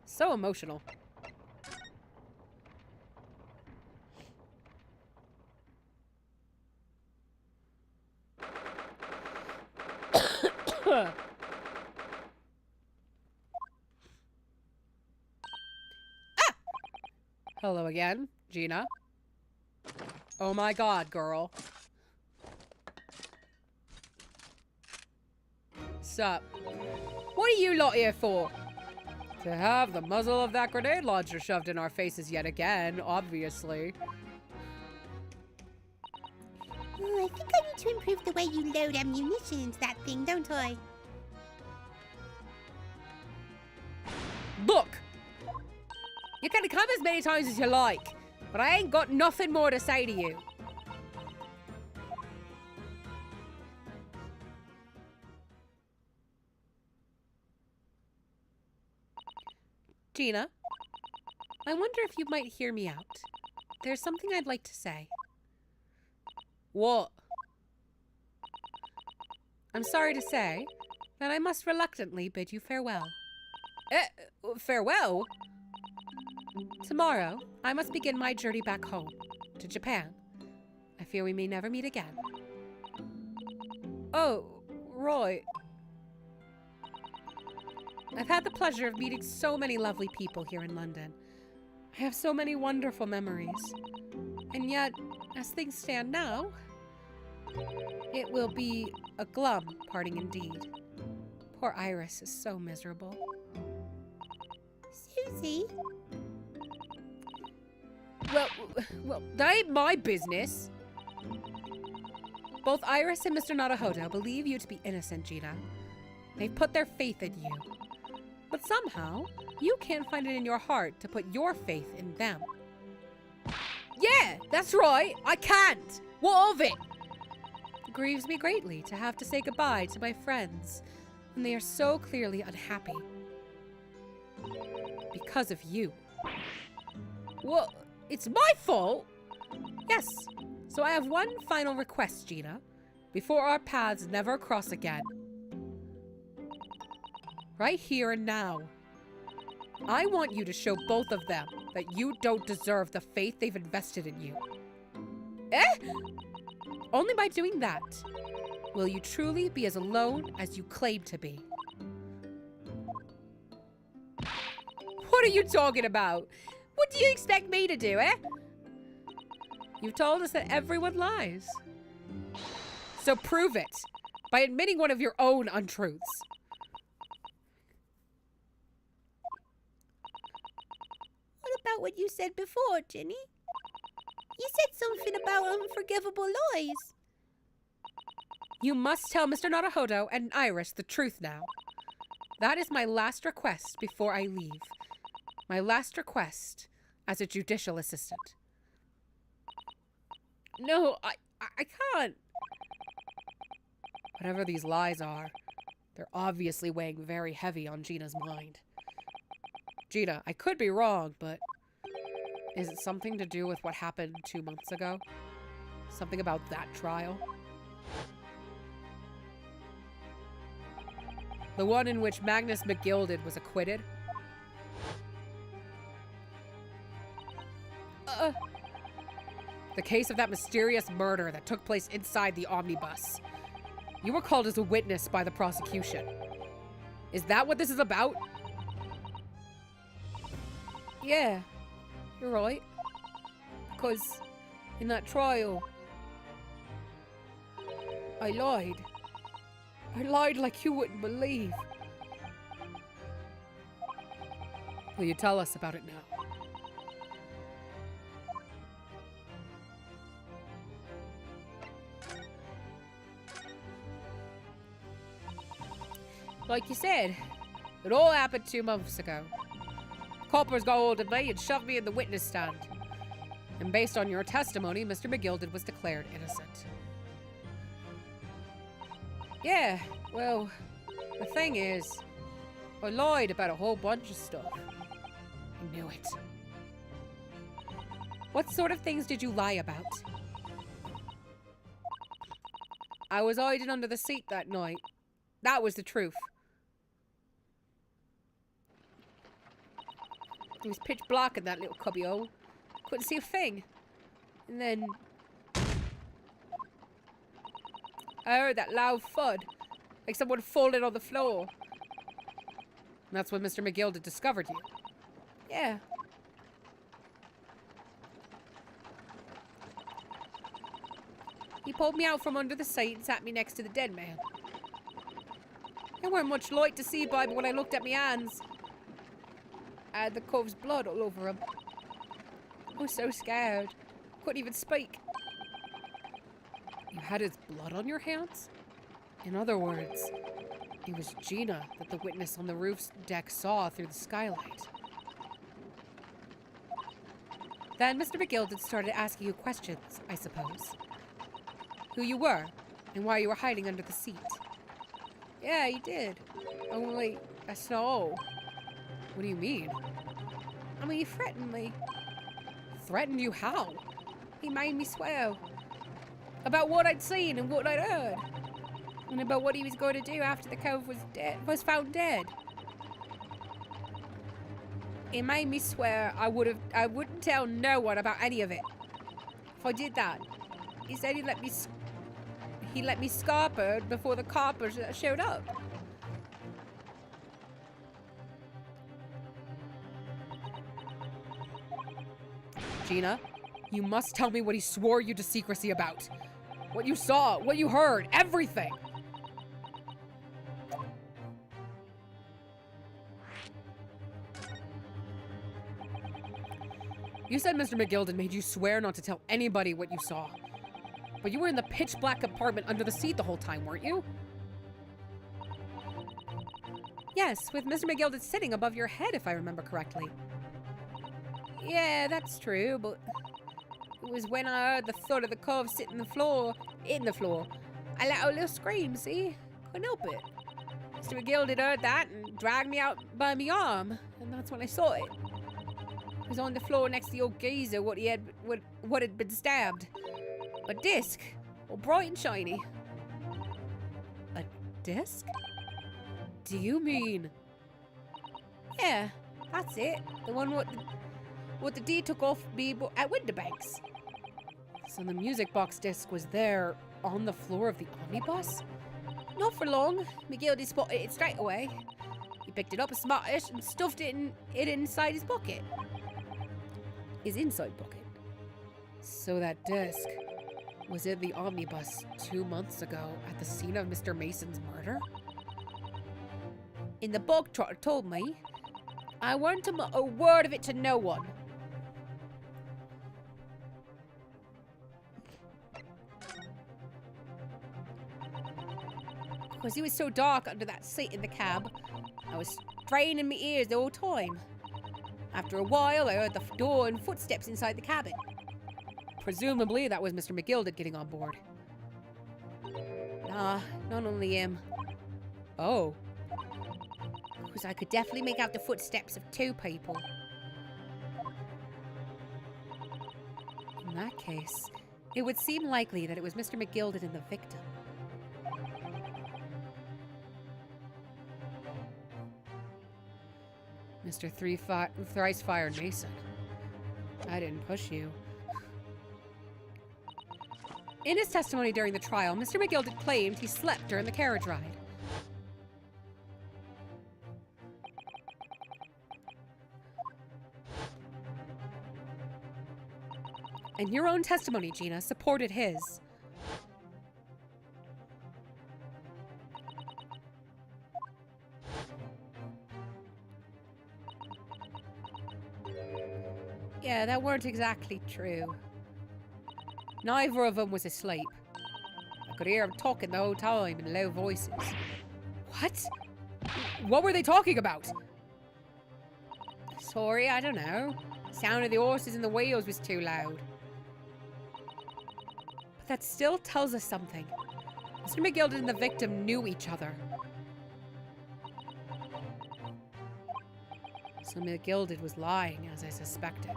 So emotional. Hello again, Gina. Oh my god, girl. Sup? What are you lot here for? To have the muzzle of that grenade launcher shoved in our faces yet again, obviously. Oh, I think I need to improve the way you load ammunition into that thing, don't I? Look! You can come as many times as you like, but I ain't got nothing more to say to you. Gina, I wonder if you might hear me out. There's something I'd like to say. What? I'm sorry to say that I must reluctantly bid you farewell. Farewell? Tomorrow, I must begin my journey back home, to Japan. I fear we may never meet again. Oh, right. I've had the pleasure of meeting so many lovely people here in London. I have so many wonderful memories. And yet, as things stand now, it will be a glum parting indeed. Poor Iris is so miserable. Susie? Well, that ain't my business. Both Iris and Mr. Naruhodo believe you to be innocent, Gina. They've put their faith in you. But somehow, you can't find it in your heart to put your faith in them. Yeah, that's right. I can't. What of it? It grieves me greatly to have to say goodbye to my friends when they are so clearly unhappy. Because of you. Well, it's my fault? Yes. So I have one final request, Gina, before our paths never cross again. Right here and now. I want you to show both of them that you don't deserve the faith they've invested in you. Eh? Only by doing that will you truly be as alone as you claim to be. What are you talking about? What do you expect me to do, eh? You've told us that everyone lies. So prove it by admitting one of your own untruths. What about what you said before, Ginny? You said something about unforgivable lies. You must tell Mr. Naruhodo and Iris the truth now. That is my last request before I leave. My last request as a judicial assistant. No, I can't. Whatever these lies are, they're obviously weighing very heavy on Gina's mind. Gina, I could be wrong, but is it something to do with what happened 2 months ago? Something about that trial? The one in which Magnus McGilded was acquitted? The case of that mysterious murder that took place inside the omnibus. You were called as a witness by the prosecution. Is that what this is about? Yeah, you're right. Because in that trial, I lied. I lied like you wouldn't believe. Will you tell us about it now? Like you said, it all happened 2 months ago. Coppers got hold of me and shoved me in the witness stand. And based on your testimony, Mr. McGilded was declared innocent. Yeah, well, the thing is, I lied about a whole bunch of stuff. I knew it. What sort of things did you lie about? I was hiding under the seat that night. That was the truth. It was pitch black in that little cubbyhole. Couldn't see a thing. And then I heard that loud thud, like someone falling on the floor. And that's when Mr. McGilded discovered you. Yeah. He pulled me out from under the seat and sat me next to the dead man. There weren't much light to see by, but when I looked at my hands, I had the cove's blood all over them. I was so scared. Couldn't even speak. You had his blood on your hands? In other words, it was Gina that the witness on the roof deck saw through the skylight. Then Mr. McGilded started asking you questions, I suppose. Who you were, and why you were hiding under the seat. Yeah, he did. Only, that's not all. What do you mean? I mean, he threatened me. Threatened you how? He made me swear. About what I'd seen and what I'd heard. And about what he was going to do after the cove was found dead. He made me swear I wouldn't tell no one about any of it. If I did that, he said he'd let me scarper before the coppers showed up. Gina, you must tell me what he swore you to secrecy about. What you saw, what you heard, everything. You said Mr. McGilden made you swear not to tell anybody what you saw. But you were in the pitch black compartment under the seat the whole time, weren't you? Yes, with Mr. McGilden sitting above your head, if I remember correctly. Yeah, that's true, but it was when I heard the thud of the cove hitting the floor. I let out a little scream, see? Couldn't help it. Mr. McGilden heard that and dragged me out by my arm, and that's when I saw it. It was on the floor next to the old geezer what had been stabbed. A disc, all bright and shiny. A disc? Do you mean... Yeah, that's it. The one what the D took off me at Winterbanks. So the music box disc was there on the floor of the omnibus? Not for long. McGildy spotted it straight away. He picked it up as smartish and stuffed it inside his pocket. His inside pocket. So that disc was in the omnibus 2 months ago at the scene of Mr. Mason's murder? In the bog trotter told me. I weren't to mutter a word of it to no one. Because it was so dark under that seat in the cab, I was straining my ears the whole time. After a while, I heard the door and footsteps inside the cabin. Presumably that was Mr. McGilden getting on board. Nah, not only him. Oh. Because I could definitely make out the footsteps of 2 people. In that case, it would seem likely that it was Mr. McGilden and the victim. Mr. Thrice-Fired Mason. I didn't push you. In his testimony during the trial, Mr. McGilden claimed he slept during the carriage ride. And your own testimony, Gina, supported his. Yeah, that weren't exactly true. Neither of them was asleep. I could hear them talking the whole time in low voices. What? What were they talking about? Sorry, I don't know. The sound of the horses and the wheels was too loud. But that still tells us something. Mr. McGilden and the victim knew each other. So McGilden was lying, as I suspected.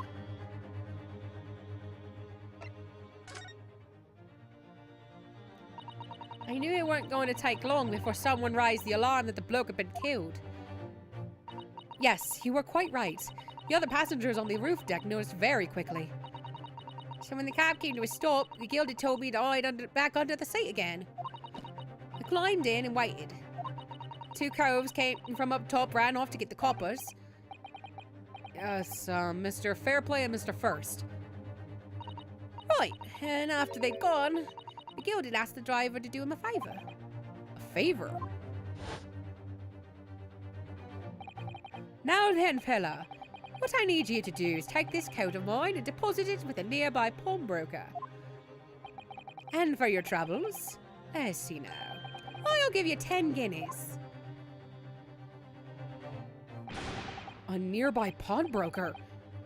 I knew it weren't going to take long before someone raised the alarm that the bloke had been killed. Yes, you were quite right. The other passengers on the roof deck noticed very quickly. So when the cab came to a stop, the gilded told me to hide back under the seat again. I climbed in and waited. 2 coves came from up top, ran off to get the coppers. Yes, Mr. Fairplay and Mr. First. Right, and after they'd gone, the gilded asked the driver to do him a favour. A favor? Now then, fella, what I need you to do is take this coat of mine and deposit it with a nearby pawnbroker. And for your troubles, let's see now, I'll give you 10 guineas. A nearby pawnbroker?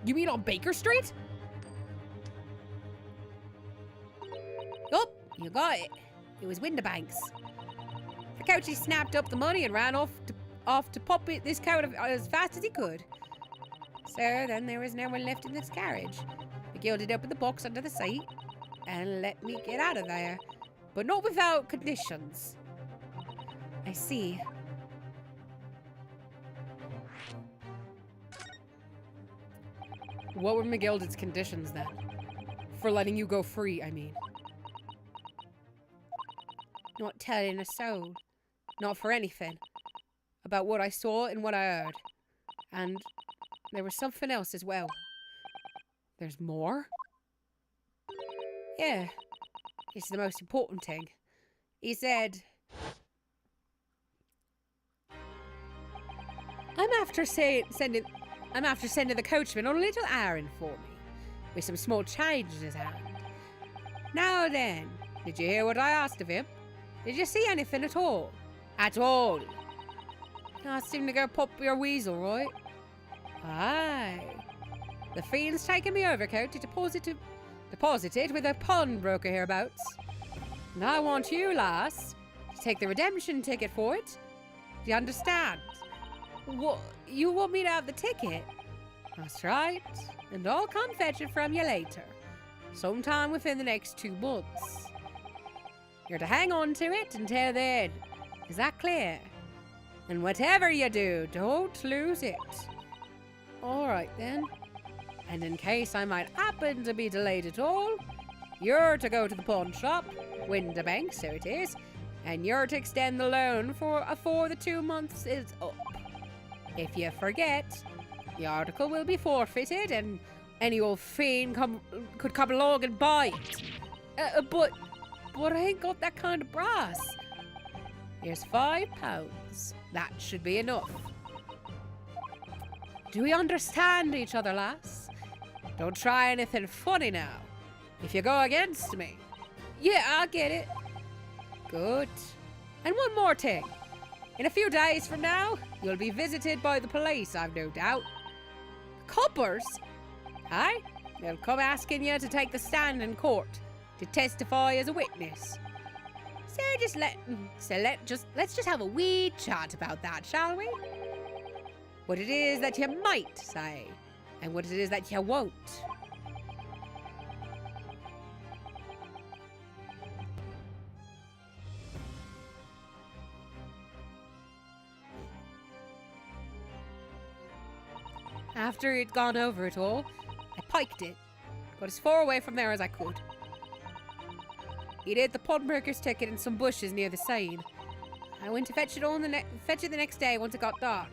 You mean on Baker Street? Yup, you got it. It was Winterbanks. The coachee snapped up the money and ran off to pop this coat as fast as he could. So then there was no one left in this carriage. The gilded opened the box under the seat and let me get out of there, but not without conditions. I see. What were McGilden's conditions then? For letting you go free, I mean. Not telling a soul. Not for anything. About what I saw and what I heard. And there was something else as well. There's more? Yeah. It's the most important thing. He said, I'm after sending the coachman on a little errand for me. with some small change in his hand. Now then, did you hear what I asked of him? Did you see anything at all? At all? Asked him to go pop your weasel, right? Aye. The fiend's taken me overcoat to deposit it with a pawnbroker hereabouts. And I want you, lass, to take the redemption ticket for it. Do you understand? What? You want me to have the ticket? That's right. And I'll come fetch it from you later. Sometime within the next 2 months. You're to hang on to it until then. Is that clear? And whatever you do, don't lose it. All right then. And in case I might happen to be delayed at all, you're to go to the pawn shop, Winterbank, so it is, and you're to extend the loan afore the 2 months is up. If you forget, the article will be forfeited, and any old fiend could come along and buy it. But I ain't got that kind of brass. Here's £5. That should be enough. Do we understand each other, lass? Don't try anything funny now. If you go against me. Yeah, I get it. Good. And one more thing. In a few days from now, you'll be visited by the police, I've no doubt. Coppers? Aye, they'll come asking you to take the stand in court, to testify as a witness. Let's just have a wee chat about that, shall we? What it is that you might say, and what it is that you won't. After he'd gone over it all, I piked it. Got as far away from there as I could. He'd hid the pawnbroker's ticket in some bushes near the Seine. I went to fetch it the next day once it got dark.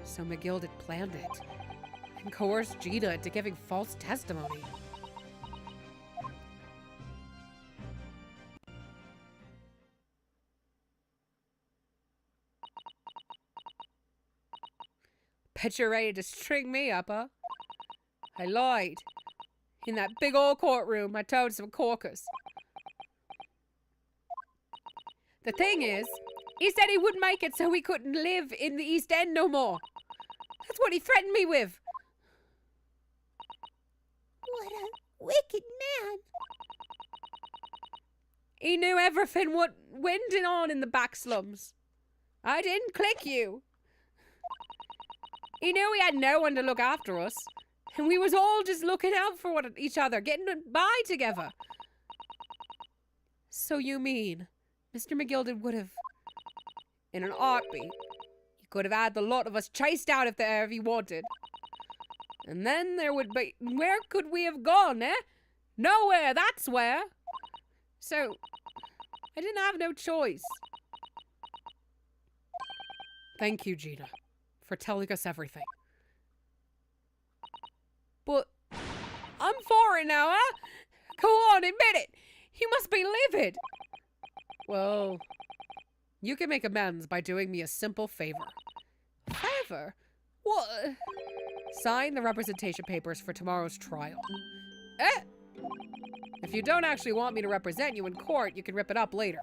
So McGill had planned it and coerced Gina into giving false testimony. Bet you're ready to string me up, huh? I lied. In that big old courtroom, I told some corkers. The thing is, he said he wouldn't make it so he couldn't live in the East End no more. That's what he threatened me with. What a wicked man. He knew everything what went on in the back slums. I didn't click you. He knew we had no one to look after us. And we was all just looking out for each other, getting by together. So you mean Mr. McGilded would have, in an heartbeat, he could have had the lot of us chased out of there if he wanted. And then there would be, where could we have gone, eh? Nowhere, that's where. So, I didn't have no choice. Thank you, Gina, for telling us everything. But I'm for it now, huh? Go on, admit it. You must be livid. Well, you can make amends by doing me a simple favor. Favor? What? Sign the representation papers for tomorrow's trial. Eh? If you don't actually want me to represent you in court, you can rip it up later.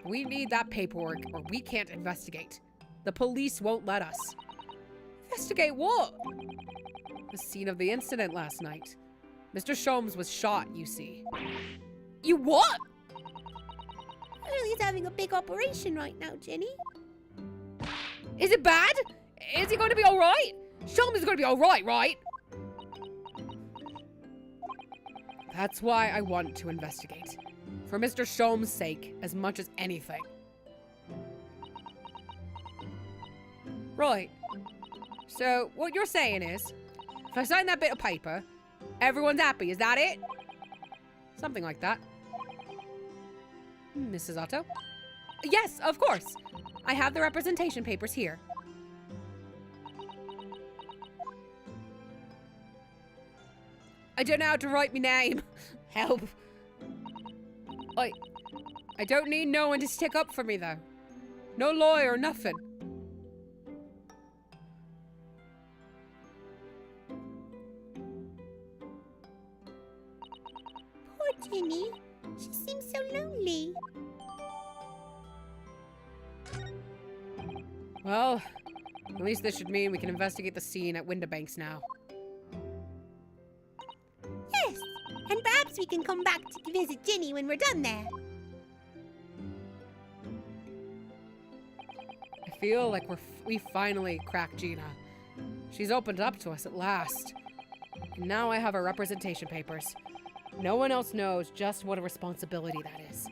We need that paperwork or we can't investigate. The police won't let us. Investigate what? The scene of the incident last night. Mr. Sholmes was shot, you see. You what? Well, he's having a big operation right now, Jenny. Is it bad? Is he going to be alright? Sholmes is going to be alright, right? That's why I want to investigate. For Mr. Sholmes' sake, as much as anything. Right. So, what you're saying is, if I sign that bit of paper, everyone's happy, is that it? Something like that. Mrs. Otto? Yes, of course. I have the representation papers here. I don't know how to write my name. Help. I don't need no one to stick up for me, though. No lawyer, nothing. She seems so lonely. Well, at least this should mean we can investigate the scene at Windibanks now. Yes, and perhaps we can come back to visit Ginny when we're done there. I feel like we finally cracked Gina. She's opened up to us at last. And now I have her representation papers. No one else knows just what a responsibility that is.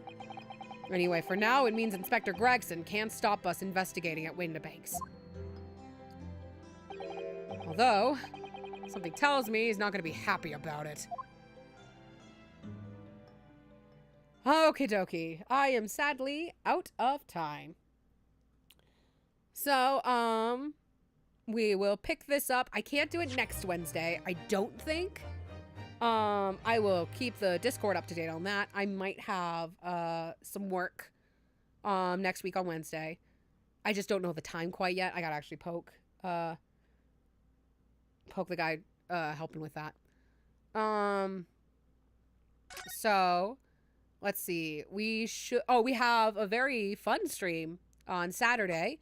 Anyway, for now, it means Inspector Gregson can't stop us investigating at Windibanks. Although, something tells me he's not going to be happy about it. Okie dokie. I am sadly out of time. So, we will pick this up. I can't do it next Wednesday, I don't think. I will keep the Discord up to date on that. I might have some work next week on Wednesday. I just don't know the time quite yet. I gotta actually poke the guy helping with that. So let's see. We have a very fun stream on Saturday.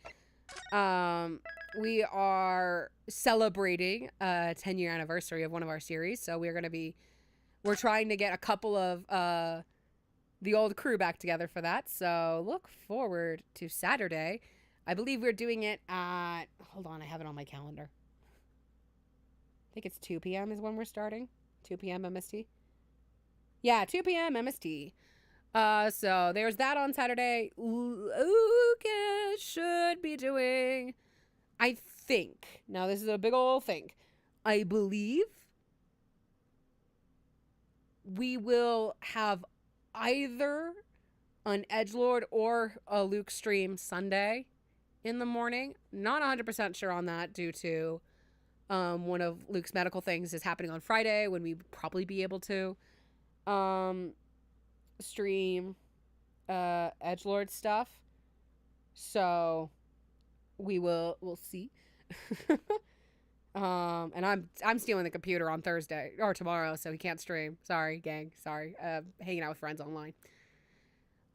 We are celebrating a 10-year anniversary of one of our series, so we're trying to get a couple of the old crew back together for that. So look forward to Saturday. I believe we're doing it at, hold on, I have it on my calendar. I think it's 2 p.m. is when we're starting. 2 p.m. MST. Yeah, 2 p.m. MST. So there's that on Saturday. Lucas should be doing, I think, now this is a big old thing, I believe we will have either an Edgelord or a Luke stream Sunday in the morning. Not 100% sure on that due to one of Luke's medical things is happening on Friday when we probably be able to stream Edgelord stuff. So we'll see. And I'm stealing the computer on Thursday or tomorrow, so he can't stream. Sorry, gang. Sorry. Hanging out with friends online.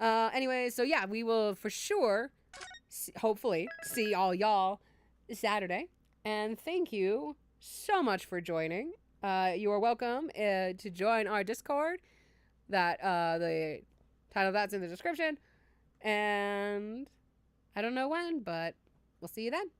Anyway, so yeah, we will for sure, hopefully, see all y'all Saturday. And thank you so much for joining. You are welcome to join our Discord. That the title of that's in the description. And I don't know when, but we'll see you then.